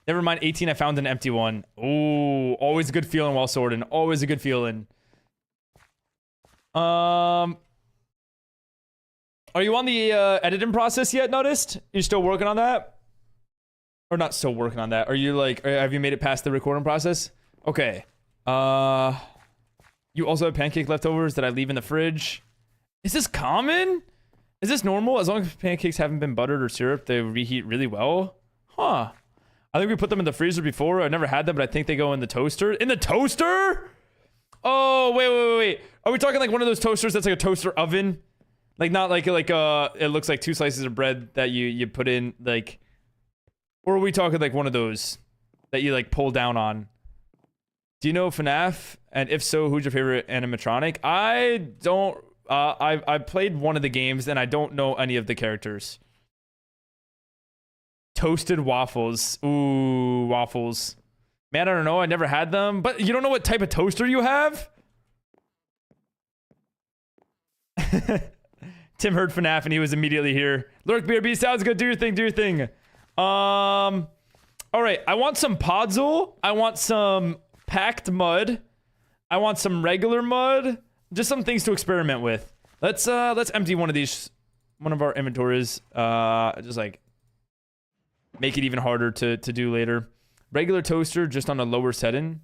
Never mind 18, I found an empty one. Ooh, always a good feeling while sorting. Always a good feeling. Are you on the editing process yet, noticed? You still working on that? Or not still working on that. Are you like, have you made it past the recording process? Okay. You also have pancake leftovers that I leave in the fridge. Is this common? Is this normal? As long as pancakes haven't been buttered or syrup, they reheat really well. Huh. I think we put them in the freezer before. I've never had them, but I think they go in the toaster. In the toaster? Oh, wait. Are we talking like one of those toasters that's like a toaster oven? Like not like it looks like two slices of bread that you put in like, or are we talking like one of those that you like pull down on? Do you know FNAF? And if so, who's your favorite animatronic? I don't, I played one of the games and I don't know any of the characters. Toasted waffles. Ooh, waffles. Man, I don't know. I never had them. But you don't know what type of toaster you have? Tim heard FNAF and he was immediately here. Lurk BRB sounds good. Do your thing. Do your thing. All right. I want some podzol. I want some packed mud. I want some regular mud. Just some things to experiment with. Let's empty one of our inventories. Just like make it even harder to do later. Regular toaster just on a lower setting.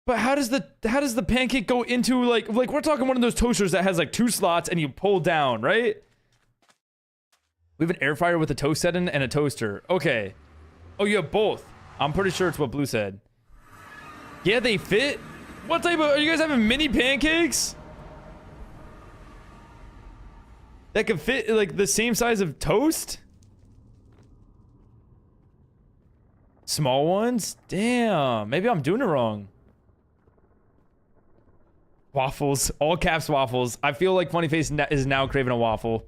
But how does the pancake go into like we're talking one of those toasters that has like 2 slots and you pull down, right? We have an air fryer with a toast setting and a toaster. Okay. Oh, you have both. I'm pretty sure it's what Blue said. Yeah, they fit. What type of, are you guys having mini pancakes? That could fit like the same size of toast? Small ones? Damn, maybe I'm doing it wrong. Waffles, all caps waffles. I feel like Funny Face is now craving a waffle.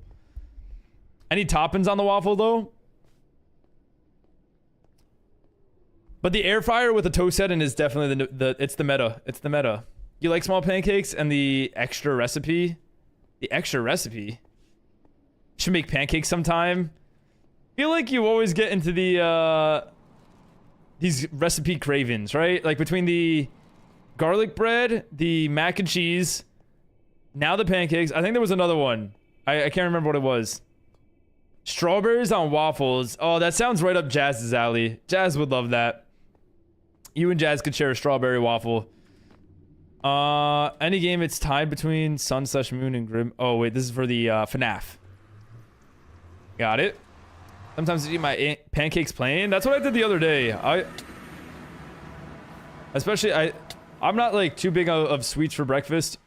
Any toppings on the waffle though? But the air fryer with the toast setting is definitely it's the meta. It's the meta. You like small pancakes and the extra recipe? The extra recipe? Should make pancakes sometime. Feel like you always get into the these recipe cravings, right? Like between the garlic bread, the mac and cheese, now the pancakes. I think there was another one. I can't remember what it was. Strawberries on waffles. Oh, that sounds right up Jazz's alley. Jazz would love that. You and Jazz could share a strawberry waffle. Any game it's tied between Sun/Moon and Grim. Oh wait, this is for the FNAF. Got it. Sometimes I eat my pancakes plain. That's what I did the other day. I'm not like too big of sweets for breakfast,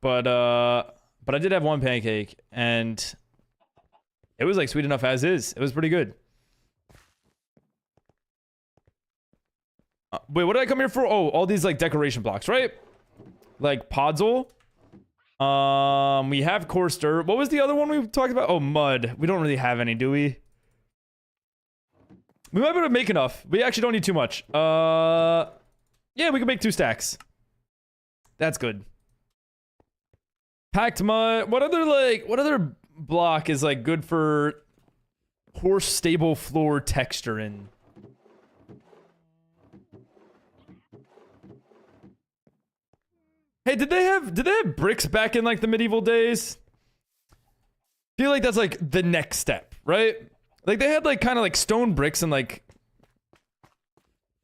but I did have one pancake and it was like sweet enough as is. It was pretty good. Wait, what did I come here for? Oh, all these like decoration blocks, right? Like Podzol. We have coarse dirt. What was the other one we talked about? Oh, mud. We don't really have any, do we? We might be able to make enough. We actually don't need too much. Yeah, we can make 2 stacks. That's good. Packed mud. What other block is like good for horse stable floor texturing? Hey, did they have bricks back in like the medieval days? Feel like that's like the next step, right? Like they had like kind of like stone bricks and like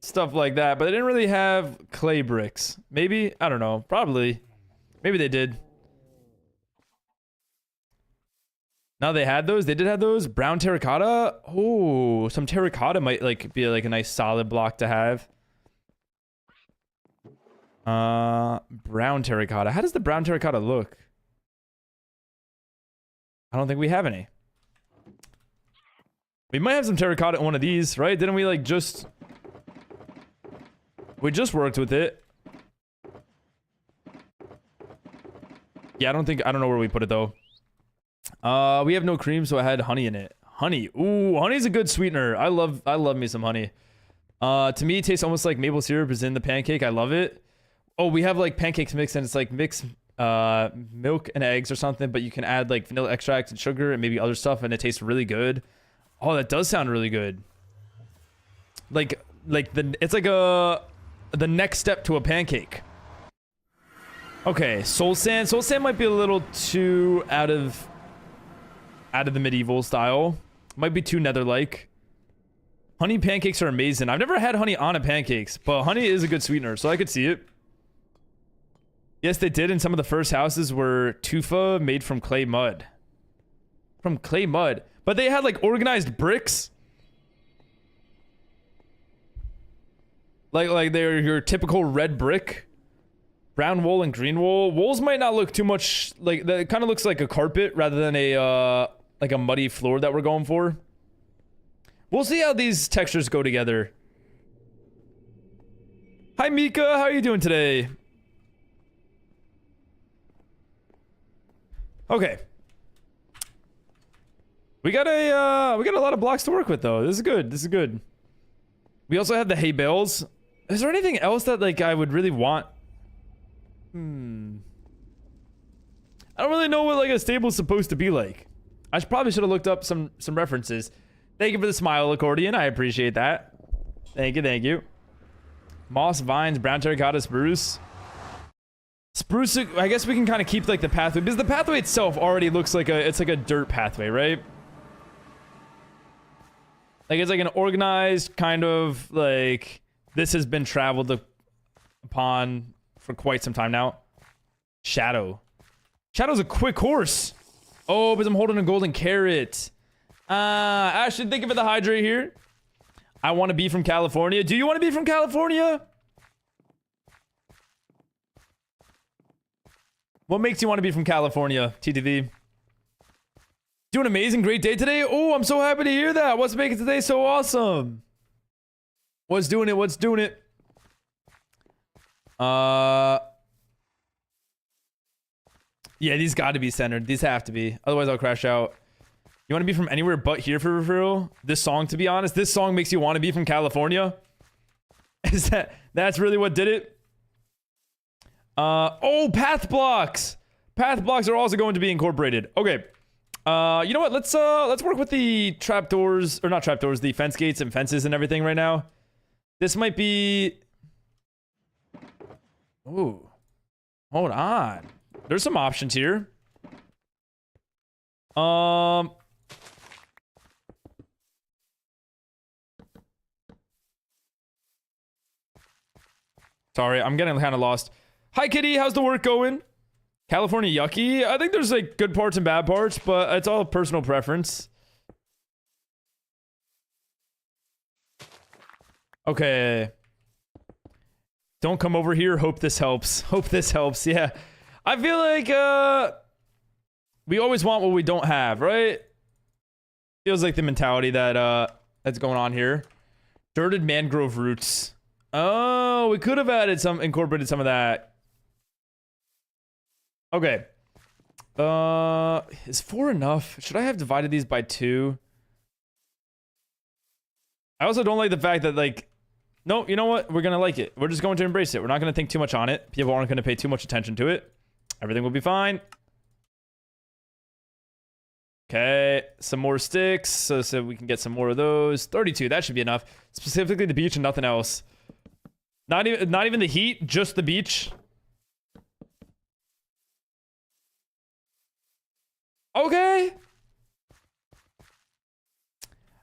stuff like that, but they didn't really have clay bricks. Maybe, I don't know, probably. Maybe they did. Now they had those. They did have those. Brown terracotta. Oh, some terracotta might like be like a nice solid block to have. Brown terracotta. How does the brown terracotta look? I don't think we have any. We might have some terracotta in one of these, right? Didn't we like just... We just worked with it. Yeah, I don't know where we put it though. We have no cream, so I had honey in it. Honey. Ooh, honey's a good sweetener. I love me some honey. To me, it tastes almost like maple syrup is in the pancake. I love it. Oh, we have like pancakes mixed and it's like mixed milk and eggs or something, but you can add like vanilla extract and sugar and maybe other stuff and it tastes really good. Oh, that does sound really good. It's like the next step to a pancake. Okay, soul sand. Soul sand might be a little too out of the medieval style. Might be too nether-like. Honey pancakes are amazing. I've never had honey on a pancakes, but honey is a good sweetener, so I could see it. Yes, they did, and some of the first houses were tufa made from clay mud. From clay mud. But they had, like, organized bricks. Like they're your typical red brick. Brown wool and green wool. Wools might not look too much... Like, it kind of looks like a carpet rather than a, like a muddy floor that we're going for. We'll see how these textures go together. Hi, Mika. How are you doing today? Okay. We got a lot of blocks to work with though. This is good. This is good. We also have the hay bales. Is there anything else that like I would really want? I don't really know what like a stable is supposed to be like. I probably should have looked up some references. Thank you for the smile accordion. I appreciate that. Thank you, thank you. Moss, vines, brown terracotta, spruce. Spruce, I guess we can kind of keep like the pathway because the pathway itself already looks like it's like a dirt pathway, right? Like it's like an organized kind of like this has been traveled upon for quite some time now. Shadow. Shadow's a quick horse. Oh, but I'm holding a golden carrot. Ashton, thank you for the hydrate here. I want to be from California. Do you want to be from California? What makes you want to be from California, TTV? Doing amazing, great day today. Oh, I'm so happy to hear that. What's making today so awesome? What's doing it? What's doing it? Yeah, these got to be centered. These have to be. Otherwise, I'll crash out. You want to be from anywhere but here for real? This song, to be honest, this song makes you want to be from California. Is that's really what did it? Oh, path blocks. Path blocks are also going to be incorporated. Okay. You know what? Let's work with the trapdoors, or not trapdoors, the fence gates and fences and everything right now. This might be... Ooh. Hold on. There's some options here. Sorry, I'm getting kind of lost. Hi, Kitty. How's the work going? California yucky? I think there's like good parts and bad parts, but it's all personal preference. Okay. Don't come over here. Hope this helps. Hope this helps. Yeah. I feel like we always want what we don't have, right? Feels like the mentality that that's going on here. Dirted mangrove roots. Oh, we could have incorporated some of that. Okay. Is 4 enough? Should I have divided these by 2? I also don't like the fact that, like, no, you know what? We're gonna like it. We're just going to embrace it. We're not gonna think too much on it. People aren't gonna pay too much attention to it. Everything will be fine. Okay, some more sticks, so we can get some more of those. 32, that should be enough. Specifically the beach and nothing else. Not even the heat, just the beach. Okay.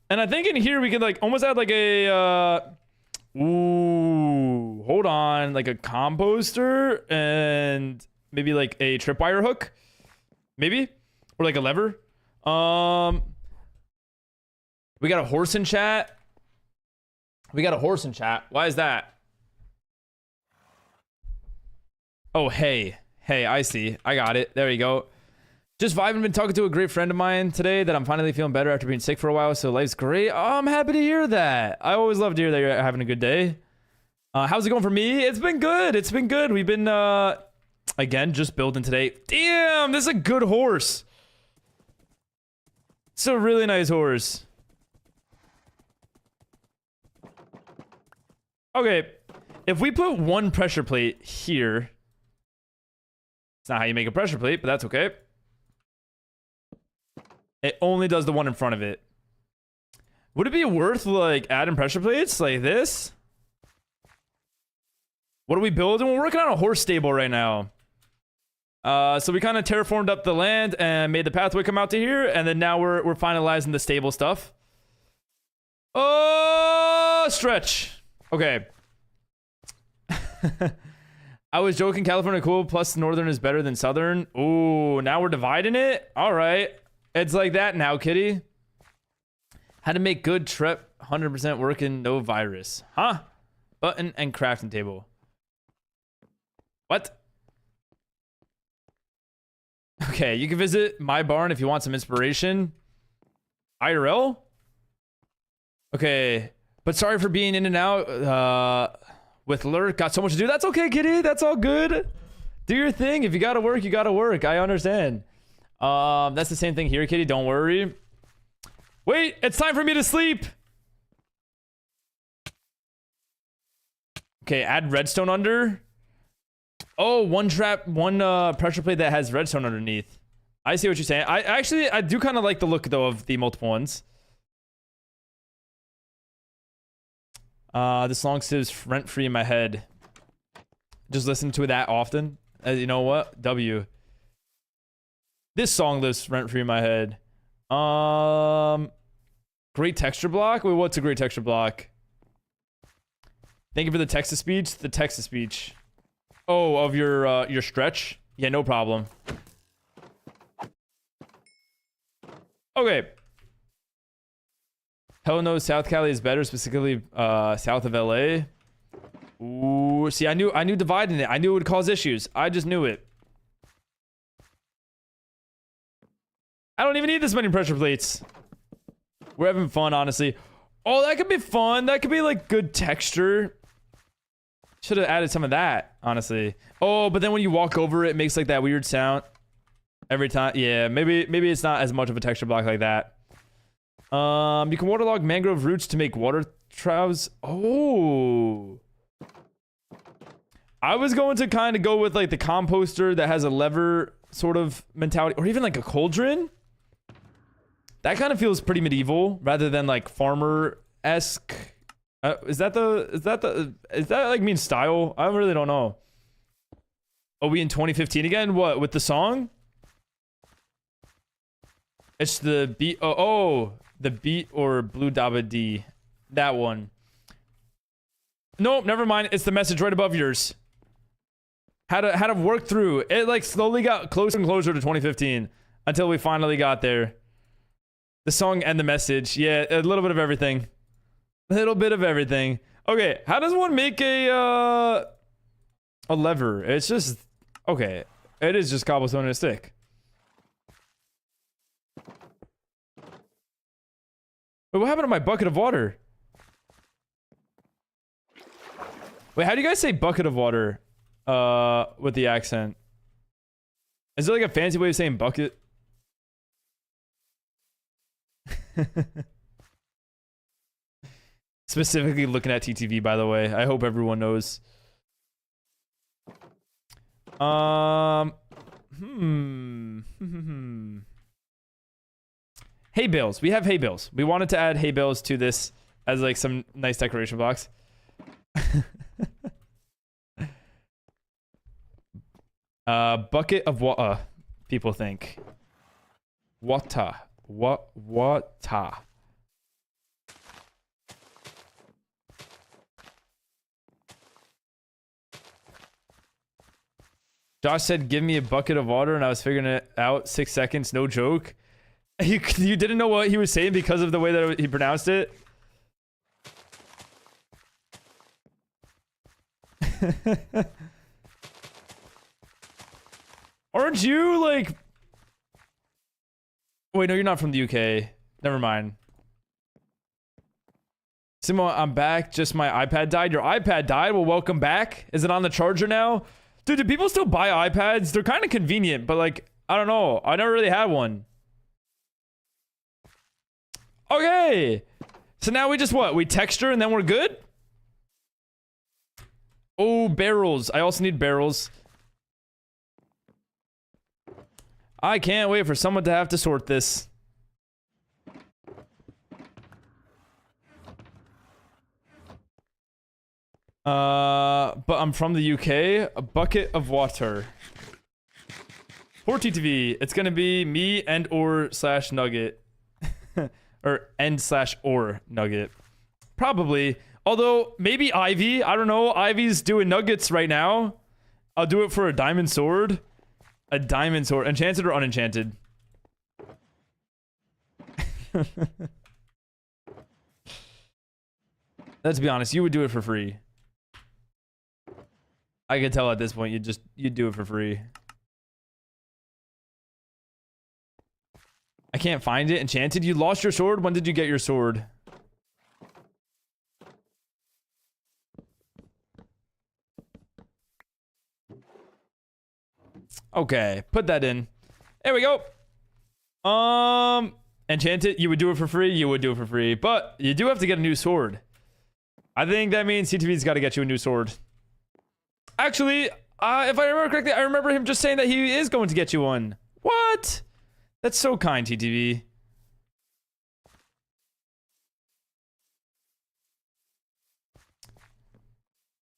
And I think in here we can like almost add like a ooh, hold on, like a composter and maybe like a tripwire hook. Maybe? Or like a lever. We got a horse in chat. We got a horse in chat. Why is that? Oh, hey. Hey, I see. I got it. There you go. Just vibing. Been talking to a great friend of mine today that I'm finally feeling better after being sick for a while, so life's great. Oh, I'm happy to hear that. I always love to hear that you're having a good day. How's it going for me? It's been good. It's been good. We've been, again, just building today. Damn, this is a good horse. It's a really nice horse. Okay, if we put 1 pressure plate here... It's not how you make a pressure plate, but that's okay. It only does the one in front of it. Would it be worth, like, adding pressure plates like this? What are we building? We're working on a horse stable right now. So we kind of terraformed up the land and made the pathway come out to here, and then now we're finalizing the stable stuff. Oh, stretch. Okay. I was joking. California cool. Plus northern is better than southern. Ooh, now we're dividing it. All right, it's like that now, kitty. How to make good trep 100% working, no virus, huh? Button and crafting table. What? Okay, you can visit my barn if you want some inspiration. IRL. Okay, but sorry for being in and out. With Lurk, got so much to do. That's okay, kitty. That's all good. Do your thing. If you gotta work, you gotta work. I understand. That's the same thing here, kitty. Don't worry. Wait, it's time for me to sleep. Okay, add redstone under. Oh, one pressure plate that has redstone underneath. I see what you're saying. I do kind of like the look though of the multiple ones. This song sits rent free in my head. Just listen to it that often. You know what? W. This song lives rent free in my head. Great texture block? Wait, what's a great texture block? Thank you for the text to speech. The text to speech. Oh, of your stretch? Yeah, no problem. Okay. Hell no, South Cali is better, specifically south of LA. Ooh, see, I knew dividing it. I knew it would cause issues. I just knew it. I don't even need this many pressure plates. We're having fun, honestly. Oh, that could be fun. That could be like good texture. Should have added some of that, honestly. Oh, but then when you walk over it, it makes like that weird sound every time. Yeah, maybe it's not as much of a texture block like that. You can waterlog mangrove roots to make water troughs. Oh. I was going to kind of go with like the composter that has a lever sort of mentality, or even like a cauldron. That kind of feels pretty medieval rather than like farmer-esque. Is that like mean style? I really don't know. Are we in 2015 again? What, with the song? It's the beat. Oh, the beat or Blue Dabba D. That one. Nope, never mind. It's the message right above yours. How to work through. It like slowly got closer and closer to 2015 until we finally got there. The song and the message. Yeah, a little bit of everything. A little bit of everything. Okay, how does one make a lever? It's just okay. It is just cobblestone and a stick. Wait, what happened to my bucket of water? Wait, how do you guys say bucket of water with the accent? Is there like a fancy way of saying bucket? Specifically looking at TTV, by the way. I hope everyone knows. Hay bales. We have hay bales. We wanted to add hay bales to this as like some nice decoration blocks. Bucket of water. People think. Water. Water. Josh said, give me a bucket of water, and I was figuring it out 6 seconds, no joke. You didn't know what he was saying because of the way that he pronounced it? Aren't you, like... Wait, no, you're not from the UK. Never mind. Simo, I'm back. Just my iPad died. Your iPad died? Well, welcome back. Is it on the charger now? Dude, do people still buy iPads? They're kind of convenient, but like, I don't know. I never really had one. Okay. So now we just what? We texture and then we're good? Oh, barrels. I also need barrels. I can't wait for someone to have to sort this. But I'm from the UK. A bucket of water. For TTV, it's gonna be me and or slash nugget. Or and slash or nugget. Probably. Although, maybe Ivy. I don't know. Ivy's doing nuggets right now. I'll do it for a diamond sword. A diamond sword. Enchanted or unenchanted? Let's be honest. You would do it for free. I could tell at this point you'd do it for free. I can't find it. Enchanted? You lost your sword? When did you get your sword? Okay, put that in. There we go. Enchanted, you would do it for free? You would do it for free. But you do have to get a new sword. I think that means CTV's got to get you a new sword. Actually, if I remember correctly, I remember him just saying that he is going to get you one. What? That's so kind, TTV.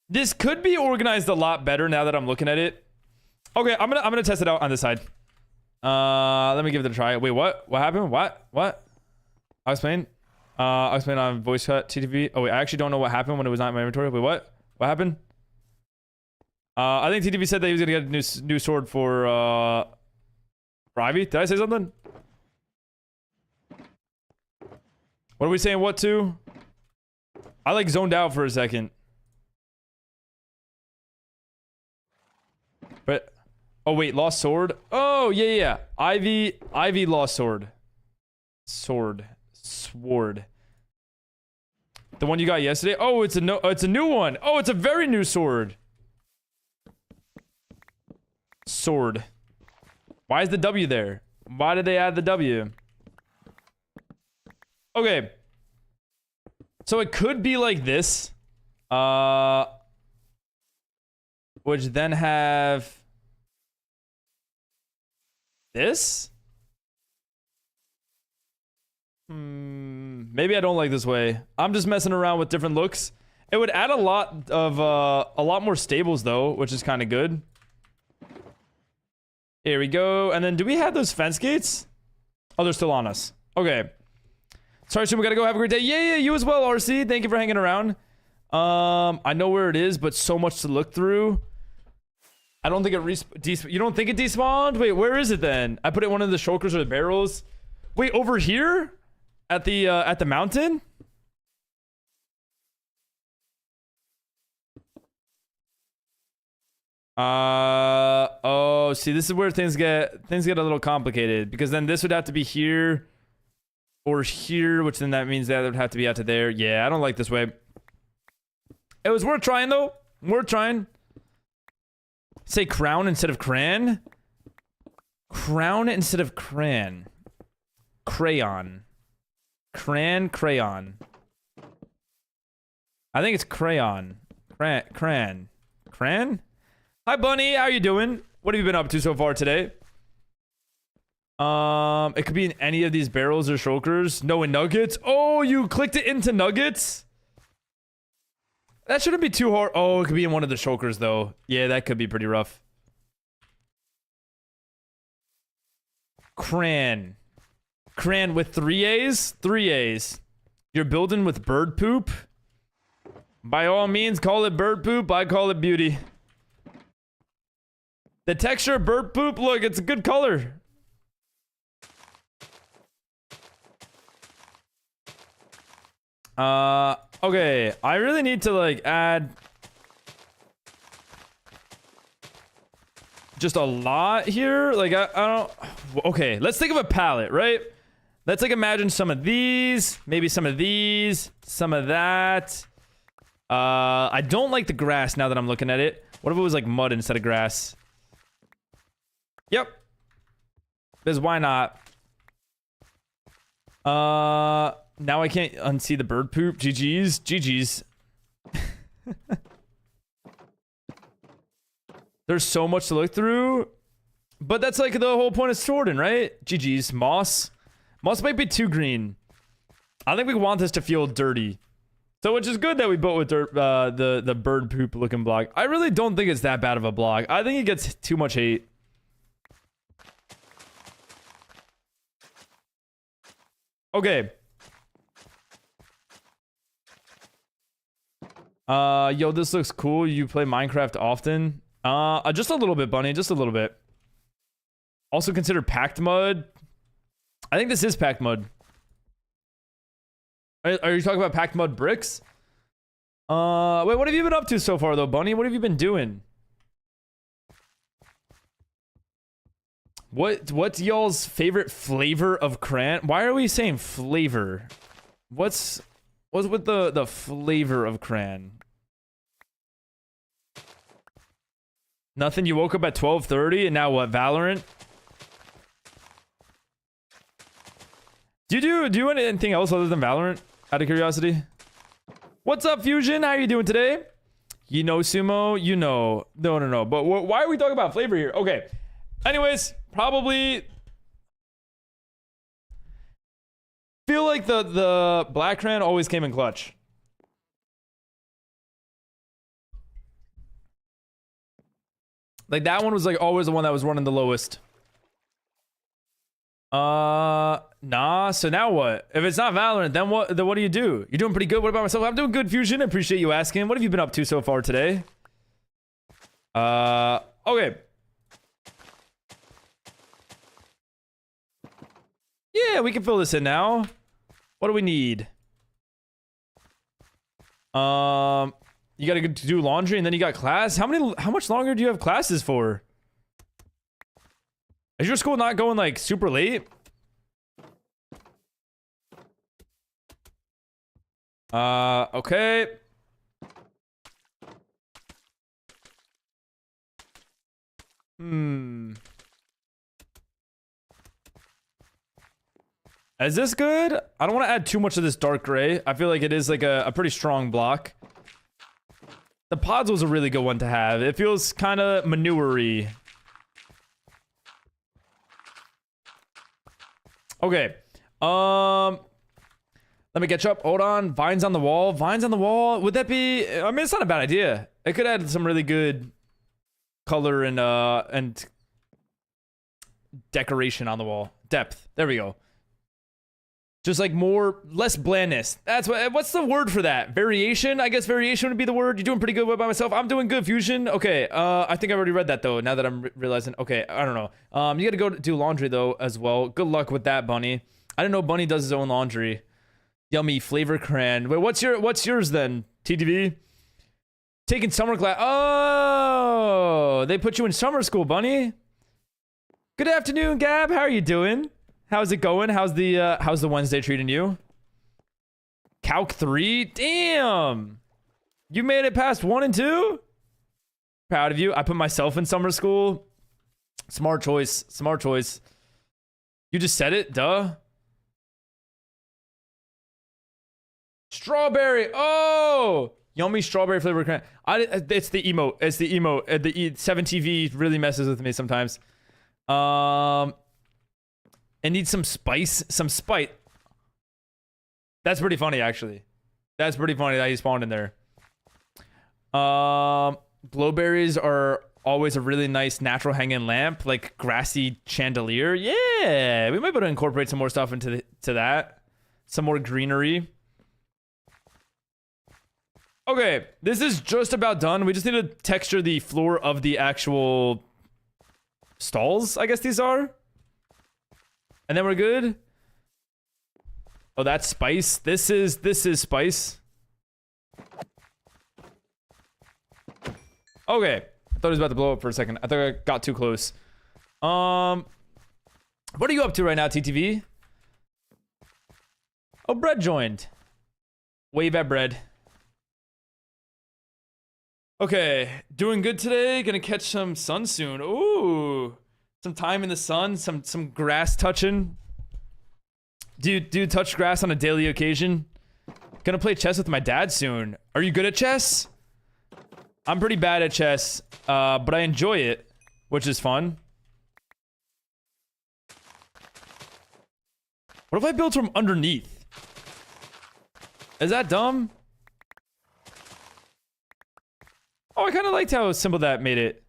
This could be organized a lot better now that I'm looking at it. Okay, I'm gonna test it out on this side. Let me give it a try. Wait, what? What happened? What? I'll explain. I'll explain on voice cut TTV. Oh wait, I actually don't know what happened when it was not in my inventory. Wait, what? What happened? I think TTV said that he was gonna get a new sword for Ivy. Did I say something? What are we saying? What to? I like zoned out for a second. But oh wait, lost sword. Oh yeah. Ivy lost sword. Sword. The one you got yesterday. Oh, it's a new one. Oh, it's a very new sword. Sword. Why is the W there? Why did they add the W? Okay. So it could be like this. Which then have this? Maybe I don't like this way. I'm just messing around with different looks. It would add a lot more stables though, which is kind of good. Here we go. And then do we have those fence gates? Oh, they're still on us. Okay. Sorry, Shum, we gotta go. Have a great day. Yeah, you as well, RC. Thank you for hanging around. I know where it is, but so much to look through. I don't think it you don't think it despawned? Wait, where is it then? I put it in one of the shulkers or the barrels. Wait, over here? At the mountain? Oh, see, this is where things get a little complicated, because then this would have to be here or here, which then that means that would have to be out to there. Yeah, I don't like this way. It was worth trying though. Worth trying. Say crown instead of cran. Crown instead of cran. Crayon. Crayon. I think it's crayon. Cran. Hi, Bunny. How you doing? What have you been up to so far today? It could be in any of these barrels or shulkers. No, in nuggets. Oh, you clicked it into nuggets? That shouldn't be too hard. Oh, it could be in one of the shulkers, though. Yeah, that could be pretty rough. Cran with 3 A's? 3 A's. You're building with bird poop? By all means, call it bird poop. I call it beauty. The texture of bird poop, look, it's a good color. Okay, I really need to like add just a lot here. Like I don't. Okay, let's think of a palette, right? Let's like imagine some of these, maybe some of these, some of that. I don't like the grass now that I'm looking at it. What if it was like mud instead of grass? Yep. Because why not? Now I can't unsee the bird poop. GG's. There's so much to look through. But that's like the whole point of sorting, right? GG's. Moss might be too green. I think we want this to feel dirty. So which is good that we built with the bird poop looking block. I really don't think it's that bad of a block. I think it gets too much hate. Okay. Yo, this looks cool. You play Minecraft often? Just a little bit, Bunny. Just a little bit. Also consider packed mud. I think this is packed mud. Are you talking about packed mud bricks? Wait, what have you been up to so far, though, Bunny? What have you been doing? What's y'all's favorite flavor of cran? Why are we saying flavor? What's with the flavor of cran? Nothing. You woke up at 12:30 and now what? Valorant? Do you do anything else other than Valorant? Out of curiosity. What's up, Fusion? How you doing today? You know, Sumo. You know. No. But why are we talking about flavor here? Okay. Anyways, probably feel like the black cran always came in clutch. Like that one was like always the one that was running the lowest. Nah. So now what? If it's not Valorant, then what? Then what do you do? You're doing pretty good. What about myself? I'm doing good, Fusion. I appreciate you asking. What have you been up to so far today? Okay. Yeah, we can fill this in now. What do we need? You gotta do laundry and then you got class. How much longer do you have classes for? Is your school not going like super late? Okay. Is this good? I don't want to add too much of this dark gray. I feel like it is like a pretty strong block. The pods was a really good one to have. It feels kind of manure-y. Okay. Let me catch up. Hold on. Vines on the wall. Vines on the wall. Would that be... I mean, it's not a bad idea. It could add some really good color and decoration on the wall. Depth. There we go. Just like less blandness. That's what's the word for that? Variation? I guess variation would be the word. You're doing pretty good. What about myself? I'm doing good, Fusion. Okay, I think I already read that though, now that I'm realizing. Okay, I don't know. You gotta go do laundry though as well. Good luck with that, Bunny. I didn't know Bunny does his own laundry. Yummy flavor cran. Wait, what's yours then, TTV? Taking summer class. Oh, they put you in summer school, Bunny. Good afternoon, Gab. How are you doing? How's it going? How's the Wednesday treating you? Calc 3? Damn! You made it past 1 and 2? Proud of you. I put myself in summer school. Smart choice. Smart choice. You just said it? Duh. Strawberry. Oh! Yummy strawberry flavor cran. It's the emote. It's the emote. The 7TV really messes with me sometimes. It needs some spice, some spite. That's pretty funny, actually. That's pretty funny that he spawned in there. Glowberries are always a really nice natural hanging lamp, like grassy chandelier. Yeah, we might be able to incorporate some more stuff into that. Some more greenery. Okay, this is just about done. We just need to texture the floor of the actual stalls, I guess these are. And then we're good. Oh, that's spice. This is spice. Okay. I thought it was about to blow up for a second. I thought I got too close. What are you up to right now, TTV? Oh, Bread joined. Wave at Bread. Okay. Doing good today. Gonna catch some sun soon. Ooh. Some time in the sun, some grass touching. Do you touch grass on a daily occasion? Gonna play chess with my dad soon. Are you good at chess? I'm pretty bad at chess, but I enjoy it, which is fun. What if I build from underneath? Is that dumb? Oh, I kind of liked how simple that made it.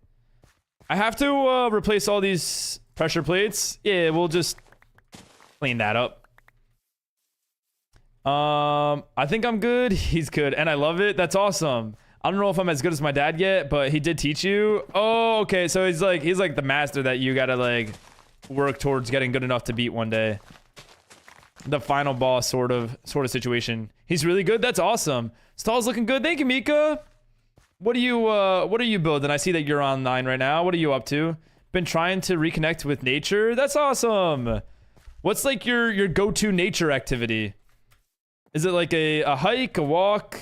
I have to replace all these pressure plates. Yeah, we'll just clean that up. I think I'm good. He's good, and I love it. That's awesome. I don't know if I'm as good as my dad yet, but he did teach you. Oh, okay. So he's like the master that you gotta like work towards getting good enough to beat one day. The final boss sort of situation. He's really good. That's awesome. Stall's looking good. Thank you, Mika. What are you building? I see that you're online right now. What are you up to? Been trying to reconnect with nature? That's awesome. What's like your go-to nature activity? Is it like a hike, a walk?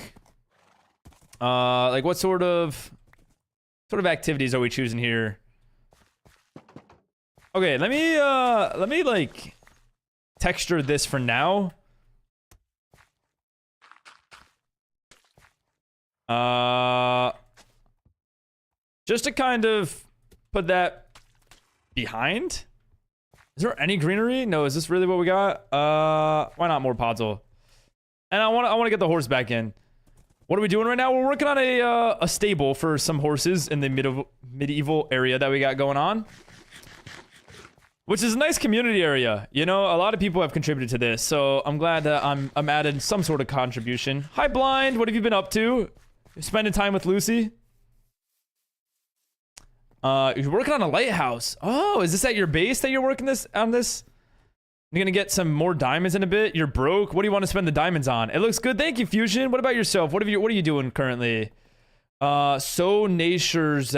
Like what sort of activities are we choosing here? Okay, let me like texture this for now. Just to kind of put that behind. Is there any greenery? No, is this really what we got? Why not more podzol? And I want to get the horse back in. What are we doing right now? We're working on a stable for some horses in the medieval area that we got going on. Which is a nice community area. You know, a lot of people have contributed to this, so I'm glad that I'm adding some sort of contribution. Hi, Blind. What have you been up to? You're spending time with Lucy? You're working on a lighthouse. Oh, is this at your base that you're working on this? You're gonna get some more diamonds in a bit. You're broke. What do you want to spend the diamonds on? It looks good. Thank you, Fusion. What about yourself? What are you doing currently? So Nature's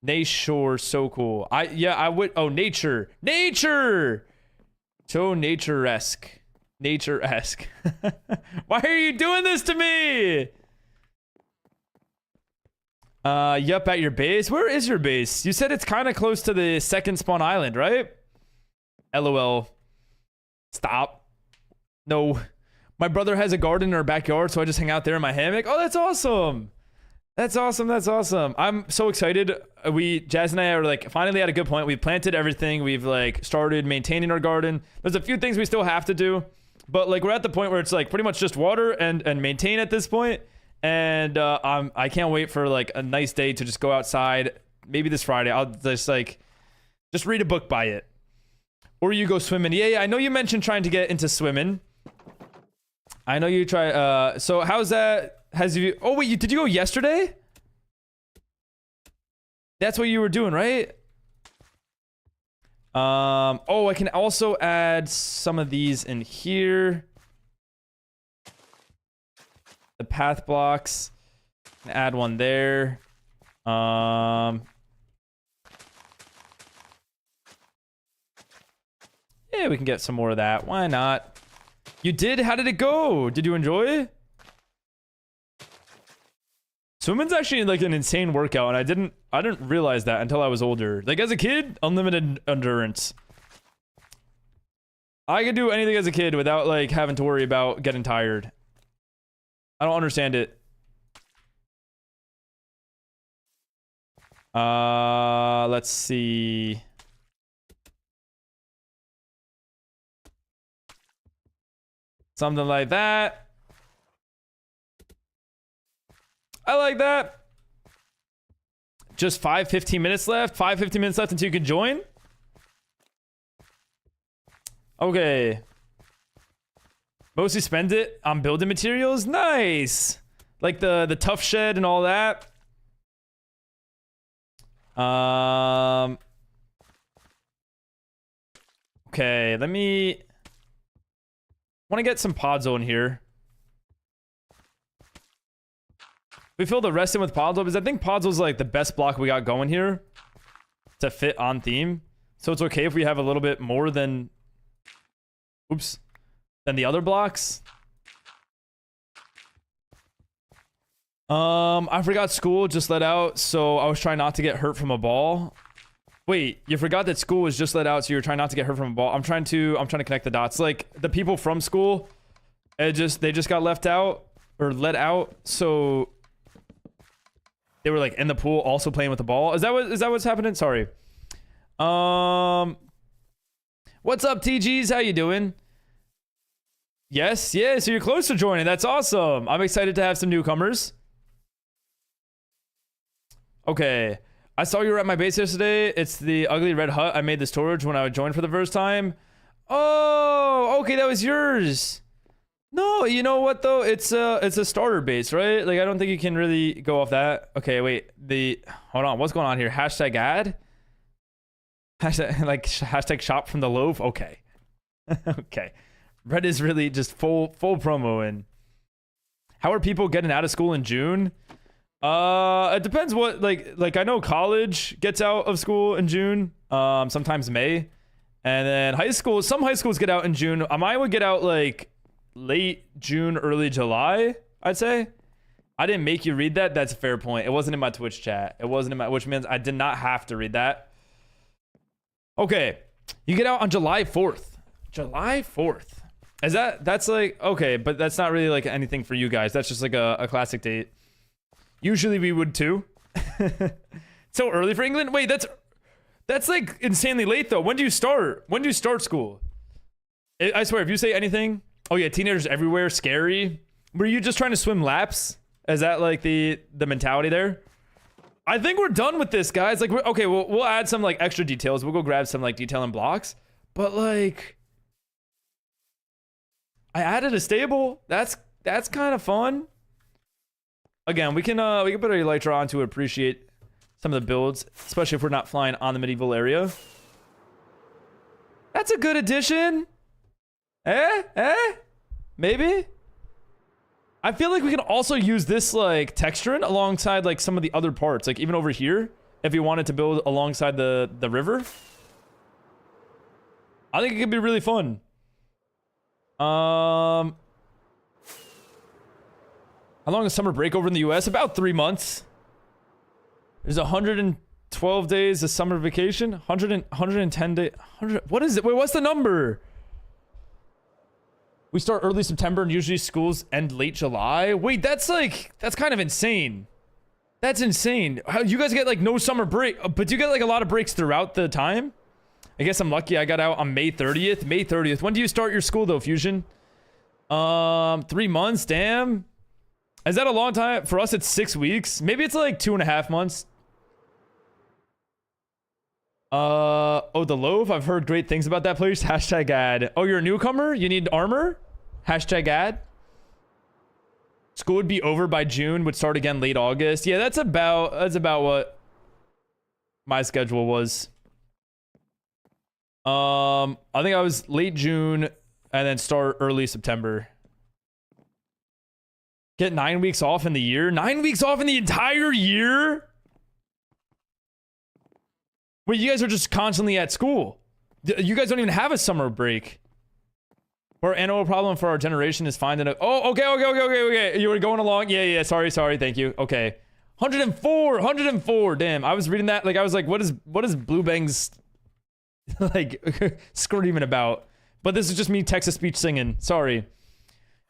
Nature, so cool. I would. Oh, nature. So nature-esque. Why are you doing this to me? Yup, at your base. Where is your base? You said it's kind of close to the second spawn island, right? LOL. Stop. No. My brother has a garden in our backyard, so I just hang out there in my hammock. Oh, that's awesome. That's awesome. I'm so excited. Jazz and I are like finally at a good point. We've planted everything. We've like started maintaining our garden. There's a few things we still have to do, but like we're at the point where it's like pretty much just water and maintain at this point. And I can't wait for like a nice day to just go outside. Maybe this Friday I'll just read a book by it, or you go swimming. Yeah, I know you mentioned trying to get into swimming. I know you try. So how's that? Oh wait, did you go yesterday? That's what you were doing, right? Oh, I can also add some of these in here. The path blocks. Add one there. Yeah, we can get some more of that. Why not? You did? How did it go? Did you enjoy? Swimming's actually like an insane workout, and I didn't realize that until I was older. Like as a kid, unlimited endurance. I could do anything as a kid without like having to worry about getting tired. I don't understand it. Let's see. Something like that. I like that. Just 15 minutes left. 15 minutes left until you can join. Okay. Mostly spend it on building materials. Nice. Like the tough shed and all that. Okay, let me want to get some podzo in here. We fill the rest in with Podzo because I think Podzo's like the best block we got going here to fit on theme. So it's okay if we have a little bit more than the other blocks. I forgot school just let out, so I was trying not to get hurt from a ball. Wait, you forgot that school was just let out, so you were trying not to get hurt from a ball. I'm trying to connect the dots. Like the people from school, they just got left out or let out, so they were like in the pool also playing with the ball. Is that what's happening? Sorry. What's up, TGs? How you doing? Yes, yeah, so you're close to joining. That's awesome. I'm excited to have some newcomers. Okay. I saw you were at my base yesterday. It's the ugly red hut. I made the storage when I joined for the first time. Oh, okay, that was yours. No, you know what though? It's a starter base, right? Like I don't think you can really go off that. Okay, wait. Hold on. What's going on here? Hashtag ad? Hashtag shop from the loaf? Okay. Okay. Red is really just full promo in. How are people getting out of school in June? It depends what like I know college gets out of school in June, sometimes May. And then some high schools get out in June. Mine would get out like late June, early July, I'd say. I didn't make you read that. That's a fair point. It wasn't in my Twitch chat. Which means I did not have to read that. Okay. You get out on July 4th. July 4th. That's like, okay, but that's not really like anything for you guys. That's just like a classic date. Usually we would too. So early for England? Wait, that's like insanely late though. When do you start? When do you start school? I swear, if you say anything, oh yeah, teenagers everywhere, scary. Were you just trying to swim laps? Is that like the mentality there? I think we're done with this, guys. Like, okay, we'll add some like extra details. We'll go grab some like detailing blocks. But like, I added a stable. That's kind of fun. Again, we can put a elytra on to appreciate some of the builds, especially if we're not flying on the medieval area. That's a good addition. Maybe. I feel like we can also use this like texturing alongside like some of the other parts, like even over here, if you wanted to build alongside the river. I think it could be really fun. How long is summer break over in the US? About 3 months. There's 112 days of summer vacation. 110 days. What is it? Wait, what's the number? We start early September and usually schools end late July. Wait, that's kind of insane. That's insane. How you guys get like no summer break, but you get like a lot of breaks throughout the time? I guess I'm lucky I got out on May 30th. May 30th. When do you start your school though, Fusion? 3 months, damn. Is that a long time? For us, it's 6 weeks. Maybe it's like 2.5 months. Oh, the loaf. I've heard great things about that place. Hashtag ad. Oh, you're a newcomer? You need armor? Hashtag ad. School would be over by June, would start again late August. Yeah, that's about what my schedule was. I think I was late June and then start early September. Get 9 weeks off in the year? 9 weeks off in the entire year? Wait, you guys are just constantly at school. You guys don't even have a summer break. Our annual problem for our generation is finding a... Oh, okay. You were going along. Yeah. Sorry. Thank you. Okay. 104. Damn. I was reading that. Like, I was like, what is Blue Bang's like screaming about? But this is just me text to speech singing. Sorry.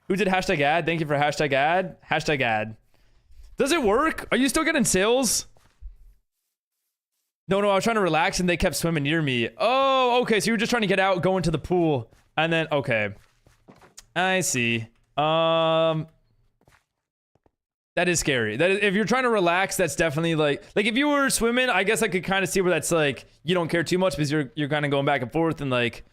Who did hashtag ad? Thank you for hashtag ad. Hashtag ad. Does it work? Are you still getting sales? No, I was trying to relax and they kept swimming near me. Oh, okay. So you were just trying to get out, go into the pool, and then, okay. I see. That is scary. That is, if you're trying to relax, that's definitely like if you were swimming, I guess I could kind of see where that's like, you don't care too much because you're kind of going back and forth and like,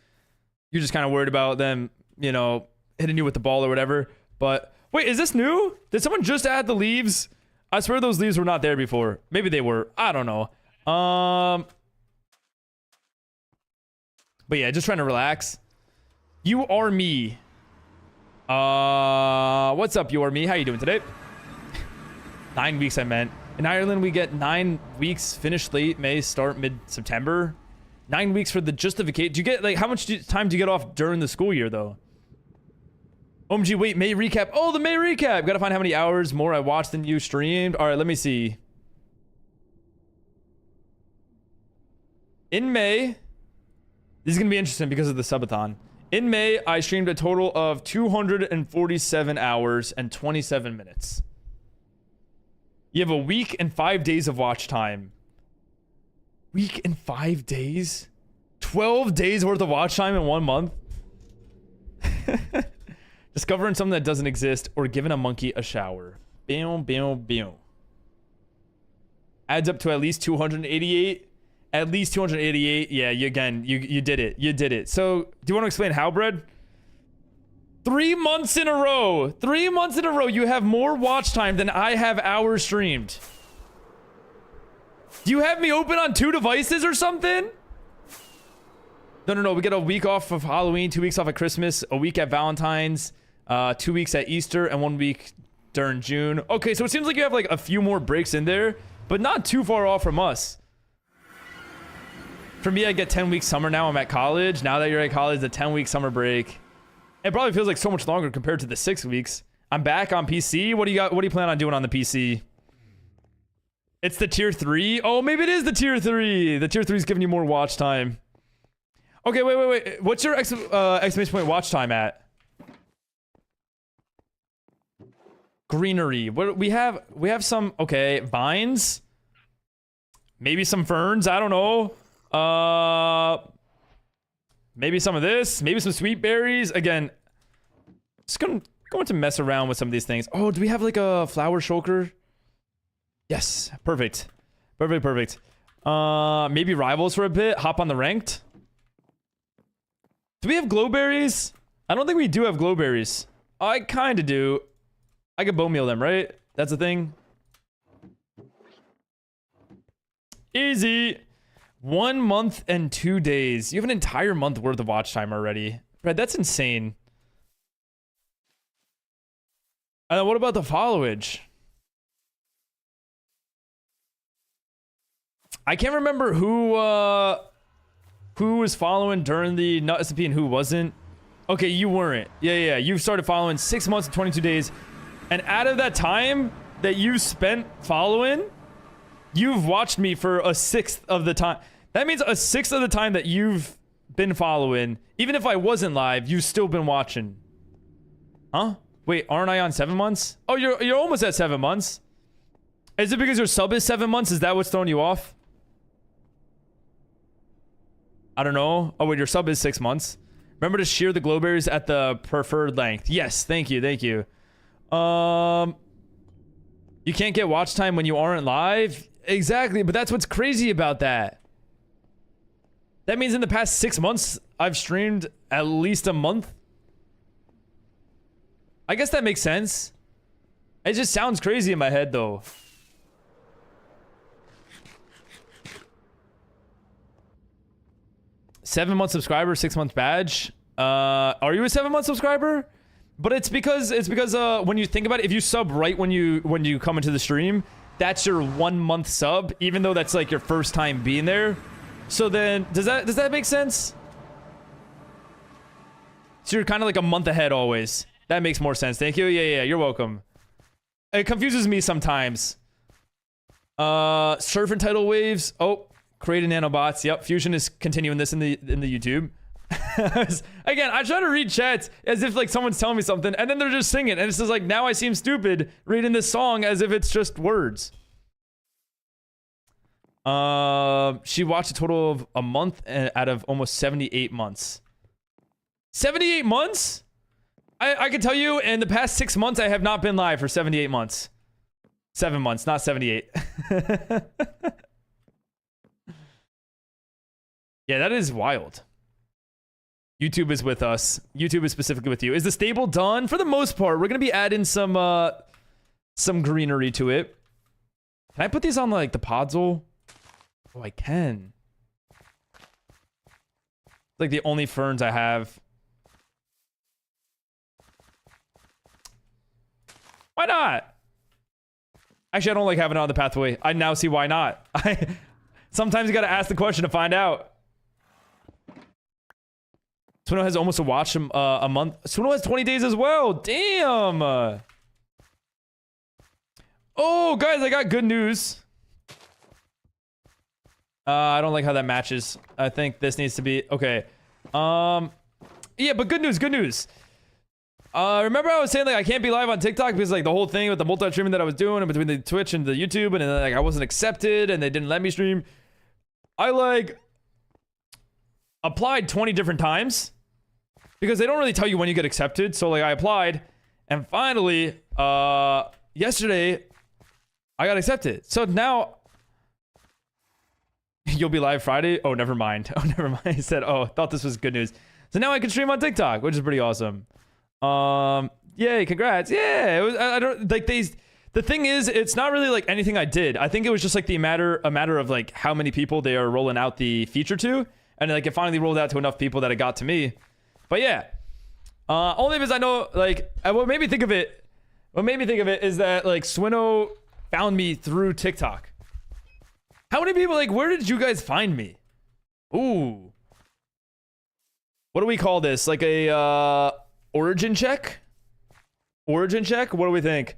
you're just kind of worried about them, you know, hitting you with the ball or whatever. But wait, is this new? Did someone just add the leaves? I swear those leaves were not there before. Maybe they were. I don't know. But yeah, just trying to relax. You are me. What's up, you are me? How you doing today? 9 weeks, I meant. In Ireland, we get 9 weeks, finish late May, start mid-September. 9 weeks for the justification. Do you get, like, how much time do you get off during the school year, though? OMG, wait, May recap. Oh, the May recap. Gotta find how many hours more I watched than you streamed. All right, let me see. In May, this is going to be interesting because of the subathon. In May, I streamed a total of 247 hours and 27 minutes. You have a week and 5 days of watch time. Week and 5 days? 12 days worth of watch time in 1 month? Discovering something that doesn't exist or giving a monkey a shower. Boom. Adds up to at least 288. At least 288. Yeah, you did it. You did it. So, do you want to explain how, Bread? 3 months in a row. 3 months in a row, you have more watch time than I have hours streamed. Do you have me open on 2 devices or something? No. We get a week off of Halloween, 2 weeks off at Christmas, a week at Valentine's, 2 weeks at Easter, and 1 week during June. Okay, so it seems like you have like a few more breaks in there, but not too far off from us. For me, I get 10 weeks summer now. I'm at college. Now that you're at college, the 10-week summer break. It probably feels like so much longer compared to the 6 weeks. I'm back on PC. What do you plan on doing on the PC? It's the tier 3? Oh, maybe it is the tier 3. The tier 3 is giving you more watch time. Okay, wait. What's your exclamation point watch time at? Greenery. What we have some, okay, vines. Maybe some ferns, I don't know. Maybe some of this, maybe some sweet berries. Again, just gonna going to mess around with some of these things. Oh, do we have like a flower shulker? Yes, perfect. Perfect. Maybe rivals for a bit. Hop on the ranked. Do we have glowberries? I don't think we do have glowberries. I kind of do. I could bone meal them, right? That's a thing. Easy. 1 month and 2 days. You have an entire month worth of watch time already. Right, that's insane. What about the followage? I can't remember who was following during the nut SMP and who wasn't. Okay, you weren't. Yeah. You started following 6 months and 22 days. And out of that time that you spent following, you've watched me for a sixth of the time. That means a sixth of the time that you've been following, even if I wasn't live, you've still been watching. Huh? Wait, aren't I on 7 months? Oh, you're almost at 7 months. Is it because your sub is 7 months? Is that what's throwing you off? I don't know. Oh, wait, your sub is 6 months. Remember to shear the glowberries at the preferred length. Yes, thank you. You can't get watch time when you aren't live? Exactly, but that's what's crazy about that. That means in the past 6 months, I've streamed at least a month. I guess that makes sense. It just sounds crazy in my head, though. $7-month subscriber, 6-month badge. Are you a 7-month subscriber? But it's because when you think about it, if you sub right when you come into the stream, that's your 1 month sub, even though that's like your first time being there. So then, does that make sense? So you're kind of like a month ahead always. That makes more sense. Thank you. Yeah, you're welcome. It confuses me sometimes. Surf and tidal waves. Oh, creating nanobots. Yep, Fusion is continuing this in the YouTube. Again, I try to read chats as if like someone's telling me something, and then they're just singing, and it's just like, now I seem stupid reading this song as if it's just words. She watched a total of a month out of almost 78 months. 78 months? I can tell you, in the past 6 months, I have not been live for 78 months. 7 months, not 78. Yeah, that is wild. YouTube is with us. YouTube is specifically with you. Is the stable done? For the most part, we're gonna be adding some greenery to it. Can I put these on like the podzol? Oh, I can. It's like the only ferns I have. Why not? Actually, I don't like having it on the pathway. I now see why not. Sometimes you gotta ask the question to find out. Suno has almost a watch a month. Suno has 20 days as well. Damn. Oh, guys, I got good news. I don't like how that matches. I think this needs to be okay. Yeah, but good news. Remember I was saying like I can't be live on TikTok because like the whole thing with the multi-streaming that I was doing in between the Twitch and the YouTube, and then like I wasn't accepted and they didn't let me stream. I like applied 20 different times because they don't really tell you when you get accepted. So like I applied, and finally yesterday I got accepted. So now you'll be live Friday. Oh, never mind. He said, oh, thought this was good news. So now I can stream on TikTok, which is pretty awesome. Yay, congrats. Yeah, it was, I don't like these. The thing is, it's not really like anything I did. I think it was just like a matter of like how many people they are rolling out the feature to, and like it finally rolled out to enough people that it got to me. But yeah, only because I know like what made me think of it is that like Swino found me through TikTok. How many people like where did you guys find me? Ooh, what do we call this? Like a origin check? What do we think?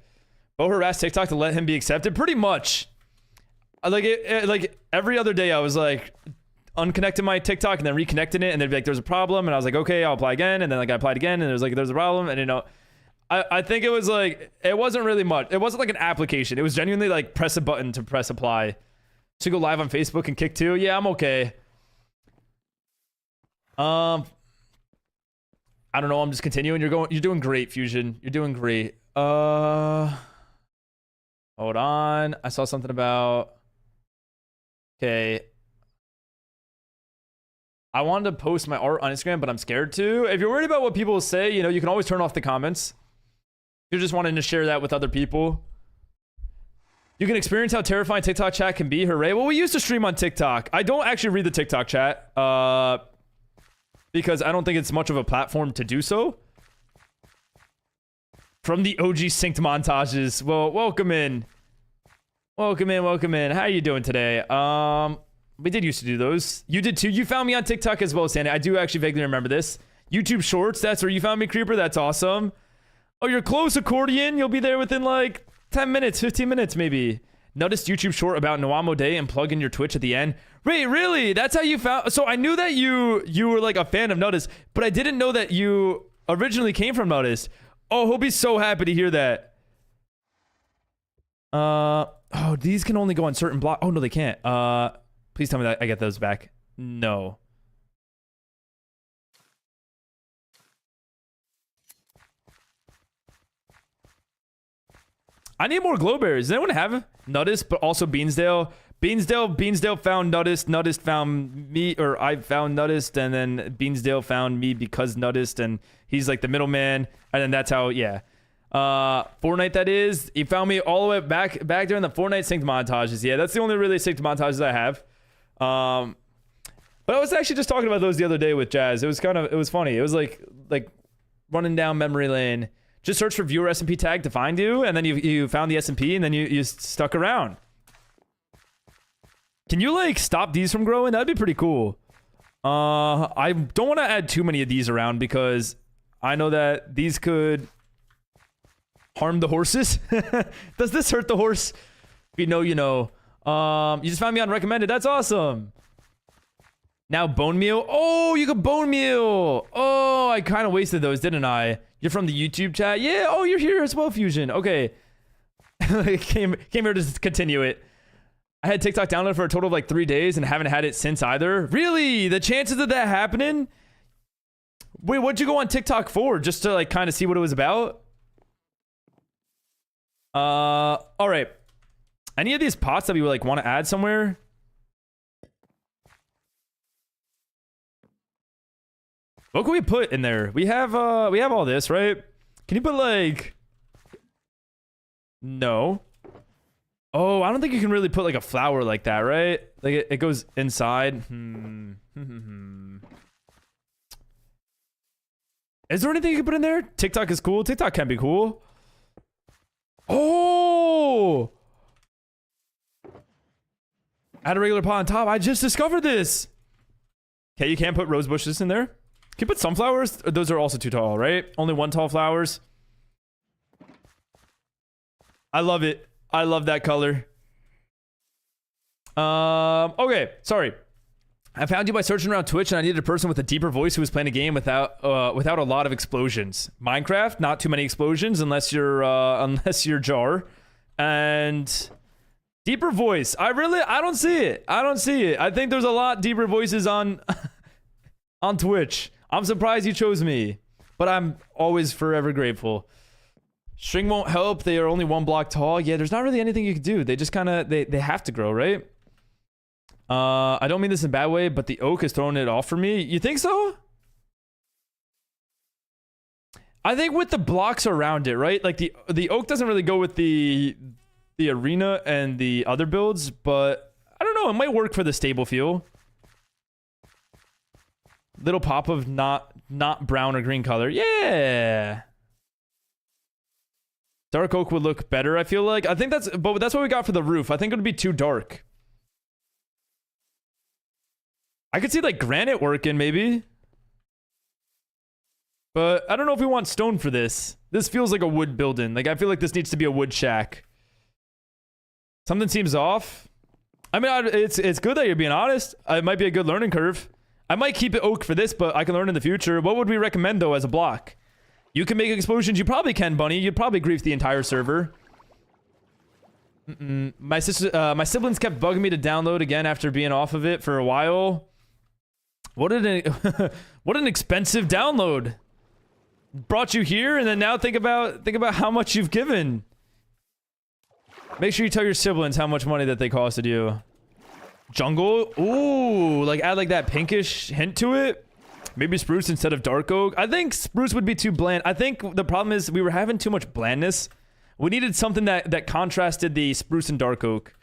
Bo harassed TikTok to let him be accepted? Pretty much. Like like every other day I was like unconnecting my TikTok and then reconnecting it, and they'd be like there's a problem, and I was like okay, I'll apply again, and then like I applied again and there's a problem, and you know I think it was like it wasn't really much. It wasn't like an application. It was genuinely like press a button to press apply. To go live on Facebook and kick too? Yeah, I'm okay. I I don't know. I'm just continuing. You're doing great, Fusion. You're doing great. Hold on. I saw something about. Okay. I wanted to post my art on Instagram, but I'm scared to. If you're worried about what people say, you know, you can always turn off the comments. If you're just wanting to share that with other people. You can experience how terrifying TikTok chat can be. Hooray. Well, we used to stream on TikTok. I don't actually read the TikTok chat. Because I don't think it's much of a platform to do so. From the OG synced montages. Well, welcome in. Welcome in, welcome in. How are you doing today? We did used to do those. You did too. You found me on TikTok as well, Sandy. I do actually vaguely remember this. YouTube Shorts, that's where you found me, Creeper. That's awesome. Oh, you're close, Accordion. You'll be there within like 10 minutes, 15 minutes maybe. Noticed YouTube short about Noamo Day and plug in your Twitch at the end. Wait, really? That's how you found... So I knew that you were like a fan of Notice, but I didn't know that you originally came from Notice. Oh, he'll be so happy to hear that. Oh, these can only go on certain blocks. Oh, no, they can't. Please tell me that I get those back. No. I need more glowberries. Does anyone have Notice, but also Beansdale? Beansdale found Noticed. Noticed found me, or I found Noticed, and then Beansdale found me because Noticed, and he's like the middleman, and then that's how, yeah. Fortnite, that is. He found me all the way back during the Fortnite synced montages. Yeah, that's the only really synced montages I have. But I was actually just talking about those the other day with Jazz. It was funny. It was like running down memory lane. Just search for viewer SMP tag to find you, and then you found the SMP, and then you stuck around. Can you like stop these from growing? That'd be pretty cool. I don't want to add too many of these around because I know that these could harm the horses. Does this hurt the horse? If you know, you know. You just found me on recommended. That's awesome. Now bone meal. Oh, you could bone meal. Oh, I kind of wasted those, didn't I? You're from the YouTube chat. Yeah. Oh, you're here as well, Fusion. Okay. came here to continue it. I had TikTok downloaded for a total of like 3 days and haven't had it since either. Really? The chances of that happening? Wait, what'd you go on TikTok for? Just to like kind of see what it was about? All right. Any of these pots that we like want to add somewhere? What can we put in there? We have all this, right? Can you put like... No. Oh, I don't think you can really put like a flower like that, right? Like it goes inside. Is there anything you can put in there? TikTok is cool. TikTok can be cool. Oh! Add a regular pot on top. I just discovered this. Okay, you can't put rose bushes in there. Can you put sunflowers? Those are also too tall, right? Only one tall flowers. I love it. I love that color. Okay, sorry. I found you by searching around Twitch, and I needed a person with a deeper voice who was playing a game without a lot of explosions. Minecraft, not too many explosions unless you're Jar, and deeper voice. I don't see it. I don't see it. I think there's a lot deeper voices on on Twitch. I'm surprised you chose me, but I'm always forever grateful. String won't help. They are only 1 block tall. Yeah, there's not really anything you can do. They just kind of they have to grow, right? I don't mean this in a bad way, but the oak is throwing it off for me. You think so? I think with the blocks around it, right? Like the oak doesn't really go with the arena and the other builds, but I don't know. It might work for the stable feel. Little pop of not brown or green color. Yeah. Dark oak would look better, I feel like. I think that's what we got for the roof. I think it would be too dark. I could see like granite working maybe. But I don't know if we want stone for this. This feels like a wood building. Like I feel like this needs to be a wood shack. Something seems off. I mean, it's good that you're being honest. It might be a good learning curve. I might keep it oak for this, but I can learn in the future. What would we recommend though as a block? You can make explosions. You probably can, Bunny. You'd probably grief the entire server. My siblings kept bugging me to download again after being off of it for a while. What an expensive download. brought you here, and then now think about how much you've given. Make sure you tell your siblings how much money that they costed you. Jungle? Ooh, like add like that pinkish hint to it. Maybe spruce instead of dark oak. I think spruce would be too bland. I think the problem is we were having too much blandness. We needed something that contrasted the spruce and dark oak.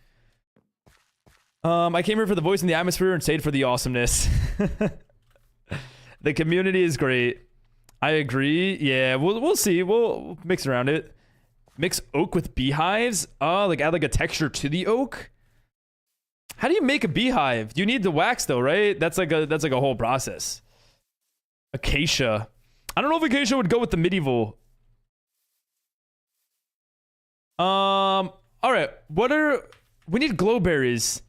I came here for the voice and the atmosphere and stayed for the awesomeness. The community is great. I agree. Yeah, we'll see. We'll mix around it. Mix oak with beehives. Oh, like add like a texture to the oak. How do you make a beehive? You need the wax though, right? That's like a whole process. Acacia. I don't know if acacia would go with the medieval. All right. We need glowberries.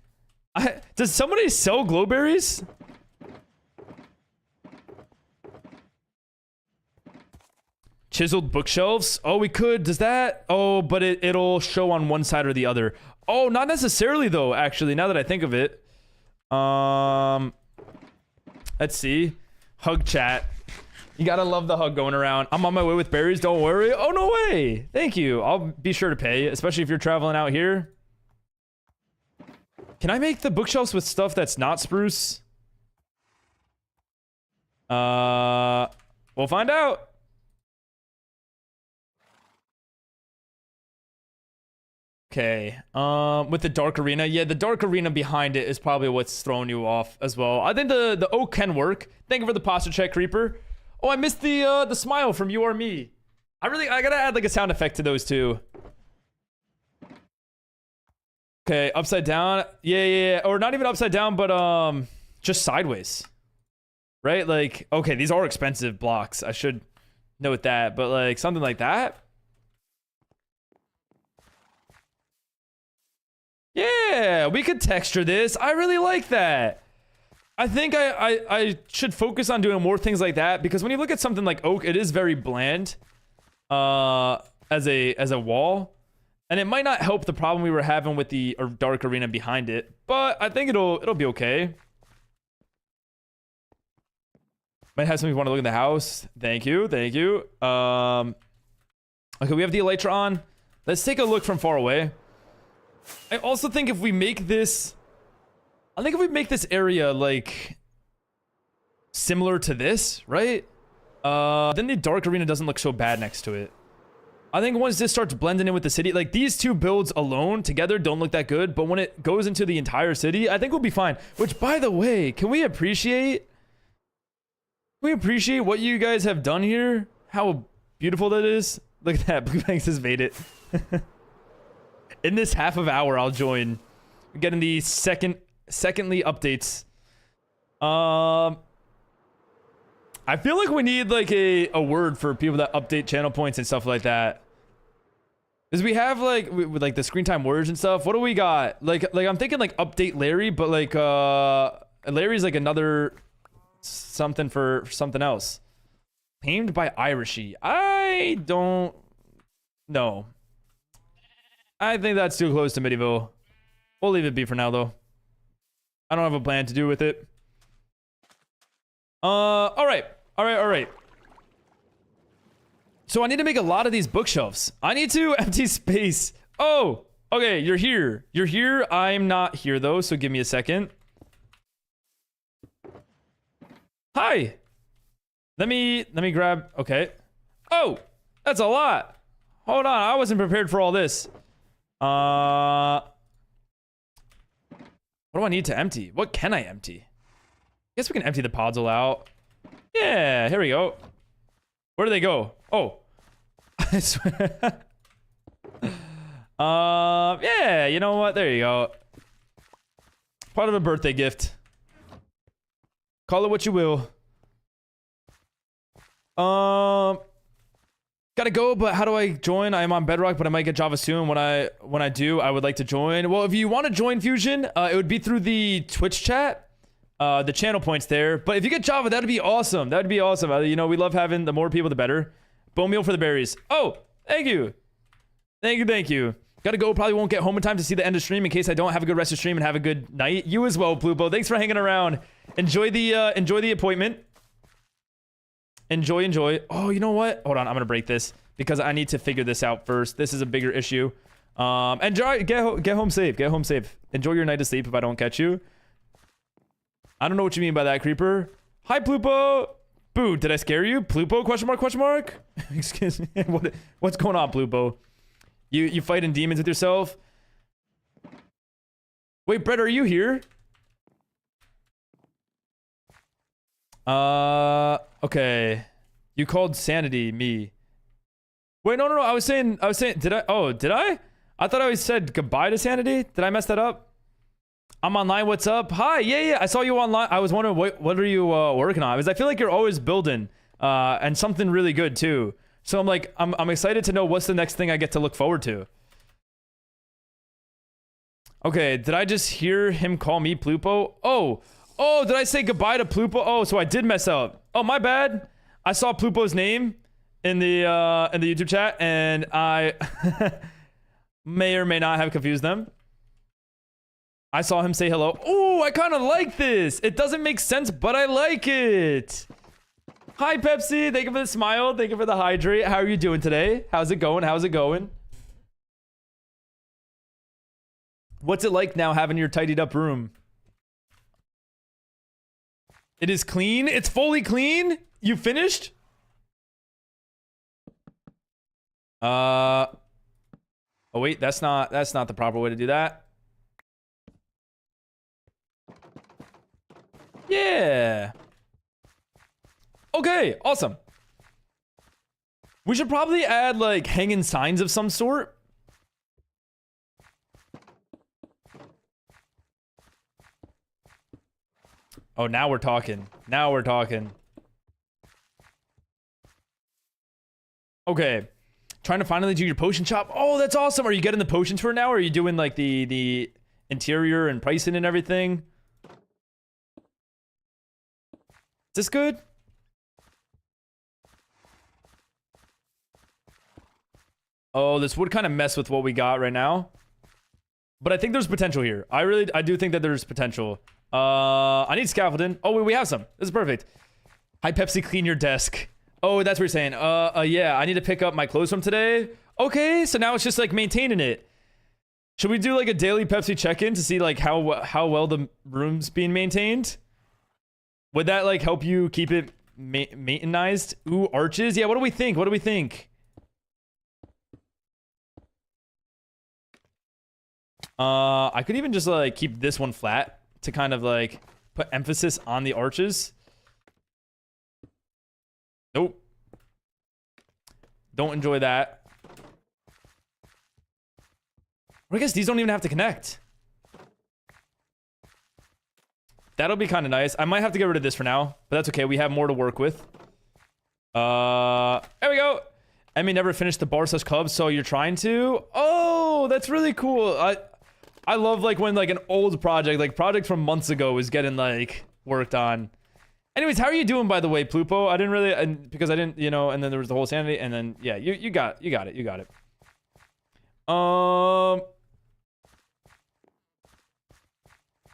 Does somebody sell glowberries? Chiseled bookshelves. Oh, we could. Does that? Oh, but it'll show on one side or the other. Oh, not necessarily though, actually, now that I think of it. Let's see. Hug chat. You gotta love the hug going around. I'm on my way with berries, don't worry. Oh, no way. Thank you. I'll be sure to pay, especially if you're traveling out here. Can I make the bookshelves with stuff that's not spruce? We'll find out. Okay, with the dark arena. Yeah, the dark arena behind it is probably what's throwing you off as well. I think the oak can work. Thank you for the posture check, Creeper. Oh, I missed the smile from You Are Me. I gotta add like a sound effect to those too. Okay, upside down. Yeah. Or not even upside down, but just sideways. Right? Like, okay, these are expensive blocks. I should note that, but like something like that. Yeah, we could texture this. I really like that. I think I should focus on doing more things like that, because when you look at something like oak, it is very bland as a wall, and it might not help the problem we were having with the dark arena behind it, but I think it'll be okay. Might have some people want to look in the house. Thank you. Okay, we have the elytra on. Let's take a look from far away. I also think if we make this... I think if we make this area, like... similar to this, right? Then the dark arena doesn't look so bad next to it. I think once this starts blending in with the city... like, these two builds alone, together, don't look that good. But when it goes into the entire city, I think we'll be fine. Which, by the way, can we appreciate... what you guys have done here? How beautiful that is? Look at that. Blue Banks has made it. In this half of hour, I'll join. We're getting the secondly updates. I feel like we need like a word for people that update channel points and stuff like that. Because we have like with like the screen time words and stuff. What do we got? Like I'm thinking like update Larry, but like Larry's like another something for something else. Tamed by Irishy. I don't know. I think that's too close to medieval. We'll leave it be for now, though. I don't have a plan to do with it. All right. So I need to make a lot of these bookshelves. I need to empty space. Oh, okay. You're here. I'm not here though. So give me a second. Hi. Let me grab. Okay. Oh, that's a lot. Hold on. I wasn't prepared for all this. What do I need to empty? What can I empty? I guess we can empty the pods all out. Yeah, here we go. Where do they go? Oh. I swear. Yeah, you know what? There you go. Part of a birthday gift. Call it what you will. Gotta go, but how do I join? I am on Bedrock, but I might get Java soon. When I do, I would like to join. Well, if you want to join Fusion, it would be through the Twitch chat. The channel points there. But if you get Java, that'd be awesome. That'd be awesome. You know, we love having the more people, the better. Bone meal for the berries. Oh, thank you. Thank you. Gotta go. Probably won't get home in time to see the end of stream in case I don't have a good rest of stream, and have a good night. You as well, Plubo. Thanks for hanging around. Enjoy the appointment. Enjoy, enjoy. Oh, you know what? Hold on, I'm gonna break this because I need to figure this out first. This is a bigger issue. Enjoy. Get home safe. Get home safe. Enjoy your night of sleep if I don't catch you. I don't know what you mean by that, creeper. Hi, Plupo. Boo, did I scare you? Plupo? Question mark? Question mark? Excuse me. What's going on, Plupo? You fighting demons with yourself? Wait, Brett, are you here? Okay. You called sanity me. Wait, no. I was saying, did I? Oh, did I? I thought I always said goodbye to sanity. Did I mess that up? I'm online. What's up? Hi. Yeah. I saw you online. I was wondering what are you working on? Because I feel like you're always building, and something really good too. So I'm like, I'm excited to know what's the next thing I get to look forward to. Okay. Did I just hear him call me Plupo? Oh, did I say goodbye to Plupo? Oh, so I did mess up. Oh, my bad. I saw Plupo's name in the YouTube chat, and I may or may not have confused them. I saw him say hello. Oh, I kind of like this. It doesn't make sense, but I like it. Hi, Pepsi. Thank you for the smile. Thank you for the hydrate. How are you doing today? How's it going? How's it going? What's it like now having your tidied up room? It is clean. It's fully clean. You finished? Oh wait, that's not the proper way to do that. Yeah. Okay, awesome. We should probably add like hanging signs of some sort. Oh, now we're talking. Now we're talking. Okay. Trying to finally do your potion shop. Oh, that's awesome. Are you getting the potions for it now? Or are you doing like the interior and pricing and everything? Is this good? Oh, this would kind of mess with what we got right now. But I think there's potential here. I do think that there's potential. I need scaffolding. Oh, wait, we have some. This is perfect. Hi, Pepsi, clean your desk. Oh, that's what you're saying. Yeah, I need to pick up my clothes from today. Okay, so now it's just like maintaining it. Should we do like a daily Pepsi check-in to see like how well the room's being maintained? Would that like help you keep it maintained? Ooh, arches. Yeah, what do we think? What do we think? I could even just like keep this one flat to kind of like put emphasis on the arches. Nope. Don't enjoy that. Or I guess these don't even have to connect. That'll be kind of nice. I might have to get rid of this for now, but that's okay. We have more to work with. There we go. Emmy never finished the bar/club, so you're trying to? Oh, that's really cool. I love like when like an old project from months ago is getting like worked on. Anyways, how are you doing, by the way, Plupo? I didn't really, because I didn't, you know, and then there was the whole sanity, and then yeah, you got it.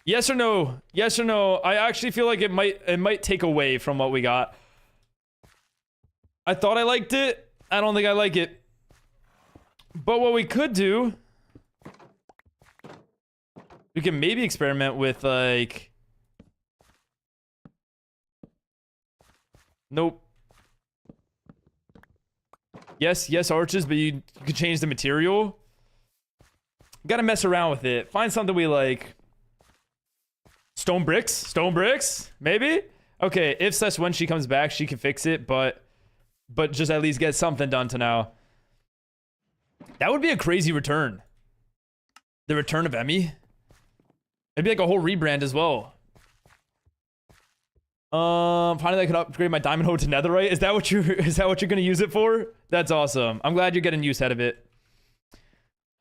Yes or no? Yes or no? I actually feel like it might take away from what we got. I thought I liked it. I don't think I like it. But what we could do, we can maybe experiment with like, nope. Yes, arches, but you could change the material. Gotta mess around with it. Find something we like. Stone bricks, maybe? Okay, if when she comes back, she can fix it, but just at least get something done to now. That would be a crazy return. The return of Emmy. It'd be like a whole rebrand as well. Finally I could upgrade my diamond hoe to netherite. Is that what you're gonna use it for? That's awesome. I'm glad you're getting use out of it.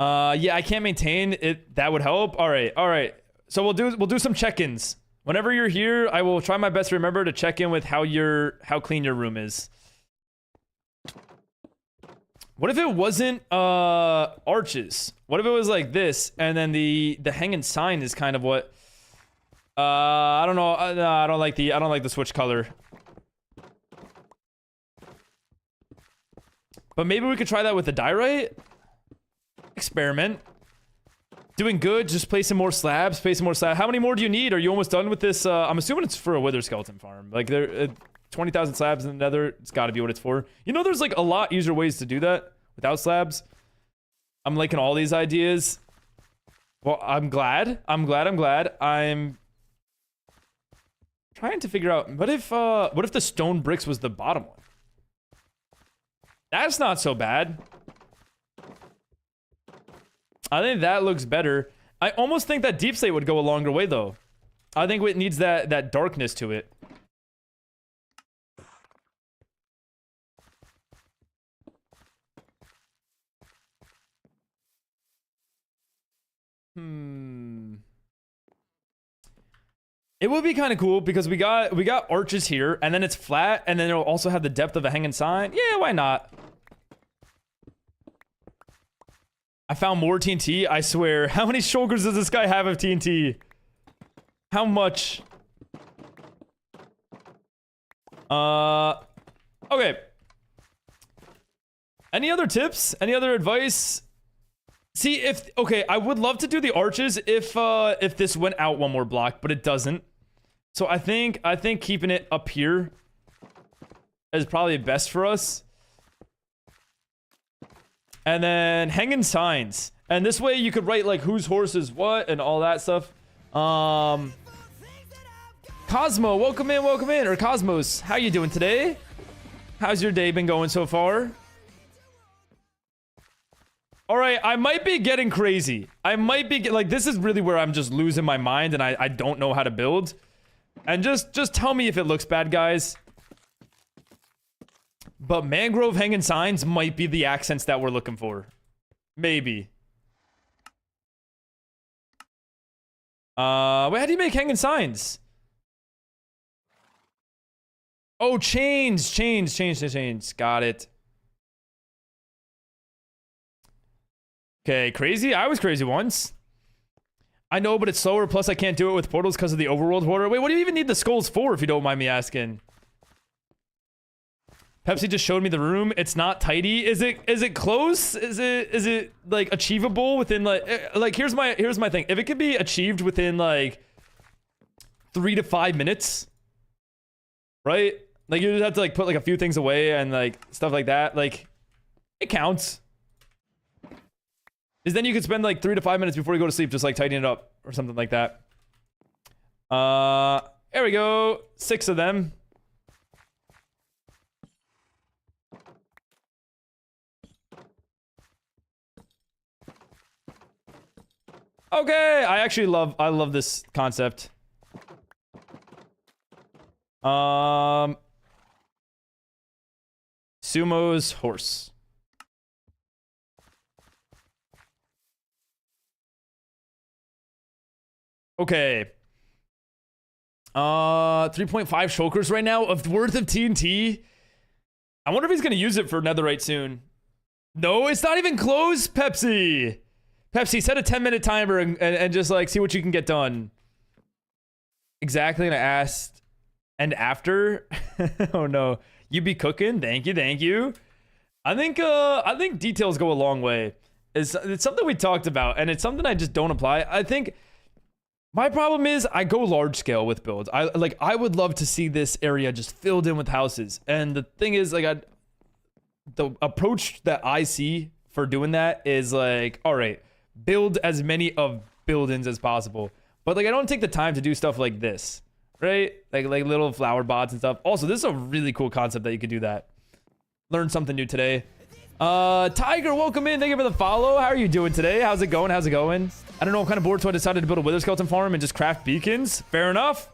Yeah, I can't maintain it. That would help. All right. So we'll do some check-ins. Whenever you're here, I will try my best to remember to check in with how clean your room is. What if it wasn't arches? What if it was like this, and then the hanging sign is kind of what? I don't know. No, I don't like the switch color. But maybe we could try that with the diorite. Experiment. Doing good. Just place some more slabs. Place some more slabs. How many more do you need? Are you almost done with this? I'm assuming it's for a wither skeleton farm. Like, there, 20,000 slabs in the nether. It's got to be what it's for. You know, there's like a lot easier ways to do that without slabs. I'm liking all these ideas. Well, I'm glad. I'm trying to figure out, what if the stone bricks was the bottom one? That's not so bad. I think that looks better. I almost think that deep slate would go a longer way though. I think it needs that darkness to it. It would be kind of cool because we got arches here, and then it's flat, and then it'll also have the depth of a hanging sign. Yeah, why not? I found more TNT, I swear. How many shulkers does this guy have of TNT? How much? Okay. Any other tips? Any other advice? See, okay, I would love to do the arches if this went out one more block, but it doesn't. So I think keeping it up here is probably best for us. And then hanging signs. And this way you could write like whose horse is what and all that stuff. Cosmo, welcome in, or Cosmos. How you doing today? How's your day been going so far? All right, I might be getting crazy. I might be like, this is really where I'm just losing my mind and I don't know how to build. And just tell me if it looks bad, guys. But mangrove hanging signs might be the accents that we're looking for. Maybe. Wait, how do you make hanging signs? Oh, chains. Got it. Okay, crazy? I was crazy once. I know, but it's slower. Plus, I can't do it with portals because of the overworld water. Wait, what do you even need the skulls for, if you don't mind me asking? Pepsi just showed me the room. It's not tidy. Is it close? Is it like achievable within like here's my thing. If it could be achieved within like 3 to 5 minutes, right? Like you just have to like put like a few things away and like stuff like that. Like it counts. Is then you could spend like 3 to 5 minutes before you go to sleep just like tidying it up or something like that. There we go. 6 of them. Okay, I love this concept. Sumo's horse. Okay. 3.5 shulkers right now of worth of TNT. I wonder if he's gonna use it for netherite soon. No, it's not even close, Pepsi. Pepsi, set a 10-minute timer and just like see what you can get done. Exactly, and I asked. And after? Oh no. You be cooking? Thank you. I think details go a long way. It's something we talked about, and it's something I just don't apply. I think my problem is I go large scale with builds. I would love to see this area just filled in with houses. And the thing is, like, the approach that I see for doing that is like, all right, build as many of buildings as possible. But like, I don't take the time to do stuff like this, right? Like little flower bots and stuff. Also, this is a really cool concept that you could do that. Learned something new today. Tiger, welcome in. Thank you for the follow. How are you doing today? How's it going? I don't know. I'm kind of bored, so I decided to build a wither skeleton farm and just craft beacons. Fair enough.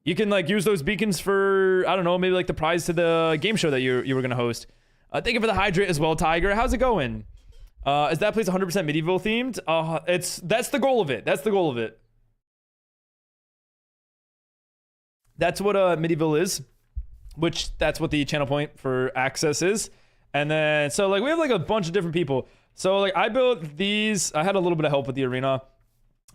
You can like use those beacons for, I don't know, maybe like the prize to the game show that you were gonna host. Thank you for the hydrate as well, Tiger. How's it going? Is that place 100% medieval themed? That's the goal of it. That's what medieval is, which that's what the channel point for access is. And then so like we have like a bunch of different people. So like I built these. I had a little bit of help with the arena.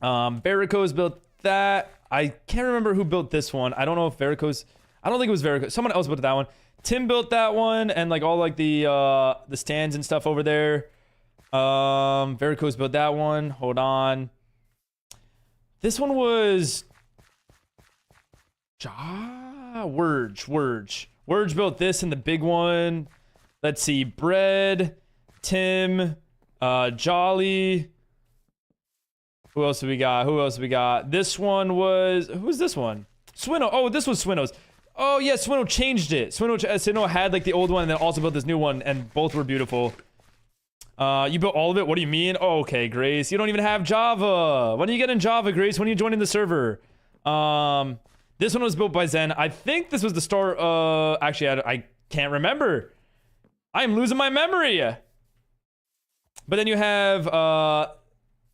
Barrico's built that. I can't remember who built this one. I don't know if Barrico's. I don't think it was Verico. Someone else built that one. Tim built that one, and like all like the stands and stuff over there. Verico's built that one. Hold on. This one was Wurge built this and the big one. Let's see. Bread, Tim, Jolly. Who else do we got? This one was... Who's this one? Swinno. Oh, this was Swinno's. Oh, yeah, Swinno changed it. Swinno had, like, the old one and then also built this new one, and both were beautiful. You built all of it? What do you mean? Oh, okay, Grace. You don't even have Java. When are you getting Java, Grace? When are you joining the server? This one was built by Zen. I think this was the start of... Actually, I can't remember. I'm losing my memory. But then you have,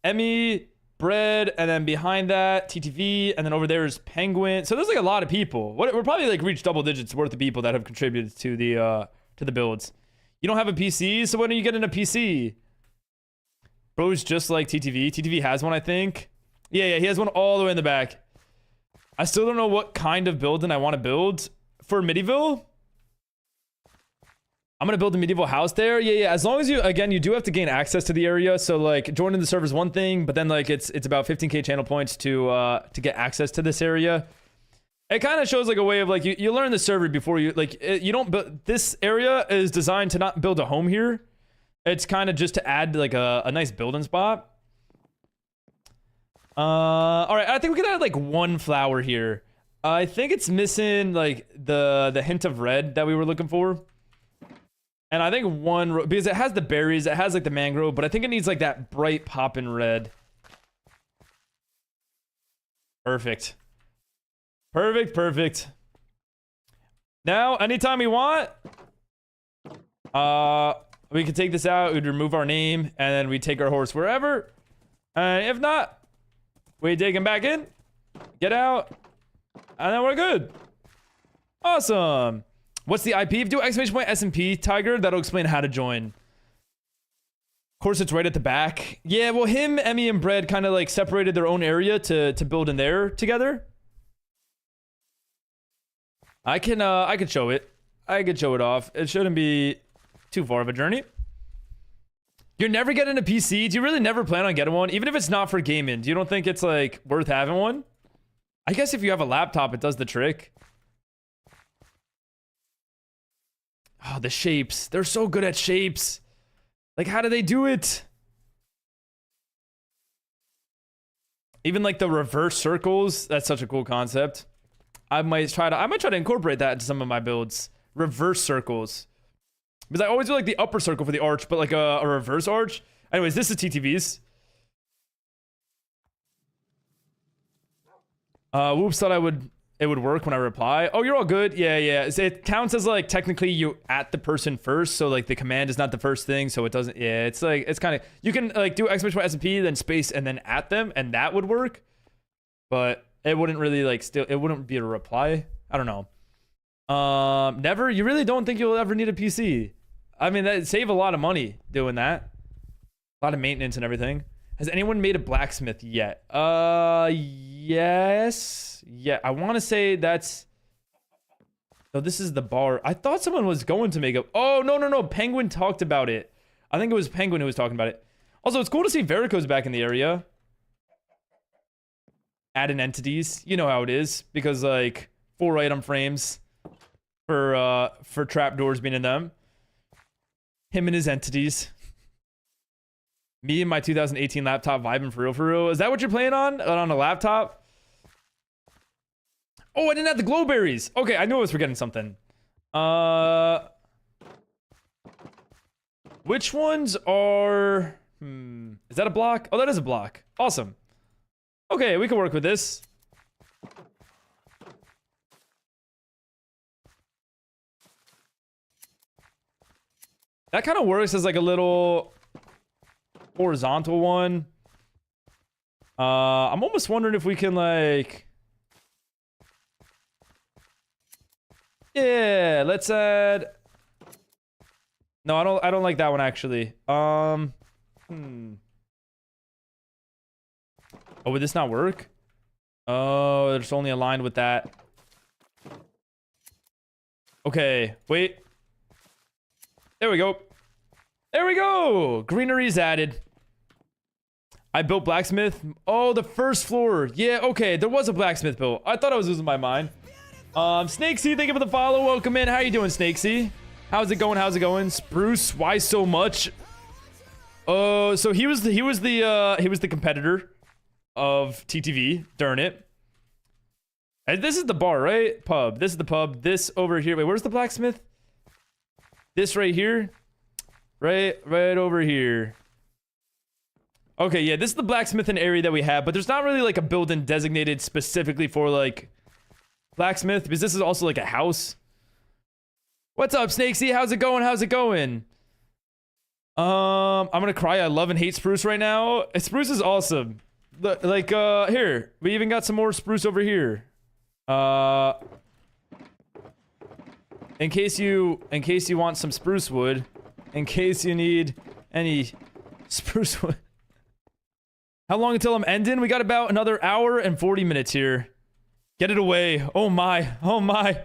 Emmy... Bread, and then behind that, TTV, and then over there is Penguin. So there's like a lot of people. We're probably like reached double digits worth of people that have contributed to the builds. You don't have a PC, so when are you getting a PC? Bro's just like TTV. TTV has one, I think. Yeah, he has one all the way in the back. I still don't know what kind of building I want to build for Medieval. I'm gonna build a medieval house there. Yeah. As long as you do have to gain access to the area. So like joining the server is one thing, but then like it's about 15k channel points to get access to this area. It kind of shows like a way of like you learn the server before you like you don't build. This area is designed to not build a home here. It's kind of just to add like a nice building spot. All right, I think we can add like one flower here. I think it's missing like the hint of red that we were looking for. And I think because it has the berries, it has like the mangrove, but I think it needs like that bright poppin' red. Perfect. Perfect. Now, anytime we want, we can take this out, we'd remove our name, and then we take our horse wherever. And if not, we take him back in, get out, and then we're good. Awesome. What's the IP? Do !SMP Tiger. That'll explain how to join. Of course, it's right at the back. Yeah, well, him, Emmy, and Bread kind of like separated their own area to build in there together. I could show it. I could show it off. It shouldn't be too far of a journey. You're never getting a PC? Do you really never plan on getting one? Even if it's not for gaming, do you don't think it's like worth having one? I guess if you have a laptop, it does the trick. Oh, the shapes. They're so good at shapes. Like, how do they do it? Even like the reverse circles. That's such a cool concept. I might try to incorporate that into some of my builds. Reverse circles. Because I always do like the upper circle for the arch, but like a reverse arch. Anyways, this is TTV's. Whoops thought it would work when I reply. Oh, you're all good. Yeah. So it counts as like technically you at the person first. So like the command is not the first thing. So it doesn't. Yeah, it's like it's kind of you can like do !SMP then space and then at them and that would work. But it wouldn't really like it wouldn't be a reply. I don't know. Never. You really don't think you'll ever need a PC? I mean, that save a lot of money doing that. A lot of maintenance and everything. Has anyone made a blacksmith yet? Yes. Yeah, I want to say that's... Oh, this is the bar. I thought someone was going to make a... Oh, no. Penguin talked about it. I think it was Penguin who was talking about it. Also, it's cool to see Verico's back in the area. Add in entities. You know how it is. Because, like, 4 item frames for trapdoors being in them. Him and his entities. Me and my 2018 laptop vibing for real. Is that what you're playing on a laptop? Oh, I didn't have the glowberries. Okay, I knew I was forgetting something. Which ones are... Is that a block? Oh, that is a block. Awesome. Okay, we can work with this. That kind of works as like a little horizontal one. I'm almost wondering if we can like... Yeah, let's add... No, I don't like that one actually. Oh, would this not work? Oh, it's only aligned with that. Okay, wait. There we go. There we go. Greenery's added. I built blacksmith. Oh, the first floor. Yeah, okay. There was a blacksmith built. I thought I was losing my mind. Snakesy, thank you for the follow. Welcome in. How you doing, Snakesy? How's it going? How's it going? Spruce, why so much? Oh, so he was the competitor of TTV during it. And this is the bar, right? Pub. This is the pub. This over here. Wait, where's the blacksmith? This right here. Right over here. Okay, yeah, this is the blacksmithing area that we have, but there's not really like a building designated specifically for like blacksmith, because this is also like a house. What's up, Snakesy? How's it going? How's it going? I'm gonna cry. I love and hate spruce right now. Spruce is awesome. Like, here, we even got some more spruce over here. In case you want some spruce wood, in case you need any spruce wood. How long until I'm ending? We got about another hour and 40 minutes here. Get it away. Oh my. Oh my.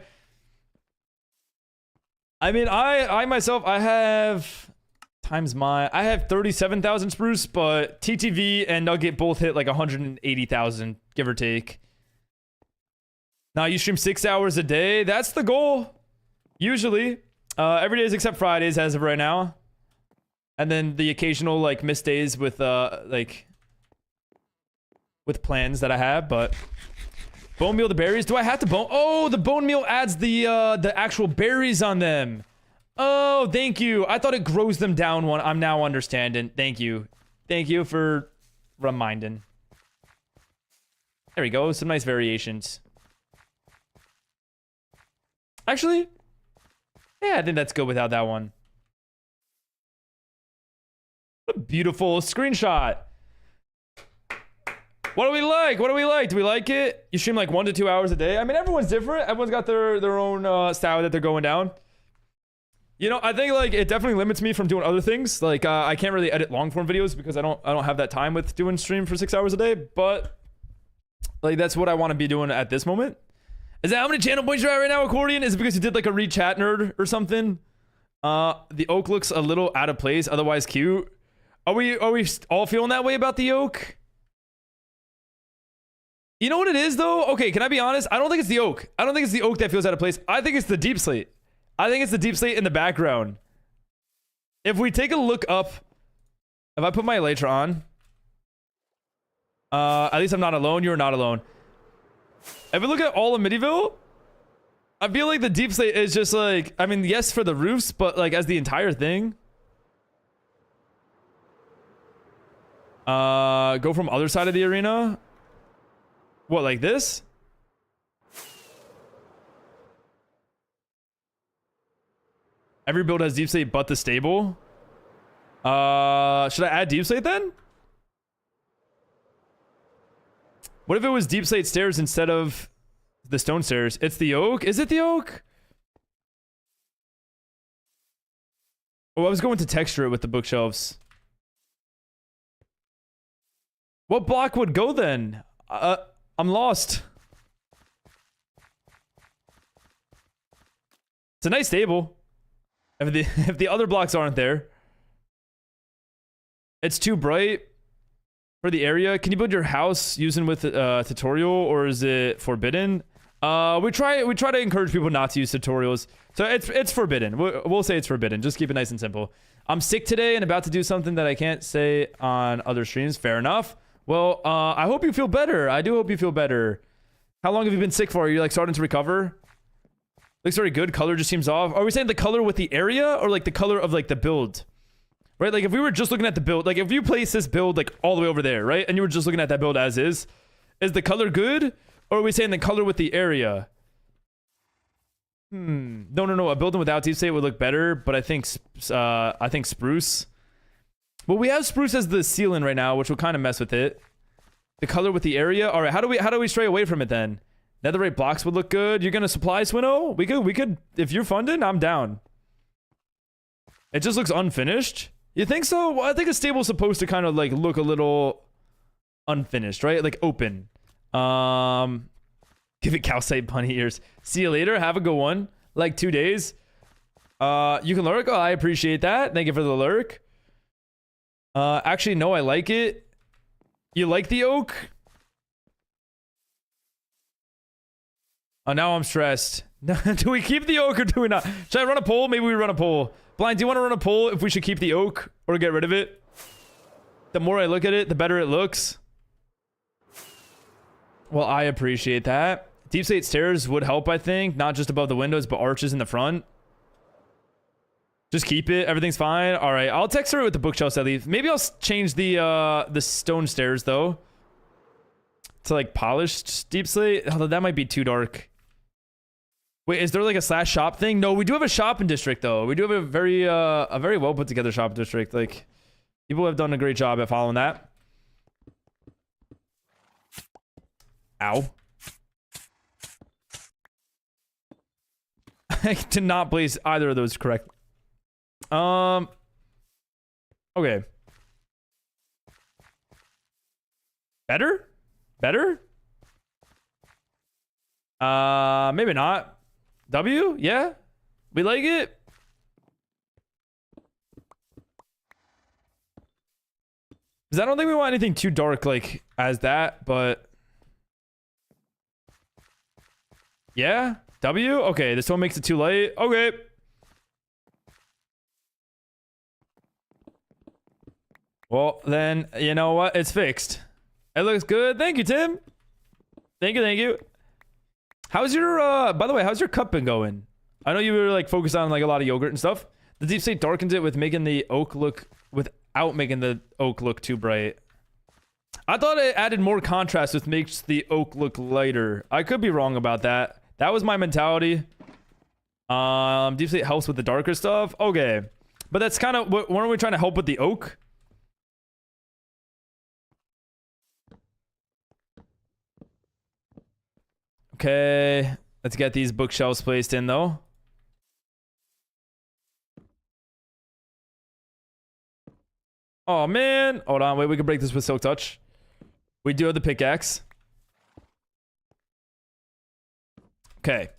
I mean, I myself, I have I have 37,000 spruce, but TTV and Nugget both hit like 180,000, give or take. Now you stream 6 hours a day. That's the goal. Usually. Every day except Fridays as of right now. And then the occasional like missed days with with plans that I have, but bone meal the berries. Do I have to bone? Oh, the bone meal adds the actual berries on them. Oh, thank you. I thought it grows them down one. I'm now understanding. Thank you. Thank you for reminding. There we go. Some nice variations. Actually, yeah, I think that's good without that one. What a beautiful screenshot. What do we like? What do we like? Do we like it? You stream like 1 to 2 hours a day? I mean, everyone's different. Everyone's got their own style that they're going down. You know, I think like it definitely limits me from doing other things. Like I can't really edit long form videos because I don't have that time with doing stream for 6 hours a day. But like that's what I want to be doing at this moment. Is that how many channel points you're at right now, Accordion? Is it because you did like a read chat nerd or something? The oak looks a little out of place, otherwise cute. Are we all feeling that way about the oak? You know what it is though? Okay, can I be honest? I don't think it's the oak. I don't think it's the oak that feels out of place. I think it's the deep slate. I think it's the deep slate in the background. If we take a look up, if I put my elytra on, at least I'm not alone. You're not alone. If we look at all of Middyville, I feel like the deep slate is just like, I mean, yes, for the roofs, but like as the entire thing. Go from other side of the arena. What, like this? Every build has deep slate but the stable. Should I add deep slate then? What if it was deep slate stairs instead of the stone stairs? It's the oak? Is it the oak? Oh, I was going to texture it with the bookshelves. What block would go then? I'm lost. It's a nice stable. If the other blocks aren't there. It's too bright for the area. Can you build your house using with tutorial, or is it forbidden? We try to encourage people not to use tutorials. So it's forbidden. We'll say it's forbidden. Just keep it nice and simple. I'm sick today and about to do something that I can't say on other streams. Fair enough. Well, I hope you feel better. I do hope you feel better. How long have you been sick for? Are you like starting to recover? Looks very good. Color just seems off. Are we saying the color with the area or like the color of like the build? Right? Like if we were just looking at the build, like if you place this build like all the way over there, right? And you were just looking at that build as is the color good? Or are we saying the color with the area? No. A building without deep slate would look better, but I think spruce. Well, we have spruce as the ceiling right now, which will kind of mess with it. The color with the area. All right, how do we stray away from it then? Netherite blocks would look good. You're gonna supply Swinno? We could. If you're funded, I'm down. It just looks unfinished. You think so? Well, I think a stable's supposed to kind of like look a little unfinished, right? Like open. Give it calcite bunny ears. See you later. Have a good one. like 2 days. You can lurk. Oh, I appreciate that. Thank you for the lurk. Actually, no, I like it. You like the oak? Oh, now I'm stressed. Do we keep the oak or do we not? Should I run a poll? Maybe we run a poll. Blind, do you want to run a poll if we should keep the oak or get rid of it? The more I look at it, the better it looks. Well, I appreciate that. Deep slate stairs would help, I think. Not just above the windows, but arches in the front. Just keep it. Everything's fine. All right, I'll text her with the bookshelves I leave. Maybe I'll change the stone stairs, though. To, like, polished deep slate. Although that might be too dark. Wait, is there like a slash shop thing? No, we do have a shopping district though. We do have a very well put together shopping district. Like, people have done a great job at following that. Ow. I did not place either of those correct. Okay. Better? Better? Maybe not. W? Yeah? We like it? Because I don't think we want anything too dark, like, as that, but... Yeah? W? Okay, this one makes it too light. Okay. Well, then, you know what? It's fixed. It looks good. Thank you, Tim. Thank you, thank you. How's your, by the way, how's your cup been going? I know you were, like, focused on, like, a lot of yogurt and stuff. The deep state darkens it with making the oak look, without making the oak look too bright. I thought it added more contrast, which makes the oak look lighter. I could be wrong about that. That was my mentality. Deep state helps with the darker stuff. Okay. But that's kind of, weren't we trying to help with the oak? Okay, let's get these bookshelves placed in though. Oh man, hold on, wait, we can break this with Silk Touch. We do have the pickaxe. Okay.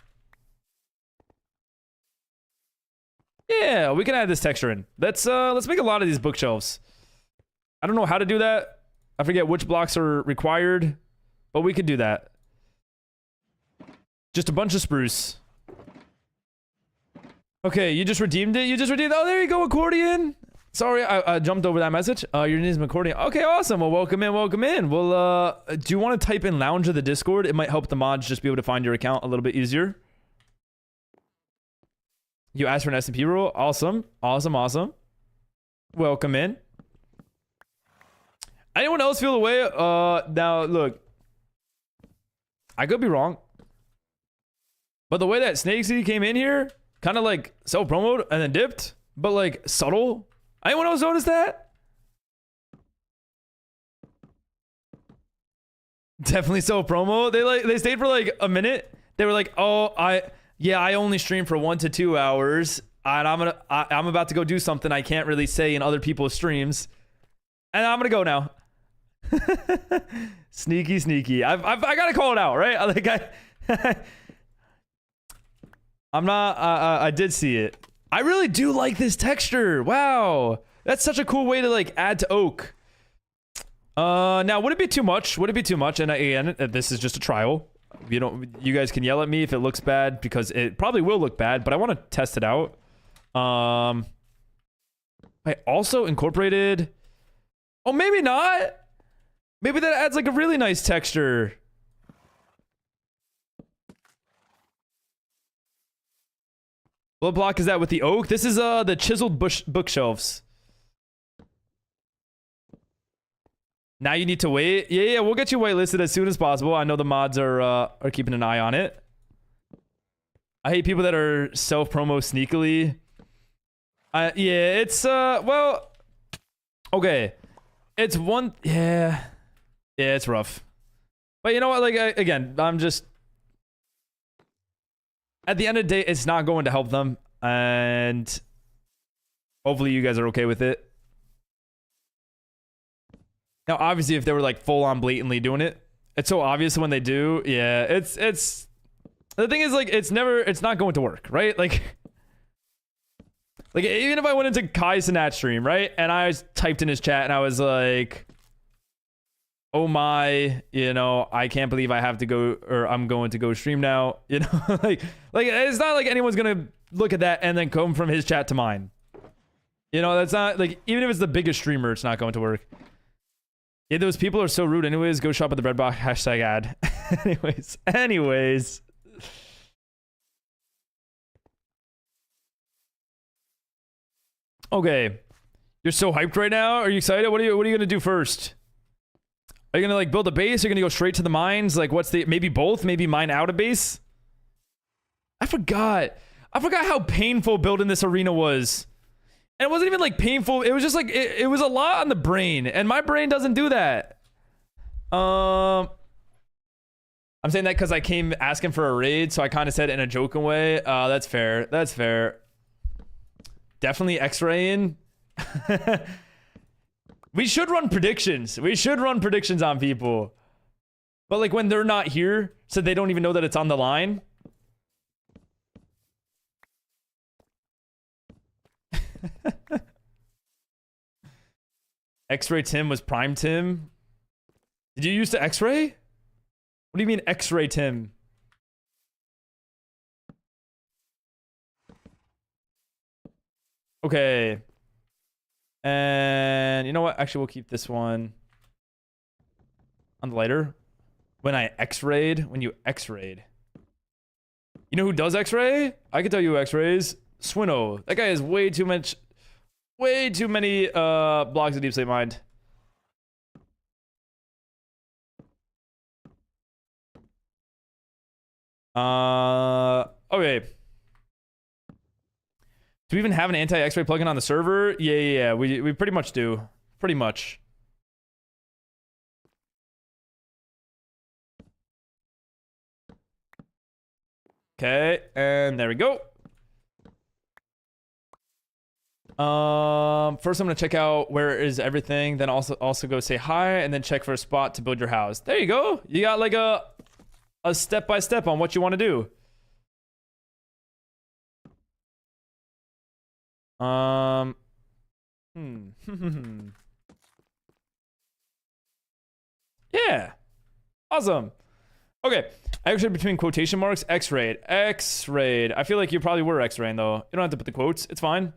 Yeah, we can add this texture in. Let's make a lot of these bookshelves. I don't know how to do that. I forget which blocks are required, but we could do that. Just a bunch of spruce. Okay, you just redeemed it? You just redeemed it? Oh, there you go, accordion. Sorry, I jumped over that message. Your name is accordion. Okay, awesome. Well, welcome in, welcome in. Well, do you want to type in lounge of the Discord? It might help the mods just be able to find your account a little bit easier. You asked for an SMP rule? Awesome. Awesome, awesome. Welcome in. Anyone else feel the way? Now, look. I could be wrong. But the way that Snakesy came in here, kind of like self-promoed and then dipped, but like subtle. Anyone else notice that? Definitely self-promo. They stayed for like a minute. They were like, "Oh, I only stream for 1 to 2 hours, and I'm about to go do something I can't really say in other people's streams, and I'm gonna go now." Sneaky, sneaky. I gotta call it out, right? I'm not, I did see it. I really do like this texture. Wow. That's such a cool way to like add to oak. Now would it be too much? Would it be too much? And again, this is just a trial. You guys can yell at me if it looks bad because it probably will look bad, but I want to test it out. I also incorporated, oh, maybe not. Maybe that adds like a really nice texture. What block is that with the oak? This is the chiseled bookshelves. Now you need to wait. Yeah, we'll get you whitelisted as soon as possible. I know the mods are keeping an eye on it. I hate people that are self-promo sneakily. Yeah, it's well, okay. It's one, yeah, it's rough. But you know what? Like again, I'm just. At the end of the day, it's not going to help them, and hopefully you guys are okay with it. Now, obviously, if they were like full-on blatantly doing it, it's so obvious when they do. Yeah, it's The thing is, like, it's not going to work, right? Like even if I went into Kai Sinat stream, right? And I typed in his chat and I was like, oh my, you know, I can't believe I have to go, or I'm going to go stream now. You know, like it's not like anyone's gonna look at that and then come from his chat to mine. You know, that's not like, even if it's the biggest streamer, it's not going to work. Yeah, those people are so rude. Anyways, go shop at the bread box, hashtag ad. anyways. Okay. You're so hyped right now. Are you excited? What are you gonna do first? Are you gonna like build a base? Are you gonna go straight to the mines? Like what's the, maybe both? Maybe mine out a base? I forgot how painful building this arena was. And it wasn't even like painful. It was just like, it was a lot on the brain. And my brain doesn't do that. I'm saying that because I came asking for a raid. So I kind of said it in a joking way. That's fair. That's fair. Definitely X-raying. We should run predictions. We should run predictions on people. But like when they're not here, so they don't even know that it's on the line. X-ray Tim was Prime Tim. Did you used to X-ray? What do you mean X-ray Tim? Okay. And you know what? Actually, we'll keep this one on the lighter. When I X-rayed, when you X-rayed. You know who does X-ray? I can tell you who X-rays. Swinno. That guy has way too many blocks of deep sleep mind. Okay. Do we even have an anti-X-ray plugin on the server? Yeah. We pretty much do. Pretty much. Okay, and there we go. First I'm gonna check out where is everything, then also go say hi, and then check for a spot to build your house. There you go. You got like a step-by-step on what you want to do. Yeah. Awesome. Okay. Actually, between quotation marks, X-rayed. X-rayed. I feel like you probably were X-raying though. You don't have to put the quotes. It's fine.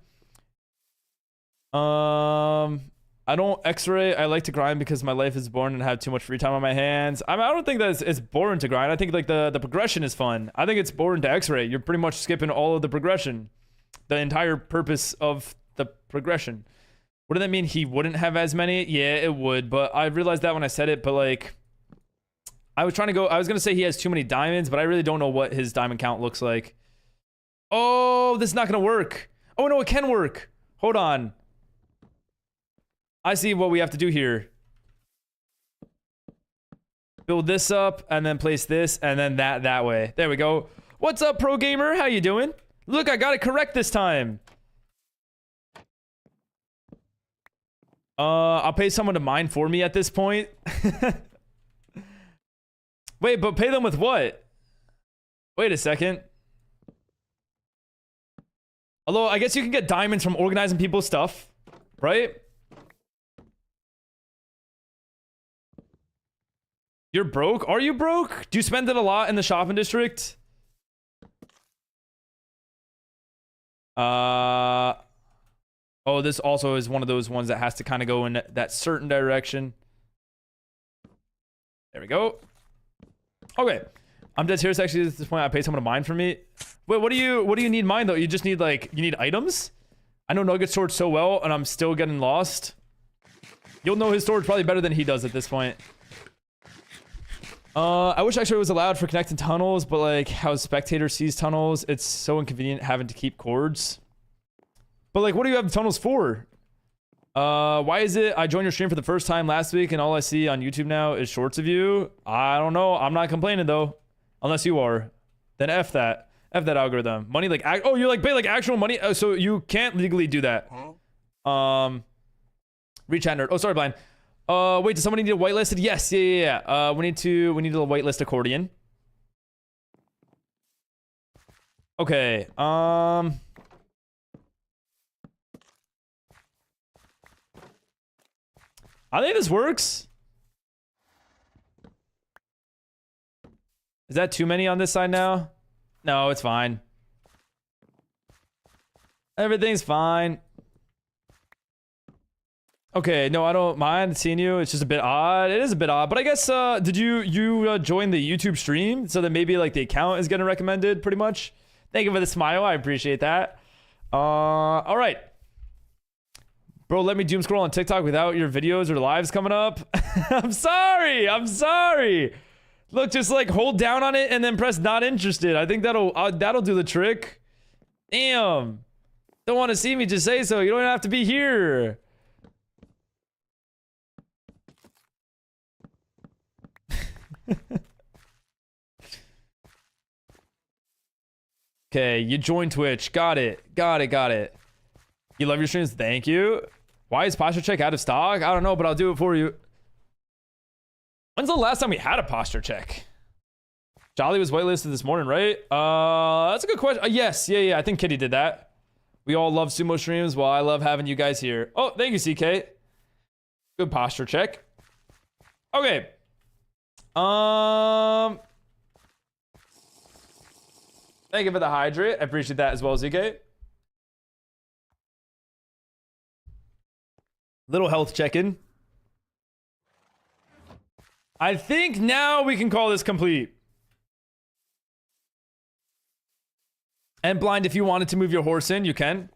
I don't X-ray. I like to grind because my life is boring and have too much free time on my hands. I don't think that it's boring to grind. I think like the progression is fun. I think it's boring to X-ray. You're pretty much skipping all of the progression. The entire purpose of the progression. What did that mean? He wouldn't have as many? Yeah, it would. But I realized that when I said it. But like, I was gonna say he has too many diamonds, but I really don't know what his diamond count looks like. Oh, this is not gonna work. Oh no, it can work. Hold on. I see what we have to do here. Build this up and then place this and then that way. There we go. What's up, pro gamer? How you doing? Look, I got it correct this time. I'll pay someone to mine for me at this point. Wait, but pay them with what? Wait a second. Although, I guess you can get diamonds from organizing people's stuff, right? You're broke? Are you broke? Do you spend it a lot in the shopping district? Oh, this also is one of those ones that has to kind of go in that certain direction. There we go. Okay. I'm dead serious actually at this point. I pay someone to mine for me. Wait, what do you need mine though? You just need like, you need items? I know Nugget storage so well and I'm still getting lost. You'll know his storage probably better than he does at this point. I wish actually it was allowed for connecting tunnels, but like how spectator sees tunnels, it's so inconvenient having to keep cords. But like, what do you have tunnels for? Why is it I joined your stream for the first time last week and all I see on YouTube now is shorts of you? I don't know. I'm not complaining though. Unless you are. Then F that. F that algorithm. Money like, oh, you like pay like actual money? So you can't legally do that. Reach out nerd. Oh, sorry, Blind. Wait, does somebody need a whitelisted? Yes, yeah. We need a whitelist accordion. Okay. I think this works. Is that too many on this side now? No, it's fine. Everything's fine. Okay, no, I don't mind seeing you. It's just a bit odd. It is a bit odd, but I guess did you join the YouTube stream so that maybe like the account is getting recommended pretty much? Thank you for the smile. I appreciate that. All right. Bro, let me doom scroll on TikTok without your videos or lives coming up. I'm sorry. I'm sorry. Look, just like hold down on it and then press not interested. I think that'll do the trick. Damn. Don't want to see me, just say so. You don't have to be here. Okay, you joined Twitch. Got it. Got it. Got it. You love your streams? Thank you. Why is posture check out of stock? I don't know, but I'll do it for you. When's the last time we had a posture check? Jolly was whitelisted this morning, right? That's a good question. Yes. Yeah. I think Kitty did that. We all love sumo streams. Well, I love having you guys here. Oh, thank you, CK. Good posture check. Okay. Thank you for the hydrate. I appreciate that as well, ZK. Little health check-in. I think now we can call this complete. And blind, if you wanted to move your horse in, you can.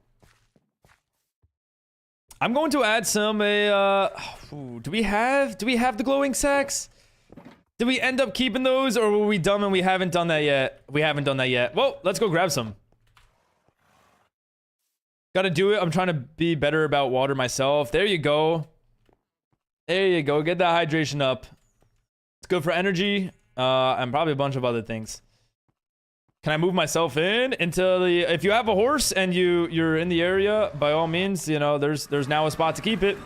I'm going to add some do we have the glowing sacks? Did we end up keeping those, or were we dumb and we haven't done that yet? We haven't done that yet. Well, let's go grab some. Gotta do it. I'm trying to be better about water myself. There you go. There you go. Get that hydration up. It's good for energy, and probably a bunch of other things. Can I move myself into the... If you have a horse and you're in the area, by all means, you know, there's now a spot to keep it.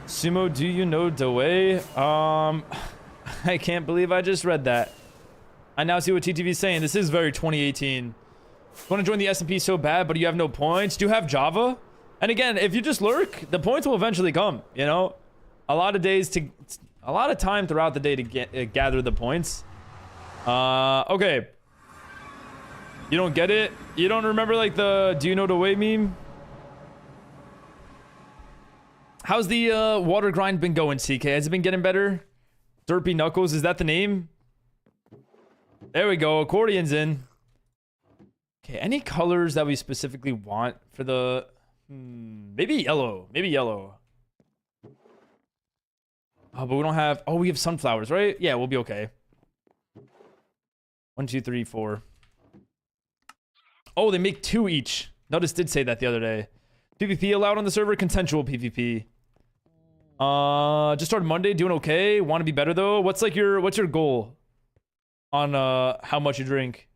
Sumo, do you know the way? I can't believe I just read that. I now see what TTV is saying. This is very 2018. Want to join the SMP so bad, but you have no points. Do you have Java? And again, if you just lurk, the points will eventually come, you know? A lot of time throughout the day to gather the points. Okay. You don't get it? You don't remember like the do you know the way meme? How's the water grind been going, CK? Has it been getting better? Derpy Knuckles, is that the name? There we go, accordion's in. Okay, any colors that we specifically want for the... maybe yellow. Maybe yellow. Oh, but we don't have... Oh, we have sunflowers, right? Yeah, we'll be okay. 1, 2, 3, 4. Oh, they make 2 each. Notice did say that the other day. PvP allowed on the server? Consensual PvP. Just started Monday, doing okay. Want to be better though? What's your goal on how much you drink?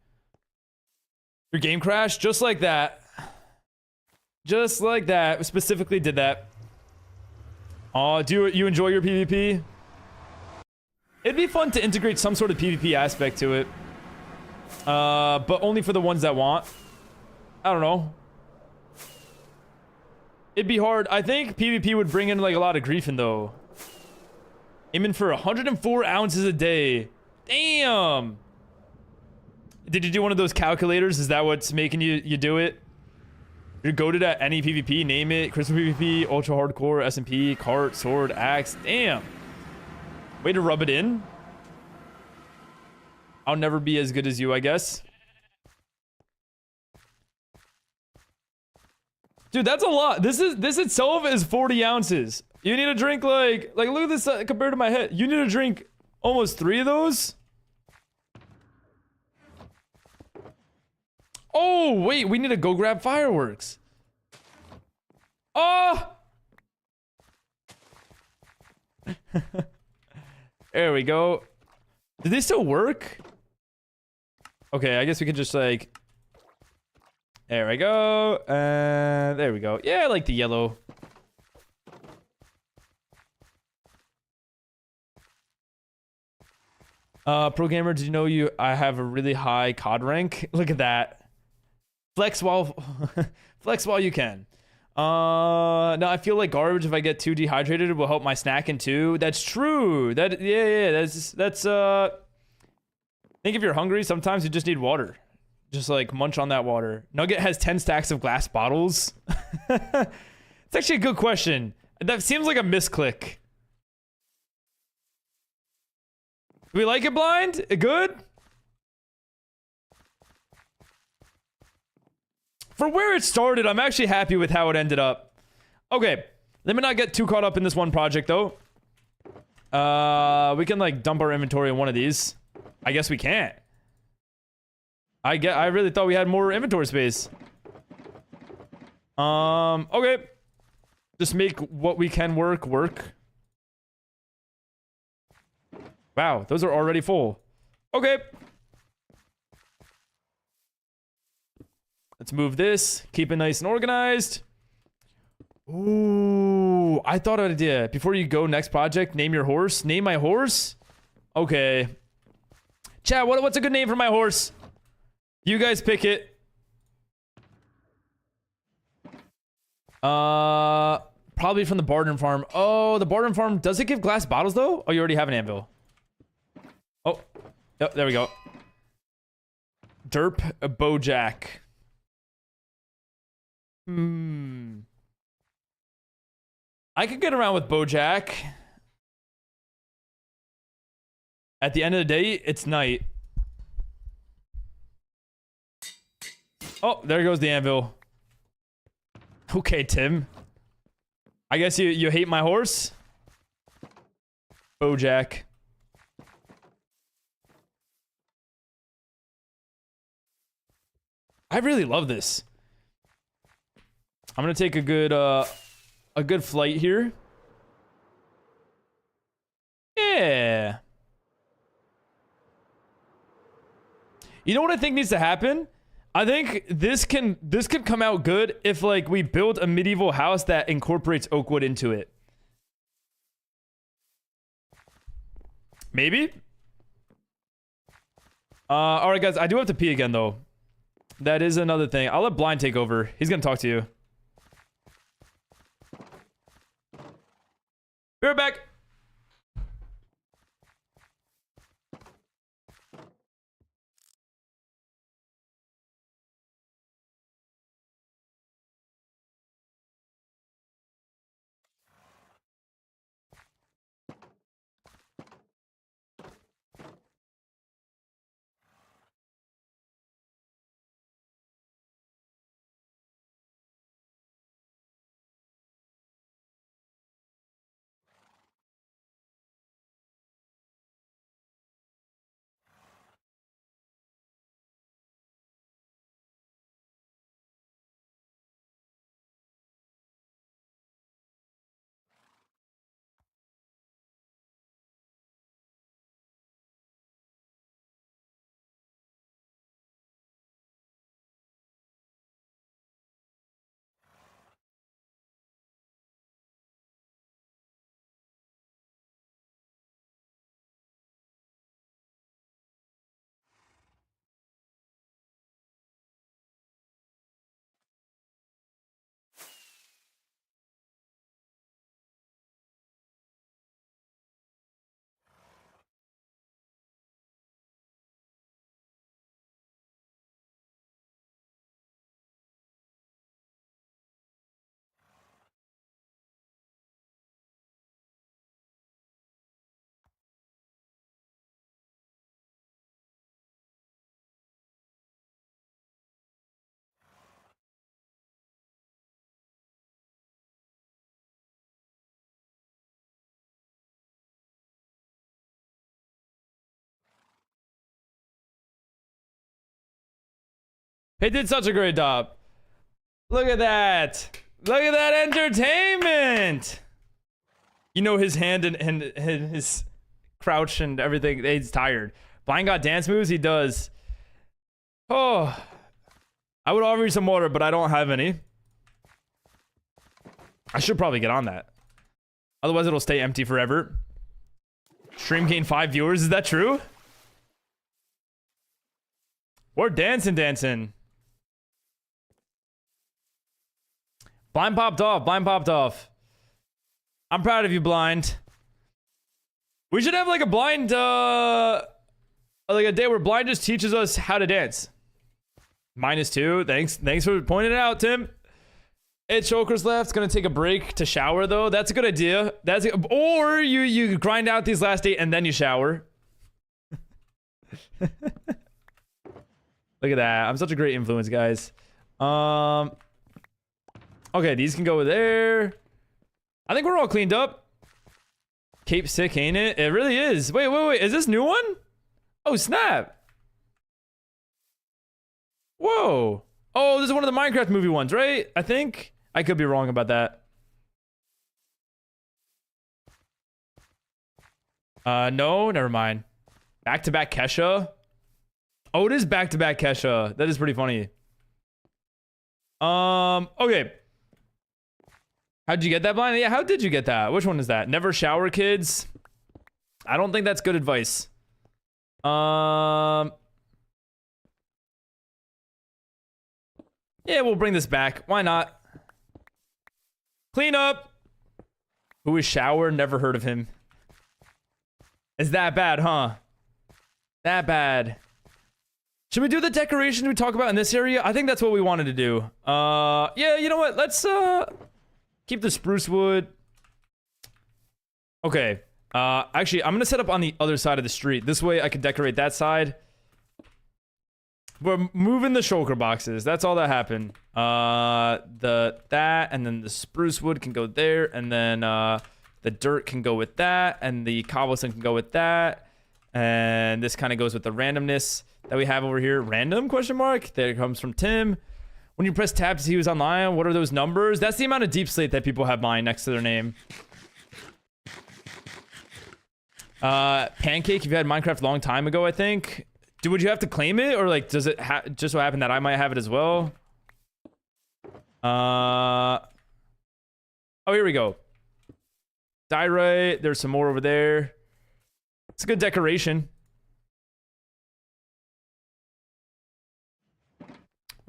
Your game crashed? Just like that. Just like that. We specifically did that. Do you enjoy your PvP? It'd be fun to integrate some sort of PvP aspect to it. But only for the ones that want. I don't know. It'd be hard. I think PvP would bring in like a lot of griefing though. Aiming for 104 ounces a day. Damn. Did you do one of those calculators? Is that what's making you do it? You're goated at any PvP, name it. Crystal PvP, ultra hardcore, SMP, cart, sword, axe. Damn. Way to rub it in. I'll never be as good as you, I guess. Dude, that's a lot. This itself is 40 ounces. You need to drink like look at this compared to my head. You need to drink almost 3 of those. Oh, wait, we need to go grab fireworks. Oh! There we go. Do they still work? Okay, I guess we could just like... There we go. There we go. Yeah, I like the yellow. Pro gamer, did you know I have a really high COD rank? Look at that. Flex while flex while you can. No, I feel like garbage if I get too dehydrated. It will help my snacking too. That's true. That's I think if you're hungry, sometimes you just need water. Just like munch on that water. Nugget has 10 stacks of glass bottles. It's actually a good question. That seems like a misclick. Do we like it blind? Good? For where it started, I'm actually happy with how it ended up. Okay, let me not get too caught up in this one project though. We can like dump our inventory in one of these. I guess we can't. I really thought we had more inventory space. Okay. Just make what we can work. Wow, those are already full. Okay. Let's move this. Keep it nice and organized. Ooh, I thought of an idea. Before you go next project, name your horse. Name my horse? Okay. Chat, what's a good name for my horse? You guys pick it. Probably from the Barden Farm. Oh, the Barden Farm. Does it give glass bottles though? Oh, you already have an anvil. Oh, yep, there we go. Derp Bojack. I could get around with Bojack. At the end of the day, it's night. Oh, there goes the anvil. Okay, Tim. I guess you hate my horse? Bojack. I really love this. I'm gonna take a good flight here. Yeah. You know what I think needs to happen? I think this can come out good if like we build a medieval house that incorporates oak wood into it. Maybe? Alright guys, I do have to pee again though. That is another thing. I'll let Blind take over. He's gonna talk to you. Be right back. He did such a great job. Look at that. Look at that entertainment. You know his hand and his crouch and everything. He's tired. Blind got dance moves? He does. Oh. I would offer you some water, but I don't have any. I should probably get on that. Otherwise, it'll stay empty forever. Stream gained 5 viewers. Is that true? We're dancing. Blind popped off. I'm proud of you, Blind. We should have like a blind, like a day where Blind just teaches us how to dance. -2. Thanks for pointing it out, Tim. 8 chokers left. Gonna take a break to shower though. That's a good idea. Or you grind out these last 8 and then you shower. Look at that. I'm such a great influence, guys. Okay, these can go there. I think we're all cleaned up. Cape sick, ain't it? It really is. Wait. Is this new one? Oh, snap. Whoa. Oh, this is one of the Minecraft movie ones, right? I think. I could be wrong about that. No, never mind. Back-to-back Kesha. Oh, it is back-to-back Kesha. That is pretty funny. Okay. How'd you get that, Blind? Yeah, how did you get that? Which one is that? Never shower, kids. I don't think that's good advice. Yeah, we'll bring this back. Why not? Clean up. Who is Shower? Never heard of him. It's that bad, huh? That bad. Should we do the decoration we talk about in this area? I think that's what we wanted to do. Yeah, you know what? Let's keep the spruce wood. Okay. Actually, I'm gonna set up on the other side of the street. This way I can decorate that side. We're moving the shulker boxes. That's all that happened. That and then the spruce wood can go there, and then the dirt can go with that, and the cobblestone can go with that, and this kind of goes with the randomness that we have over here. Random question mark? There it comes from Tim. When you press tab to see who's online, what are those numbers? That's the amount of deep slate that people have mine next to their name. Pancake, you've had Minecraft a long time ago, I think. Would you have to claim it, or like does it just so happen that I might have it as well? Oh, here we go. Diorite, there's some more over there. It's a good decoration.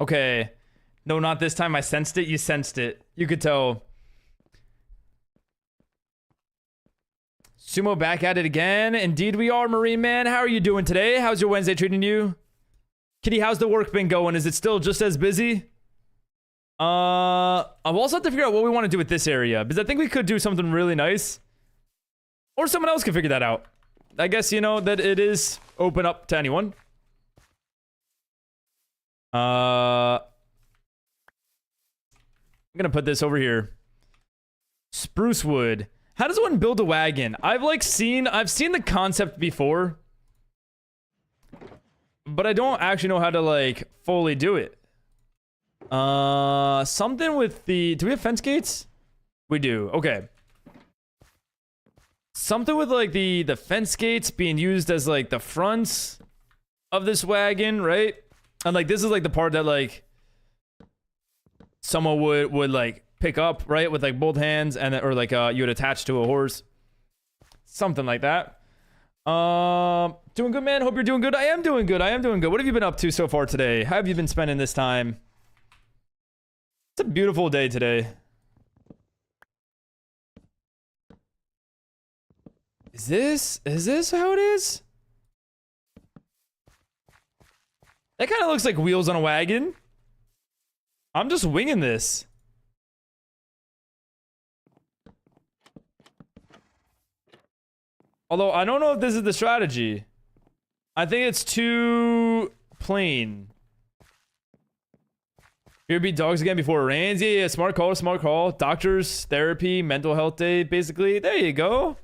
Okay. No, not this time. I sensed it. You sensed it. You could tell. Sumo back at it again. Indeed we are, Marine Man. How are you doing today? How's your Wednesday treating you? Kitty, how's the work been going? Is it still just as busy? I'll also have to figure out what we want to do with this area, because I think we could do something really nice. Or someone else can figure that out. I guess, you know, that it is open up to anyone. I'm gonna put this over here. Spruce wood. How does one build a wagon? I've seen the concept before, but I don't actually know how to like fully do it. Something with the, do we have fence gates? We do. Okay. Something with like the fence gates being used as like the fronts of this wagon, right? And like this is like the part that like someone would like pick up, right, with like both hands, and or like you would attach to a horse, something like that. Doing good, man. Hope you're doing good. I am doing good. What have you been up to so far today? How have you been spending this time? It's a beautiful day today. Is this how it is? That kind of looks like wheels on a wagon. I'm just winging this. Although, I don't know if this is the strategy. I think it's too plain. Here be dogs again before it rains. Yeah, smart call, smart call. Doctors, therapy, mental health day, basically. There you go.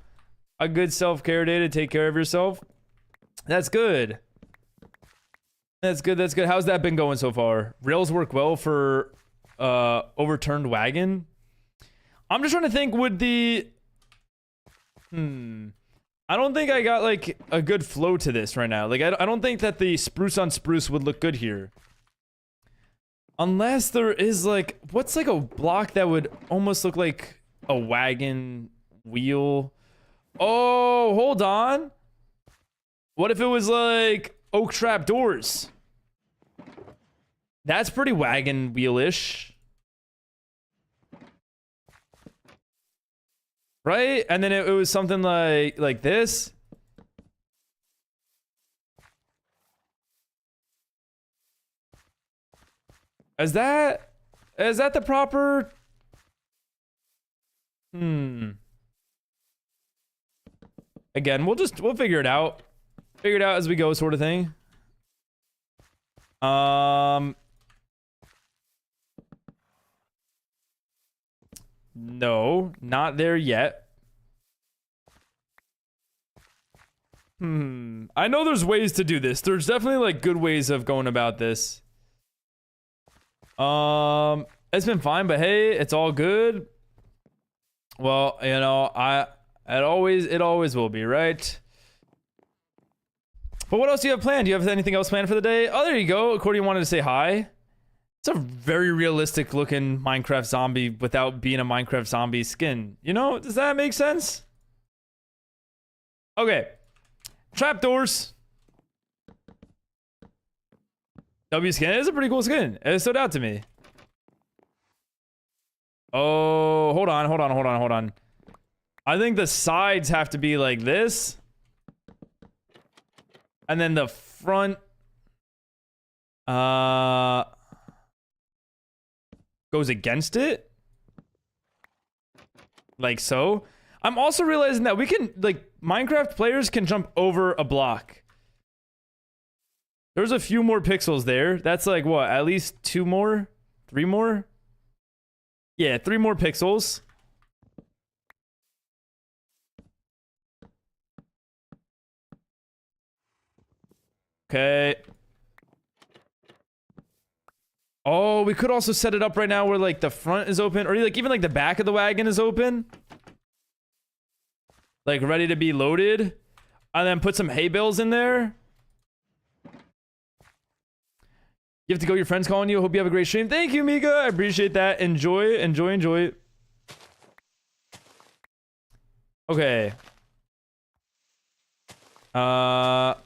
A good self-care day to take care of yourself. That's good. That's good, that's good. How's that been going so far? Rails work well for overturned wagon? I'm just trying to think, would the... I don't think I got like a good flow to this right now. Like I don't think that the spruce on spruce would look good here. Unless there is like, what's like a block that would almost look like a wagon wheel? Oh, hold on. What if it was like oak trap doors? That's pretty wagon wheel-ish. Right? And then it was something like this. Is that the proper? Again, we'll figure it out. Figure it out as we go, sort of thing. No, not there yet. I know there's ways to do this. There's definitely like good ways of going about this. It's been fine, but hey, it's all good. Well, you know, it always will be, right? But what else do you have planned? Do you have anything else planned for the day? Oh, there you go. Cordy wanted to say hi. It's a very realistic looking Minecraft zombie without being a Minecraft zombie skin. You know, does that make sense? Okay. Trapdoors. W skin is a pretty cool skin. It stood out to me. Oh, hold on. I think the sides have to be like this. And then the front goes against it. Like so. I'm also realizing that we can, like, Minecraft players can jump over a block. There's a few more pixels there. That's like what? At least 2 more? 3 more? Yeah, 3 more pixels. Okay. Oh, we could also set it up right now where like the front is open, or like even like the back of the wagon is open. Like ready to be loaded. And then put some hay bales in there. You have to go, your friend's calling you. Hope you have a great stream. Thank you, Mika. I appreciate that. Enjoy. Okay. I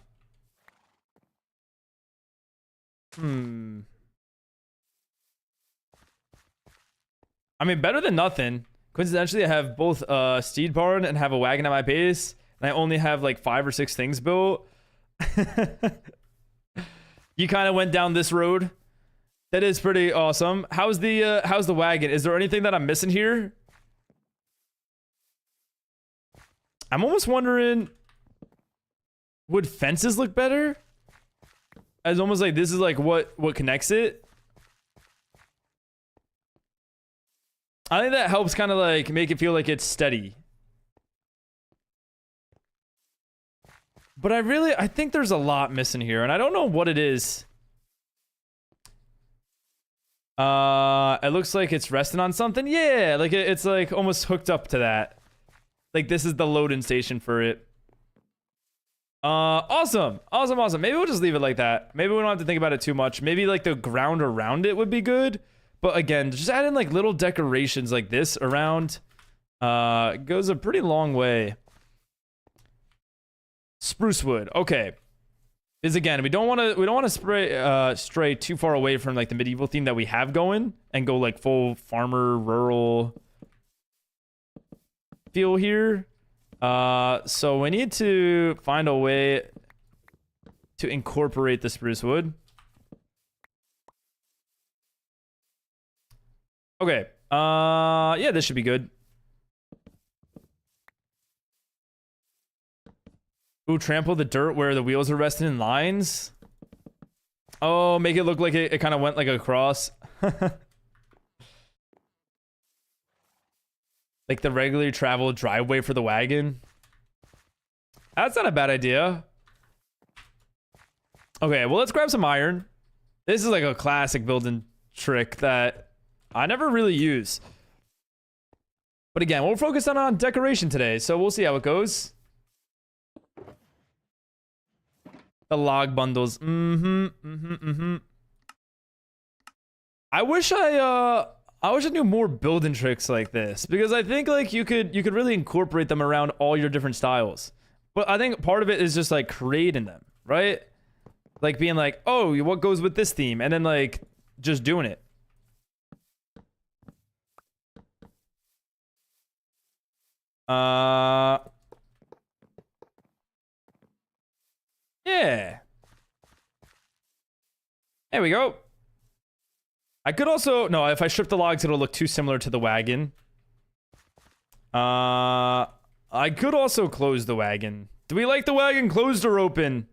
mean, better than nothing. Coincidentally, I have both Steed Barn and have a wagon at my base. And I only have like 5 or 6 things built. You kind of went down this road. That is pretty awesome. How's the wagon? Is there anything that I'm missing here? I'm almost wondering, would fences look better? As almost like this is like what connects it. I think that helps kind of like make it feel like it's steady. But I think there's a lot missing here, and I don't know what it is. It looks like it's resting on something. Yeah, like it's like almost hooked up to that. Like this is the loading station for it. Awesome. Maybe we'll just leave it like that. Maybe we don't have to think about it too much. Maybe like the ground around it would be good. But again, just add in like little decorations like this around. Goes a pretty long way. Spruce wood. Okay. Is again, we don't want to stray too far away from like the medieval theme that we have going and go like full farmer rural feel here. So we need to find a way to incorporate the spruce wood. Okay. Yeah, this should be good. Ooh, trample the dirt where the wheels are resting in lines. Oh, make it look like it kind of went like across. Like the regularly traveled driveway for the wagon. That's not a bad idea. Okay, well, let's grab some iron. This is like a classic building trick that I never really use. But again, we're focused on decoration today, so we'll see how it goes. The log bundles. I wish I knew more building tricks like this, because I think like you could really incorporate them around all your different styles. But I think part of it is just like creating them, right? Like being like, oh, what goes with this theme? And then like just doing it. Yeah. There we go. I could also, no, if I strip the logs, it'll look too similar to the wagon. I could also close the wagon. Do we like the wagon closed or open?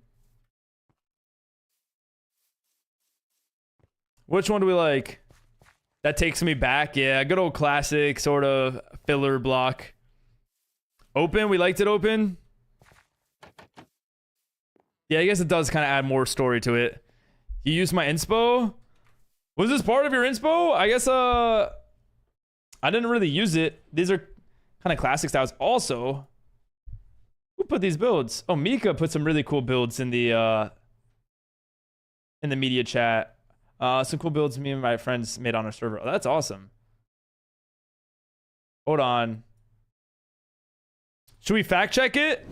Which one do we like? That takes me back. Yeah, good old classic sort of filler block. Open, we liked it open. Yeah, I guess it does kind of add more story to it. You used my inspo? Was this part of your inspo? I guess, I didn't really use it. These are kind of classic styles. Also, who put these builds? Oh, Mika put some really cool builds in the media chat. Some cool builds me and my friends made on our server. Oh, that's awesome. Hold on. Should we fact check it?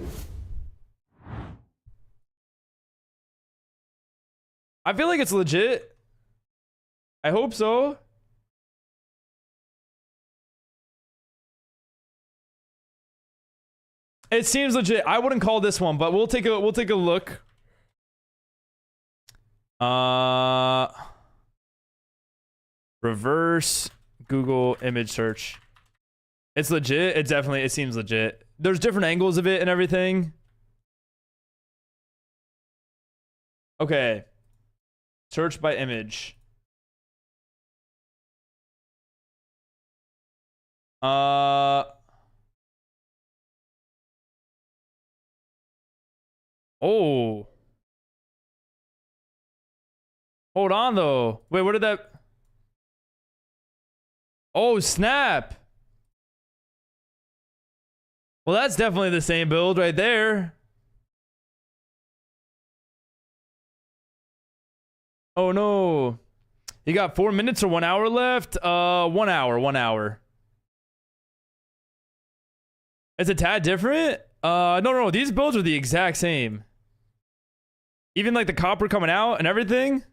I feel like it's legit. I hope so. It seems legit. I wouldn't call this one, but we'll take a look. Reverse Google image search. It's legit. It seems legit. There's different angles of it and everything. Okay. Search by image. Oh. Hold on though. Wait, where did that? Oh, snap. Well, that's definitely the same build right there. Oh no. You got 4 minutes or 1 hour left? 1 hour, 1 hour. It's a tad different? No. These builds are the exact same. Even like the copper coming out and everything.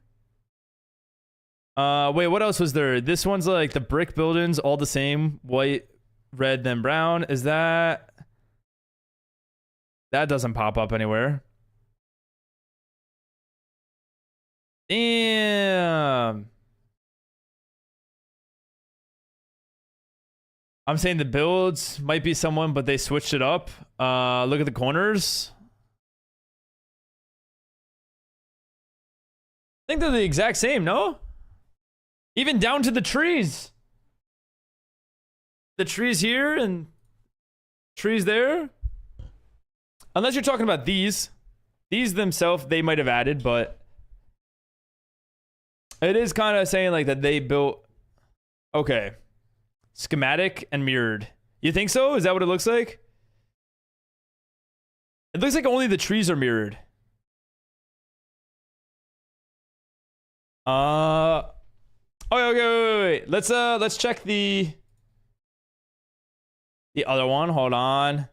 Wait, what else was there? This one's like the brick buildings, all the same. White, red, then brown. Is that... That doesn't pop up anywhere. Damn. I'm saying the builds might be someone, but they switched it up. Look at the corners. I think they're the exact same, no? Even down to the trees. The trees here and trees there. Unless you're talking about these. These themselves, they might have added, but... It is kind of saying like that they built... Okay. Schematic and mirrored. You think so? Is that what it looks like? It looks like only the trees are mirrored. Oh, okay, wait. Let's check the other one. Hold on.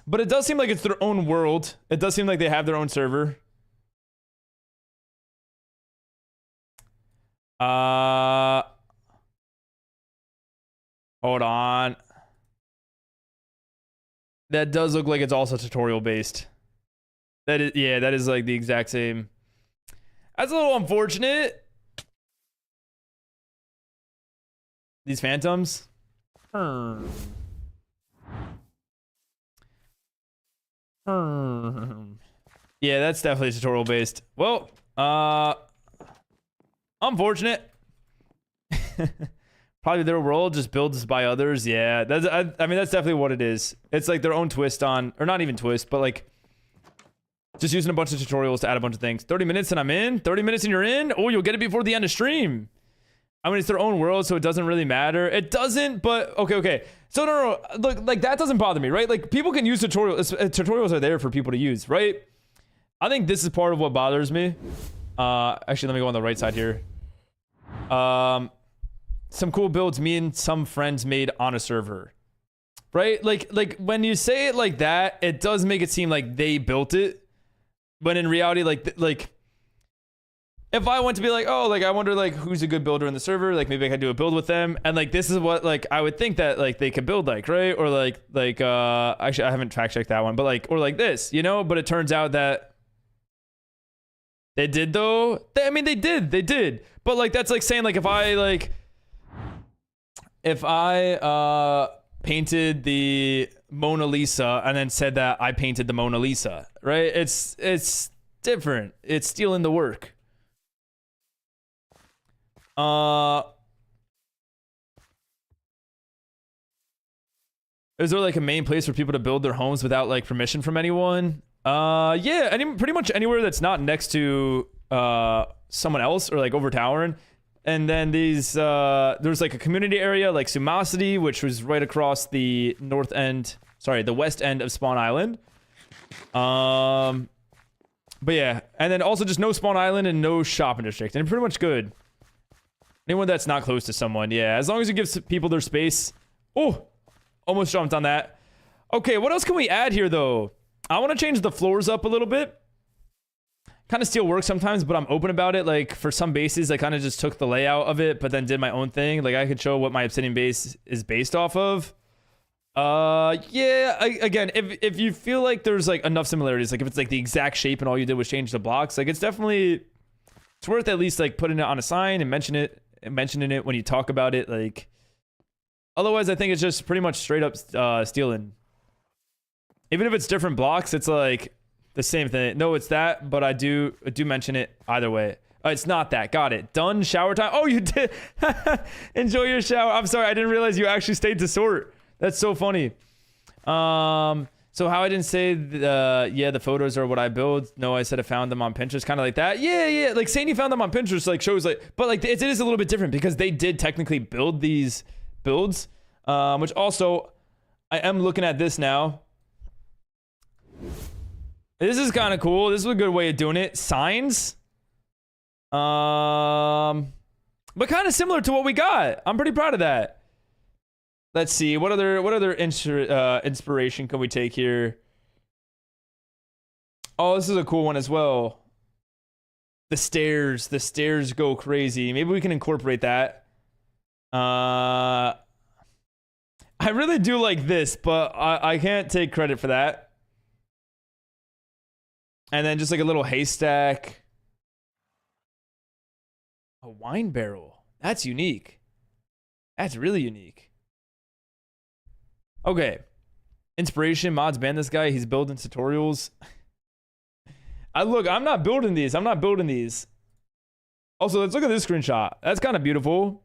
But it does seem like it's their own world. It does seem like they have their own server. Hold on. That does look like it's also tutorial based. That is, yeah, that is like the exact same. That's a little unfortunate. These phantoms. Yeah, that's definitely tutorial based. Well, unfortunate. Probably their world just builds by others. Yeah, that's I mean that's definitely what it is. It's like their own twist on, or not even twist, but like just using a bunch of tutorials to add a bunch of things. 30 minutes and I'm in. 30 minutes and you're in. Oh, you'll get it before the end of stream. I mean, it's their own world, so it doesn't really matter. It doesn't, but okay. So no, look, like that doesn't bother me, right? Like people can use tutorials. Tutorials are there for people to use, right? I think this is part of what bothers me. Actually, let me go on the right side here. Some cool builds me and some friends made on a server, right? Like when you say it like that, it does make it seem like they built it. But in reality, like if I went to be like, oh, like I wonder like who's a good builder in the server, like maybe I could do a build with them, and like this is what like I would think that like they could build like, right? Or like actually I haven't fact checked that one, but like or like this, you know. But it turns out that they did though. I mean they did. But like that's like saying like if I painted the Mona Lisa and then said that I painted the Mona Lisa, right? It's different. It's stealing the work. Is there like a main place for people to build their homes without like permission from anyone? Yeah, pretty much anywhere that's not next to someone else or like overtowering. And then these there's like a community area like SumoSMP, which was right across the the west end of Spawn Island. But yeah, and then also just no Spawn Island and no shopping district, and pretty much good. Anyone that's not close to someone, yeah. As long as you give people their space. Oh, almost jumped on that. Okay, what else can we add here, though? I want to change the floors up a little bit. Kind of still works sometimes, but I'm open about it. Like, for some bases, I kind of just took the layout of it, but then did my own thing. Like, I could show what my Obsidian base is based off of. Yeah, again, if you feel like there's, like, enough similarities, like, if it's, like, the exact shape and all you did was change the blocks, like, it's definitely... It's worth at least, like, putting it on a sign and mentioning it when you talk about it, like... Otherwise, I think it's just pretty much straight up stealing. Even if it's different blocks, it's, like... The same thing. No, it's that, but I do mention it either way. It's not that. Got it. Done. Shower time. Oh, you did. Enjoy your shower. I'm sorry. I didn't realize you actually stayed to sort. That's so funny. So how I didn't say, yeah, the photos are what I build. No, I said I found them on Pinterest. Kind of like that. Yeah. Like saying you found them on Pinterest, like shows like, but like it is a little bit different because they did technically build these builds, which also I am looking at this now. This is kind of cool. This is a good way of doing it. Signs. But kind of similar to what we got. I'm pretty proud of that. Let's see. What other inspiration can we take here? Oh, this is a cool one as well. The stairs. The stairs go crazy. Maybe we can incorporate that. I really do like this, but I can't take credit for that. And then just like a little haystack. A wine barrel. That's unique. That's really unique. Okay. Inspiration. Mods ban this guy. He's building tutorials. I'm not building these. Also, let's look at this screenshot. That's kind of beautiful.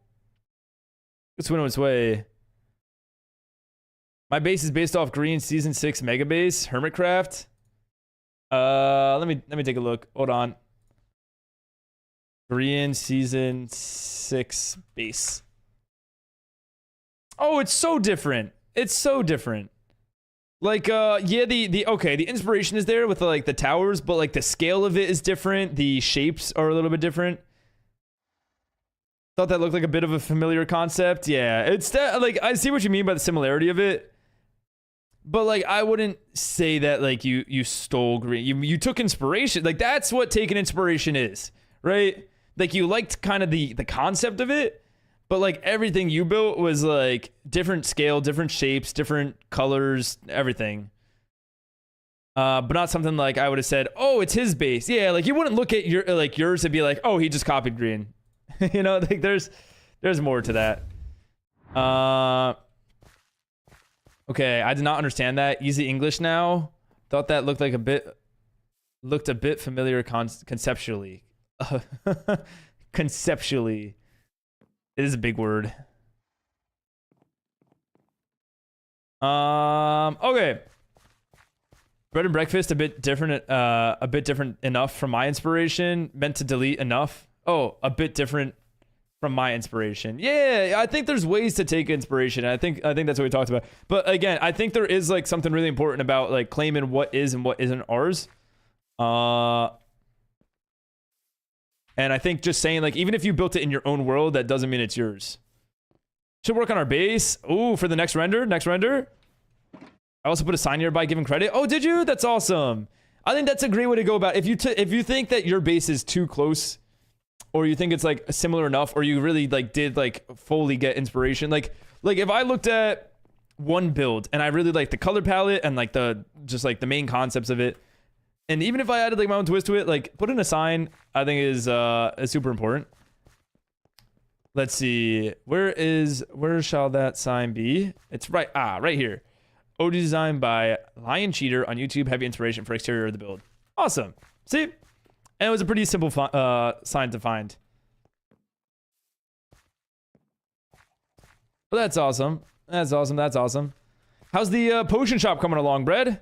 It's went its way. My base is based off Green Season 6 Mega Base. Hermitcraft. Let me take a look. Hold on. Korean Season 6 base. Oh, it's so different. It's so different. Like, yeah, the inspiration is there with like the towers, but like the scale of it is different. The shapes are a little bit different. Thought that looked like a bit of a familiar concept. Yeah, it's like I see what you mean by the similarity of it. But like I wouldn't say that like you stole Green. You took inspiration. Like that's what taking inspiration is, right? Like you liked kind of the concept of it, but like everything you built was like different scale, different shapes, different colors, everything. But not something like I would have said, "Oh, it's his base." Yeah, like you wouldn't look at yours and be like, "Oh, he just copied Green." You know, like there's more to that. Okay, I did not understand that. Easy English now. Thought that looked a bit familiar conceptually. Conceptually. It is a big word. Okay. Bread and breakfast a bit different enough from my inspiration. Meant to delete enough. Oh, a bit different from my inspiration. Yeah, I think there's ways to take inspiration. I think that's what we talked about. But again, I think there is like something really important about like claiming what is and what isn't ours. And I think just saying like even if you built it in your own world, that doesn't mean it's yours. Should work on our base. Ooh, for the next render. I also put a sign here by giving credit. Oh, did you? That's awesome. I think that's a great way to go about it. If you think that your base is too close, or you think it's like similar enough, or you really like did like fully get inspiration, like if I looked at one build and I really like the color palette and like the just like the main concepts of it, and even if I added like my own twist to it, like put in a sign, I think is super important. Let's see, where shall that sign be? It's right here. OG design by Lion Cheater on YouTube. Heavy inspiration for exterior of the build. Awesome. See? And it was a pretty simple sign to find. But that's awesome. That's awesome. That's awesome. How's the potion shop coming along, Bread?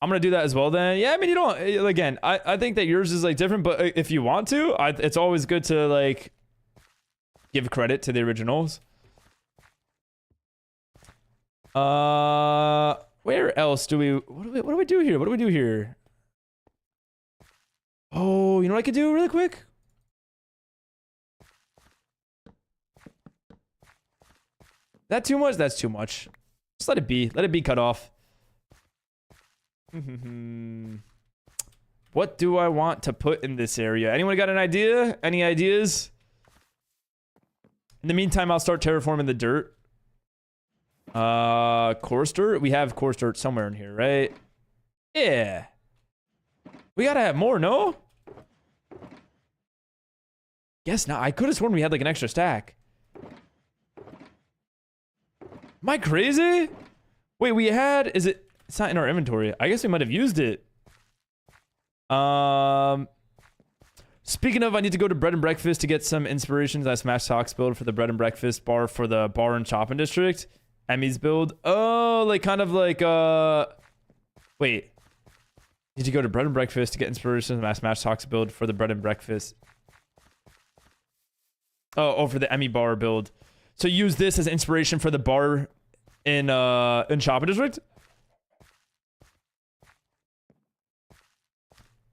I'm going to do that as well then. Yeah, I mean, you don't... Again, I think that yours is like different, but if you want to, it's always good to like give credit to the originals. Where else do we... What do we do here? What do we do here? Oh, you know what I could do really quick? That too much? That's too much. Just let it be. Let it be cut off. What do I want to put in this area? Anyone got an idea? Any ideas? In the meantime, I'll start terraforming the dirt. Coarse dirt? We have coarse dirt somewhere in here, right? Yeah. We gotta have more, no? Guess not. I could have sworn we had like an extra stack. Am I crazy? Wait, we had... Is it... It's not in our inventory. I guess we might have used it. Speaking of, I need to go to Bread and Breakfast to get some inspirations. I smashed Sock's build for the Bread and Breakfast bar for the bar and shopping district. Emmy's build. Oh, like kind of like... Wait. Did you go to Bread and Breakfast to get inspirations? I smashed Sock's build for the Bread and Breakfast. Oh, for the Emmy bar build. So use this as inspiration for the bar in shopping district.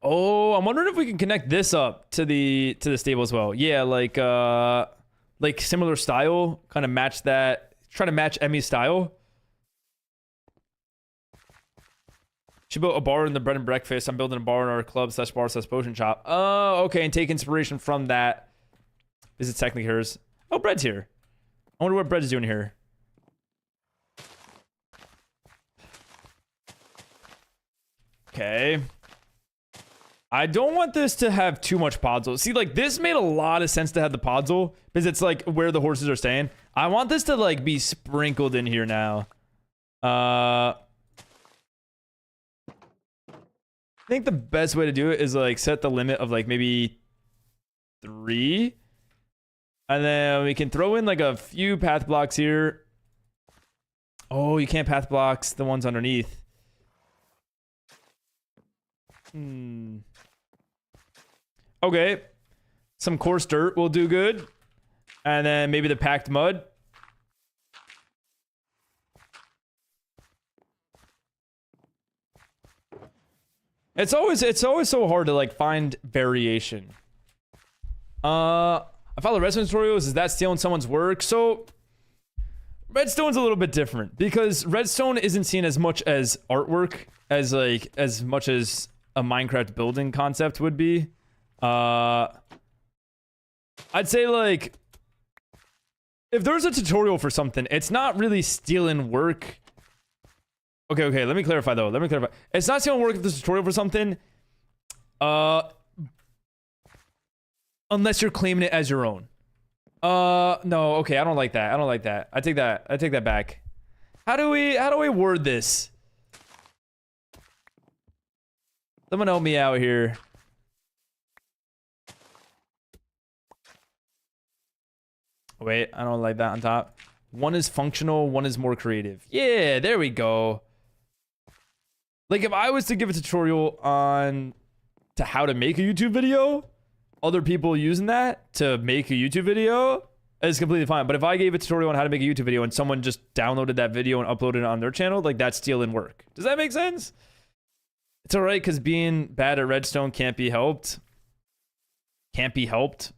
Oh, I'm wondering if we can connect this up to the stable as well. Yeah, like similar style, kind of match that. Try to match Emmy's style. She built a bar in the Bread and Breakfast. I'm building a bar in our club / bar / potion shop. Oh, okay, and take inspiration from that. Is it technically hers? Oh, Bread's here. I wonder what Bread's doing here. Okay. I don't want this to have too much podzol. See, like, this made a lot of sense to have the podzol because it's, like, where the horses are staying. I want this to, like, be sprinkled in here now. I think the best way to do it is, like, set the limit of, like, maybe 3. And then we can throw in, like, a few path blocks here. Oh, you can't path blocks the ones underneath. Okay. Some coarse dirt will do good. And then maybe the packed mud. It's always so hard to like find variation. I follow redstone tutorials. Is that stealing someone's work? So redstone's a little bit different because redstone isn't seen as much as artwork as much as a Minecraft building concept would be. I'd say like if there's a tutorial for something, it's not really stealing work. Okay, let me clarify though. It's not stealing work if there's a tutorial for something. Unless you're claiming it as your own. No, okay, I don't like that. I take that back. How do we word this? Someone help me out here. Wait, I don't like that on top. One is functional, one is more creative. Yeah, there we go. Like if I was to give a tutorial on to how to make a YouTube video, other people using that to make a YouTube video is completely fine. But if I gave a tutorial on how to make a YouTube video and someone just downloaded that video and uploaded it on their channel, like that's stealing work. Does that make sense? It's all right because being bad at redstone can't be helped. Can't be helped.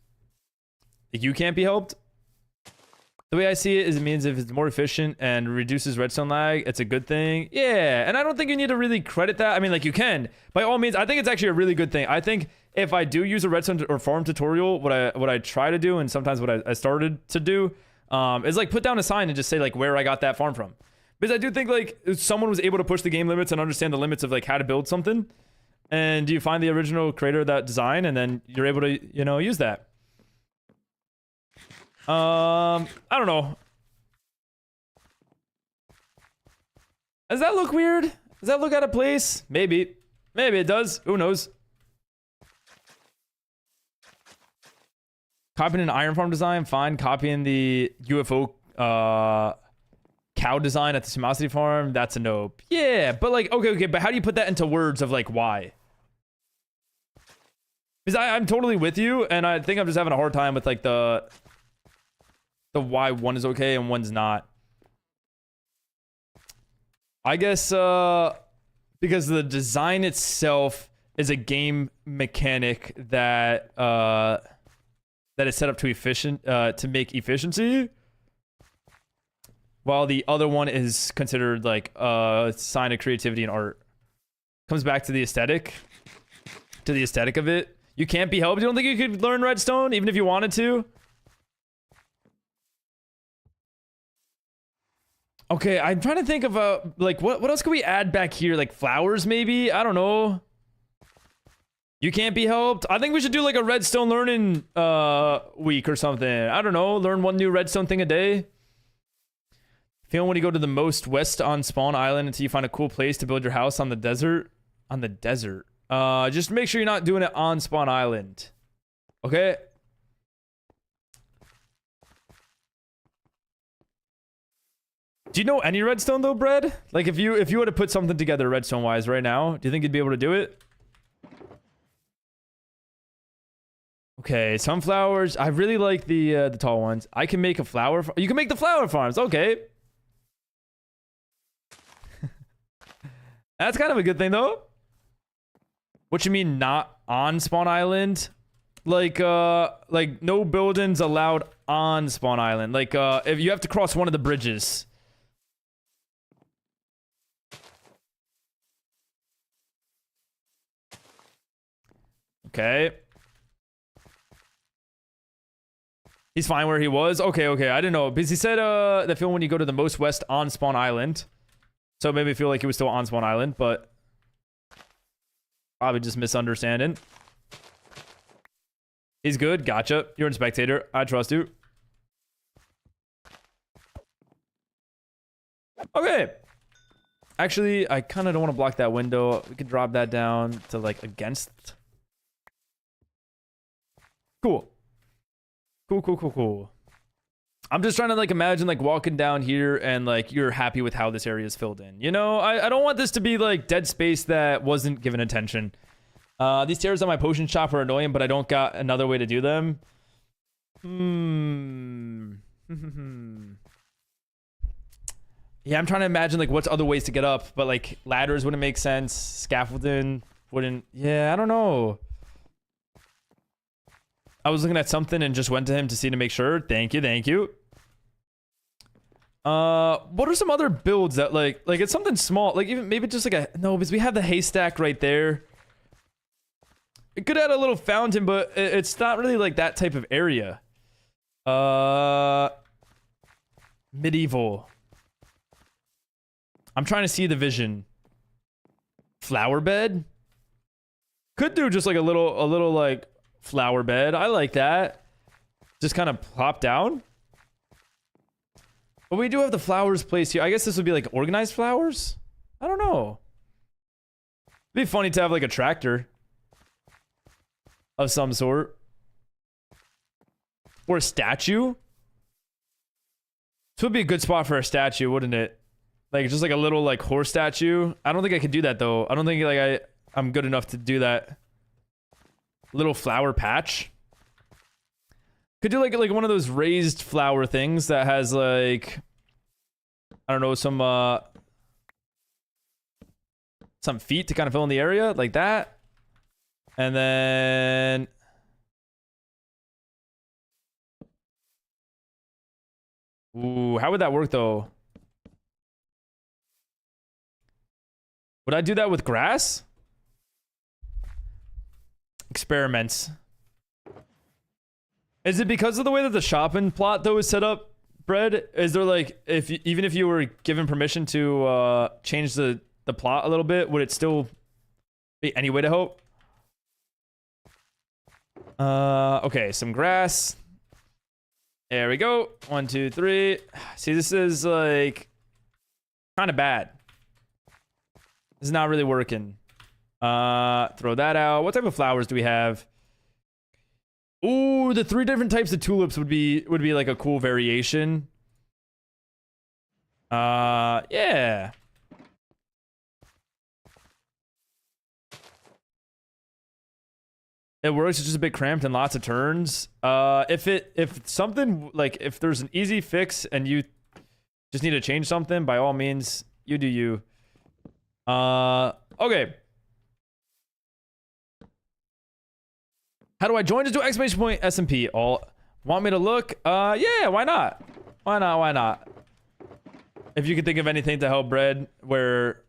You can't be helped. The way I see it is it means if it's more efficient and reduces redstone lag, it's a good thing. Yeah, and I don't think you need to really credit that. I mean, like, you can. By all means, I think it's actually a really good thing. I think if I do use a redstone or farm tutorial, what I try to do, and sometimes what I started to do, is like put down a sign and just say like where I got that farm from. Because I do think like if someone was able to push the game limits and understand the limits of like how to build something, and you find the original creator of that design, and then you're able to, you know, use that. I don't know. Does that look weird? Does that look out of place? Maybe. Maybe it does. Who knows? Copying an iron farm design, fine. Copying the UFO cow design at the SumoSMP farm, that's a nope. Yeah, but like, okay, but how do you put that into words of like why? Because I'm totally with you, and I think I'm just having a hard time with like the why one is okay and one's not. I guess because the design itself is a game mechanic that that is set up to make efficiency, while the other one is considered like a sign of creativity and art. Comes back to the aesthetic of it. You can't be helped. You don't think you could learn redstone even if you wanted to? Okay, I'm trying to think of like what else could we add back here? Like flowers maybe? I don't know. You can't be helped. I think we should do like a redstone learning week or something. I don't know. Learn one new redstone thing a day. Feeling when you go to the most west on Spawn Island until you find a cool place to build your house on the desert. On the desert. Just make sure you're not doing it on Spawn Island. Okay? Do you know any redstone though, Bread? Like if you were to put something together redstone wise right now, do you think you'd be able to do it? Okay, sunflowers. I really like the tall ones. I can make a flower. You can make the flower farms. Okay. That's kind of a good thing though. What you mean not on Spawn Island? Like no buildings allowed on Spawn Island. Like if you have to cross one of the bridges. Okay. He's fine where he was. Okay, okay. I didn't know. Because he said that feeling when you go to the most west on Spawn Island. So it made me feel like he was still on Spawn Island, but probably just misunderstanding. He's good. Gotcha. You're in spectator. I trust you. Okay. Actually, I kind of don't want to block that window. We could drop that down to like against. Cool. Cool. I'm just trying to like imagine like walking down here and like you're happy with how this area is filled in. You know, I don't want this to be like dead space that wasn't given attention. These stairs on my potion shop are annoying, but I don't got another way to do them. Yeah, I'm trying to imagine like what's other ways to get up, but like ladders wouldn't make sense. Scaffolding wouldn't. Yeah, I don't know. I was looking at something and just went to him to see to make sure. Thank you. What are some other builds that like it's something small, like even maybe just like a no, because we have the haystack right there. It could add a little fountain, but it's not really like that type of area. Medieval. I'm trying to see the vision. Flower bed. Could do just like a little like flower bed. I like that. Just kind of plop down. But we do have the flowers placed here. I guess this would be like organized flowers. I don't know. It'd be funny to have like a tractor of some sort. Or a statue. This would be a good spot for a statue, wouldn't it? Like just like a little like horse statue. I don't think I could do that though. I don't think like I'm good enough to do that. Little flower patch. Could do like one of those raised flower things that has like I don't know, some feet to kind of fill in the area like that. And then Ooh, how would that work though? Would I do that with grass? Experiments. Is it because of the way that the shopping plot though is set up, Bread? Is there like, even if you were given permission to change the plot a little bit, would it still be any way to hope? Okay, some grass. There we go. 1, 2, 3. See, this is like kind of bad. This is not really working. Throw that out. What type of flowers do we have? Ooh, the 3 different types of tulips would be like a cool variation. Yeah. It works, it's just a bit cramped and lots of turns. If something like, if there's an easy fix and you just need to change something, by all means, you do you. Okay. How do I join? Just do exclamation point SMP. All want me to look? Yeah, why not? Why not? Why not? If you can think of anything to help Bread, where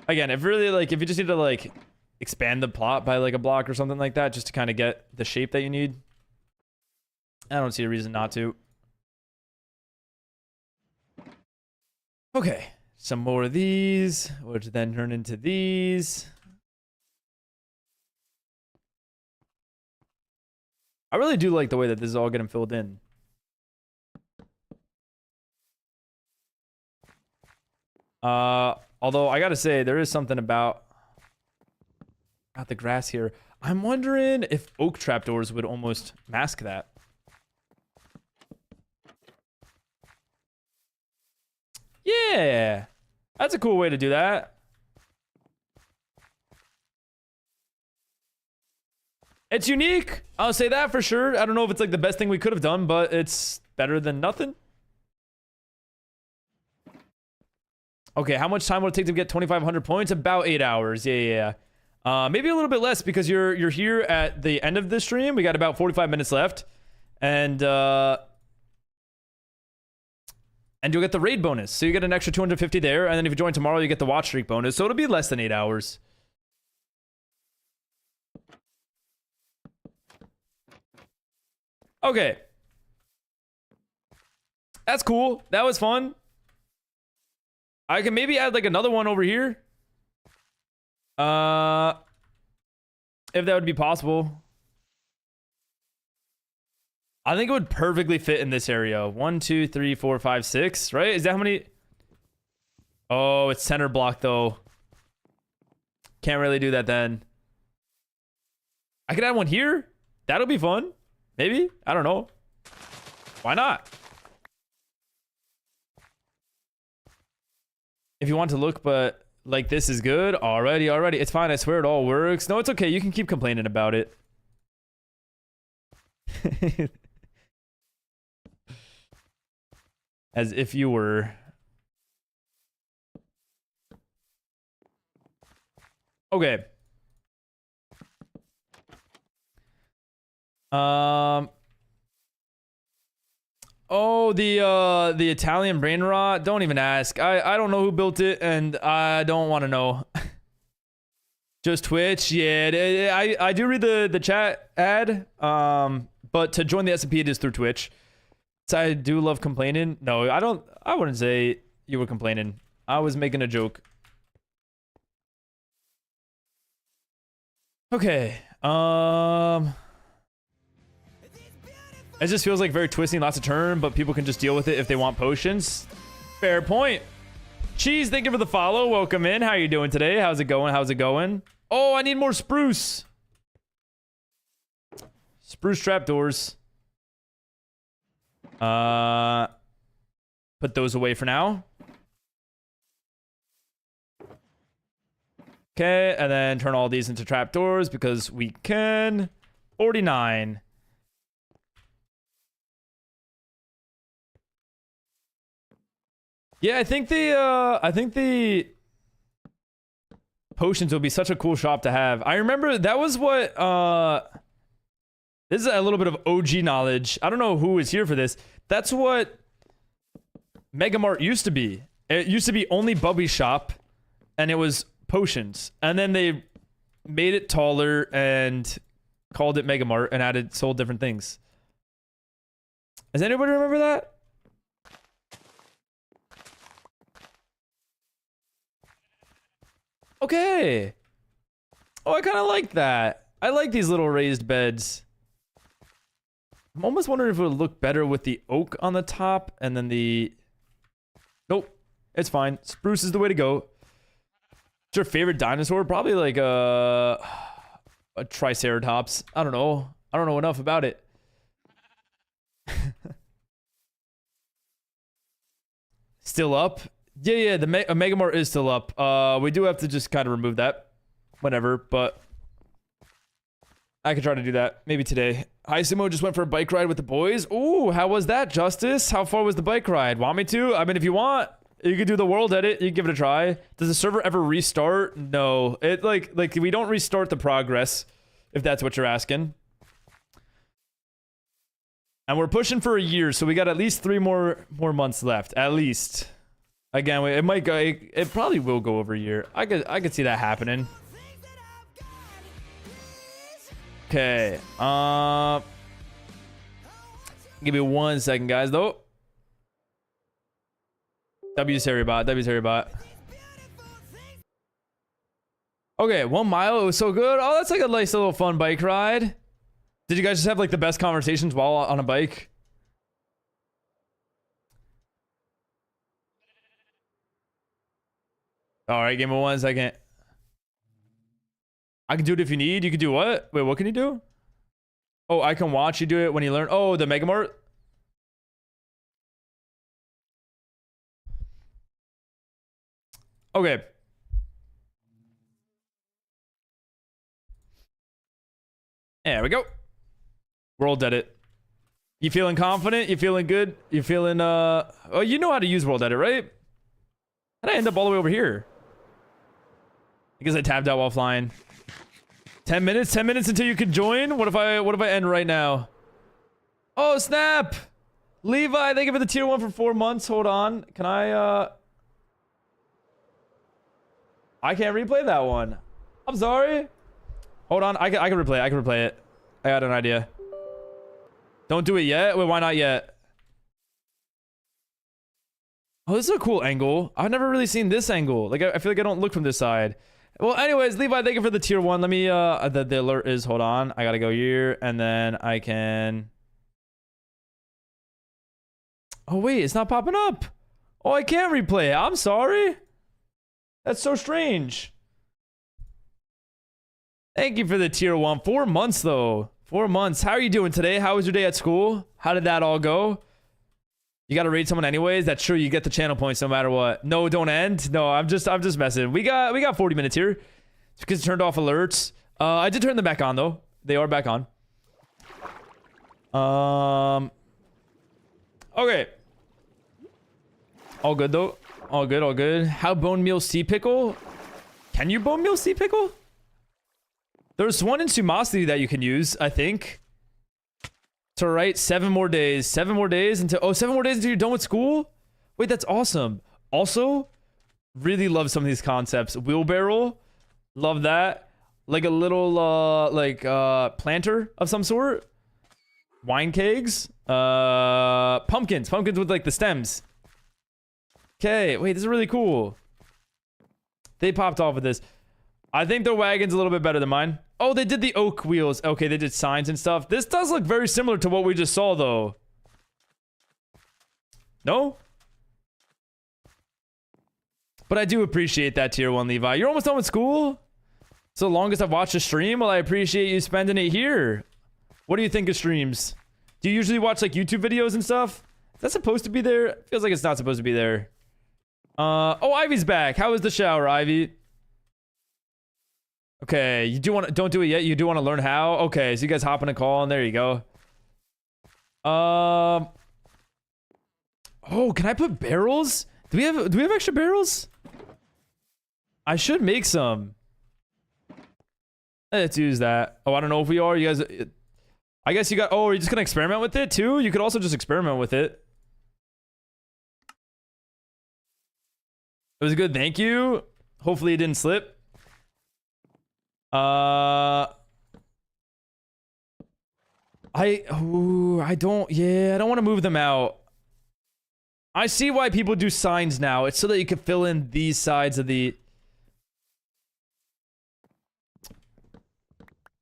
again, if really like, if you just need to like expand the plot by like a block or something like that, just to kind of get the shape that you need, I don't see a reason not to. Okay, some more of these, which then turn into these. I really do like the way that this is all getting filled in. Although I gotta say, there is something about the grass here. I'm wondering if oak trapdoors would almost mask that. Yeah, that's a cool way to do that. It's unique. I'll say that for sure. I don't know if it's like the best thing we could have done, but it's better than nothing. Okay, how much time will it take to get 2,500 points? About 8 hours. Yeah. Maybe a little bit less because you're here at the end of the stream. We got about 45 minutes left, and you'll get the raid bonus. So you get an extra 250 there, and then if you join tomorrow, you get the watch streak bonus. So it'll be less than 8 hours. Okay, that's cool. That was fun. I can maybe add like another one over here. If that would be possible. I think it would perfectly fit in this area. 1, 2, 3, 4, 5, 6, right? Is that how many? Oh, it's center block though. Can't really do that then. I could add one here. That'll be fun. Maybe? I don't know. Why not? If you want to look, but like this is good. Alrighty. It's fine. I swear it all works. No, it's okay. You can keep complaining about it. As if you were. Okay. Oh, the Italian brain rot. Don't even ask. I don't know who built it, and I don't want to know. Just Twitch. Yeah, I do read the chat ad. But to join the SMP, it is through Twitch. So I do love complaining. No, I don't. I wouldn't say you were complaining. I was making a joke. Okay. It just feels like very twisty, lots of turn, but people can just deal with it if they want potions. Fair point. Cheese, thank you for the follow. Welcome in. How you doing today? How's it going? How's it going? Oh, I need more spruce. Spruce trapdoors. Put those away for now. Okay, and then turn all these into trapdoors because we can. 49. Yeah, I think the potions will be such a cool shop to have. I remember that was what this is a little bit of OG knowledge. I don't know who is here for this. That's what Mega Mart used to be. It used to be only Bubby Shop, and it was potions. And then they made it taller and called it Mega Mart and sold different things. Does anybody remember that? Okay. Oh, I kind of like that. I like these little raised beds. I'm almost wondering if it would look better with the oak on the top and then the... Nope. It's fine. Spruce is the way to go. What's your favorite dinosaur? Probably like a Triceratops. I don't know. I don't know enough about it. Still up? Yeah, the Mega Mart is still up. We do have to just kind of remove that. Whenever, but I could try to do that. Maybe today. Hi, Sumo just went for a bike ride with the boys. Ooh, how was that, Justice? How far was the bike ride? Want me to? I mean, if you want, you could do the world edit. You can give it a try. Does the server ever restart? No. It like we don't restart the progress, if that's what you're asking. And we're pushing for a year, so we got at least 3 more months left. At least. Again, it might go. It probably will go over a year. I could see that happening. Okay. Give me 1 second, guys. Though. W's Harrybot. W's Harrybot. Okay, 1 mile. It was so good. Oh, that's like a nice little fun bike ride. Did you guys just have like the best conversations while on a bike? All right, give me 1 second. I can do it if you need. You can do what? Wait, what can you do? Oh, I can watch you do it when you learn. Oh, the Mega Mart. Okay. There we go. World edit. You feeling confident? You feeling good? You feeling oh, you know how to use world edit, right? How'd I end up all the way over here? Because I tabbed out while flying. 10 minutes? 10 minutes until you can join? What if I end right now? Oh, snap! Levi, thank you for the tier 1 for 4 months. Hold on. Can I can't replay that one. I'm sorry. Hold on. I can replay it. I can replay it. I got an idea. Don't do it yet? Wait, why not yet? Oh, this is a cool angle. I've never really seen this angle. Like, I feel like I don't look from this side. Well, anyways, Levi, thank you for the tier 1. Let me, the alert is, hold on. I gotta go here, and then I can... Oh, wait, it's not popping up. Oh, I can't replay it. I'm sorry. That's so strange. Thank you for the tier 1. 4 months, though. 4 months. How are you doing today? How was your day at school? How did that all go? You gotta rate someone anyways. That's true. You get the channel points no matter what. No, don't end. No, I'm just messing. We got 40 minutes here. It's because it turned off alerts. I did turn them back on though. They are back on. Okay. All good though. All good. All good. How bone meal sea pickle? Can you bone meal sea pickle? There's one in SumoSMP that you can use, I think. To write 7 more days. 7 more days until... Oh, 7 more days until you're done with school? Wait, that's awesome. Also, really love some of these concepts. Wheelbarrow. Love that. Like a little, planter of some sort. Wine kegs. Pumpkins. Pumpkins with, like, the stems. Okay. Wait, this is really cool. They popped off with this. I think their wagon's a little bit better than mine. Oh, they did the oak wheels. Okay, they did signs and stuff. This does look very similar to what we just saw, though. No? But I do appreciate that tier 1, Levi. You're almost done with school? It's the longest I've watched a stream. Well, I appreciate you spending it here. What do you think of streams? Do you usually watch, like, YouTube videos and stuff? Is that supposed to be there? Feels like it's not supposed to be there. Oh, Ivy's back. How was the shower, Ivy? Okay, you do want to, don't do it yet. You do want to learn how. Okay, so you guys hop on a call and there you go. Oh, can I put barrels? Do we have extra barrels? I should make some. Let's use that. Oh, I don't know if we are. You guys, I guess you got, oh, are you just gonna experiment with it too? You could also just experiment with it. It was good. Thank you. Hopefully it didn't slip. I don't want to move them out. I see why people do signs now. It's so that you can fill in these sides of the...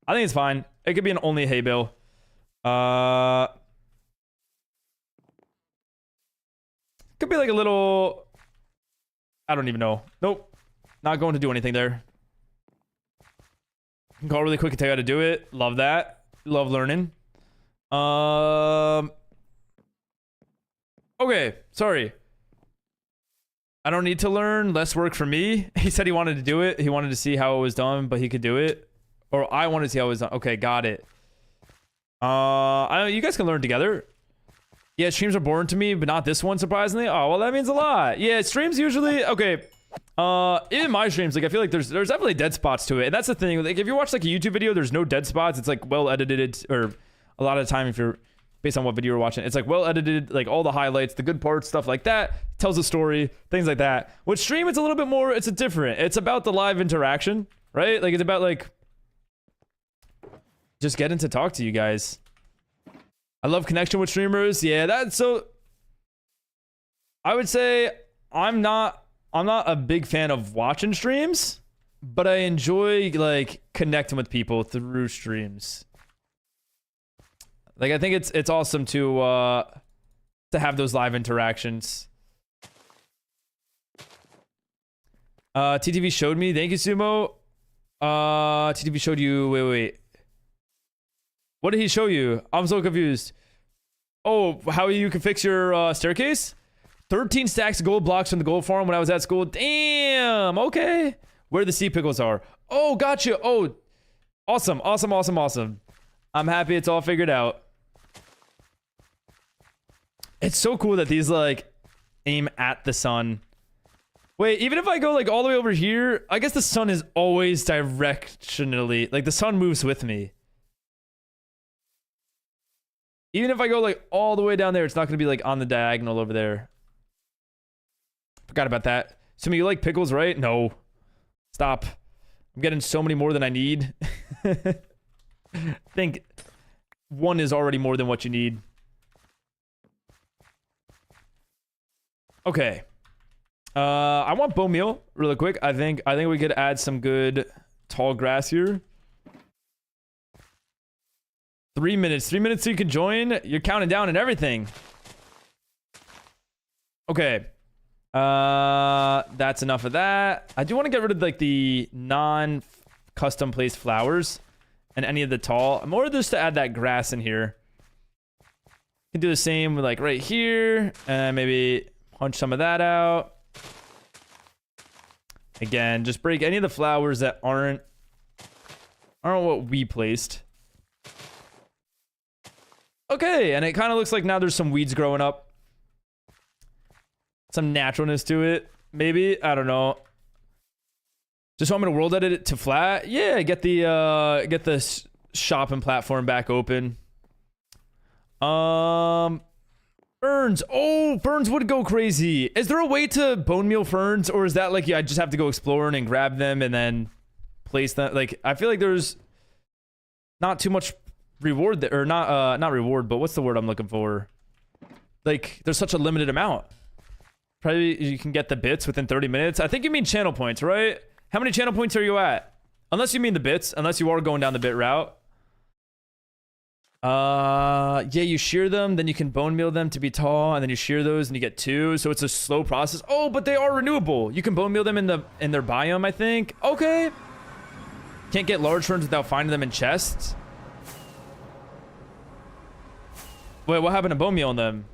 I think it's fine. It could be an only hay bale. Could be like a little... I don't even know. Nope. Not going to do anything there. Call really quick and tell you how to do it. Love that. Love learning. Okay, sorry. I don't need to learn. Less work for me. He said he wanted to do it. He wanted to see how it was done, but he could do it. Or I wanted to see how it was done. Okay, got it. You guys can learn together. Yeah, streams are boring to me, but not this one, surprisingly. Oh, well, that means a lot. Yeah, streams usually... Okay. In my streams, like, I feel like there's definitely dead spots to it. And that's the thing. Like, if you watch, like, a YouTube video, there's no dead spots. It's, like, well edited. Or a lot of the time, if you're... Based on what video you're watching, it's, like, well edited. Like, all the highlights, the good parts, stuff like that. Tells a story. Things like that. With stream, it's a little bit more... It's a different. It's about the live interaction, right? Like, it's about, like... Just getting to talk to you guys. I love connection with streamers. Yeah, that's so... I would say I'm not a big fan of watching streams, but I enjoy, like, connecting with people through streams. Like, I think it's awesome to have those live interactions. TTV showed me. Thank you, Sumo. TTV showed you... Wait. What did he show you? I'm so confused. Oh, how you can fix your staircase? 13 stacks of gold blocks from the gold farm when I was at school. Damn, okay. Where the sea pickles are. Oh, gotcha. Oh, awesome. I'm happy it's all figured out. It's so cool that these, like, aim at the sun. Wait, even if I go, like, all the way over here, I guess the sun is always directionally... Like, the sun moves with me. Even if I go, like, all the way down there, it's not going to be, like, on the diagonal over there. Forgot about that. Sumi, you like pickles, right? No. Stop. I'm getting so many more than I need. I think one is already more than what you need. Okay. I want bone meal really quick. I think we could add some good tall grass here. 3 minutes. 3 minutes so you can join. You're counting down and everything. Okay. That's enough of that. I do want to get rid of, like, the non-custom placed flowers and any of the tall. I'm more just to add that grass in here. You can do the same with, like, right here, and maybe punch some of that out. Again, just break any of the flowers that aren't what we placed. Okay, and it kind of looks like now there's some weeds growing up. Some naturalness to it, maybe. I don't know. Just want me to world edit it to flat? Yeah, get the shop and platform back open. Ferns. Oh, ferns would go crazy. Is there a way to bone meal ferns, or is that like, yeah, I just have to go exploring and grab them and then place them? Like, I feel like there's not too much reward there, or not reward, but what's the word I'm looking for? Like, there's such a limited amount. Probably you can get the bits within 30 minutes. I think you mean channel points, right? How many channel points are you at? Unless you mean the bits, unless you are going down the bit route. Yeah, you shear them, then you can bone meal them to be tall, and then you shear those and you get 2, so it's a slow process. Oh, but they are renewable. You can bone meal them in their biome, I think. Okay. Can't get large ferns without finding them in chests. Wait, what happened to bone meal on them?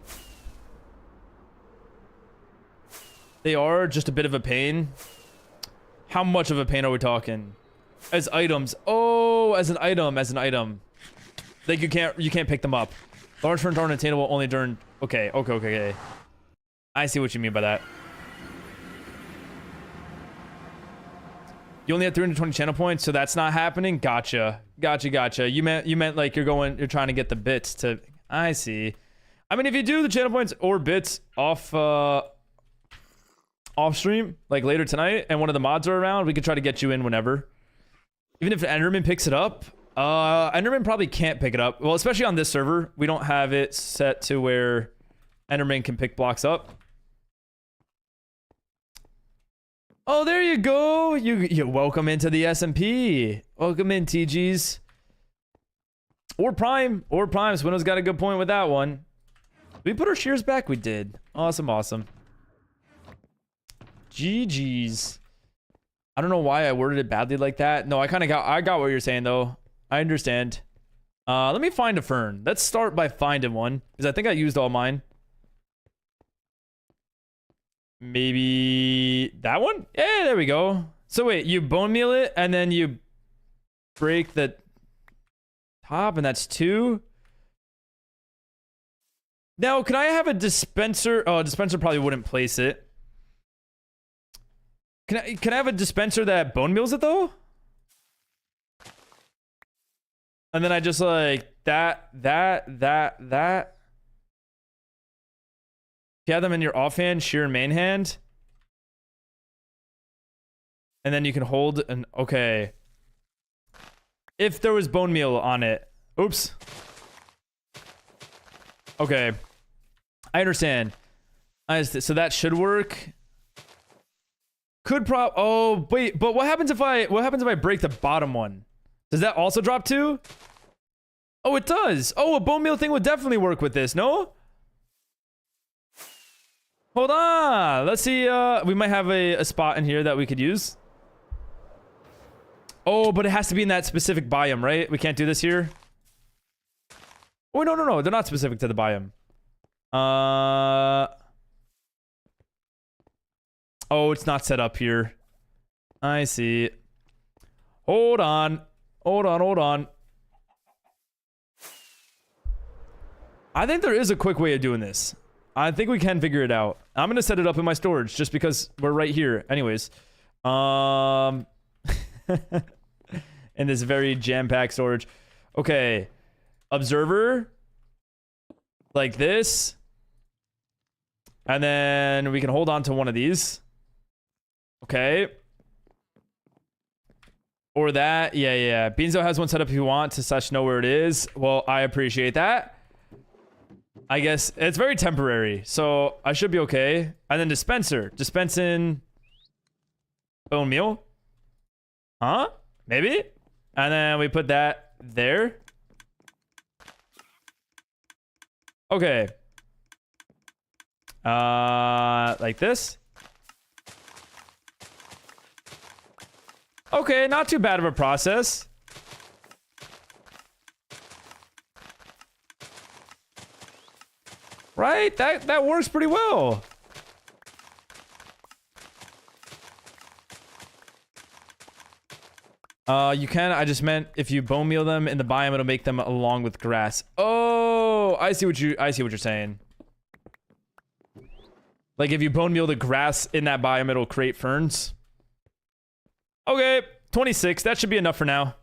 They are just a bit of a pain. How much of a pain are we talking? As items. Oh, as an item. Like, you can't pick them up. Large ferns aren't attainable only during... Okay. I see what you mean by that. You only have 320 channel points, so that's not happening? Gotcha. You meant like you're trying to get the bits to... I see. I mean, if you do the channel points or bits off off stream, like later tonight, and one of the mods are around, we could try to get you in whenever. Even if Enderman picks it up, Enderman probably can't pick it up. Well, especially on this server, we don't have it set to where Enderman can pick blocks up. Oh, there you go. You welcome into the SMP. Welcome in, TGs. Or Prime. Swindle's got a good point with that one. Did we put our shears back? We did. Awesome, awesome. GG's. I don't know why I worded it badly like that. No, I got what you're saying though. I understand. Let me find a fern. Let's start by finding one, because I think I used all mine. Maybe that one? Yeah, there we go. So wait, you bone meal it and then you break the top, and that's 2. Now, can I have a dispenser? Oh, a dispenser probably wouldn't place it. Can I have a dispenser that bone meals it though? And then I just like that. If you have them in your offhand, shear and main hand. And then you can hold an, okay. If there was bone meal on it. Oops. Okay. I understand. So that should work. Oh, wait, but what happens if I break the bottom one? Does that also drop 2? Oh, it does. Oh, a bone meal thing would definitely work with this, no? Hold on. Let's see. We might have a spot in here that we could use. Oh, but it has to be in that specific biome, right? We can't do this here. Oh, no. They're not specific to the biome. Oh, it's not set up here. I see. Hold on. I think there is a quick way of doing this. I think we can figure it out. I'm gonna set it up in my storage just because we're right here. Anyways. In this very jam-packed storage. Okay. Observer. Like this. And then we can hold on to one of these. Okay. Or that. Yeah. Beanzo has one set up if you want to / know where it is. Well, I appreciate that. I guess it's very temporary, so I should be okay. And then dispenser. Dispensing bone meal. Huh? Maybe? And then we put that there. Okay. Like this. Okay, not too bad of a process. Right? That works pretty well. You can. I just meant if you bone meal them in the biome, it'll make them along with grass. Oh, I see what you're saying. Like if you bone meal the grass in that biome, it'll create ferns. Okay, 26. That should be enough for now.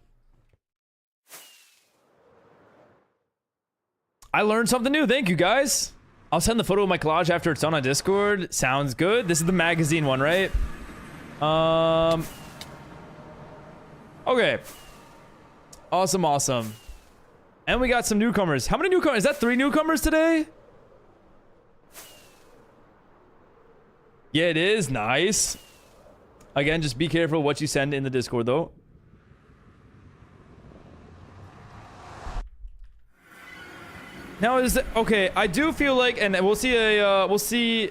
I learned something new. Thank you, guys. I'll send the photo of my collage after it's done on Discord. Sounds good. This is the magazine one, right? Okay. Awesome. And we got some newcomers. How many newcomers? Is that 3 newcomers today? Yeah, it is. Nice. Again, just be careful what you send in the Discord, though. Now is it okay? I do feel like, and we'll see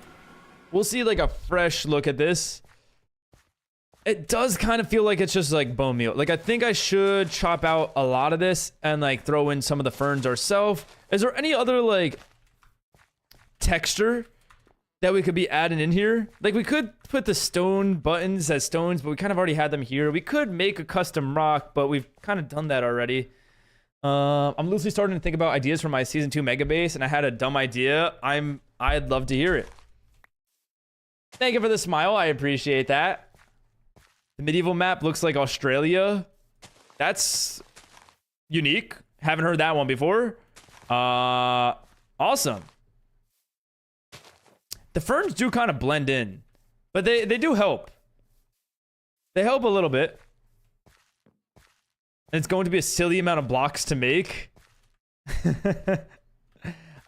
like a fresh look at this. It does kind of feel like it's just like bone meal. Like I think I should chop out a lot of this and like throw in some of the ferns ourselves. Is there any other like texture that we could be adding in here? Like we could put the stone buttons as stones, but we kind of already had them here. We could make a custom rock, but we've kind of done that already. I'm loosely starting to think about ideas for my season 2 mega base, and I had a dumb idea. I'd love to hear it. Thank you for the smile. I appreciate that. The medieval map looks like Australia. That's unique. Haven't heard that one before. Awesome. The ferns do kind of blend in. But they do help. They help a little bit. And it's going to be a silly amount of blocks to make.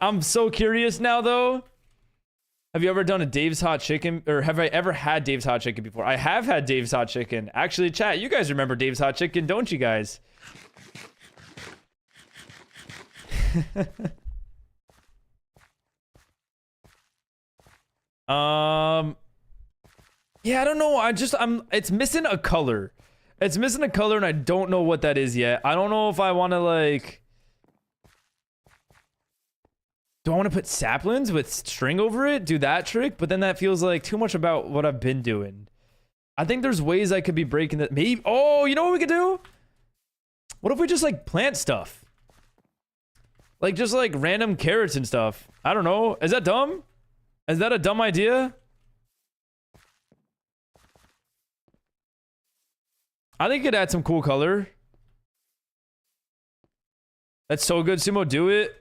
I'm so curious now, though. Have you ever done a Dave's Hot Chicken? Or have I ever had Dave's Hot Chicken before? I have had Dave's Hot Chicken. Actually, chat, you guys remember Dave's Hot Chicken, don't you guys? Yeah, I don't know. It's missing a color. It's missing a color and I don't know what that is yet. I don't know if I want to like... Do I want to put saplings with string over it? Do that trick? But then that feels like too much about what I've been doing. I think there's ways I could be breaking that. Maybe... Oh, you know what we could do? What if we just like plant stuff? Like just like random carrots and stuff. I don't know. Is that dumb? Is that a dumb idea? I think it could add some cool color. That's so good, Sumo. Do it.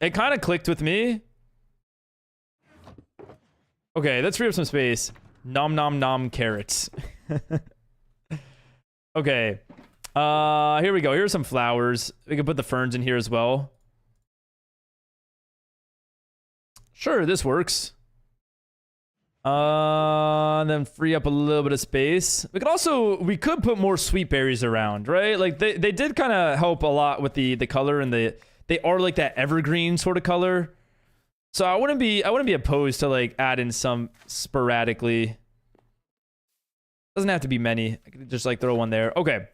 It kind of clicked with me. Okay, let's free up some space. Nom nom nom carrots. Okay. Here we go. Here's some flowers. We can put the ferns in here as well. Sure, this works. And then free up a little bit of space. We could put more sweet berries around, right? Like they did kind of help a lot with the color and they are like that evergreen sort of color. So I wouldn't be opposed to like adding some sporadically. Doesn't have to be many. I could just like throw one there. Okay.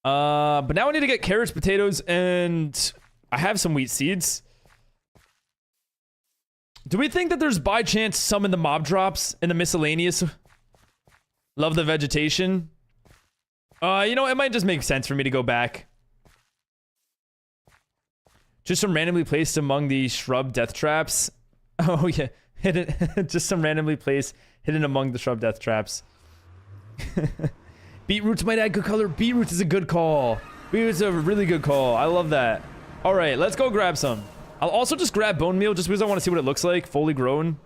But now I need to get carrots, potatoes, and I have some wheat seeds. Do we think that there's by chance some in the mob drops in the miscellaneous? Love the vegetation. You know, it might just make sense for me to go back. Just some randomly placed among the shrub death traps. Oh yeah, hidden. Just some randomly placed hidden among the shrub death traps. Beetroots might add good color. Beetroots is a good call. Beetroots is a really good call. I love that. All right, let's go grab some. I'll also just grab bone meal just because I want to see what it looks like, fully grown.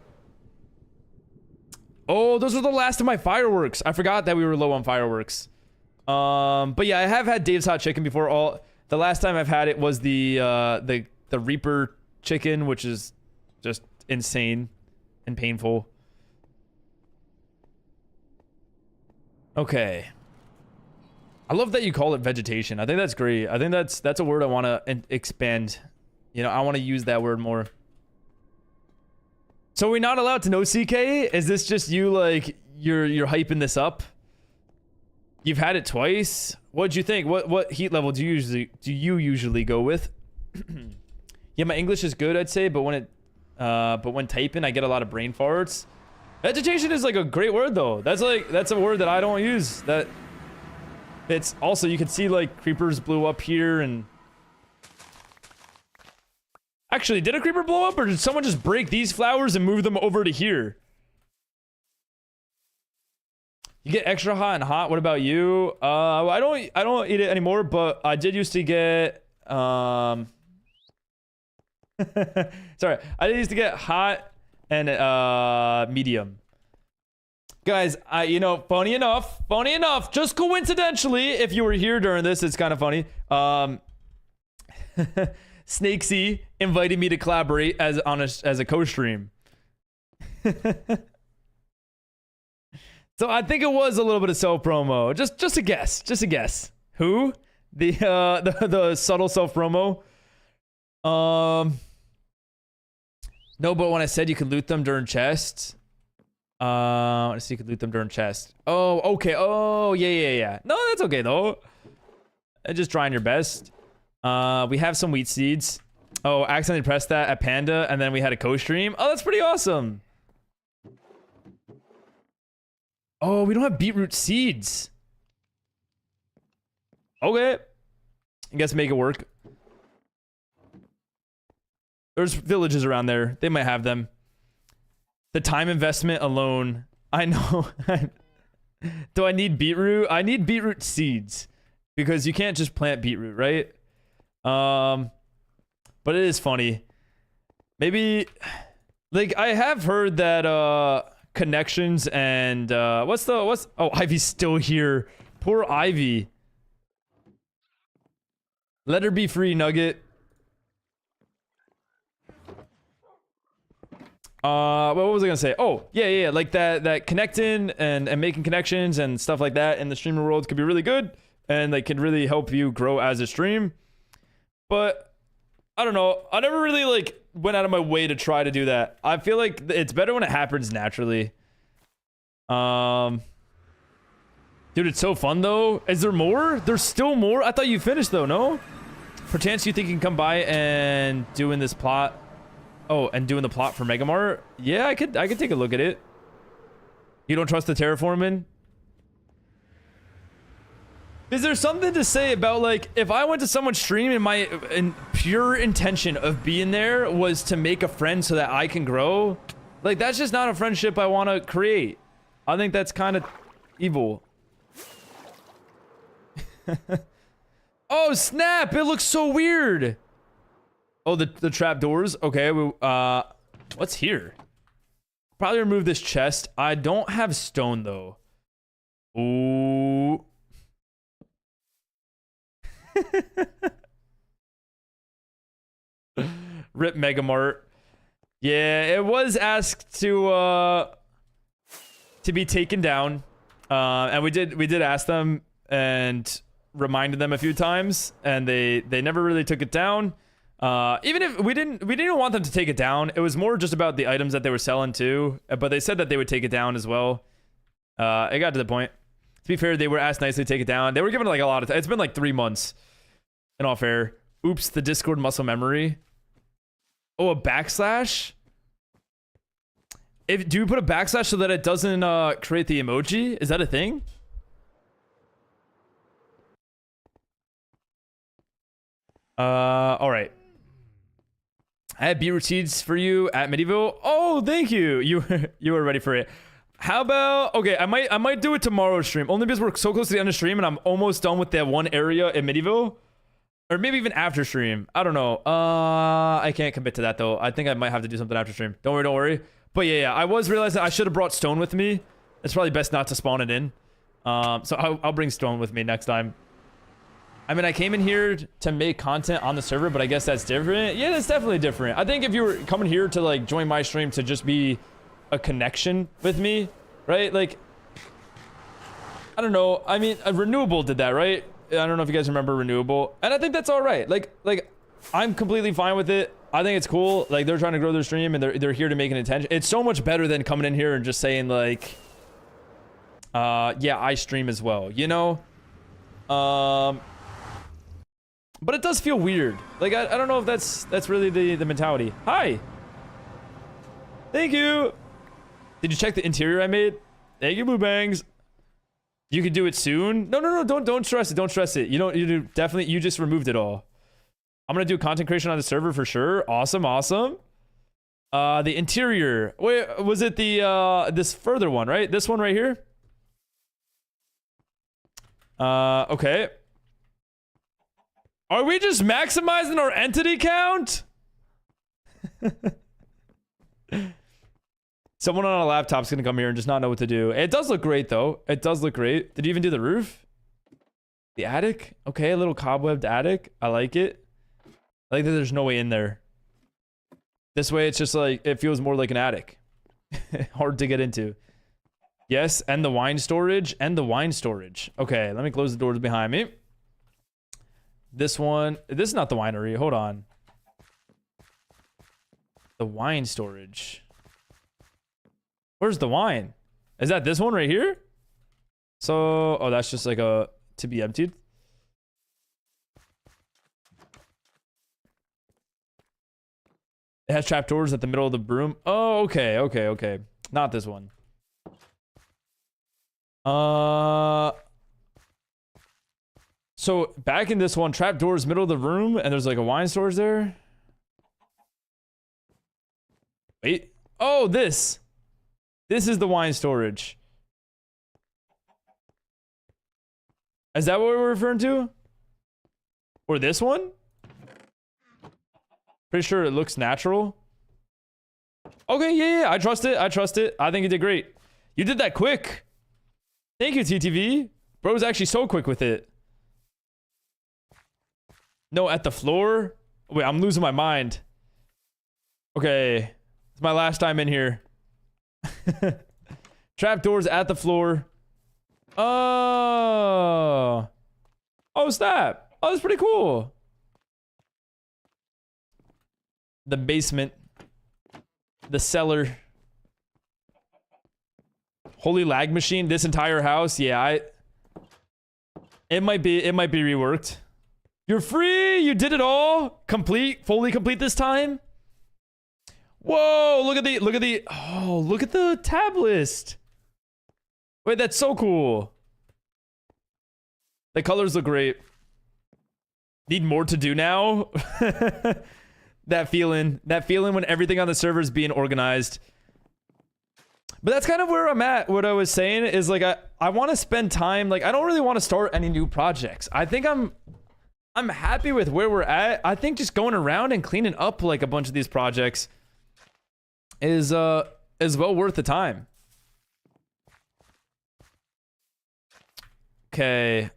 Oh, those are the last of my fireworks. I forgot that we were low on fireworks. But yeah, I have had Dave's Hot Chicken before. The last time I've had it was the Reaper chicken, which is just insane and painful. Okay. I love that you call it vegetation. I think that's great. I think that's a word I want to expand. You know, I want to use that word more. So we're not allowed to know CK? Is this just you like you're hyping this up? You've had it twice. What'd you think? What heat level do you usually go with? Yeah, my English is good, I'd say, but when typing, I get a lot of brain farts. Vegetation is like a great word though. That's a word that I don't use. That it's also, you can see like creepers blew up here and actually, did a creeper blow up or did someone just break these flowers and move them over to here? You get extra hot and hot. What about you? I don't eat it anymore, but I did used to get sorry, I used to get hot and medium. Guys, you know, funny enough, just coincidentally, if you were here during this, it's kind of funny. Snakesy invited me to collaborate as a co-stream. So I think it was a little bit of self-promo. Just a guess. Who? The subtle self-promo. No, but when I said you could loot them during chests. I see you could loot them during chest. Oh, okay. Oh, yeah. No, that's okay though. Just trying your best. We have some wheat seeds. Oh, I accidentally pressed that at Panda, and then we had a co-stream. Oh, that's pretty awesome. Oh, we don't have beetroot seeds. Okay. I guess make it work. There's villages around there. They might have them. The time investment alone. I know. Do I need beetroot? I need beetroot seeds. Because you can't just plant beetroot, right? But it is funny. Maybe... Like, I have heard that, connections and what's oh, Ivy's still here. Poor Ivy. Let her be free, Nugget. What was I gonna say? Oh, yeah, like that connecting and making connections and stuff like that in the streamer world could be really good, and like could really help you grow as a stream. But I don't know. I never really like went out of my way to try to do that. I feel like it's better when it happens naturally. Dude, it's so fun though. Is there more? There's still more? I thought you finished though, no? Perchance you think you can come by and doing this plot? Oh, and doing the plot for Megamart? Yeah, I could take a look at it. You don't trust the terraforming? Is there something to say about like if I went to someone's stream and my pure intention of being there was to make a friend so that I can grow? Like that's just not a friendship I want to create. I think that's kind of evil. Oh snap! It looks so weird. Oh, the trap doors. Okay, what's here? Probably remove this chest. I don't have stone though. Ooh. Rip Megamart. Yeah, it was asked to be taken down. And we did ask them and reminded them a few times, and they never really took it down. Even if we didn't want them to take it down. It was more just about the items that they were selling too. But they said that they would take it down as well. It got to the point. To be fair, they were asked nicely to take it down. They were given like a lot of time. It's been like 3 months. In all fair. Oops, the Discord muscle memory. Oh, a backslash? Do you put a backslash so that it doesn't create the emoji? Is that a thing? All right. I had beetroot seeds for you at Medieval. Oh, thank you. You were ready for it. How about okay? I might do it tomorrow's stream only because we're so close to the end of stream and I'm almost done with that one area in Medieval, or maybe even after stream. I don't know. I can't commit to that though. I think I might have to do something after stream. Don't worry. But yeah, I was realizing I should have brought stone with me. It's probably best not to spawn it in. So I'll bring stone with me next time. I mean, I came in here to make content on the server, but I guess that's different. Yeah, that's definitely different. I think if you were coming here to like join my stream to just be a connection with me, right? Like, I don't know. I mean, Renewable did that, right? I don't know if you guys remember Renewable, and I think that's all right. Like I'm completely fine with it. I think it's cool. Like they're trying to grow their stream and they're here to make an attention. It's so much better than coming in here and just saying like, yeah, I stream as well, you know? But it does feel weird. Like, I don't know if that's really the mentality. Hi! Thank you! Did you check the interior I made? Thank you, Boo Bangs. You could do it soon? No, don't stress it, don't stress it. You just removed it all. I'm gonna do content creation on the server for sure. Awesome. The interior. Wait, was it this further one, right? This one right here? Okay. Are we just maximizing our entity count? Someone on a laptop's gonna come here and just not know what to do. It does look great though. It does look great. Did you even do the roof? The attic? Okay, a little cobwebbed attic. I like it. I like that there's no way in there. This way it's just like, it feels more like an attic. Hard to get into. Yes, and the wine storage. Okay, let me close the doors behind me. This one, this is not the winery. Hold on. The wine storage. Where's the wine? Is that this one right here? So, oh, that's just like a to be emptied. It has trapdoors at the middle of the broom. Oh, okay. Not this one. So back in this one, trapdoors middle of the room, and there's like a wine storage there. Wait. Oh, this is the wine storage. Is that what we're referring to? Or this one? Pretty sure it looks natural. Okay, yeah, I trust it. I trust it. I think you did great. You did that quick. Thank you, TTV. Bro's actually so quick with it. No, at the floor? Wait, I'm losing my mind. Okay. It's my last time in here. Trapdoors at the floor. Oh. Oh, snap. Oh, that's pretty cool. The basement. The cellar. Holy lag machine. This entire house. Yeah, it might be reworked. You're free. You did it all. Fully complete this time. Whoa, look at the tab list. Wait, that's so cool. The colors look great. Need more to do now. that feeling when everything on the server is being organized. But that's kind of where I'm at. What I was saying is like I want to spend time, like I don't really want to start any new projects. I think I'm happy with where we're at. I think just going around and cleaning up like a bunch of these projects is well worth the time. Okay.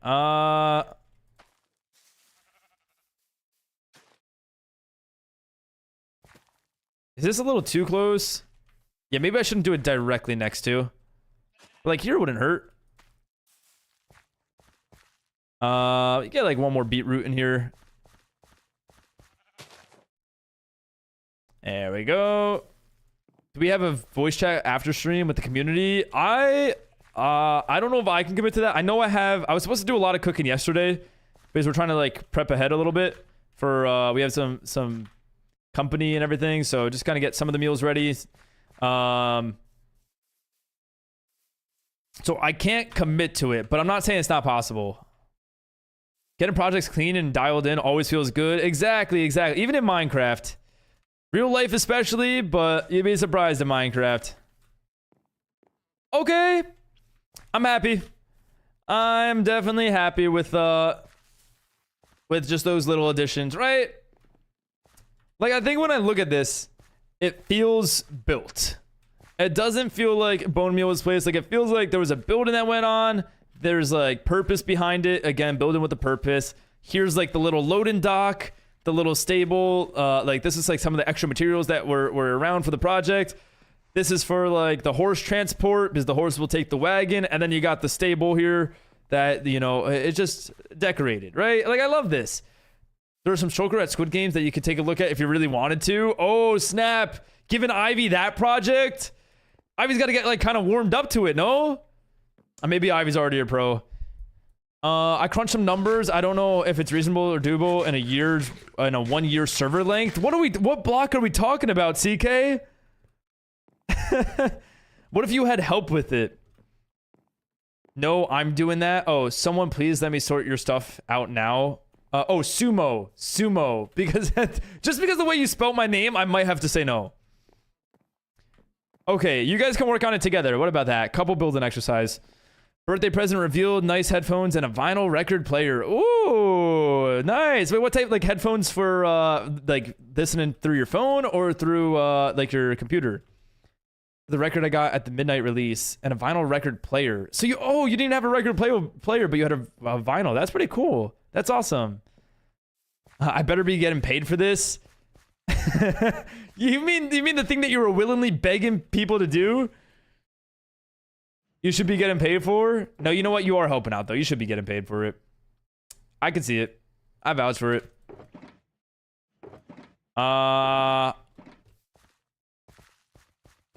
Is this a little too close? Yeah, maybe I shouldn't do it directly next to. Like here wouldn't hurt. You get like one more beetroot in here. There we go. Do we have a voice chat after stream with the community? I don't know if I can commit to that. I know I was supposed to do a lot of cooking yesterday because we're trying to like prep ahead a little bit for we have some company and everything, so just kind of get some of the meals ready. So I can't commit to it, but I'm not saying it's not possible. Getting projects clean and dialed in always feels good. Exactly. Even in Minecraft. Real life especially, but you'd be surprised in Minecraft. Okay. I'm happy. I'm definitely happy with just those little additions, right? Like, I think when I look at this, it feels built. It doesn't feel like bone meal was placed. Like, it feels like there was a building that went on. There's, like, purpose behind it. Again, building with a purpose. Here's, like, the little loading dock, the little stable. Like, this is, like, some of the extra materials that were around for the project. This is for, like, the horse transport, because the horse will take the wagon. And then you got the stable here that, you know, it's just decorated, right? Like, I love this. There are some shulker at Squid Games that you could take a look at if you really wanted to. Oh, snap. Giving Ivy that project? Ivy's got to get, like, kind of warmed up to it, no? Maybe Ivy's already a pro. I crunched some numbers. I don't know if it's reasonable or doable in a 1 year server length. What block are we talking about, CK? What if you had help with it? No, I'm doing that. Oh, someone please let me sort your stuff out now. Oh, Sumo. Because just because the way you spelled my name, I might have to say no. Okay, you guys can work on it together. What about that? Couple building exercise. Birthday present revealed. Nice headphones and a vinyl record player. Ooh, nice. Wait, what type? Like headphones for like listening through your phone or through like your computer? The record I got at the midnight release and a vinyl record player. So you didn't have a record player, but you had a vinyl. That's pretty cool. That's awesome. I better be getting paid for this. You mean the thing that you were willingly begging people to do? You should be getting paid for? No, you know what? You are helping out though. You should be getting paid for it. I can see it. I vouch for it.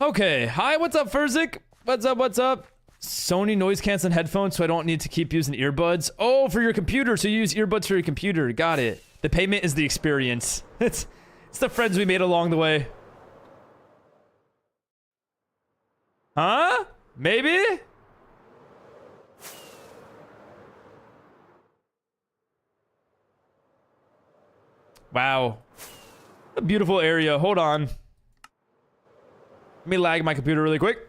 Okay. Hi, what's up, Furzik? What's up? Sony noise canceling headphones so I don't need to keep using earbuds. Oh, for your computer. So you use earbuds for your computer. Got it. The payment is the experience. It's the friends we made along the way. Huh? Maybe? Wow. A beautiful area. Hold on. Let me lag my computer really quick.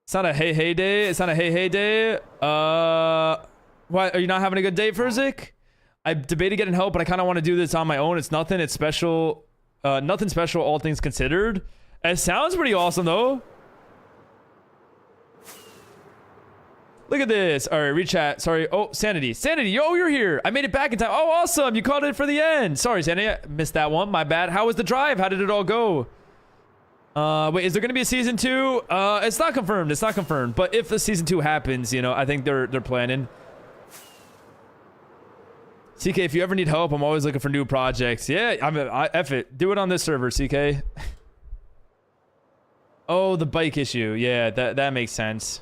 It's not a hey day. It's not a hey day. What? Are you not having a good day, Furzik? I debated getting help, but I kind of want to do this on my own. It's nothing. It's special. Nothing special, all things considered. It sounds pretty awesome though. Look at this. All right, rechat. Sorry. Oh, Sanity. Sanity. Oh, you're here. I made it back in time. Oh, awesome. You called it for the end. Sorry, Sanity. I missed that one. My bad. How was the drive? How did it all go? Wait, is there going to be a season 2? It's not confirmed. It's not confirmed. But if the season 2 happens, you know, I think they're planning. CK, if you ever need help, I'm always looking for new projects. Yeah, F it. Do it on this server, CK. Oh, the bike issue. Yeah, that makes sense.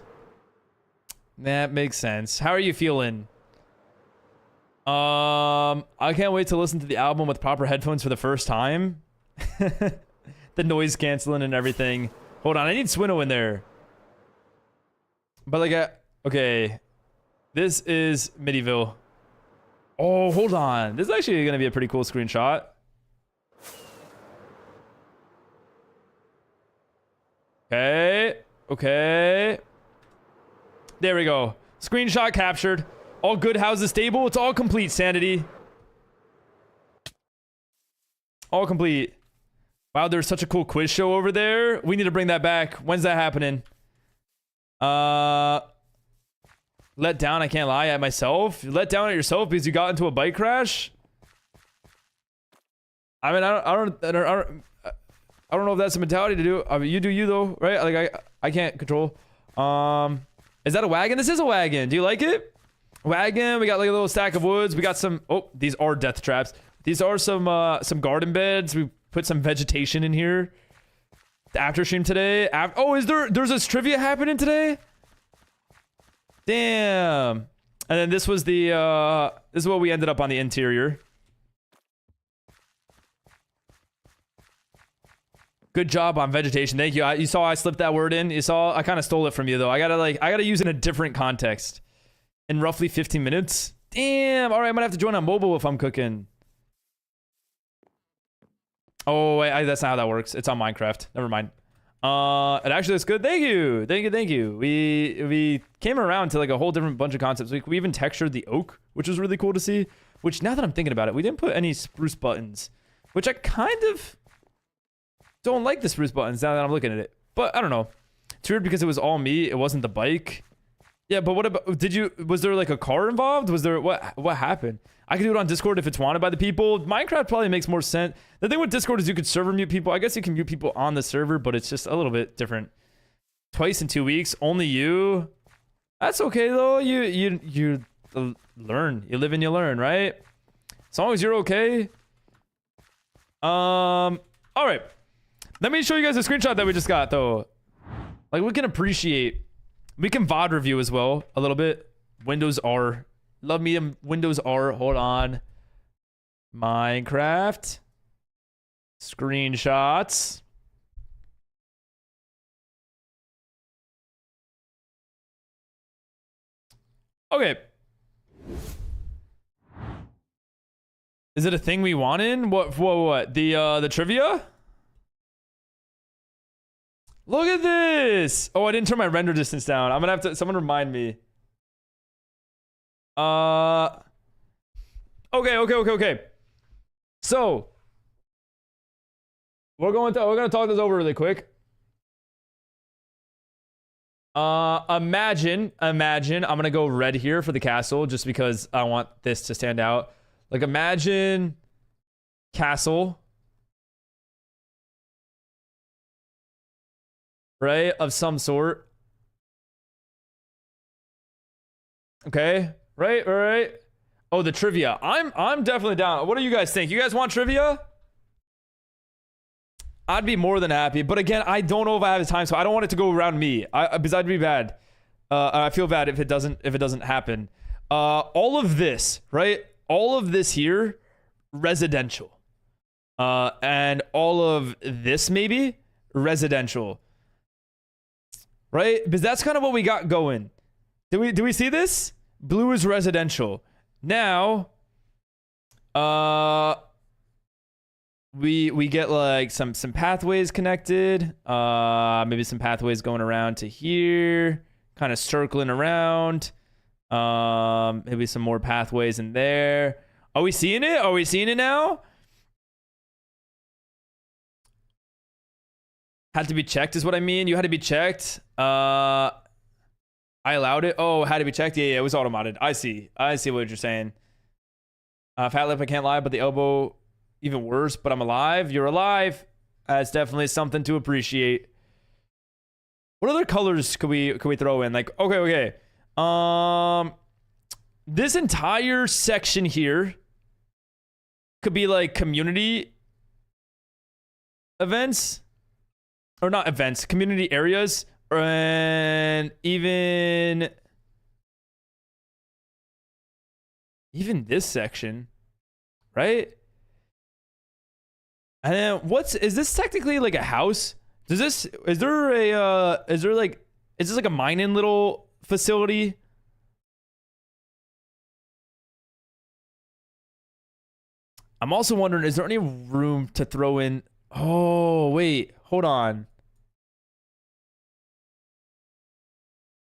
That makes sense. How are you feeling? I can't wait to listen to the album with proper headphones for the first time. The noise canceling and everything. Hold on, I need Swinno in there. But like, okay. This is Middyville. Oh, hold on. This is actually gonna be a pretty cool screenshot. Okay. Okay. There we go. Screenshot captured. All good. How's the stable? It's all complete, Sanity. All complete. Wow, there's such a cool quiz show over there. We need to bring that back. When's that happening? Let down, I can't lie, at myself. You let down at yourself because you got into a bike crash? I mean, I don't know if that's a mentality to do. I mean, you do you though, right? Like I can't control. Is that a wagon? This is a wagon. Do you like it? Wagon. We got like a little stack of woods. We got some. Oh, these are death traps. These are some garden beds. We put some vegetation in here. The after stream today. Oh, there's this trivia happening today? Damn. And then this was the this is what we ended up on the interior. Good job on vegetation. Thank you. You saw I slipped that word in. You saw I kind of stole it from you though. I gotta use it in a different context. In roughly 15 minutes. Damn. All right, I might have to join on mobile if I'm cooking. Oh wait, that's not how that works. It's on Minecraft. Never mind. It actually looks good. Thank you. Thank you. We came around to like a whole different bunch of concepts. We even textured the oak, which was really cool to see. Which now that I'm thinking about it, we didn't put any spruce buttons, which I kind of don't like the spruce buttons now that I'm looking at it. But I don't know. It's weird because it was all me. It wasn't the bike. Yeah, but what about, was there like a car involved? Was there, what happened? I can do it on Discord if it's wanted by the people. Minecraft probably makes more sense. The thing with Discord is you could server mute people. I guess you can mute people on the server, but it's just a little bit different. Twice in 2 weeks, only you. That's okay though. You learn. You live and you learn, right? As long as you're okay. All right. Let me show you guys a screenshot that we just got though. Like we can appreciate. We can VOD review as well a little bit. Windows R. Love me Windows R. Hold on. Minecraft. Screenshots. Okay. Is it a thing we wanted? What? The trivia? Look at this! Oh, I didn't turn my render distance down. I'm gonna have to, someone remind me. Okay. So, we're gonna talk this over really quick. Imagine, I'm gonna go red here for the castle just because I want this to stand out. Like, imagine castle. Right? Of some sort. Okay. Right. Oh, the trivia. I'm definitely down. What do you guys think? You guys want trivia? I'd be more than happy. But again, I don't know if I have the time, so I don't want it to go around me. Because I'd be bad. I feel bad if it doesn't happen. All of this, right? All of this here, residential. And all of this maybe residential. Right? Because that's kind of what we got going. Do we see this? Blue is residential. Now, we get like some pathways connected. Maybe some pathways going around to here, kind of circling around. Maybe some more pathways in there. Are we seeing it? Are we seeing it now? Had to be checked is what I mean. You had to be checked. I allowed it. Oh, had to be checked. Yeah, it was auto-modded. I see what you're saying. Fat lip, I can't lie, but the elbow even worse. But I'm alive. You're alive. That's definitely something to appreciate. What other colors could we throw in? Like, okay. This entire section here could be like community events, or not events, community areas, and even this section, right? And then is this technically like a house? Is this like a mining little facility? I'm also wondering, is there any room to throw in? Oh, wait, hold on.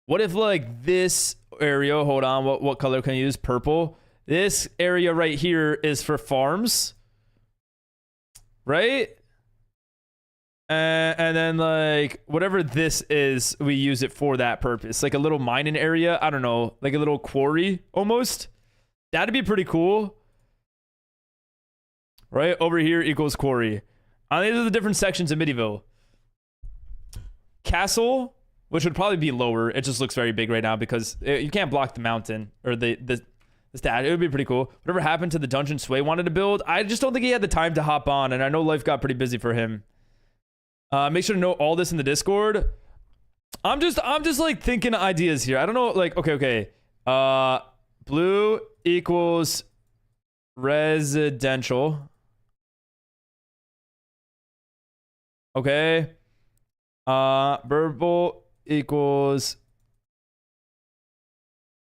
What if like this area, hold on, what color can I use? Purple. This area right here is for farms, right? And then like whatever this is, we use it for that purpose. Like a little mining area, I don't know, like a little quarry almost. That'd be pretty cool. Right over here equals quarry. These are the different sections of Middyville. Castle, which would probably be lower. It just looks very big right now because you can't block the mountain or the stat. It would be pretty cool. Whatever happened to the dungeon Sway wanted to build? I just don't think he had the time to hop on, and I know life got pretty busy for him. Make sure to note all this in the Discord. I'm just like thinking ideas here. I don't know. Like, okay. Blue equals residential. Okay. Purple equals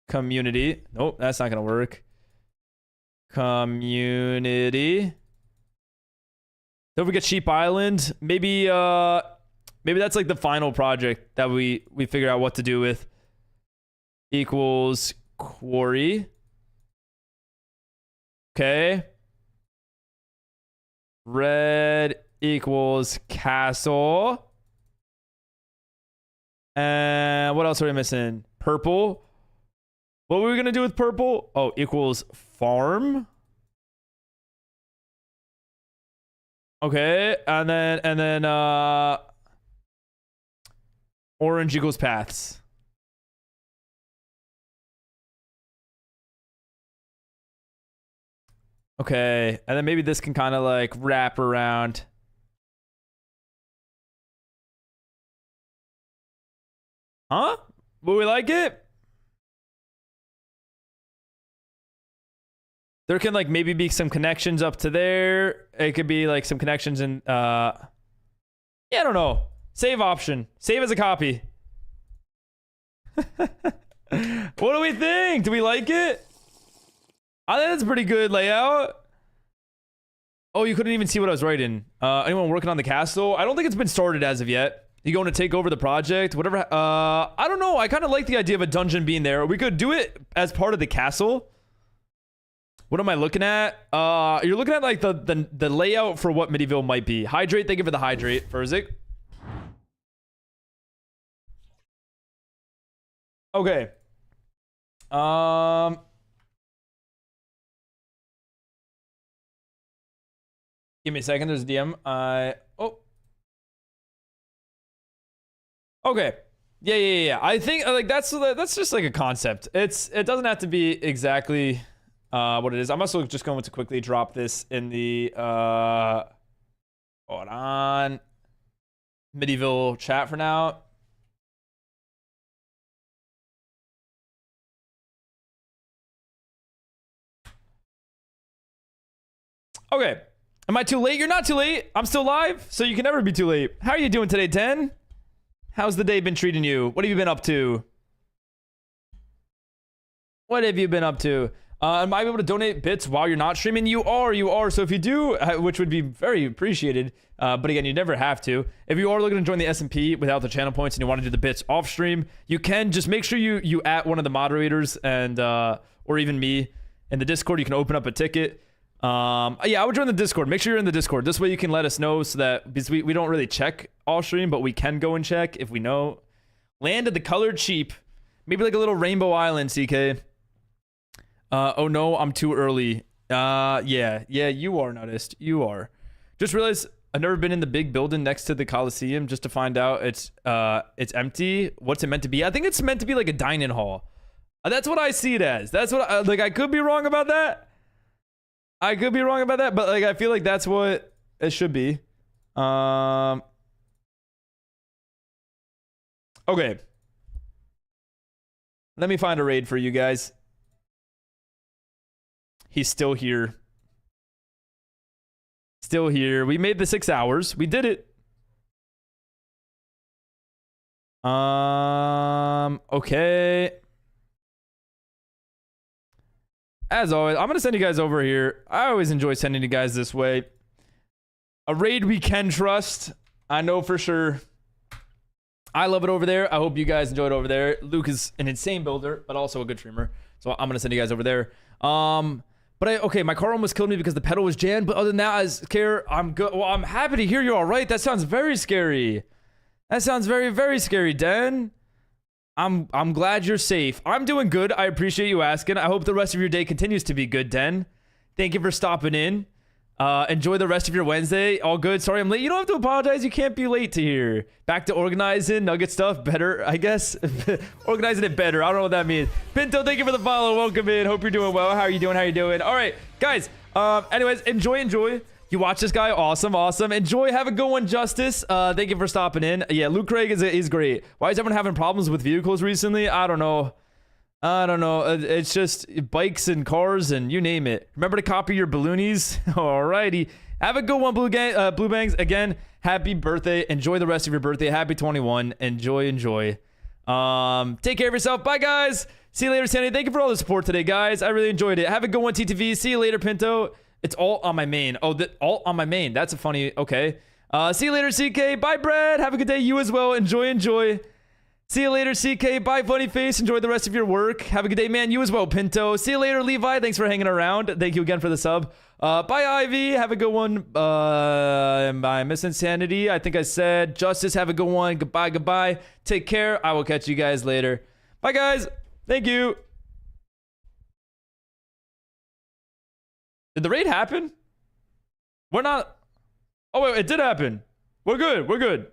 community. Nope, that's not gonna work. Community. Don't forget Sheep Island. Maybe that's like the final project that we figure out what to do with. Equals quarry. Okay. Red equals castle. And what else are we missing? Purple. What were we gonna do with purple? Oh, equals farm. Okay, and then orange equals paths. Okay, and then maybe this can kind of like wrap around. Huh? Will we like it? There can like maybe be some connections up to there. It could be like some connections in yeah, I don't know. Save option. Save as a copy. What do we think? Do we like it? I think that's a pretty good layout. Oh, you couldn't even see what I was writing. Anyone working on the castle? I don't think it's been started as of yet. You going to take over the project? Whatever. I don't know. I kind of like the idea of a dungeon being there. We could do it as part of the castle. What am I looking at? You're looking at like the layout for what Middyville might be. Hydrate. Thank you for the hydrate, Furzik. Okay. Give me a second. There's a DM. Oh. Okay. Yeah. I think like that's just like a concept. It doesn't have to be exactly what it is. I'm also just going to quickly drop this in the hold on, Middyville chat for now. Okay. Am I too late? You're not too late. I'm still live, so you can never be too late. How are you doing today, 10? How's the day been treating you? What have you been up to? What have you been up to? Am I able to donate bits while you're not streaming? You are. So if you do, which would be very appreciated, but again, you never have to. If you are looking to join the SMP without the channel points and you want to do the bits off stream, you can. Just make sure you at one of the moderators and or even me in the Discord. You can open up a ticket. Yeah, I would join the Discord. Make sure you're in the Discord. This way you can let us know, so that because we don't really check all stream, but we can go and check if we know. Land of the colored sheep. Maybe like a little Rainbow Island, CK. Oh no, I'm too early. Yeah, you are, Nutist. You are. Just realized I've never been in the big building next to the Coliseum just to find out it's empty. What's it meant to be? I think it's meant to be like a dining hall. That's what I see it as. That's what I could be wrong about that. I could be wrong about that, but like I feel like that's what it should be. Okay. Let me find a raid for you guys. He's still here. Still here. We made the 6 hours. We did it. Okay. As always, I'm gonna send you guys over here. I always enjoy sending you guys this way. A raid we can trust. I know for sure. I love it over there. I hope you guys enjoy it over there. Luke is an insane builder, but also a good streamer. So I'm gonna send you guys over there. Okay, my car almost killed me because the pedal was jammed. But other than that, as care, I'm good. Well, I'm happy to hear you're all right. That sounds very scary. That sounds very, very scary, Den. I'm glad you're safe. I'm doing good. I appreciate you asking. I hope the rest of your day continues to be good, Den. Thank you for stopping in. Enjoy the rest of your Wednesday. All good. Sorry I'm late. You don't have to apologize. You can't be late to here. Back to organizing nugget stuff better, I guess. Organizing it better. I don't know what that means. Pinto, thank you for the follow. Welcome in. Hope you're doing well. How are you doing? How are you doing? All right, guys. Anyways, enjoy. You watch this guy. Awesome. Enjoy. Have a good one, Justice. Thank you for stopping in. Yeah, Luke Craig is great. Why is everyone having problems with vehicles recently? I don't know. It's just bikes and cars and you name it. Remember to copy your balloonies. Alrighty. Have a good one, Blue Bangs. Again, happy birthday. Enjoy the rest of your birthday. Happy 21. Enjoy. Take care of yourself. Bye, guys. See you later, Sandy. Thank you for all the support today, guys. I really enjoyed it. Have a good one, TTV. See you later, Pinto. It's all on my main. Oh, all on my main. That's a funny. Okay. See you later, CK. Bye, Brad. Have a good day. You as well. Enjoy. See you later, CK. Bye, funny face. Enjoy the rest of your work. Have a good day, man. You as well, Pinto. See you later, Levi. Thanks for hanging around. Thank you again for the sub. Bye, Ivy. Have a good one. Bye, Miss Insanity. I think I said Justice. Have a good one. Goodbye. Take care. I will catch you guys later. Bye, guys. Thank you. Did the raid happen? We're not. Oh, wait, it did happen. We're good.